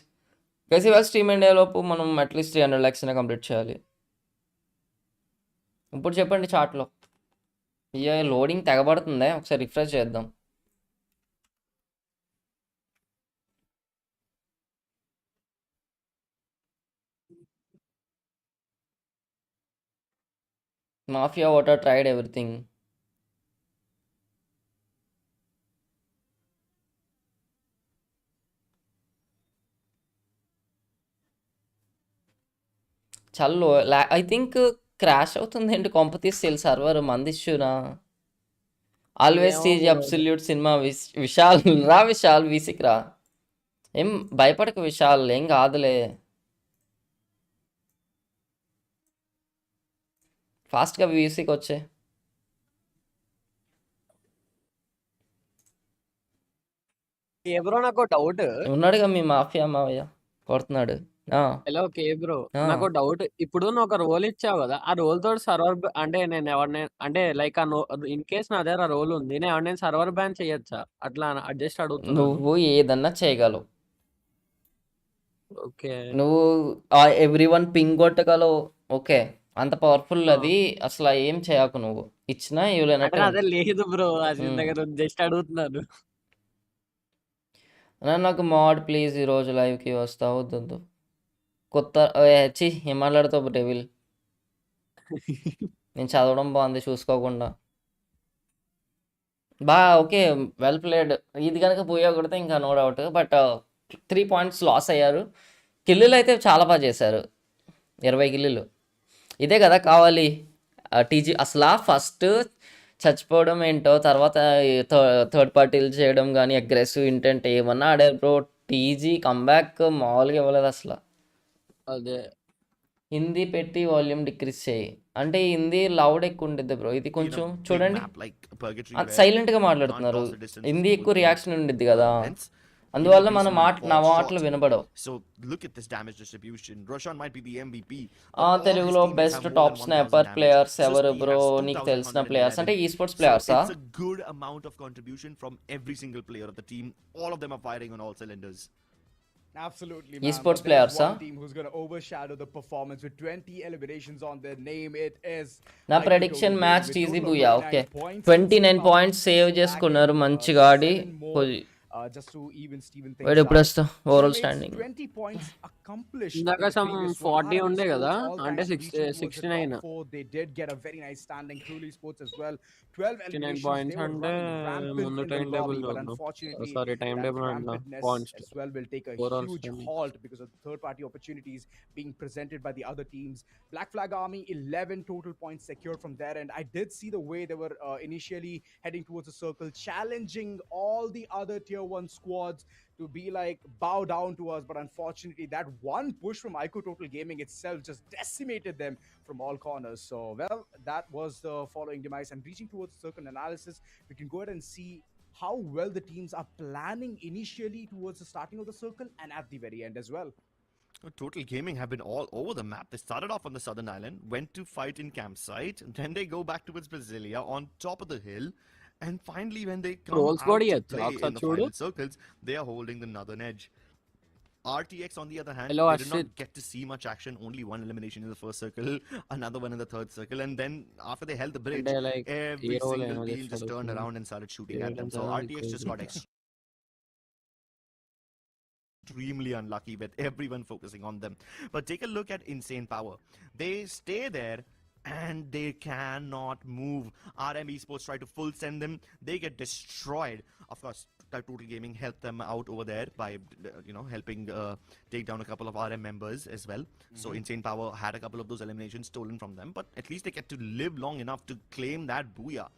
guys. ఇవాళ stream end అయ్యేలోపు మనం at least 300 likes అయినా complete చేయాలి. ఇప్పుడు చెప్పండి చాట్లో. ఇక లోడింగ్ తెగబడుతుందా? ఒకసారి రిఫ్రెష్ చేద్దాం. Mafia water tried everything. చాలా లో ఐ థింక్ క్రాష్ అవుతుంది ఏంటి కొంప తీసి సర్వర్ మంది ఇష్యూనా ఆల్వేస్ ఏమో tease bro. Absolute cinema Vishal రా విశాల్ వీసిక్ రా ఏం భయపడక విశాల్ ఏం కాదులే ఫాస్ట్గా వీసిక్ వచ్చే ఏ బ్రో నాకు డౌట్. ఉన్నాడుగా మీ మాఫియా మావయ్య కొడుతున్నాడు హలో కే బ్రో, ఆ. నాకు డౌట్. ఇప్పుడు నువ్వు ఒక రోల్ ఇచ్చావు కదా, ఆ రోల్ తోటి సర్వర్ అంటే నేను ఎవరిని అంటే లైక్ ఇన్ కేస్ నా దగ్గర రోల్ ఉంది, నేను ఎవరినైనా సర్వర్ బ్యాన్ చేయొచ్చా? అట్లా అడ్జస్ట్ అడుగుతున్నాను. నువ్వు ఏదన్నా చేయగలవు ఓకే. నువ్వు ఎవ్రీ వన్ పింగ్ కొట్టగలవు ఓకే అంత పవర్ఫుల్ అది అసలు ఏం చేయకు నువ్వు ఇచ్చినా అంటే ఇవ్వలేనట్టు అదే లేదు బ్రో, అది ఉమ్. దగ్గర జస్ట్ అడుగుతున్నాను. నాకు మాడ్ ప్లీజ్ ఈరోజు లైవ్కి వస్తావు వద్దు కొత్త చి ఏం మాట్లాడుతావు డెవిల్ నేను చదవడం బాగుంది చూసుకోకుండా ఓకే వెల్ ప్లేడ్ ఇది కనుక పోయా కొడితే ఇంకా no doubt but 3 points loss అయ్యారు కిల్లులు అయితే చాలా బాగా చేశారు 20 కిల్లులు ఇదే కదా కావాలి టీజీ అసలు ఫస్ట్ చచ్చిపోవడం ఏంటో తర్వాత థర్డ్ పార్టీలు చేయడం కానీ అగ్రెసివ్ ఇంటెంట్ ఏమన్నా ఆడారు బ్రో టీజీ కంబ్యాక్ మామూలుగా ఇవ్వలేదు అసలు అదే హిందీ పెట్టి వాల్యూమ్ డిక్రీజ్ చేయి అంటే హిందీ లౌడ్ ఎక్కువ ఉండిద్ది బ్రో ఇది కొంచెం చూడండి సైలెంట్గా మాట్లాడుతున్నారు హిందీ ఎక్కువ రియాక్షన్ ఉండిద్ది కదా అందువల్ల మన నా మాటలు వినబడవు So look at this damage distribution. Roshan might be the MVP. తెలుగులో బెస్ట్ టాప్ స్నాపర్ ప్లేయర్స్ ఎవరు బ్రో నీకు తెలిసిన ప్లేయర్స్ అంటే ఈ sports ప్లేయర్సా It's a good amount of contribution from every single player of the team. All of them are firing on all cylinders. Absolutely, Esports but players, there's one huh? team who's going to overshadow the performance with 20 eliminations on their name. It is నా IQ prediction Total match with TG total of Booyah 29 okay points. 29 points save చేసుకున్నారు మంచిగా ఆడి just to even Steven వాడు things ఎప్పుడు out. వస్తా So overall it's standing 20 points accomplished. ఇందాక in the some previous 40 one. ఉండే RRB కదా, Sports, all అంటే times reaching towards the 69. top four. They did get a very nice standing. Truly Sports as well. 12 69 eliminations. points They were అంటే running rampant ముందు in the time table lobby, but చూద్దాం. unfortunately sorry time that table అంటున్నా, rampantness points as well will take a Overall huge standing. halt because of the third party opportunities being presented by the other teams. Black Flag Army 11 total points secured from there, and I did see the way they were initially heading towards the circle, challenging all the other tier 1 squads to be like bow down to us, but unfortunately that one push from IQ Total Gaming itself just decimated them from all corners. So well, that was the following demise, and reaching towards circle analysis, we can go ahead and see how well the teams are planning initially towards the starting of the circle and at the very end as well. Total Gaming have been all over the map. They started off on the southern island, went to fight in campsite, then they go back towards Brasilia on top of the hill, and finally when they come Rolls out body to at play Rock in the Sachudu. final circles, they are holding the northern edge. RTX on the other hand, Hello, they did Ashit. not get to see much action. Only one elimination in the first circle, another one in the third circle, and then after they held the bridge, అంటే like every hero single ఏమో team just చేస్తాడు. turned around and started shooting at them. So Yeah, RTX just got extremely unlucky with everyone focusing on them. But take a look at Insane Power. They stay there and they cannot move. RM Esports try to full send them. They get destroyed. Of course, Total Gaming helped them out over there by helping take down a couple of RM members as well. So Insane Power had a couple of those eliminations stolen from them, but at least they get to live long enough to claim that booyah.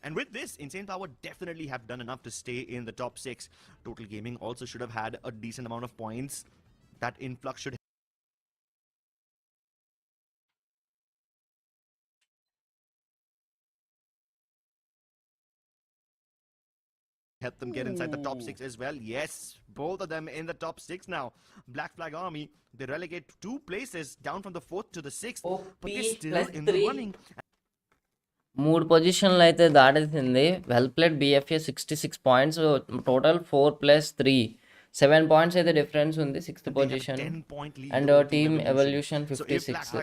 And with this, Insane Power definitely have done enough to stay in the top 6. Total Gaming also should have had a decent amount of points. That influx should help them get inside the top 6 as well. Yes, both of them in the top 6 now. Black Flag Army, they relegate 2 places down from the 4th to the 6th, but they're still in the running. 3 పొజిషన్లు అయితే దాటేసింది well played BFA 66 points total 4+3 7 points అయితే difference ఉంది 6th position and team evolution 56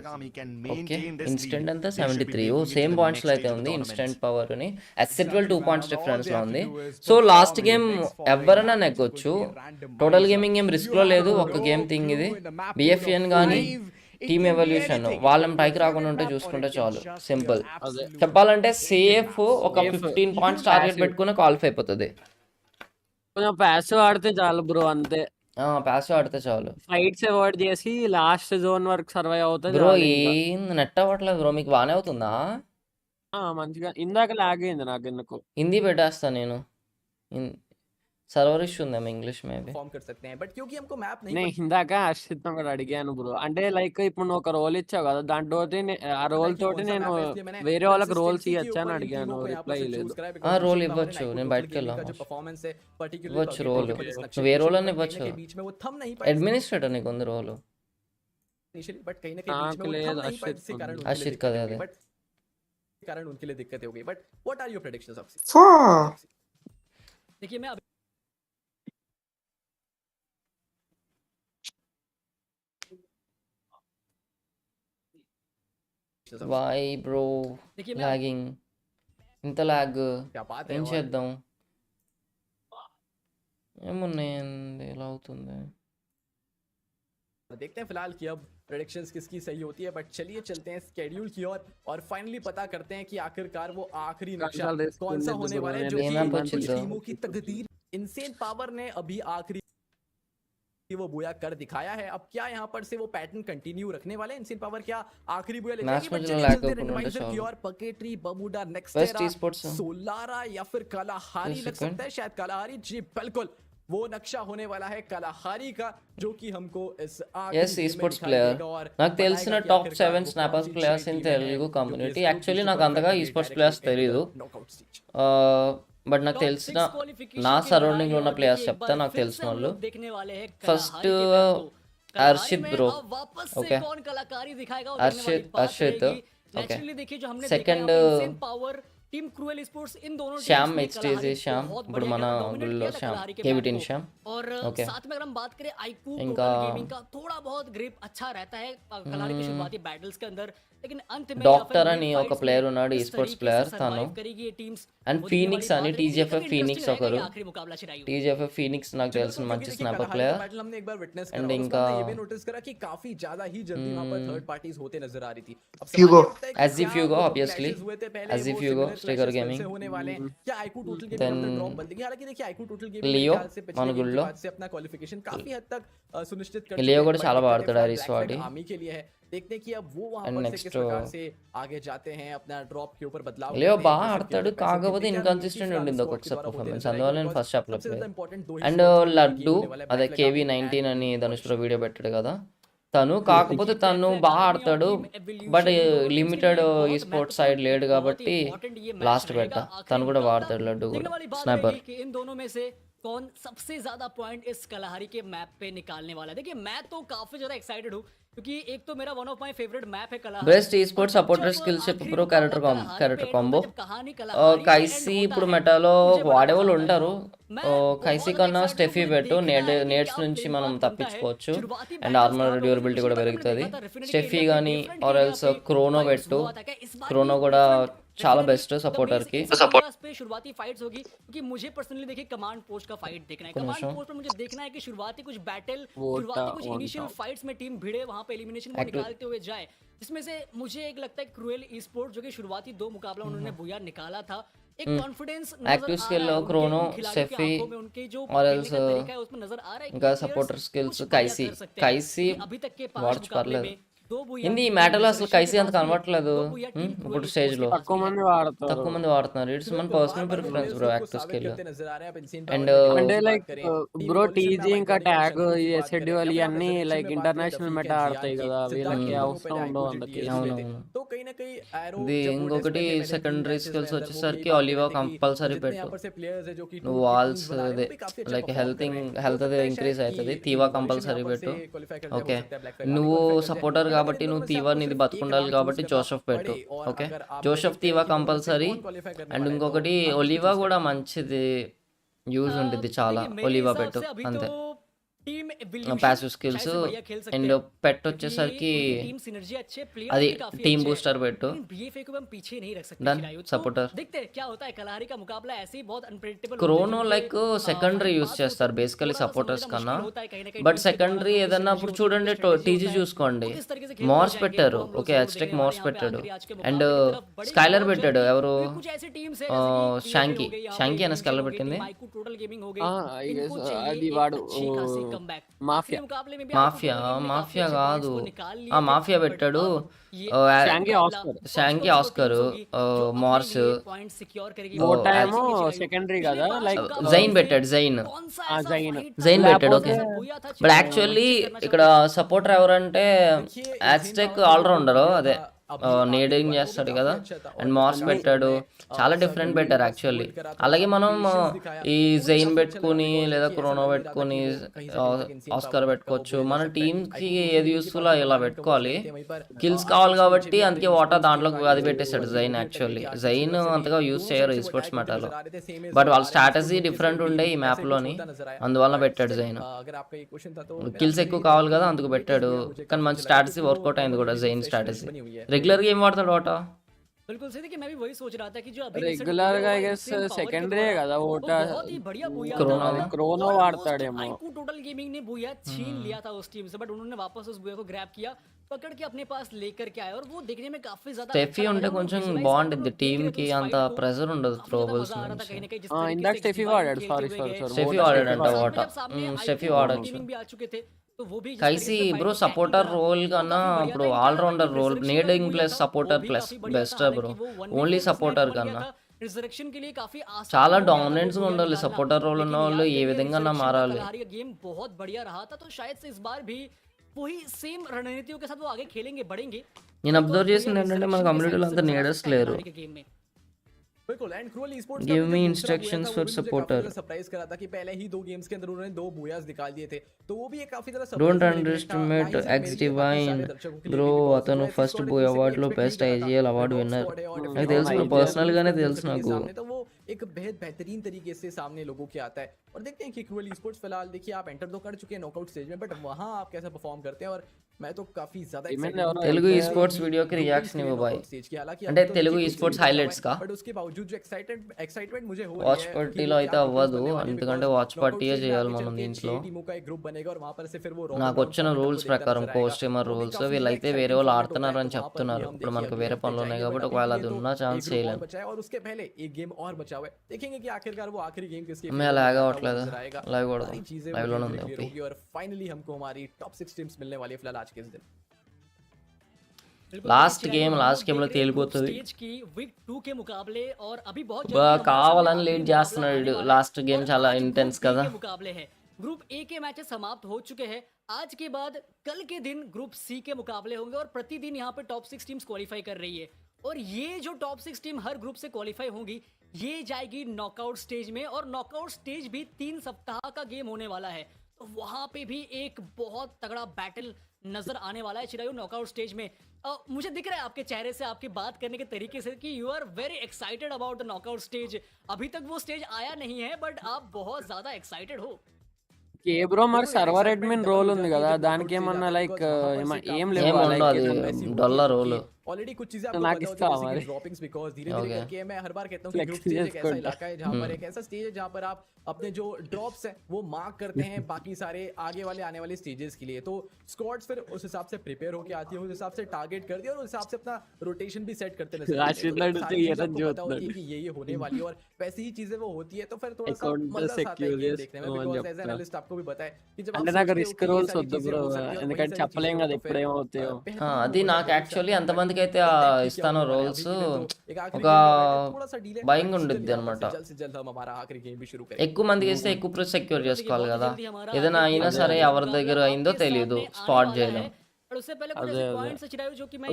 okay instant అంతా 73 same పాయింట్స్లో అయితే ఉంది instant పవర్ని అసెట్వెల్ 2 points డిఫరెన్స్లో ఉంది సో లాస్ట్ గేమ్ ఎవరైనా నెగ్గొచ్చు టోటల్ గేమింగ్ ఏం రిస్క్లో లేదు ఒక గేమ్ థింగ్ ఇది బిఎఫ్ఏన్ కానీ టీమ్ ఎవల్యూషన్ వాళ్ళని పైకి రాకుండా ఉంటే చూసుకుంటే చాలు సింపుల్ చెప్పాలంటే సేఫ్ ఒక 15 పాయింట్స్ టార్గెట్ పెట్టుకుని క్వాలిఫై అయిపోతుంది కొంచెం ప్యాసివ్ ఆడితే చాలు బ్రో, అంతే. ప్యాసివ్ ఆడితే చాలు. ఫైట్స్ అవాయిడ్ చేసి లాస్ట్ జోన్ వరకు సర్వైవ్ అవుతే బ్రో చాలు ఇంకా. ఏంది నెట్ అవ్వట్లేదు బ్రో. మీకు బానే అవుతుందా? మంచిగా ఇందాక లాగ్ అయింది నాకెందుకో. హిందీ పెట్టేస్తా నేను. సర్వర్ ఇష్యూ ఉందేమో ఇంగ్లీష్ మేబీ. परफॉर्म कर सकते हैं बट क्योंकि हमको मैप नहीं నేను ఇందాక హర్షిత్‌ని ఒకటి అడిగాను బ్రో. అంటే లైక్ ఇప్పుడు నువ్వు ఒక రోల్ ఇచ్చావు కదా! దాంతోటి ఆ पता है రోల్ कि తోటి कौन सा నేను मैप है इसलिए मैंने వేరే వాళ్ళకి రోల్స్ कंसिस्टेंसी के ఇయ్యొచ్చా అని ऊपर इन అడిగాను. टीमों को यहाँ पर రిప్లై से లేదు. चूज करा है ఆ बिकॉज రోల్ उसी का ఇవ్వచ్చు. मैंने నేను टोटल బయటికి गेमिंग का जो వెళ్ళాను. परफॉर्मेंस है पर्टिकुलरली ఇవ్వచ్చు రోల్. इस नक्शे నువ్వు ఏ के రోల్ ऊपर అని कहीं ना ఇవ్వచ్చు. कहीं बीच में वो थम नहीं पाए అడ్మినిస్ట్రేటర్ నీకు ఉంది రోల్. इनिशियली बट कहीं ना कहीं बीच నాకు में वो లేదు थम नहीं पाए హర్షిత్ जिसके कारण ఉంది. उनके लिए హర్షిత్ दिक्कतें కదా हो అది. गई बट कारण उनके लिए दिक्कतें हो गई but what are your predictions of देखिए मैं వై బ్రో देखिए मैं లాగింగ్? ఇంత లాగ్ क्या बात है ఏం और చేద్దాం? ఏమున్నాయండి ఇలా అవుతుంది? देखते हैं फिलहाल कि अब प्रेडिक्शंस किसकी सही होती है बट चलिए चलते हैं स्केड्यूल की ओर और फाइनली पता करते हैं कि आखिरकार वो आखिरी नक्शा कल रिस्क कौन सा लेने होने दो वाला है मैंने जो ये ना कि पूछ कुछ दो। टीमों की तकदीर इनसेन पावर ने अभी आखिरी वो बुया कर दिखाया है। अब क्या यहाँ पर से वो पैटर्न कंटिन्यू रखने वाले हैं? इनसेन पावर क्या आखिरी बुया ले मैच जाएगी? में बट जो चलिए lag चलते हैं open होने randomizer की चाहिए। ओर पकेट्री बमुडा बेस्ट नेक्स्टेरा esports है। सोलारा या फिर कालाहारी एक लग second। सकता है शायद कालाहारी। जी बिल्कुल वो नक्शा होने वाला है कालाहारी का जो कि हमको इस आखिरी ఎస్ गेम में ఈస్పోర్ట్స్ दिखाई ప్లేయర్. देगा और నాకు తెలిసిన बताएगा कि టాప్ आखिरकार 7 वो స్నాపర్స్ कौन सी ప్లేయర్స్ छह ఇన్ टीमें हैं తెలుగు जो कि కమ్యూనిటీ. इस group యాక్చువల్లీ की నాకు super అంతగా family esports directly players into తెలీదు. the knockout stage। బట్ నాకు తెలిసిన నా సరౌండింగ్ లో ఉన్న ప్లేయర్స్ చెప్తా. నాకు తెలిసిన వాళ్ళు first Harshit bro. Okay Harshit okay. Second team cruel sports इन दोनों श्याम HTZ श्याम ఇప్పుడు మన గుళ్ళో శ్యామ్ కేవిటిన్ శ్యామ్. और ओके साथ में अगर हम बात करें आईकू इनका टोटल गेमिंग का थोड़ा बहुत ग्रिप अच्छा रहता है कलारी के शुरुआती बैटल्स के अंदर लेकिन अंत में డాక్టర్ అని ఒక ప్లేయర్ ఉన్నాడు ఈస్పోర్ట్స్ ప్లేయర్ తను. करेगी ये टीम्स అండ్ ఫీనిక్స్ అని టీజీఎఫ్ఎఫ్ ఫీనిక్స్ ఒకరు. आखिरी मुकाबला चिरायु టీజీఎఫ్ఎఫ్ ఫీనిక్స్ నాకు తెలిసిన మంచి స్నాపర్ ప్లేయర్. बैटल हमने एक बार विटनेस And करा इनका- उसमें ये भी नोटिस करा कि काफी ज्यादा ही जल्दी वहां पर थर्ड पार्टीज होते नजर आ रही थी। अब Fugo. सवाल ये उठता है कि As if क्या Fugo, वो जो obviously. clashes हुए थे पहले As if वो Fugo, similar Sticker clashes फिर Gaming. से होने वाले हैं? क्या आईकू टोटल गेमिंग Then अपना ड्रॉप बदलेगी? हालांकि देखिए आईकू टोटल गेमिंग Leo, मेरे ख्याल से पिछले మన गेम के గుళ్ళో. बाद से अपना क्वालिफिकेशन काफी हद तक सुनिश्चित कर लियो चुके हैं। కూడా बट చాలా బాగా दिक्कतें ఆడతాడు फिलहाल ఐరిస్ Black Flag వాడి. आर्मी के लिए है। देखते हैं कि अब वो वहां And पर से next, किस प्रकार से आगे जाते हैं अपना ड्रॉप के ऊपर बदलाव లియో करते हैं, బాగా aggressive ఆడతాడు. खेलते हैं, पैसे కాకపోతే गिनते हैं, ఇన్కన్సిస్టెంట్ फिलहाल ఉండింది squad के ఒక్కొక్కసారి द्वारा होते పర్ఫార్మెన్స్. नजर అందువల్ల आएगा నేను because ఫస్ట్ చెప్పలేదు. सबसे ज्यादा important दो ही అండ్ squads हैं లడ్డు गेम होने वाला है, అదే Black Flag KV Army 19 and అని ధనుష్ బ్రో వీడియో పెట్టాడు కదా తను. కాకపోతే తను బాగా ఆడతాడు బట్ లిమిటెడ్ ఈ స్పోర్ట్స్ సైడ్ లేడు కాబట్టి లాస్ట్ పెట్టా. తను కూడా వాడతాడు లడ్డు देखने కూడా वाली बात స్నైపర్. रहेगी कि इन दोनों में से कौन सबसे ज्यादा पॉइंट इस कलाहारी के मैप पे निकालने वाला है। देखिए मैं तो काफी ज्यादा एक्साइटेड हूँ क्योंकि एक तो मेरा one of my favourite map है Kalahari. Best esports supporter skill ship pro character combo. కైసీ ఇప్పుడు మెటాలో వాడేవాళ్ళు ఉంటారు. కైసీ కన్నా స్టెఫీ పెట్టు నేట్స్ నుంచి మనం తప్పించుకోవచ్చు. అండ్ ఆర్మర్ డ్యూరబిలిటీ కూడా పెరుగుతుంది. స్టెఫీ కానీ ఆర్ ఎల్స్ క్రోనో పెట్టు. క్రోనో కూడా చాలా బెస్ట్ సపోర్టర్ కి. पे शुरुआती फाइट्स होगी क्योंकि मुझे पर्सनली देखिए कमांड पोस्ट का फाइट देखना है। कौन कमांड सा? पोस्ट पर मुझे देखना है कि शुरुआती कुछ बैटल वोटा, शुरुआती कुछ वोटा। इनिशियल फाइट्स में टीम भिड़े वहां पे एलिमिनेशन को Active- निकालते हुए जाए। इसमें से मुझे एक लगता है क्रूएल ई स्पोर्ट जो कि शुरुआती 2 मुकाबला उन्होंने बुया निकाला था एक confidence Active skill Chrono, Saifee, और else, उसमें नजर आ रहा है कि ఇంకా players సపోర్టర్ స్కిల్స్ कुछ बढ़िया కైసీ. कर सकते हैं। కైసీ कि अभी तक के 5 వాడచ్చు मुकाबले పర్లేదు. में 2 बुया ఏంది ఈ टीम మ్యాటర్లో के అసలు पास కైసీ అంత भी है, కనబడట్లేదు. 2 बुया टीम ఇప్పుడు क्रूएल స్టేజ్ లో स्पोर्ट्स के తక్కువ पास भी మంది है। వాడతారు. తక్కువ మంది వాడుతున్నారు. ఇట్స్ మన personal preference bro active skill. And, అంటే లైక్ బ్రో టీజీ ఇంకా ట్యాగ్ ఈ ఎస్ఎడ్యూఎల్ ఇవన్నీ లైక్ ఇంటర్నేషనల్ మెటా ఆడతాయి కదా వీళ్ళకి అవసరం ఉండవు అందుకే. అవునవును. ఇది ఇంకొకటి సెకండరీ స్కిల్స్ వచ్చేసరికి ఒలివా కంపల్సరీ పెట్టు. నువ్వు వాల్స్ అదే లైక్ హెల్త్ అదే ఇంక్రీజ్ అవుతుంది. తీవా కంపల్సరీ పెట్టు. ఓకే నువ్వు సపోర్టర్ కాబట్టి నువ్వు తీవా నీది బతుకుండాలి కాబట్టి జోసెఫ్ పెట్టు. ఓకే జోసెఫ్ తీవా కంపల్సరీ. అండ్ ఇంకొకటి ఒలివా కూడా మంచిది యూజ్ ఉంటుంది చాలా. ఒలివా పెట్టు అంతే. ప్యాసివ్ స్కిల్స్ అండ్ పెట్ వచ్చేసరికి అది టీమ్ బూస్టర్ పెట్టు. Done supporter. క్రోనో like secondary use చేస్తారు బేసికలీ సపోర్టర్స్ కన్నా. బట్ సెకండరీ ఏదన్నా ఇప్పుడు చూడండి టీజీ చూసుకోండి మార్స్ పెట్టారు. ఓకే హెచ్టెక్ మార్స్ పెట్టాడు. అండ్ స్కైలర్ పెట్టాడు. ఎవరు షాంకీ అనే స్కైలర్ పెట్టింది. అది వాడు మాఫియా మాఫియా కాదు, మాఫియా పెట్టాడు, శాంకీ ఆస్కర్, మార్స్, మోటా ఏమో సెకండరీ కదా, లైక్ జైన్ పెట్టాడు, జైన్ పెట్టాడు. ఓకే, బట్ యాక్చువల్లీ ఇక్కడ సపోర్టర్ ఎవరంటే యాజ్టెక్ ఆల్రౌండర్, అదే నేడింగ్ చేస్తాడు కదా, అండ్ మార్స్ పెట్టాడు, చాలా డిఫరెంట్ పెట్టారు యాక్చువల్లీ. అలాగే మనం ఈ జైన్ పెట్టుకుని లేదా క్రోనో పెట్టుకుని ఆస్కర్ పెట్టుకోవచ్చు. మన టీంకి ఏది యూస్ఫుల్ ఇలా పెట్టుకోవాలి, కిల్స్ కావాలి కాబట్టి అందుకే వాటా దాంట్లో అది పెట్టేశాడు జైన్. యాక్చువల్లీ జైన్ అంతగా యూస్ చేయరు ఈ స్పోర్ట్స్ మెటాలో, బట్ వాళ్ళ స్ట్రాటజీ డిఫరెంట్ ఉండే ఈ మ్యాప్లోని, అందువల్ల పెట్టాడు జైన్. కిల్స్ ఎక్కువ కావాలి కదా అందుకు పెట్టాడు, కానీ మంచి స్ట్రాటజీ వర్కౌట్ అయింది కూడా జైన్ స్ట్రాటజీ. రెగ్యులర్ గేమ్ వాడతాడు వాటా, बिल्कुल सही। देखिए मैं भी वही सोच रहा था कि जो अभी రెగ్యులర్ గా ఐ గెస్ సెకండరీ కదా ఓటా, క్రోనో వాడతాడేమో. आईकू टोटल गेमिंग ने बुया छीन लिया था उस टीम से, बट उन्होंने वापस उस बुया को ग्रैब किया, पकड़ के अपने पास लेकर के आए, और वो देखने में काफी ज्यादा స్టెఫీ ఉంటే కొంచెం బాగుంటుంది టీమ్ కి, అంత ప్రెజర్ ఉండదు థ్రోబల్స్ నుంచి. ఇందాక స్టెఫీ వాడాడు, సారీ స్టెఫీ వాడాడంట వాటా, స్టెఫీ వాడచ్చు. भी आ चुके थे, तो वो भी కైసి బ్రో సపోర్టర్ రోల్ కన్నా ఇప్పుడు allrounder role, needing plus supporter plus best bro. Only supporter కన్నా रिजरेक्शन के लिए काफी आसान, చాలా డామినెన్స్ ఉండాలి సపోర్టర్ రోల్ ఉన్న వాళ్ళు, ఏ విధంగా మారాలి. गेम बहुत बढ़िया रहा था, तो शायद से इस बार भी वही सेम रणनीतियों के साथ वो आगे खेलेंगे, बढ़ेंगे. నేను అబ్జర్వ్ చేసింది ఏంటంటే మన కమ్యూనిటీలో అంతా నీడర్స్ లేరు. बिल्कुल, and cruel esports Give me instructions for supporter. Surprise करा था कि पहले ही 2 गेम्स के अंदर उन्होंने 2 बूयास निकाल दिए थे, तो वो भी एक काफी ज्यादा Don't underestimate X Divine bro, అతను ఫస్ట్ బోయ్ అవార్డ్ లో బెస్ట్ ఐజీఎల్ అవార్డ్ విన్నర్. నాకు తెలుసు పర్సనల్ గానే తెలుసు నాకు. तो वो एक बेहतरीन तरीके से सामने लोगों के आता है, और देखते हैं कि क्रूअल ई-स्पोर्ट्स फिलहाल देखिए आप एंटर तो कर चुके हैं नॉकआउट स्टेज में, बट वहां आप कैसे परफॉर्म करते हैं, और मैं तो काफी ज्यादा తెలుగు ఈ స్పోర్ట్స్ వీడియోకి రియాక్షన్ ఇవ్వ బాయ్, అంటే తెలుగు ఈ స్పోర్ట్స్ హైలైట్స్ కా, बट उसके बावजूद जो एक्साइटमेंट मुझे हो వాచ్ పార్టీలో అయితే అవ్వదు, ఎందుకంటే వాచ్ పార్టీయే చేయాలి మనం దీంట్లో. टीमों का एक ग्रुप बनेगा, और वहां पर से फिर वो నాకు వచ్చిన రూల్స్ ప్రకారం కోస్టమర్ రూల్స్, వీళ్ళైతే వేరే వాళ్ళు ఆడుతున్నారు అని చెప్తున్నారు. ఇప్పుడు మనకు వేరే పనులు ఉన్నాయి కాబట్టి ఒకవేళ అది ఉన్నా ఛాన్స్ చేయలేము. और उसके पहले एक गेम और बचा हुआ है, देखेंगे कि आखिरकार वो आखिरी गेम किसके मैं लैग अవ్వట్లేదు, లైవ్ కూడా లైవ్ లోనే ఉంది. ఓకే, और फाइनली हमको हमारी टॉप 6 टीम्स मिलने वाली है फिलहाल आज के इस दिन. లాస్ట్ గేమ్ లో తేలిపోతుంది. स्टेज की वीक 2 के मुकाबले, और अभी बहुत కావాలని లేట్ చేస్తున్నాడు. లాస్ట్ గేమ్ చాలా ఇంటెన్స్ కదా. मुकाबले हैं, ग्रुप ए के मैचेस समाप्त हो चुके हैं. आज के बाद कल के दिन ग्रुप सी के मुकाबले होंगे, और प्रतिदिन यहाँ पे टॉप 6 टीम्स क्वालिफाई कर रही है, और ये जो टॉप 6 टीम हर ग्रुप से क्वालिफाई होंगी, ये जाएगी नॉकआउट स्टेज में, और नॉकआउट स्टेज भी 3 सप्ताह का गेम होने वाला है, तो वहां पे भी एक बहुत तगड़ा बैटल नजर आने वाला है चिरायू नॉकआउट स्टेज में. मुझे दिख रहा है आपके चेहरे से, आपकी बात करने के तरीके से, कि you are very excited about the knockout stage. अभी तक वो स्टेज आया नहीं है, बट आप बहुत ज्यादा एक्साइटेड हो. కే బ్రో మరి సర్వర్ అడ్మిన్ రోల్ ఉంది కదా, దానికి ఏమన్నా లైక్ ఏం లేవు, డొల్లర్ రోల్ ऑलरेडी कुछ चीजें आपको पता होती है कि ड्रॉपिंग्स, बिकॉज़ धीरे-धीरे करके मैं हर बार कहता हूं कि ग्रुप स्टेज एक ऐसा इलाका है जहां पर एक ऐसा स्टेज है जहां पर आप अपने जो ड्रॉप्स हैं वो मार्क करते हैं बाकी सारे आगे वाले आने वाले स्टेजेस के लिए, तो स्क्वाड्स फिर उस हिसाब से प्रिपेयर होकर आती है, उस हिसाब से टारगेट करती है, और उस हिसाब से अपना रोटेशन भी सेट करते रहते हैं कि ये होने वाली है, और वैसी ही चीजें वो होती है, तो फिर थोड़ा सा मजा आता है देखने में, बिकॉज़ एज एन एनालिस्ट आपको भी पता है कि जब అంటే నాకు రిస్క్ రోల్స్ వద్దు బ్రో, ఎందుకంటే చెప్పలేం కదా ఎప్పుడు ఏమవుతాయో. అది నాకు యాక్చువల్లీ ఎంతమందికి అయితే ఇస్తాను రోల్స్, ఒక భయంగా ఉండిద్ది అనమాట. ఎక్కువ మందికి ఇస్తే ఎక్కువ సెక్యూర్ చేసుకోవాలి కదా, ఏదైనా అయినా సరే ఎవరి దగ్గర అయిందో తెలియదు, స్పాట్ చేయడం.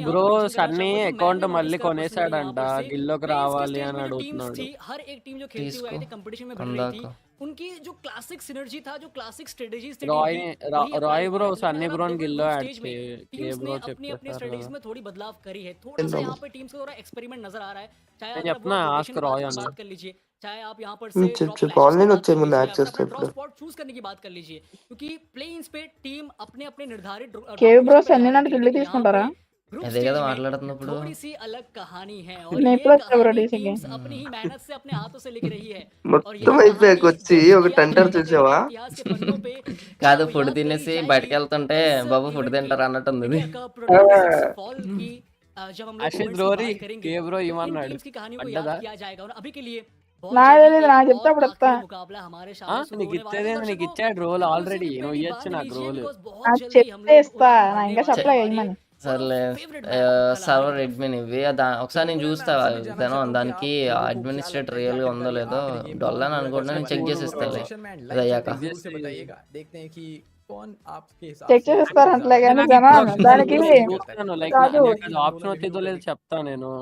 బ్రో సన్నీ అకౌంట్ మళ్ళీ కొనేసాడంట, గిల్లోకి రావాలి అని అడుగుతున్నాడు. उनकी जो क्लासिक सिनर्जी था, जो क्लासिक स्ट्रेटजीज थे, रॉय ब्रो सन्नी ब्रो ने गिल्लो ऐड थे, के ब्रो अपनी स्ट्रेटजीज में थोड़ी बदलाव करी है, थोड़ा सा यहाँ पे टीम्स को थोड़ा एक्सपेरिमेंट नजर आ रहा है. चाहे आप अपना आस्क रॉय बात कर लीजिए, चाहे आप यहाँ पर से ऑनलाइन स्पॉट चूज करने की बात कर लीजिए, क्योंकि प्लेइंग्स पे टीम अपने अपने निर्धारित కేవి బ్రో సన్నీ నన్ను కిల్లి తీసుకుంటారా? అదే కదా మాట్లాడుతున్నప్పుడు थोड़ी सी अलग कहानी है, और नहीं प्लस कवरेज है, अपनी ही मेहनत से अपने हाथों से लिख रही है. మొత్తం అయిపోయాక వచ్చి ఒక టెంటర్ చూసావా? కాదు, ఫుడ్ తినేసి బయటకు వెళ్తుంటే బాబు ఫుడ్ తింటారు అన్నట్టుంది. जब हम लोग कमेंट्स की बात करेंगे, इन टीम्स की कहानियों को याद किया जाएगा, और अभी के लिए बहुत నాకు जल्दी తెలియదు, एक నాకు చెప్తే और అప్పుడు చెప్తా. आखिरी मुकाबला हमारे सामने शुरू నీకు होने वाला है तो ఇచ్చేదేంది, నీకు दर्शकों ఇచ్చాడు రోల్ बिल्कुल ఆల్రెడీ, उसको నువ్వు भी ఇవ్వచ్చు बांध నాకు लीजिए రోల్. बिकॉज बहुत నాకు जल्दी हम చెప్తే लोग ఇస్తా, उड़ान నా भरने ఇంకా वाले చెప్పలే हैं हमारे ఏమని. సర్లే फेवरेट मैप సర్వర్ खिलाड़ी की तरफ అడ్మిన్ ఇవి ఒకసారి నేను చూస్తా దానికి అడ్మినిస్ట్రేటర్ రియల్గా ఉందో లేదో డొల్లా అని అనుకుంటున్నా, నేను చెక్ చేసి ఇస్తాలే सेक्शन में ఇది అయ్యాక. जरूर से बताइएगा, देखते हैं कि कौन आपके हिसाब చెక్ से చేసేస్తారంటలే అంటే కానీ నాకు జనం ఇప్పుడు ఒకసారి దానికి చూస్తాను, లైక్ కాదు నాకు అది ఆప్షన్ వచ్చిందో లేదో చెప్తా నేను.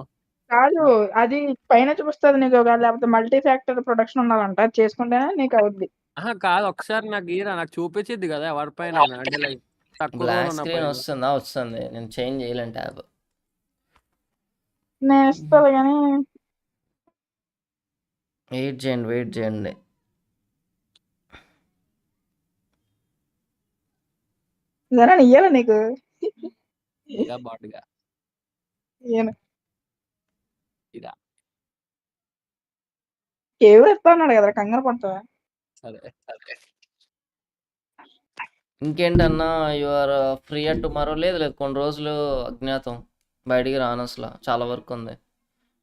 కాదు, అది పైన చూపిస్తుంది నీకు, లేకపోతే మల్టీ ఫ్యాక్టర్ ప్రొడక్షన్ ఉండాలంట, అది చేసుకుంటేనే నీకు అవుద్ది. కాదు, ఒకసారి నాకు గీరా, నాకు చూపించిద్ది కదా ఎవరిపైన, అంటే లైక్ తక్కువ రోజులు బ్లాక్ ఉన్న స్క్రీన్ పైన. వస్తుందా? వస్తుంది, నేను చేంజ్ చేయలేను ట్యాబ్. నేను ఇస్తాను కానీ వెయిట్ చేయండి. జనం ఇయ్యాల నీకు ఇరా బాటుగా ఇయ్యను. ఇరా. ఎవరు ఇస్తా అన్నాడు కదా, కంగారు పడతావా? సరే ఇంకేంటన్నా, you are free at tomorrow? లేదు కొన్ని రోజులు అజ్ఞాతం, బయటికి రాను అసలు, చాలా వర్క్ ఉంది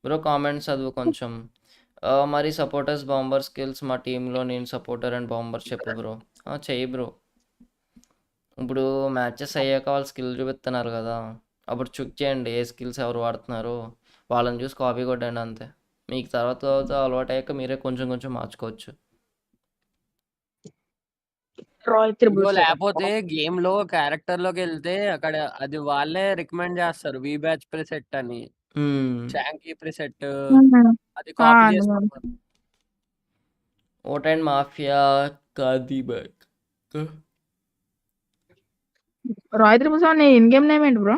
బ్రో. కామెంట్స్ చదువు కొంచెం. మరి సపోర్టర్స్ బాంబర్ స్కిల్స్ మా టీంలో నేను సపోర్టర్ అండ్ బాంబర్ చెప్పు బ్రో. చెయ్యి బ్రో. ఇప్పుడు మ్యాచెస్ అయ్యాక వాళ్ళు స్కిల్ చూపిస్తున్నారు కదా, అప్పుడు చెక్ చేయండి ఏ స్కిల్స్ ఎవరు వాడుతున్నారు, వాళ్ళని చూసి కాపీ కొట్టండి అంతే. మీకు తర్వాత అలవాటు అయ్యాక మీరే కొంచెం కొంచెం మార్చుకోవచ్చు. లేకపోతే గేమ్ లో క్యారెక్టర్ లోకి వెళ్తే అక్కడ అది వాళ్ళే రికమెండ్ చేస్తారు, వి బ్యాచ్ ప్రిసెట్ అని, షాంకీ ప్రిసెట్, అది కాపీ చేసుకోవాలి. ఓట్ అండ్ మాఫియా కాది బ్యాక్ రాయ్ త్రిపుల్ నీ ఇన్ గేమ్ నేమ్ ఏంటి బ్రో?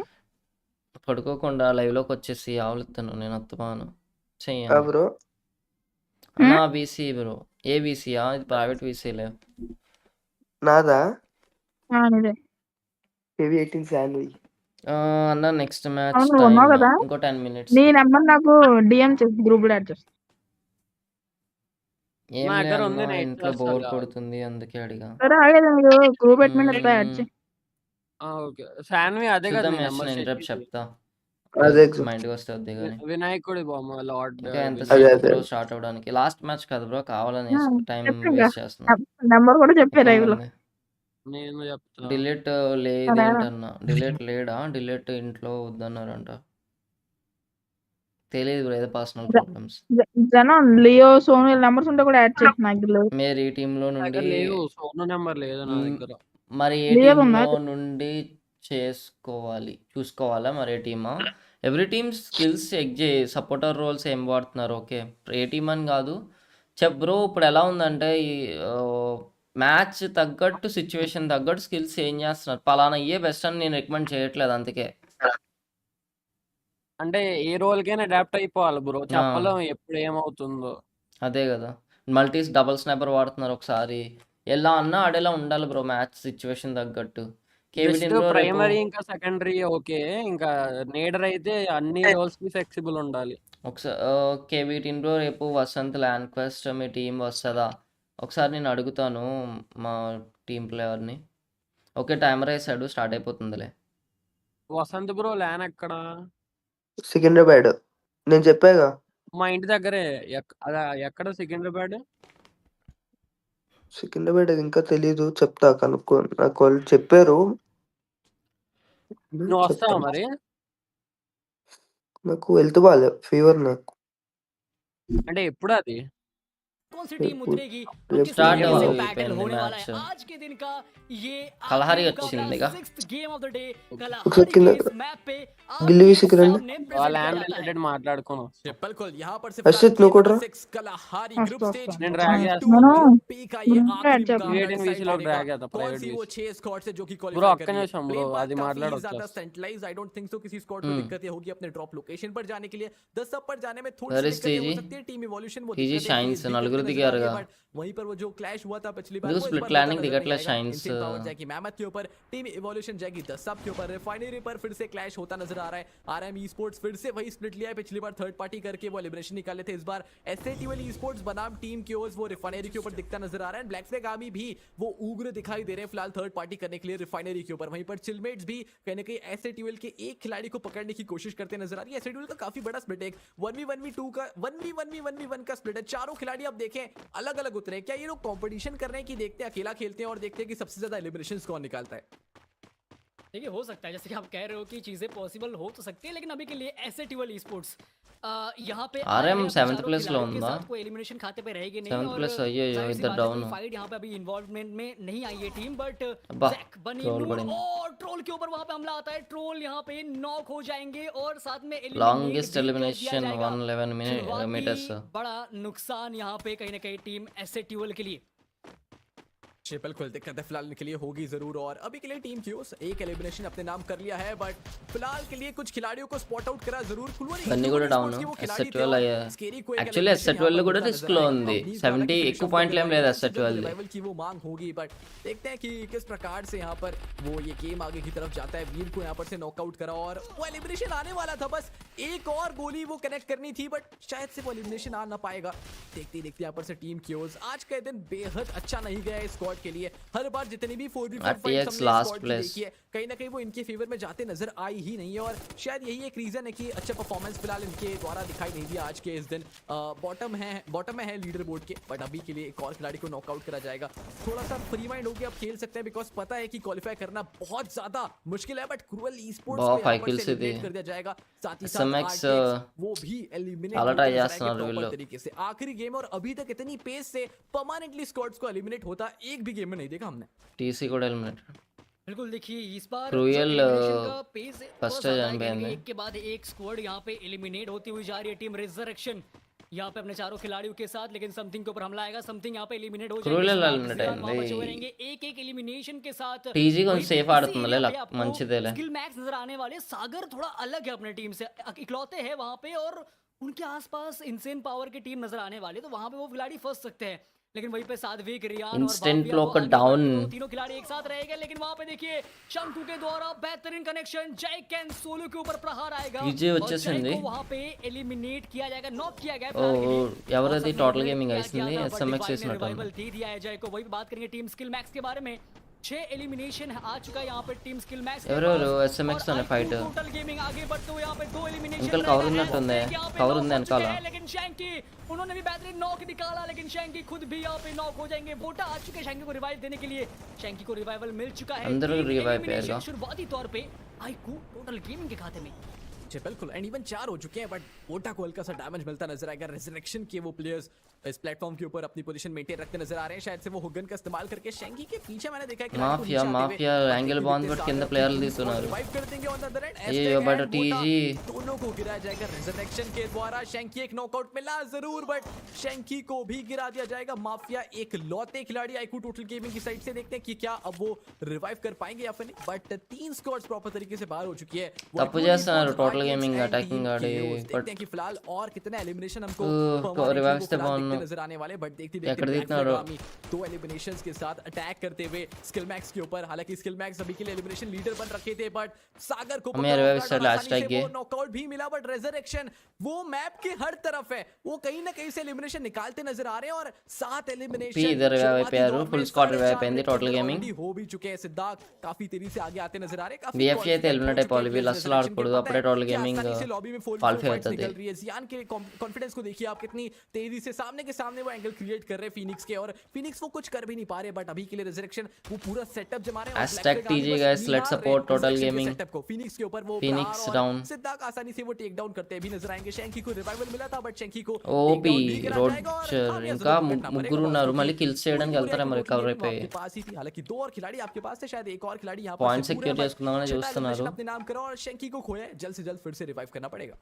పడుకోకుండా లైవ్లోకి వచ్చేసి ఆవులుతాను నేను, అత్తమాను చెయ్యండి బ్రో. అన్నా. BC bro. ఏ బీసీయా? ఇది ప్రైవేట్ బీసీలే. నాదా నీదే. Heavy 18 sandwich. అన్న నెక్స్ట్ మ్యాచ్ అవును, టైం ఉన్నావు కదా, ఇంకో 10 minutes. నీ నెంబర్ నాకు డిఎం చేసి గ్రూప్ లో యాడ్ చేస్తా. ఏం నా దగ్గర ఉంది, లేదన్నా, నేను ఇంట్లో ఇచ్చేస్తాను బోర్ కావాలి. కొడుతుంది అందుకే అడిగా. సరే ఆగేది నీకు గ్రూప్ అడ్మిన్ ఇస్తా, యాడ్ చేయి. ఓకే శాన్వి, అదే కదా చూద్దాం నీ మెస్, నెంబర్ నేను షేర్ రేపు చేసి. చెప్తా. అదే మా ఇంటికి వస్తే వద్దే కానీ. వినాయకుడి బొమ్మ లార్డ్ ఇంకా అదే ఎంతసేపు అదే బ్రో స్టార్ట్ అవడానికి? లాస్ట్ మ్యాచ్ కదా బ్రో, కావాలని టైం చెప్పు ఇంకా, వేస్ట్ చేస్తున్నా. నెంబర్ కూడా చెప్పే లైవ్ లో. ఇంకేముంది? నేను చెప్తా. డిలీట్ సరే లేదేంటన్నా, డిలీట్ లేడా? డిలీట్ ఇంట్లో వద్దన్నారంట, తెలియదు బ్రో, ఏదో పర్సనల్ ప్రాబ్లమ్స్. జనం లియో సోను నెంబర్స్ ఉంటే కూడా యాడ్ చేయి, నాకు లేదు. మీరు ఈ టీంలో నా దగ్గర నుండి లేవు, సోను నెంబర్ లేదు నా దగ్గర. మరి ఏ లియో ఉందా? టీంలో నుండి చూసుకోవాలా మరి ఏ టీమా? ఎవ్రీ టీమ్ స్కిల్స్ చెక్ చేయి, సపోర్టర్ రోల్స్ ఏం వాడుతున్నారు. ఓకే, ఏ టీమ్ అని కాదు చెప్ బ్రో. ఇప్పుడు ఎలా ఉందంటే ఈ మ్యాచ్ తగ్గట్టు, సిచ్యువేషన్ తగ్గట్టు స్కిల్స్ ఏం చేస్తున్నారు, పలానా ఇయే బెస్ట్ అని నేను రికమెండ్ చేయట్లేదు అందుకే. అంటే ఏ రోల్ కైనా అడాప్ట్ అయిపోవాలి బ్రో, ఆ, చెప్పలేం ఎప్పుడు ఏమవుతుందో. అదే కదా. మల్టీస్ డబుల్ స్నైపర్ వాడుతున్నారు ఒకసారి, ఎలా అన్నా ఆడేలా ఉండాలి బ్రో, మ్యాచ్ సిచ్యువేషన్ తగ్గట్టు. కేవీ జస్ట్ టీంలో రేపు ప్రైమరీ ఇంకా సెకండరీ ఓకే, ఇంకా నేడర్ అయితే అన్ని రోల్స్ కి ఫ్లెక్సిబుల్ ఉండాలి. ఒకసారి కేవీ టీంలో రేపు వసంత్ ల్యాండ్ క్వెస్ట్ మీ టీం వస్తుందా? ఒకసారి నేను అడుగుతాను మా టీం ప్లేయర్ని. ఓకే, టైమర్ వేసాడు, స్టార్ట్ అయిపోతుందిలే. వసంత్ బ్రో ల్యాన్ ఎక్కడ? సికింద్రాబాద్. నేను చెప్పాగా మా ఇంటి దగ్గరే. ఎక్కడ సికింద్రాబాద్? సికింద్రాబాద్ అది ఇంకా తెలీదు, చెప్తా కనుక్కో, నాకు వాళ్ళు చెప్పారు. నువ్వు వస్తావా చెప్తాను. మరి? నాకు హెల్త్ బాగాలే, ఫీవర్ నాకు. అంటే ఎప్పుడు అది? कौन सी टीम రేపు उतरेगी और రేపు किस స్టార్ట్ तरीके से రేపు बैटल होने वाला है మ్యాచ్. आज के दिन का ये కలహారి आखिरी मुकाबला వచ్చిందిగా. 6th game of the day ఒకసారి कलहारी కింద के इस मैप पे గిల్లి आपके వీసికి రండి. सामने ఆ प्रेजेंट ల్యాన్ किया जाता है రిలేటెడ్ మాట్లాడుకోను. बिल्कुल यहाँ पर से హర్షిత్ నువ్వు కూడా రా. कलहारी వస్తా, ग्रुप स्टेज వస్తా. నేను డ్రాగ్ G2 చేస్తాను. నేను ग्रुप बी का ये గ్రూప్ లో आखिरी యాడ్ చెప్పు. मुकाबला 18 डिसाइड వీసీలో करेगा డ్రాగ్ చేస్తా कौन ప్రైవేట్ सी वो వీసీ. 6 स्क्वाड से जो कि బ్రో क्वालीफाई ఒక్క कर रही है। నిమిషం బ్రో, प्लेन पाथ అది काफी మాట్లాడి ज्यादा వచ్చేస్తా. Centralise, I don't think so किसी स्क्वाड को दिक्कत ये होगी अपने ड्रॉप लोकेशन पर जाने के लिए। 10 सब पर जाने में थोड़ी Where सी is दिक्कत ये हो TG? सकती है, टीम इवोल्यूशन वो TG दिक्कतें shines, फेस भी నలుగురు करते नजर आ रही है, దిగారుగా. बट वहीं पर वो जो क्लैश हुआ था पिछली बार, देखो वो इस split बार planning होता नजर दिखा नहीं Clash आएगा। Shines, Insane Power जाएगी मैमथ के ऊपर, टीम इवोल्यूशन जाएगी द सब के ऊपर, रिफाइनरी पर फिर से क्लैश होता नजर आ रहा है। आरएम ई स्पोर्ट्स फिर से वही स्प्लिट लिया है, पिछली बार थर्ड पार्टी करके वो एलिमिनेशन निकाले थे, इस बार एसएटी वाली स्पोर्ट्स बनाम टीम की ओर वो रिफाइनरी के ऊपर दिखता नजर आ रहा है। ब्लैक फ्लैग आर्मी भी वो उग्र दिखाई दे रहे हैं फिलहाल थर्ड पार्टी करने के लिए रिफाइनरी के ऊपर। वहीं पर चिलमेट्स भी कहीं ना कहीं एसएटी के एक खिलाड़ी को पकड़ने की कोशिश करते नजर आ रही है। एसएटी का काफी बड़ा स्प्लिट है, 1v1v2 का 1v1v1v1 का स्प्लिट है, चारों खिलाड़ी आप देखें अलग अलग उतरे। क्या ये लोग कंपटीशन कर रहे हैं कि देखते हैं अकेला खेलते हैं और देखते हैं कि सबसे ज्यादा एलिमिनेशंस कौन निकालता है? देखिए हो सकता है, जैसे कि आप कह रहे हो कि चीजें पॉसिबल हो तो सकती है, लेकिन अभी के लिए एसएटी वाली स्पोर्ट्स यहाँ पे RM आए हैं, 7th चारों place खिलाड़ियों लो के ना। साथ कोई एलिमिनेशन खाते पे रहेगी नहीं 7th और place है, ये जाहिर सी इधर बात है, down कोई हो। फाइट यहाँ पे अभी इन्वॉल्वमेंट में नहीं आई है टीम, बट वाह, जैक बनी troll पड़ेंगे। और ट्रोल के ऊपर वहां पे हमला आता है, ट्रोल यहाँ पे नॉक हो जाएंगे और साथ में Longest elimination 111 meters। बड़ा नुकसान यहाँ पे कहीं ना कहीं टीम एसएटी के लिए। ट्रिपल खुल दिक्कत है फिलहाल के लिए होगी जरूर, और अभी के लिए टीम क्यूस एक एलिमिनेशन अपने नाम कर लिया है, बट फिलहाल के लिए कुछ खिलाड़ियों को स्पॉट అవుట్ करा जरूर। బన్నీ కూడా డౌన్ ఎస్12 అయ్యా యాక్చువల్లీ ఎస్12 కూడా రిస్క్ లో ఉంది 70 ఎక్కువ పాయింట్లు ఏం లేదు ఎస్12 रिवाइवल की वो मांग होगी, बट देखते हैं कि किस प्रकार से यहाँ पर वो ये गेम आगे की तरफ जाता है। वीर को यहाँ पर से नॉकआउट करा और वो एलिमिनेशन आने वाला था, बस एक और गोली वो कनेक्ट करनी थी, बट शायद से वो एलिमिनेशन आ ना पाएगा। देखते देखते यहाँ पर से टीम क्यूज आज का दिन बेहद अच्छा नहीं गया है स्क्वाड के लिए। हर बार जितनी भी 4v4 फाइट्स हमने last स्क्वाड की place। देखी है, कहीं ना कहीं वो इनके फेवर में जाते नजर आई ही नहीं है, और शायद यही एक रीजन है कि अच्छा परफॉर्मेंस फिलहाल इनके द्वारा दिखाई नहीं दिया आज के इस दिन। बॉटम में है लीडर बोर्ड के, बट अभी के लिए एक और खिलाड़ी को नॉकआउट करा जाएगा। थोड़ा सा फ्री माइंड होकर आप खेल सकते हैं, बिकॉज पता है कि क्वालिफाई करना बहुत ज्यादा मुश्किल है, बट क्रूअल ई स्पोर्ट्स बहुत को यहाँ five पर kills से से eliminate दी। कर दिया जाएगा। साथ ही SMX, साथ वो भी एलिमिनेट చాలా try होते చేస్తున్నారు नजर आएंगे వీళ్ళు। proper तरीके से। आखिरी गेम और अभी तक इतनी पेस से परमानेंटली स्क्वाड्स को एलिमिनेट होता एक भी गेम में नहीं देखा हमने। టీసీ కూడా ఎలిమినేట్ बिल्कुल देखिए इस बार Cruel, जो elimination का पेस है, first बहुत ज्यादा है है, जहाँ पे एक के बाद एक स्क्वाड यहाँ पे एलिमिनेट होती हुई जा रही है। टीम रिजरेक्शन यहाँ पे अपने चारों खिलाड़ियों के साथ, लेकिन समथिंग के ऊपर हमला आएगा, समथिंग यहाँ पे एलिमिनेट हो Cruel जाएगा। eliminate అయింది। रहेंगे एक एक एलिमिनेशन के साथ। టీజీ కొంచెం సేఫ్ ఆడుతుందిలే మంచిదేలే स्किल मैक्स नजर आने वाले, सागर थोड़ा अलग है अपने टीम से, इकलौते हैं वहां पे, और उनके आसपास इनसेन पावर की टीम नजर आने वाली है, तो वहां पे वो खिलाड़ी फंस सकते हैं। लेकिन वहीं पे साध्विक, रियान Instant और block down। तीनों खिलाड़ी एक साथ रहेंगे, लेकिन वहां पे देखिए शंकु के द्वारा बेहतरीन कनेक्शन, जय कैन सोलो के ऊपर प्रहार आएगा विजय और వచ్చేసింది। जय को वहां पे एलिमिनेट किया जाएगा, नॉक किया गया ఓ ఎవరది టోటల్ గేమింగ్ అయిస్తుంది ఎస్ఎంఎక్స్ చేసినట్టు रिवाइवल दे दिया है जय को। वही बात करेंगे टीम स्किल मैक्स के बारे में, 6 एलिमिनेशन आ चुका है यहाँ पे टीम स्किल मैक्स। ఎవరెవరు ఎస్ఎంఎక్స్ అనే ఫైట్ टोटल गेमिंग आगे बढ़ते हुए यहाँ पे 2 एलिमिनेशन अंकल कवर ఉన్నట్టుంది కవర్ ఉంది వెనకాల लेकिन शैंकी उन्होंने भी बेहतरीन नॉक निकाला, लेकिन शैंकी खुद भी यहाँ पे नॉक हो जाएंगे। वोटा आ चुके हैं शैंकी को रिवाइव देने के लिए, शैंकी को रिवाइवल मिल चुका है। अंदर तीन रिवाइव elimination पेगा। शुरुआती तौर पे आईकू टोटल गेमिंग के खाते में। बिल्कुल, एंड इवन 4 हो चुके हैं, बट वोटा को हल्का सा डैमेज मिलता नजर आएगा। रेजरेक्शन के वो प्लेयर्स इस प्लेटफॉर्म के ऊपर अपनी पोजीशन मेंटेन रखते नजर आ रहे हैं, शायद से वो हुगन का इस्तेमाल करके शैंकी के पीछे मैंने देखा है మాఫియా యాంగిల్ బాంబ్ పెట్టి కింద ప్లేయర్లు తీస్తున్నారు रिवाइव कर देंगे ऑन द अदर एंड అయ్యో బట్ టీజీ दोनों को गिराया जाएगा रेजरेक्शन के द्वारा। शैंकी एक नॉकआउट मिला जरूर, बट शैंकी को भी गिरा दिया जाएगा। माफिया एक लौते खिलाड़ी आईकू टोटल गेमिंग की साइड से, देखते हैं कि क्या अब वो रिवाइव कर पाएंगे या फिर नहीं, बट 3 स्क्वाड्स प्रॉपर तरीके से बाहर हो चुकी है। తప్పు చేస్తున్నారు టోటల్ గేమింగ్ అటాకింగ్ ఆడి देखते हैं कि फिलहाल और कितने एलिमिनेशन हमको रिवाइव से बाउंड नजर आने वाले, बट देखते ఎక్కడ देखते తీస్తున్నారు 2 एलिमिनेशंस के साथ अटैक करते हुए स्किल मैक्स के ऊपर। हालांकि स्किल मैक्स अभी के लिए एलिमिनेशन लीडर बन रखे थे, बट सागर को हमें रिवाइव से लास्ट टाइम के नॉकआउट भी मिला, बट रेजरेक्शन वो मैप के हर तरफ है, वो कहीं ना कहीं से एलिमिनेशन निकालते नजर आ रहे हैं, और 7 एलिमिनेशन इधर रिवाइव पे यार फुल स्क्वाड रिवाइव पे टोटल गेमिंग हो भी चुके हैं। सिद्धार्थ काफी तेजी से आगे आते नजर आ रहे हैं, काफी बीएफए అయితే ఎలిమినేట్ అయిపోవాలి వీళ్ళు అసలు ఆడకూడదు అప్పుడే టోటల్ గేమింగ్ క్వాలిఫై అవుతుంది। जियान के कॉन्फिडेंस को देखिए आप, कितनी तेजी से सामने के सामने वो एंगल क्रिएट कर रहे हैं फिनिक्स के, और फिनिक्स वो कुछ कर भी नहीं पा रहे, बट अभी के लिए रेजरेक्शन वो पूरा सेटअप जमा रहे हैं। #TG guys let's support total gaming setup को फिनिक्स के ऊपर वो फिनिक्स डाउन सिद्धार्थ आसानी से वो टेक डाउन करते भी नजर आएंगे। शैंकी को रिवाइवल मिला था, बट शैंकी को ఓపీ రోడ్చర్ ఇంకా ముగ్గురు ఉన్నారు మళ్ళీ కిల్స్ చేయడానికి వెళ్తారా మరి కవర్ అయిపోయి पास ही थी। हालांकि 2 और खिलाड़ी आपके पास थे, शायद एक और खिलाड़ी यहां पर పాయింట్ సెక్యూర్ చేసుకుందామని చూస్తున్నారు। अपने नाम करो और शैंकी को खोया, जल्द से जल्द फिर से रिवाइव करना पड़ेगा।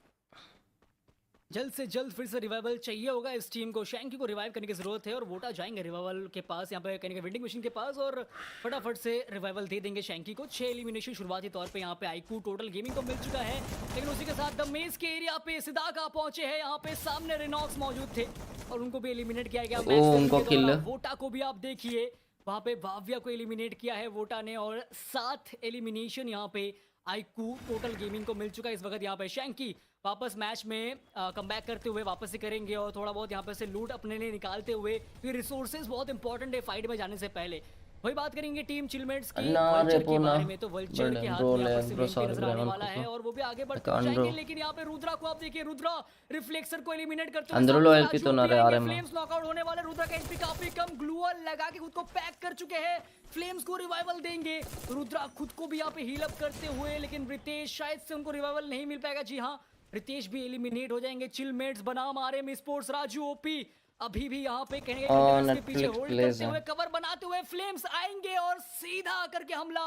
जल्द से जल्द फिर से रिवाइवल चाहिए होगा इस टीम को, शैंकी को रिवाइव करने की जरूरत है, और वोटा जाएंगे रिवाइवल के पास, यहाँ पे कहने के वेंडिंग मशीन के पास, और फटाफट से रिवाइवल दे देंगे शैंकी को। 6 एलिमिनेशन शुरुआती तौर पे यहाँ पे आईकू टोटल गेमिंग को मिल चुका है, लेकिन उसी के साथ द मेज के एरिया पे सिद्धार्थ पहुंचे हैं। यहाँ पे सामने रेनॉक्स मौजूद थे, और उनको भी एलिमिनेट किया गया। उनको किल। वोटा को भी आप देखिए, वहां पे भाव्या को एलिमिनेट किया है वोटा ने, और 7 एलिमिनेशन यहाँ पे आईकू टोटल गेमिंग को मिल चुका है इस वक्त। यहाँ पे शैंकी वापस मैच में कमबैक करते हुए वापस से करेंगे और थोड़ा बहुत यहाँ पे से लूट अपने लिए निकालते हुए, क्योंकि रिसोर्सेज बहुत इंपॉर्टेंट है फाइट में जाने से पहले। वही बात करेंगे टीम चिलमेट्स की वल्चर के बारे में, तो वल्चर के हाथ में यहाँ पर से नजर आने वाला है और वो भी आगे बढ़ते जाएंगे। लेकिन यहाँ पे रुद्रा को आप देखिए, रुद्रा रिफ्लेक्सर को एलिमिनेट करते हुए फ्लेम्स नॉकआउट होने वाले। रुद्रा का एचपी काफी कम, ग्लूअल लगा के खुद को पैक कर चुके हैं, फ्लेम्स को रिवाइवल देंगे। रुद्रा खुद को भी यहाँ पे हील अप करते हुए, लेकिन रितेश शायद से उनको रिवाइवल नहीं मिल पाएगा। जी हाँ, रितेश भी एलिमिनेट हो जाएंगे। चिलमेट्स बनाम आरएम स्पोर्ट्स, राजू ओपी अभी भी यहाँ पे कहेंगे के पीछे होल्ड करते हुए, कवर बनाते हुए फ्लेम्स आएंगे और सीधा करके हमला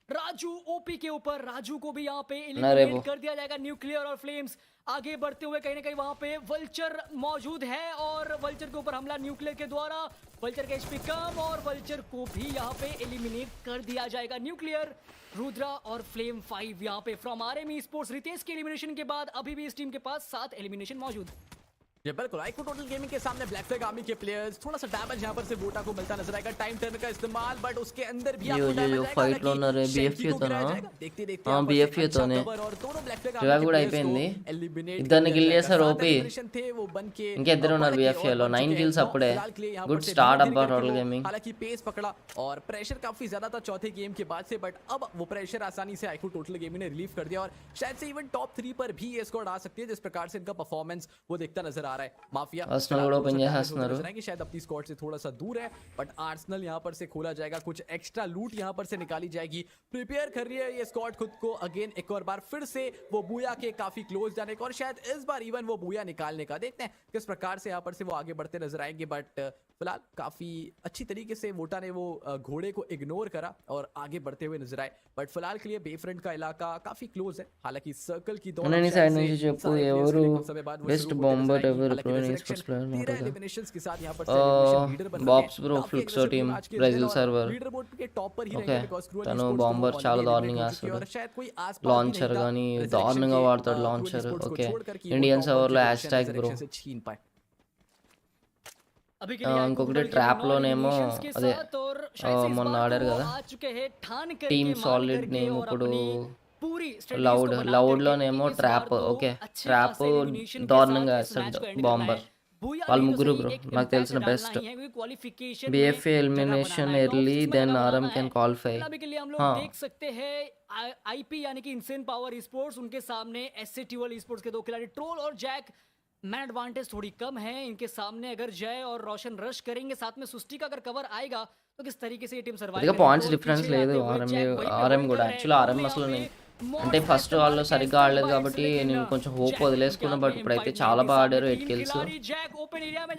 राजू ओपी के ऊपर। राजू को भी यहाँ पे एलिमिनेट कर दिया जाएगा। न्यूक्लियर और फ्लेम्स आगे बढ़ते हुए, कहीं ना कहीं वहां पे वल्चर मौजूद है और वल्चर के ऊपर हमला न्यूक्लियर के द्वारा। वल्चर का एचपी कम और वल्चर को भी यहाँ पे एलिमिनेट कर दिया जाएगा। न्यूक्लियर, रुद्रा और फ्लेम 5 यहाँ पे फ्रॉम आरएम स्पोर्ट्स। रितेश के एलिमिनेशन के बाद अभी भी इस टीम के पास 7 एलिमिनेशन मौजूद। जी बिल्कुल, आईकू टोटल गेमिंग के सामने ब्लैक फ्लैग आर्मी के प्लेयर्स, थोड़ा सा डैमेज यहाँ पर से वोटा को मिलता नजर आएगा। टाइम टर्न का इस्तेमाल, बट उसके अंदर भी आपको डैमेज आएगा। फाइट లో ఉన్నారు BFE తో నా हां BFE తోనే రివైవ్ కూడా అయిపోయింది। ఇద్దరిని కిల్ చేశారు ఓపీ, ఇంకా ఇద్దరు ఉన్నారు BFE లో 9 కిల్స్ అప్పుడే। గుడ్ స్టార్ట్ అబ్బా టోటల్ गेमिंग। हालांकि पेस पकड़ा और प्रेशर काफी ज्यादा था चौथे गेम के बाद से, बट अब वो प्रेशर आसानी से आईकू टोटल गेमिंग ने रिलीव कर दिया और शायद से इवन टॉप 3 पर भी ये स्क्वाड आ सकती है जिस प्रकार से इनका परफॉर्मेंस वो दिखता नजर आ रहा है। माफिया शायद अपनी स्क्वाड से थोड़ा सा दूर है, बट आर्सेनल यहाँ पर से खोला जाएगा, कुछ एक्स्ट्रा लूट यहाँ पर से निकाली जाएगी। प्रिपेयर कर रही है ये स्क्वाड खुद को अगेन एक और बार फिर से वो बूया के काफी क्लोज जाने का और शायद इस बार इवन वो बूया निकालने का। देखते हैं किस प्रकार से यहाँ पर से वो आगे बढ़ते नजर आएंगे, बट फिलहाल काफी अच्छी तरीके से वोटा ने वो घोड़े को इग्नोर करा और आगे बढ़ते हुए नजर आए। बट फिलहाल के लिए बेफ्रेंड का इलाका काफी क्लोज है, हालांकि सर्कल की दौड़ साइड में చెప్పు ఎవరు best bomber ever pro sports player नोट एलिमिनेशंस के साथ यहां पर सेलिब्रेशन लीडर बन బాబ్స్ బ్రో ఫ్లిక్సో team Brazil server leader board के टॉप पर ही रहेंगे बिकॉज़ क्रूअल తను బాంబర్ చాలా దారుణంగా ఆస్తాడు। లాంచర్ గాని దారుణంగా వాడతాడు లాంచర్। ఓకే ఇండియన్ సర్వర్ లో హ్యాష్‌ట్యాగ్ బ్రో। ఇంకొకటి ట్రాప్ లోనేమో అదే మొన్న ఆడారు కదా టీమ్ సాలిడ్ నేమ్, ఇప్పుడు లౌడ్ లోనేమో ట్రాప్। ఓకే ట్రాప్ దారుణంగా వేస్తాడు బాంబర్। వాళ్ళు ముగ్గురు బ్రో నాకు తెలిసిన best. BFA elimination early then RM can qualify। हाँ देख सकते हैं IP यानी कि इंसेन पावर स्पोर्ट्स, उनके सामने SCTUL स्पोर्ट्स के 2 खिलाड़ी ट्रोल और जैक। मैन एडवांटेज थोड़ी कम है इनके सामने। अगर जय और रोशन रश करेंगे, साथ में सुस्ती का अगर कवर आएगा तो किस तरीके से ये टीम सर्वाइव करेगी। పాయింట్స్ డిఫరెన్స్ లేదు RM కూడా। యాక్చువల్లీ RM అసలు అంటే ఫస్ట్ వాళ్ళు సరిగ్గా ఆడలేదు కాబట్టి నేను కొంచెం హోప్ వదిలేసుకున్నా, బట్ ఇప్పుడైతే చాలా బాగా ఆడారు 8 కిల్స్।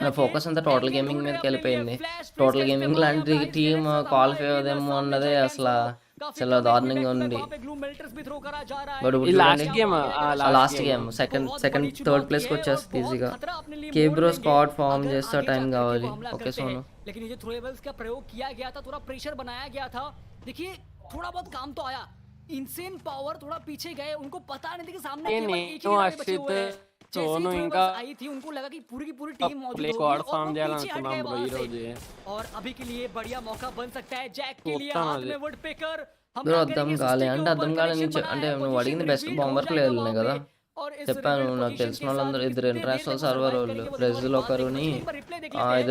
నా ఫోకస్ అంతా టోటల్ గేమింగ్ మీదకి వెళ్ళిపోయింది। టోటల్ గేమింగ్ లాంటి టీమ్ క్వాలిఫై అవుదేమో అన్నదే అసలు చాలా దారుణంగా ఉంది। But last game second third place కి వచ్చేస్తుంది ఈజీగా। కేబ్రో స్క్వాడ్ ఫామ్ చేస్తే టైం కావాలి। ఓకే సోను, लेकिन ये जो थ्रोएबल्स का प्रयोग किया गया था, थोड़ा प्रेशर बनाया गया था। देखिए थोड़ा बहुत काम तो आया। इंसेन पावर थोड़ा पीछे गए, उनको पता नहीं था कि सामने केवल एक ही बचे हुए हैं। सोनो इनका आई थी, उनको लगा कि पूरी की पूरी टीम मौजूद होगी और पीछे हट गए वहां से। और अभी के लिए बढ़िया मौका बन सकता है जैक के लिए। हाथ में वुड पेकर బ్రో అద్దం గాలి అంటే అద్దం గాలి నుంచి అంటే నువ్వు అడిగింది బెస్ట్ బాంబర్ ప్లేయర్లనే కదా చెప్పాను। నాకు తెలిసిన వాళ్ళందరూ ఇద్దరు ఇంటర్నేషనల్ సర్వర్ వాళ్ళు, బ్రెజిల్ ఒకరుని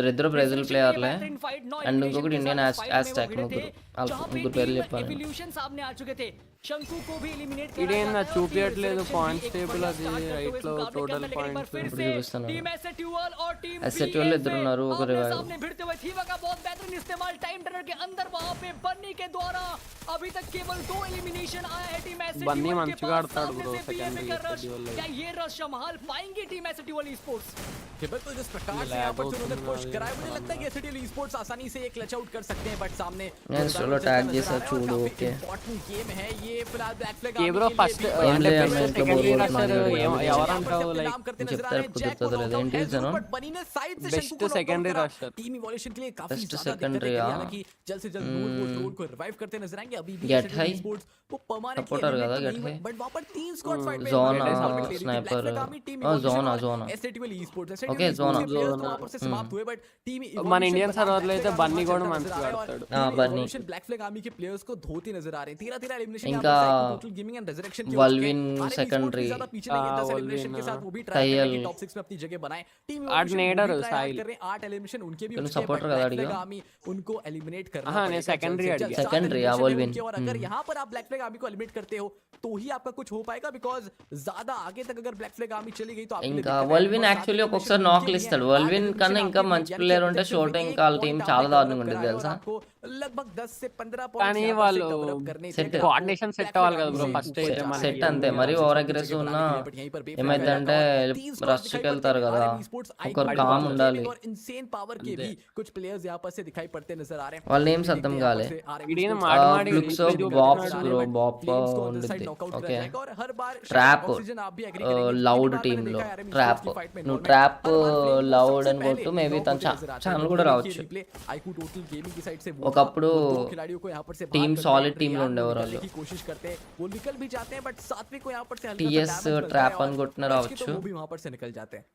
ఇద్దరు బ్రెజిల్ ప్లేయర్లే అండ్ ఇంకొకటి ఇండియన్ యాస్టాక్ ముగ్గురు పేర్లు చెప్పాను। शंकु को भी एलिमिनेट ఇదేనా చూపియట్లేదు పాయింట్స్ టేబుల్ అది రైట్ లో టోటల్ పాయింట్స్ చూపిస్తాను। टीम एसएट्यूएल और टीम एसएट्यूएल इधर उన్నారు ఒక రివైవ్ सामने भिड़ते हुए थीवा का बहुत बेहतरीन इस्तेमाल टाइम टर्नर के अंदर वहां पे बन्नी के द्वारा। अभी तक केवल 2 एलिमिनेशन आया है टीम एसएट्यूएल। बन्नी మంచిగా ఆడతాడు బ్రో సెకండరీ क्या ये रश संभाल पाएंगे टीम एसएट्यूएल स्पोर्ट्स? बिल्कुल जिस प्रकार से यहां पर उन्होंने तक पुश कराए। मुझे लगता है कि एसटीएल ई-स्पोर्ट्स आसानी से ये क्लच आउट कर सकते हैं, बट सामने चलो टैग जैसा చూడు ఓకే इंपॉर्टेंट गेम है ये। फिलहाल ब्लैक फ्लैग के ब्रो फर्स्ट అంటే సెకండ్ రషర్ ఎవరంటావు లైక్ చెప్తారు కుదురుతలేదు ఏంటి జనం బెస్ట్ సెకండరీ రషర్ टीम इवोल्यूशन के लिए काफी Best ज्यादा secondary, दिक्कत है, हाँ। हालांकि जल्द से जल्द नूर को रिवाइव करते नजर आएंगे। अभी भी Get STL high, esports वो परमानेंटली supporter కదా, get high। बट वहां पर 3 स्क्वाड फाइट में Zone, sniper sniper, हाँ zone, zone। STL esports Okay, zone, वहां पर से समाप्त हुए, बट टीम మన ఇండియన్ సర్వర్ లో అయితే బన్నీ కూడా మంచిగా ఆడతాడు బన్నీ ब्लैक फ्लैग आर्मी के प्लेयर्स को धोते नजर आ रहे हैं। 13 एलिमिनेशन ఇంకా टोटल गेमिंग एंड रेजरेक्शन की वल्विन सेकेंडरी पीछे नहीं है। 10 एलिमिनेशन के साथ वो भी ट्राई Kyle, करेंगे टॉप 6 में अपनी जगह बनाए। टीम आठ नेडर साहिल कर रहे हैं 8 एलिमिनेशन उनके भी तूने बचे हैं, supporter but का Black गाड़ी Flag का? आर्मी उनको एलिमिनेट करना हाँ, नहीं, पड़ेगा। secondary जल्द से अड़ी जल्द। है। 7 Secondary, elimination वल्विन। है उनके, और अगर यहाँ पर आप ब्लैक फ्लैग आर्मी को एलिमिनेट करते हो तो ही आपका कुछ हो पाएगा, बिकॉज ज्यादा आगे तक अगर ब्लैक फ्लैग आर्मी चली गई तो आपके लिए ఇంకా दिक्कत है। వల్విన్ और యాక్చువల్లీ 7 ఒక్కొక్కసారి elimination నాక్లు उनके ఇస్తాడు लिए है। వల్విన్ 8 కన్నా ఇంకా elimination మంచి आपके ప్లేయర్ लिए ఉంటే objective షోట్ में ఇంకా एक వాళ్ళ point టీం आपने చాలా cover దారుణంగా ఉంటుంది कराया और తెలుసా आपको लगभग 10 से 15 కానీ पॉइंट्स వాళ్ళు करने set थे। కోఆర్డినేషన్ సెట్ అవ్వాలి కదా బ్రో ఫస్ట్ అయితే సెట్ అంతే మరి ఓవర్ అగ్రెసివ్ ఉన్నా ఏమైందంటే రష్కి వెళ్తారు కదా ఒకరు కామ్ ఉండాలి इनसेन पावर के भी कुछ प्लेयर्स यहाँ पर से दिखाई पड़ते नजर आ रहे हैं। వాళ్ళ నేమ్స్ అర్థం కాలే వీడిని మాడి మాడి ఫ్లుక్స్ బాప్స్ బ్రో బాప్ ఉండిద్ది ఓకే ట్రాప్ లౌడ్ టీమ్ లో ట్రాప్ నువ్వు ట్రాప్ లౌడ్ అని కొట్టు మేబీ తన ఛానల్ కూడా రావచ్చు ఒకప్పుడు టీమ్ సాలిడ్ టీమ్ లో ఉండేవారు వాళ్ళు कोशिश करते हैं वो निकल भी जाते हैं, बट सात्विक को यहाँ पर से हल्का TEZ सा damage ट्रैप मिलता है అని और కొట్టిన तो రావచ్చు वो भी वहाँ पर से निकल जाते हैं।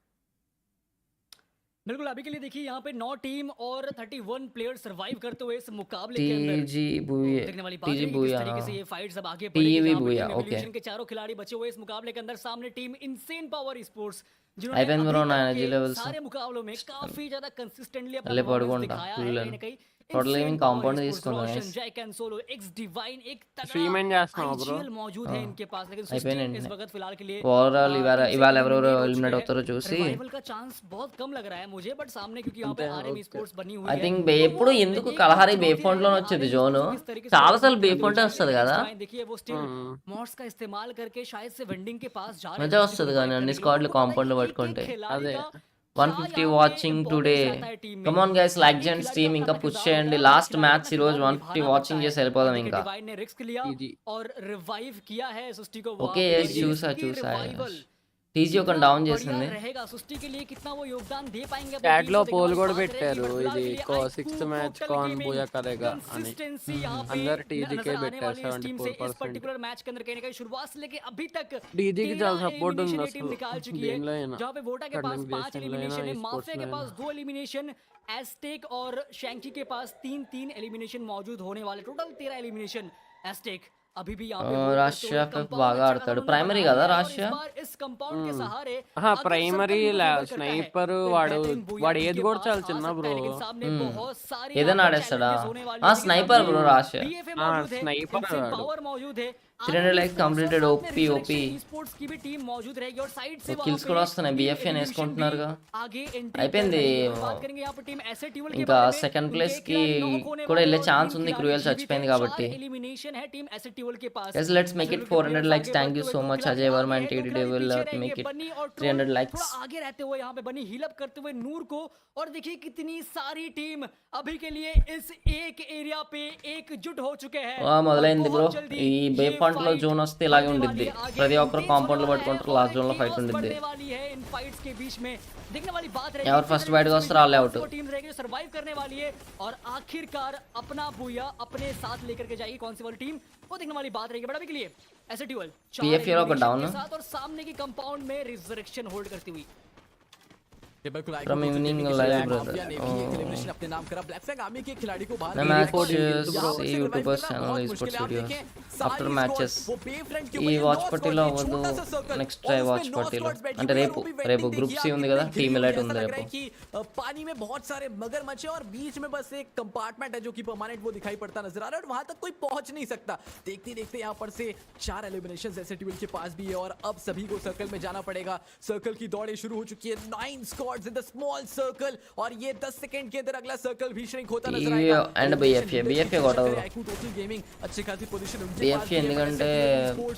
बिल्कुल अभी के लिए देखिए यहाँ पे 9 टीम और 31 प्लेयर सरवाइव करते हुए इस मुकाबले के अंदर टीजी बुया देखने वाली बात टीजी है कि किस बुया तरीके से ये फाइट्स अब आगे टीवी बढ़ेगी। जहाँ पे बुया, टीम ओके। एवोल्यूशन के चारों खिलाड़ी बचे हुए इस मुकाबले के अंदर सामने टीम इनसेन पावर स्पोर्ट्स అయిపోయింది బ్రో నా ఎనర్జీ जिन्होंने లెవెల్స్ सारे मुकाबलों में काफी ज्यादा कंसिस्टेंटली अपना అల్లే परफॉर्मेंस పడుకుంటా दिखाया है ఫుల్ कहीं ना कहीं total Insane gaming power compound sports, తీసుకున్నాను Roshan, guys. Jack and Solo, X Divine, एक Stream and చేస్తున్నావా bro? IGL मौजूद है इनके पास, लेकिन అయిపోయినండి इस वक्त फिलहाल के लिए ఓవరాల్ ఇవాళ इनसे ఇవాళ eliminate ఎవరెవరు हो ఎలిమినేట్ चुके అవుతారో हैं। చూసి Revival का चांस बहुत कम लग रहा है मुझे, बट सामने क्योंकि यहाँ पे RM स्पोर्ट्स बनी हुई ఐ है థింక్ ఎప్పుడు ఎందుకు కలహారి బే ఫోన్ లోనే వచ్చేది జోన్ చాలా సార్లు బే ఫోన్ వస్తుంది కదా देखिए वो स्टिल मॉड्स का इस्तेमाल करके शायद से वेंडिंग के पास जा रहे మజా వస్తుంది కానీ అన్ని స్క్వాడ్లు కాంపౌండ్ లో పట్టుకుంటే అదే 150 watching today come on guys like చేయండి స్ట్రీమ్ ఇంకా పుష్ చేయండి లాస్ట్ మ్యాచ్ ఈ రోజు 150 వాచింగ్ చేసి వెళ్ళిపోదాం ఇంకా डिवाइन ने रिस्क लिया और रिवाइव किया है सुस्टी को ఓకే చూసా టీజీ ఒక డౌన్ చేసింది रहेगा सुस्टी के लिए कितना वो योगदान दे पाएंगे अपनी చాట్ टीम లో को పోల్ देखना కూడా बात పెట్టారు रहेगी, ఇది फिलहाल के लिए 6th iQOO మ్యాచ్ Total कौन Gaming బూయా करेगा అని consistency यहाँ पे अंदर TG के नजर आने बेटा वाली इस टीम से इस 74% पर्टिकुलर मैच के अंदर कहीं ना कहीं शुरुआत से लेके अभी तक डीजी की ज्यादा 13 सपोर्ट elimination ఉంది ये टीम అసలు निकाल चुकी దీనిలో है అయినా जहाँ पे वोटा के पास 5 कंटेंट एलिमिनेशन है, क्रिएशन माफिया के लेना, पास 2 एलिमिनेशन, एस्टेक और शैंकी के पास 3 एलिमिनेशन मौजूद होने वाले, टोटल 13 एलिमिनेशन। एस्टेक अभी भी यहाँ पे hold करते రాష్ట్ర हुए compound బాగా अच्छा ఆడతాడు खासा ప్రైమరీ उन्होंने కదా बनाया है और రాష్ట్ర इस बार इस कंपाउंड के सहारे हाँ अगर ప్రైమరీ सर्कल को favor करता है, స్నైపర్ तो వాడు बेहतरीन बुया వాడు उनके ఏది కూడా पास చాలా आ చిన్న सकता బ్రో है, लेकिन सामने बहुत सारी ఏదైనా यहाँ पे ఆడేస్తాడా challenges होने वाले हैं, लेकिन స్నైపర్ सामने బ్రో రాష్ట్ర BFA मौजूद है, स्नाइपर Insane वाడు. पावर मौजूद है, 300 like completed OP OP sports की भी टीम मौजूद रहेगी और साइड से కిల్స్ కూడా వస్తున్నాయి BFA వేసుకుంటున్నారుగా आगे एंट्री అయిపోయింది बात करेंगे यहाँ पर टीम एसए टीम के ఇంకా बारे में, సెకండ్ ప్లేస్ उनके కి खिलाड़ी knock होने కూడా वाले వెళ్ళే और ఛాన్స్ तीन ఉంది खिलाड़ी క్రూయల్ जीवित చచ్చిపోయింది हैं, కాబట్టి 4 एलिमिनेशन है टीम एसए टीम के पास। Guys, let's make it 400 likes. Thank you so much, Ajay Verma and TD Devil. Make it 300 likes. थोड़ा आगे रहते हुए यहाँ पे बनी हील अप करते हुए नूर को, और देखिए कितनी सारी टीम अभी के लिए इस एक एरिया पे एकजुट हो चुके हैं। మొదలైంది బ్రో ఈ బే ఫాంట్ లో జోన్ వస్తే ఇలాగే ఉండిద్ది ప్రతి ఒక్కరు కాంపౌండ్ లో పట్టుకుంటారు లాస్ట్ జోన్ లో ఫైట్ ఉండిద్ది ఎవరు ఫస్ట్ బయటకు వస్తారో వాళ్ళే అవుట్ टीम रहेगी सर्वाइव करने वाली है और आखिरकार अपना बुया अपने साथ लेकर के जाएगी कौन सी वाली टीम, वो देखने वाली बात रहेगी। बड़ा भी के लिए ऐसे ड्यूअल PFA का डाउन है साथ और सामने की कंपाउंड में रिजरेक्शन होल्ड करती हुई From evening live brother. अपने नाम करा ब्लैक फ्लैग आर्मी के खिलाड़ी को बाहर The matches see YouTubers channel esports videos after matches. ఈ వాచ్ పార్టీలో అవ్వదు నెక్స్ట్ ట్రై వాచ్ పార్టీలో అంటే రేపు గ్రూప్ సి ఉంది కదా టీమ్ ఎలైట్ ఉంది రేపు पानी में बहुत सारे मगरमच्छ हैं और बीच में बस एक कंपार्टमेंट है जो कि परमानेंट वो दिखाई पड़ता नजर आ रहा है और वहां तक कोई पहुंच नहीं सकता। देखते देखते यहाँ पर से 4 एलिमिनेशंस ऐसे टीम के पास भी है और अब सभी को सर्कल में जाना पड़ेगा। सर्कल की दौड़े शुरू हो चुकी है, 9 squad squads in the small circle और ये 10 सेकंड के अंदर अगला सर्कल भी श्रिंक होता नजर TEZ आएगा and BFA కొట్టదు IQ टोटल गेमिंग अच्छी खासी पोजीशन उनके BFA ఎందుకంటే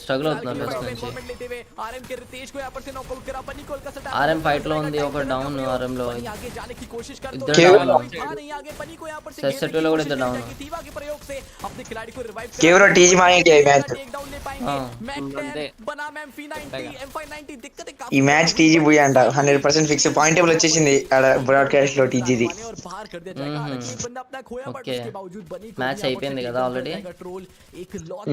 స్ట్రగుల్ అవుతున్నారు ఫస్ట్ నుంచి लेते हुए आरएम के रितेश को यहां पर से नॉकआउट करा पर निकोल का सटा RM ఫైట్ లో ఉంది ఒక డౌన్ RM లో आगे जाने की कोशिश कर तो इधर डाउन नहीं आगे पनी को यहां पर से सेट లో కూడా ఇద్దరు డౌన్ तीवा के प्रयोग से अपने खिलाड़ी को रिवाइव కేవరో టీజీ మాంగే ఈ మ్యాచ్ टेक डाउन ले पाएंगे मैक बनाम M90 M590 दिक्कतें काफी ఈ మ్యాచ్ టీజీ బుయా అంట 100% ఫిక్స్ పాయింట్ టేబుల్ వచ్చేసింది ఆడ బ్రాడ్కాస్ట్ లో టీజీది और बाहर कर दिया जाएगा हालांकि एक बंदा अपना खोया बट उसके बावजूद बनी को మ్యాచ్ అయిపోయింది కదా ఆల్రెడీ ट्रोल एक लॉक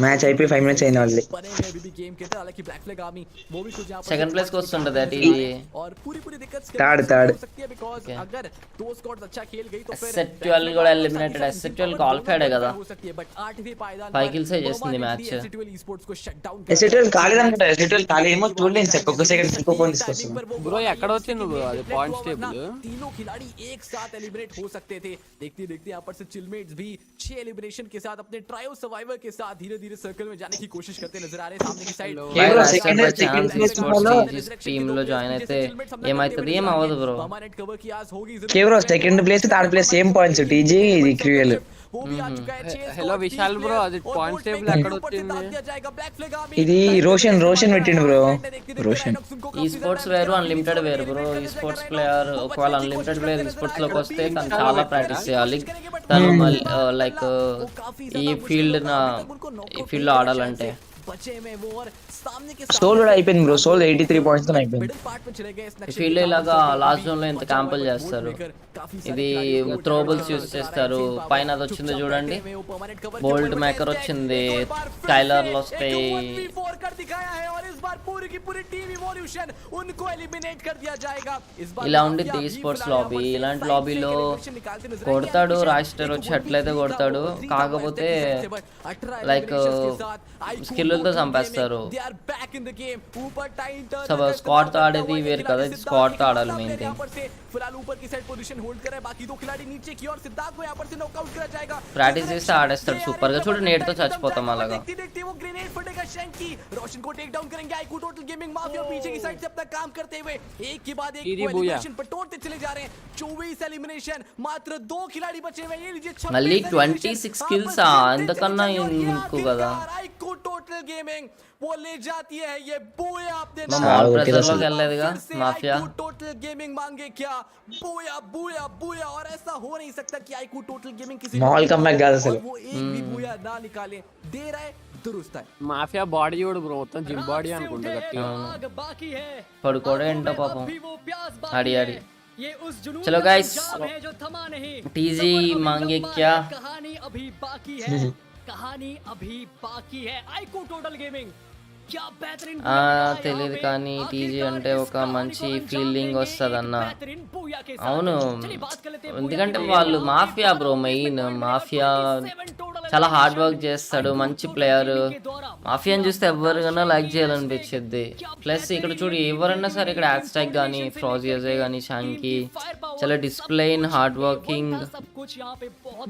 మ్యాచ్ అయిపోయి 5 మినిట్స్ అయింది ఆల్రెడీ बने हुए अभी भी गेम के अंदर हालांकि ब्लैक फ्लैग आर्मी वो भी कुछ यहां पर సెకండ్ ప్లేస్ కి వస్తుంటది టీజీ और पूरी दिक्कत థర్డ్ हो सकती है बिकॉज़ अगर दो स्क्वाड्स अच्छा खेल गई तो फिर S12 కూడా ఎలిమినేటెడ్ S12 క్వాలిఫైడ్ కదా हो सकती है बट 8वीं पायदान 5 కిల్స్ చేసింది మ్యాచ్ S12 esports को शट डाउन ఎస్ఎట్ఎల్ కాలేదంట ఎస్ఎట్ఎల్ కాలే ఏమో చూడలేను సార్ ఒక్క సెకండ్ ఇంకో ఫోన్ తీసుకొస్తాను బ్రో ఎక్కడ వచ్చింది బ్రో అది పాయింట్స్ టేబుల్ तीनों खिलाड़ी एक साथ एलिमिनेट हो सकते थे देखते देखते यहाँ पर से चिलमेट्स भी 6 एलिमिनेशन के साथ अपने ट्रायो सर्वाइवर के साथ धीरे धीरे सर्कल में जाने की कोशिश करते नजर आ रहे हैं सामने की साइड టీమ్ లో జాయిన్ అయితే ఏమైతది ఏం అవ్వదు బ్రో परमानेंट कवर की आज होगी కేవరో second place third place same points TG ఇది క్రూయల్ वो भी आ चुका है హలో విశాల్ బ్రో అది పాయింట్స్ టేబుల్ ఎక్కడ వచ్చింది ఇది రోషన్ పెట్టిండు బ్రో రోషన్ ఈ స్పోర్ట్స్ వేరు అన్లిమిటెడ్ వేరు బ్రో ఈ స్పోర్ట్స్ ప్లేయర్ ఒకవేళ అన్లిమిటెడ్ ప్లేయర్ ఈ స్పోర్ట్స్ లోకి వస్తే తను చాలా ప్రాక్టీస్ చేయాలి తను లైక్ ఈ ఫీల్డ్ లో ఆడాలంటే बचे में वो और सामने के సోల్ కూడా అయిపోయింది బ్రో సోల్ 83 పాయింట్స్ తో అయిపోయింది मिडिल पार्ट में चले गए इस ఈ ఫీల్డ్ ఇలాగా లాస్ట్ జోన్ లో ఎంత క్యాంపులు చేస్తారు ఇది థ్రోబుల్స్ యూస్ చేస్తారు పైన అది వచ్చింది చూడండి బోల్ట్ మేకర్ వచ్చింది స్కైలర్ లో వస్తాయి ఇలా ఉండిద్ది ఈ స్పోర్ట్స్ లాబీ ఇలాంటి లాబీలో కొడతాడు రాయిస్టర్ వచ్చి అట్లయితే కొడతాడు కాకపోతే లైక్ స్కిల్తో చంపేస్తారు స్క్వాడ్ తో ఆడేది వేరు కదా స్క్వాడ్ తో ఆడాలి మెయిన్ థింగ్ फिलहाल ऊपर की साइड पोजीशन होल्ड कर रहा है बाकी दो खिलाड़ी नीचे की ओर सिद्धार्थ को यहां पर से नॉकआउट करा जाएगा ప్రాక్టీస్ చేస్తే ఆడేస్తాడు సూపర్ గా చూడు నేట్ తో చచ్చిపోతాం అలాగా देखते वो ग्रेनेड फटेगा शैंकी रोशन को टेक डाउन करेंगे आईक्यू टोटल गेमिंग माफिया पीछे की साइड से अपना काम करते हुए एक के बाद एक एलिमिनेशन पर तोड़ते चले जा रहे हैं 24 एलिमिनेशन मात्र दो खिलाड़ी बचे हुए ये लीजिए మళ్ళీ 26 కిల్స్ ఎందుకన్నా ఇంకో కదా आईक्यू टोटल गेमिंग वो ले जाती है ये बूया आपने మాల్ ప్రెజర్ లోకి వెళ్ళలేదుగా మాఫియా टोटल गेमिंग मांगे क्या बूया बूया बूया और ऐसा हो नहीं सकता कि आईक्यू टोटल गेमिंग किसी మాల్ కమ్బ్యాక్ కాదు అసలు वो एक भी बूया ना निकाले दे रहा है दुरुस्त है మాఫియా బాడీ చూడు బ్రో మొత్తం జిమ్ బాడీ అనుకుంటా గట్టిగా बाकी है పడుకోడే ఏంటో పాపం ఆడి ఆడి ये उस जुनून चलो गाइस है जो थमा नहीं टीजी मांगे क्या कहानी अभी बाकी है कहानी अभी बाकी है आईक्यू टोटल गेमिंग क्या बेहतरीन తెలియదు కానీ టీజీ అంటే ఒక మంచి ఫీలింగ్ వస్తుందన్న అవును ఎందుకంటే వాళ్ళు మాఫియా బ్రో మెయిన్ మాఫియా చాలా హార్డ్ వర్క్ చేస్తాడు మంచి ప్లేయర్ మాఫియాని చూస్తే ఎవరికైనా లైక్ చేయాలనిపించింది ప్లస్ ఇక్కడ చూడు ఎవరన్నా సరే ఇక్కడ యాక్స్టాక్ కానీ ఫ్రాజియజే కానీ షాంకి చాలా discipline hard working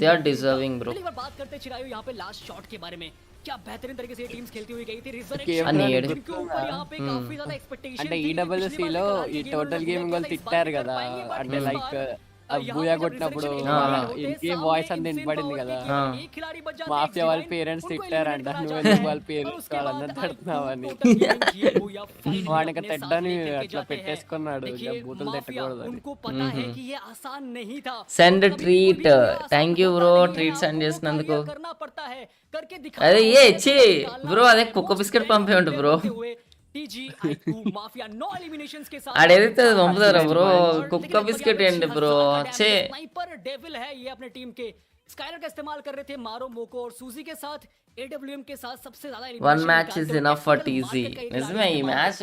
they are deserving bro बात करते चिरायु यहाँ पे लास्ट शॉट के बारे में क्या बेहतरीन तरीके से ये टीम्स खेलती हुई गई थी అంటే ఈడబ్ల్యూసీ లో ఈ టోటల్ గేమింగ్ వాళ్ళు తిట్టారు కదా అంటే లైక్ బూయా కొట్టినప్పుడు ఇంకే వాయిస్ అంత వినపడింది కదా మాఫియా వాళ్ళ పేరెంట్స్ తిట్టారంట నువ్వు వాళ్ళ పేరెంట్స్ వాళ్ళందరూ తిడుతున్నావని వాడికి తిట్టని అట్లా పెట్టేసుకున్నాడు బూతులు తిట్టకూడదు send treat thank you bro treat send చేసినందుకు అదే ఏ ఛీ బ్రో అదే కుక్క బిస్కెట్ పంపే ఉంటు బ్రో అడేదైతే పంపుతారా బ్రో కుక్క బిస్కెట్ ఏంటి బ్రో ఛే डेविल है ये अपने टीम के स्काइलर का इस्तेमाल कर रहे थे मारो मोको और सूजी के साथ AWM के साथ सबसे ज्यादा one match is enough for TG నిజమే ఈ మ్యాచ్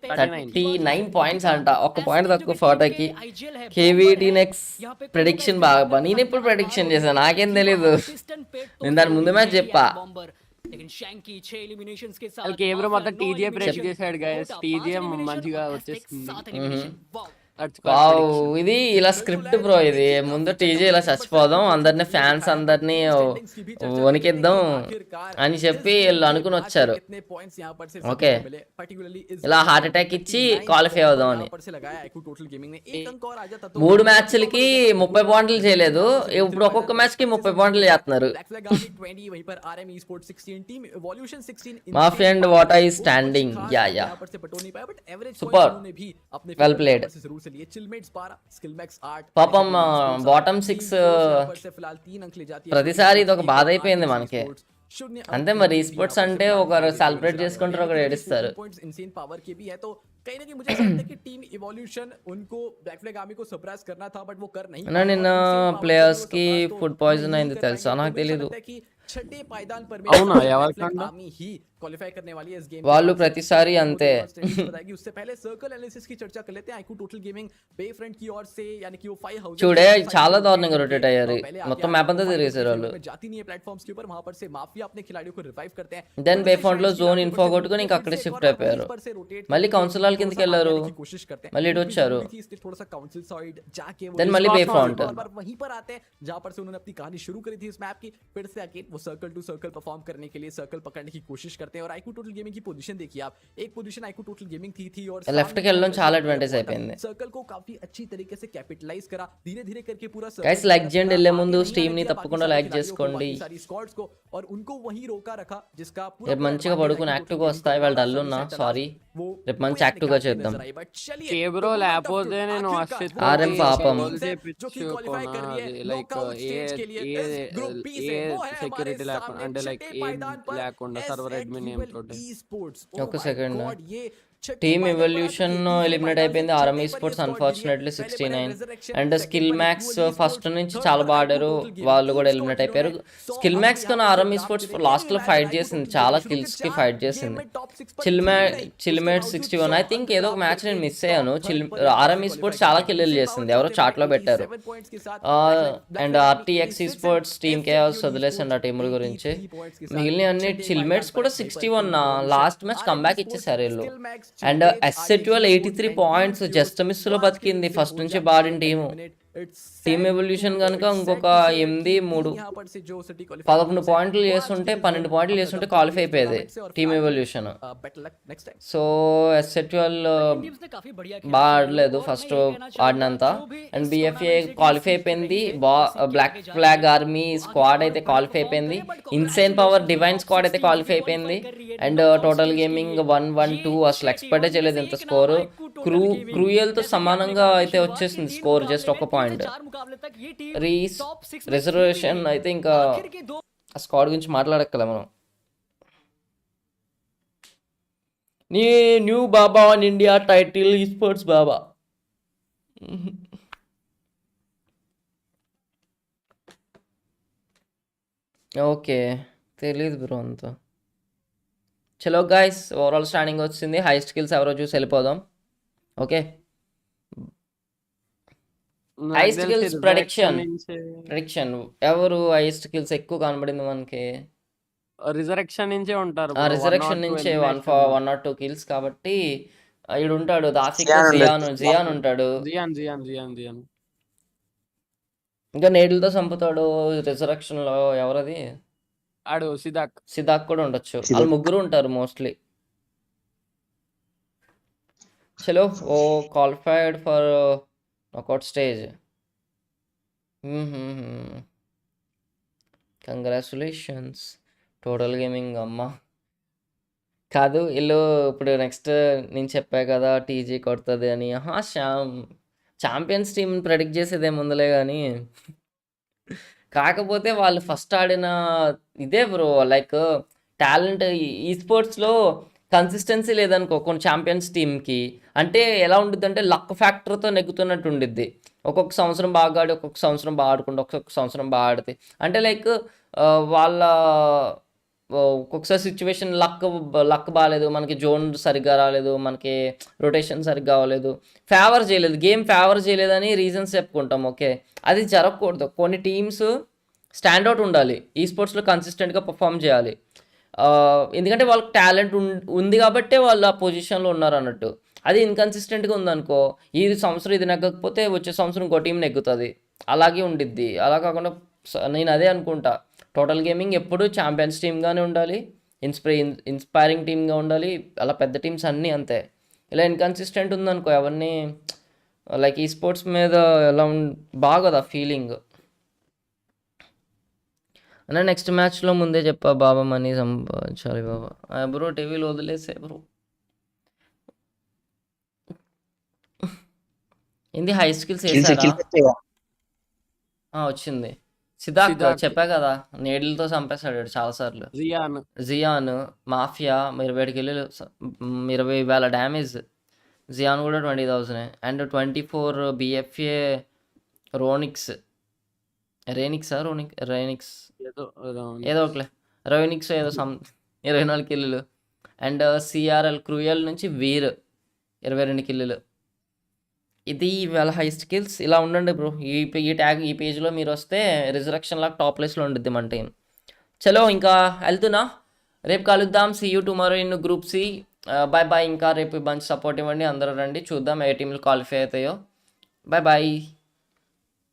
39 పాయింట్స్ అంట ఒక పాయింట్ తక్కువ ఫోటోకి కేవీటీ నెక్స్ట్ ప్రెడిక్షన్ బాగా నేను ఎప్పుడు ప్రెడిక్షన్ చేశాను నాకేం తెలియదు నేను దాని ముందు మ్యాచ్ చెప్పా लेकिन शैंकी 6 एलिमिनेशंस के साथ కేవలం మొత్తం టీజీఏ ప్రెస్ చేశాడు గైస్ టీజీఏ మంచిగా వచ్చేస్తుంది వావ్! ఇది ఇలా స్క్రిప్ట్ బ్రో ఇది. ముందు టీజీ ఇలా చచ్చిపోదాం, అందరిని ఫ్యాన్స్ అందరినీ వణికిద్దాం అని చెప్పి వీళ్ళు అనుకుని వచ్చారు. ఓకే, ఇలా హార్ట్ అటాక్ ఇచ్చి క్వాలిఫై అవుదాం అని. 3 మ్యాచ్లకి 30 పాయింట్లు చేయలేదు, ఇప్పుడు ఒక్కొక్క మ్యాచ్ కి 30 పాయింట్లు చేస్తున్నారు. మాఫియా అండ్ వాటా ఈ standing. Yeah super, well played. పాపం బాటమ్ 6 ప్రతిసారి ఇది ఒక బాధ అయిపోయింది మనకి. అంతే మరి, స్పోర్ట్స్ అంటే ఒకరు సెలబ్రేట్ చేసుకుంటారు, ఒకరు ఏడుస్తారు. నిన్న ప్లేయర్స్ కి ఫుడ్ పాయిజన్ అయింది తెలుసా? నాకు తెలీదు. అవునా? ఎవరికన్నా? వాళ్ళు ప్రతిసారి అంతే. చూడే చాలా దారుణంగా రొటేట్ అయ్యారు, మొత్తం మ్యాప్ అంతా తిరిగేసారు వాళ్ళు. దెన్ బేఫాంట్ లో జోన్ ఇన్ఫో కొట్టుకుని ఇంకా అక్కడే షిఫ్ట్ అయిపోయారు. మళ్ళీ కౌన్సిల్ హాల్ కిందకి వెళ్ళారు, మళ్ళీ ఇటు వచ్చారు. దెన్ మళ్ళీ బేఫాంట్. सर्कल टू सर्कल परफॉर्म करने के लिए सर्कल पकड़ने की कोशिश करते हैं और आईक्यू टोटल गेमिंग की पोजीशन देखिए आप. एक पोजीशन आईक्यू टोटल गेमिंग थी और लेफ्ट के వెళ్ళడం చాలా అడ్వాంటేజ్ అయిపోయింది. सर्कल को काफी अच्छी तरीके से कैपिटलाइज करा, धीरे-धीरे करके पूरा गाइस लाइक చేయండి, వెళ్ళే ముందు స్ట్రీమ్ ని తప్పకుండా లైక్ చేసుకోండి. सारी स्क्वाड्स को और उनको वहीं रोका रखा जिसका पूरा రేపు మంచిగా పడుకుని యాక్టివ్ గా వస్తాయి. వాళ్ళు డల్ ఉన్నా సారీ, రేపు మంచి యాక్టివ్ గా చేద్దాం. ఏ బ్రో లేకపోతే నేను ఆర్ఎం పాపం లైక్ ఏ సెక్యూరిటీ లేకుండా అంటే లైక్ ఏ లేకుండా సర్వర్ అడ్మిన్ ఏం తోటి. ఒక సెకండ్, టీమ్ ఎవల్యూషన్ ఎలిమినేట్ అయిపోయింది. RM sports unfortunately 69 and skill max first నుంచి చాలా బాగా ఆడారు, వాళ్ళు కూడా ఎలిమినేట్ అయిపోయారు. స్కిల్ మ్యాక్స్ కన్నా ఆర్ఎం స్పోర్ట్స్ లాస్ట్ లో ఫైట్ చేసింది, చాలా కిల్స్ కి ఫైట్ చేసింది. చిల్మేట్ 61 ఐ థింక్ ఏదో ఒక మ్యాచ్ నేను మిస్ అయ్యాను. ఆర్ఎం స్పోర్ట్స్ చాలా కిల్లు చేసింది, ఎవరో చాట్ లో పెట్టారు. And RTX sports team chaos వదిలేసండి ఆ టీముల గురించి. మిగిలిన అన్ని చిల్మేట్స్ కూడా 61 లాస్ట్ మ్యాచ్ కంబ్యాక్ ఇచ్చేసారు వీళ్ళు. అండ్ ఎస్ఎట్యువల్ 83 పాయింట్స్ జస్ట్ మిస్ లో బతికింది, ఫస్ట్ నుంచి బాడిన టీము. టీమ్ ఎవల్యూషన్ కనుక ఇంకొక 11 పాయింట్లు చేస్తుంటే 12 పాయింట్లు చేస్తుంటే క్వాలిఫై అయిపోయేది టీమ్ ఎవల్యూషన్. సో ఎస్ఎట్యువల్ బాగా ఆడలేదు ఫస్ట్ ఆడినంత. అండ్ బిఎఫ్ఏ క్వాలిఫై అయిపోయింది, బ్లాక్ ఫ్లాగ్ ఆర్మీ స్క్వాడ్ అయితే క్వాలిఫై అయిపోయింది. ఇన్సేన్ పవర్ డివైన్ స్క్వాడ్ అయితే క్వాలిఫై అయిపోయింది. అండ్ టోటల్ గేమింగ్ 1-1-2 అసలు ఎక్స్పెక్టే చేయలేదు ఇంత స్కోరు. క్రూయల్ తో సమానంగా అయితే వచ్చేసింది స్కోర్, జస్ట్ ఒక పాయింట్. రిజర్వేషన్ అయితే ఇంకా ఆ స్క్వాడ్ గురించి మాట్లాడక్కలే మనం. నీ new Baba on India title sports Baba. Okay, తెలీదు బ్రో అంతా. చలో గైస్, ఓవరాల్ స్టాండింగ్ వచ్చింది. హై స్కిల్స్ ఎవరో చూసి వెళ్ళిపోదాం. ఓకే, హై స్కిల్స్ ప్రెడిక్షన్ ఎవరు హైయెస్ట్ స్కిల్స్ ఎక్కువ కనబడింది మనకి? రిజరెక్షన్ నుంచే ఉంటారు. రిజరెక్షన్ నుంచే 1 or 2 కిల్స్ కాబట్టి ఈడు ఉంటాడు దాఫిక్, జియాన్ ఉంటాడు. ఇంకా నేడులతో చంపుతాడు రిజరెక్షన్ లో. ఎవరది? ఆడు సిదాక్ కూడా ఉండొచ్చు, వాళ్ళు ముగ్గురు ఉంటారు మోస్ట్లీ. చలో, oh qualified for knockout stage. Congratulations total gaming. అమ్మ కాదు, వీళ్ళు ఇప్పుడు నెక్స్ట్ నేను చెప్పా కదా టీజీ కొడుతుంది అని. ఛాంపియన్స్ టీమ్ ప్రెడిక్ట్ చేసేదే ముందులే కానీ, కాకపోతే వాళ్ళు ఫస్ట్ ఆడిన ఇదే బ్రో లైక్ టాలెంట్. ఈ స్పోర్ట్స్లో కన్సిస్టెన్సీ లేదనుకో కొన్ని ఛాంపియన్స్ టీమ్కి, అంటే ఎలా ఉంటుంది అంటే లక్ ఫ్యాక్టర్తో నెగ్గుతున్నట్టు ఉండిద్ది. ఒక్కొక్క సంవత్సరం బాగా ఆడి, ఒక్కొక్క సంవత్సరం బాగా ఆడుకుంటే, ఒక్కొక్క సంవత్సరం బాగా ఆడితే అంటే లైక్ వాళ్ళ ఒక్కొక్కసారి సిచ్యువేషన్ లక్ బాగాలేదు, మనకి జోన్ సరిగ్గా రాలేదు, మనకి రొటేషన్ సరిగ్గా అవ్వలేదు, ఫేవర్ చేయలేదు, గేమ్ ఫేవర్ చేయలేదని రీజన్స్ చెప్పుకుంటాం. ఓకే, అది జరగకూడదు. కొన్ని టీమ్స్ స్టాండ్అవుట్ ఉండాలి, ఈ స్పోర్ట్స్లో కన్సిస్టెంట్గా పర్ఫామ్ చేయాలి. ఎందుకంటే వాళ్ళకి టాలెంట్ ఉంది కాబట్టే వాళ్ళు ఆ పొజిషన్లో ఉన్నారు అన్నట్టు. అది ఇన్కన్సిస్టెంట్గా ఉందనుకో, ఈ సంవత్సరం ఇది నెగ్గకపోతే వచ్చే సంవత్సరం ఇంకో టీం నెగ్గుతుంది, అలాగే ఉండిద్ది. అలా కాకుండా నేను అదే అనుకుంటా, టోటల్ గేమింగ్ ఎప్పుడు ఛాంపియన్స్ టీమ్గానే ఉండాలి, ఇన్స్పైరింగ్ టీమ్గా ఉండాలి. అలా పెద్ద టీమ్స్ అన్నీ అంతే. ఇలా ఇన్కన్సిస్టెంట్ ఉందనుకో ఎవరిని లైక్ ఈ స్పోర్ట్స్ మీద ఎలా బాగోదా ఫీలింగ్ అన్న. నెక్స్ట్ మ్యాచ్లో ముందే చెప్పా బాబా మనీ సంపాదించాలి బాబా. బ్రో టీవీలో వదిలేసే బ్రో. ఏంది హై స్కిల్స్ వేసారా? వచ్చింది. సిద్ధార్థ్ చెప్పా కదా, నీడిల్తో చంపేశాడు చాలాసార్లు. జియాన్ మాఫియా 27 కిల్లులు, 20,000 డ్యామేజ్. జియాన్ కూడా 20,000 అండ్ 24 BFA రోనిక్స్ ఏదో ఒకలే రోనిక్స్ ఏదో 24 కిల్లులు. అండ్ సిఆర్ఎల్ క్రూయల్ నుంచి వీర్ 22 కిల్లులు. ఇది ఇవాళ హై స్కిల్స్. ఇలా ఉండండి బ్రో, ఈ ట్యాగ్ ఈ పేజ్లో మీరు వస్తే రిజరక్షన్ లాగా టాప్ ప్లేస్లో ఉండిద్ది మన టీం. చలో ఇంకా వెళ్తున్నా, రేపు కలుద్దాం. See you tomorrow in group C. Bye bye. ఇంకా రేపు మంచి సపోర్ట్ ఇవ్వండి, అందరూ రండి, చూద్దాం ఏ టీంలు క్వాలిఫై అవుతాయో. Bye bye.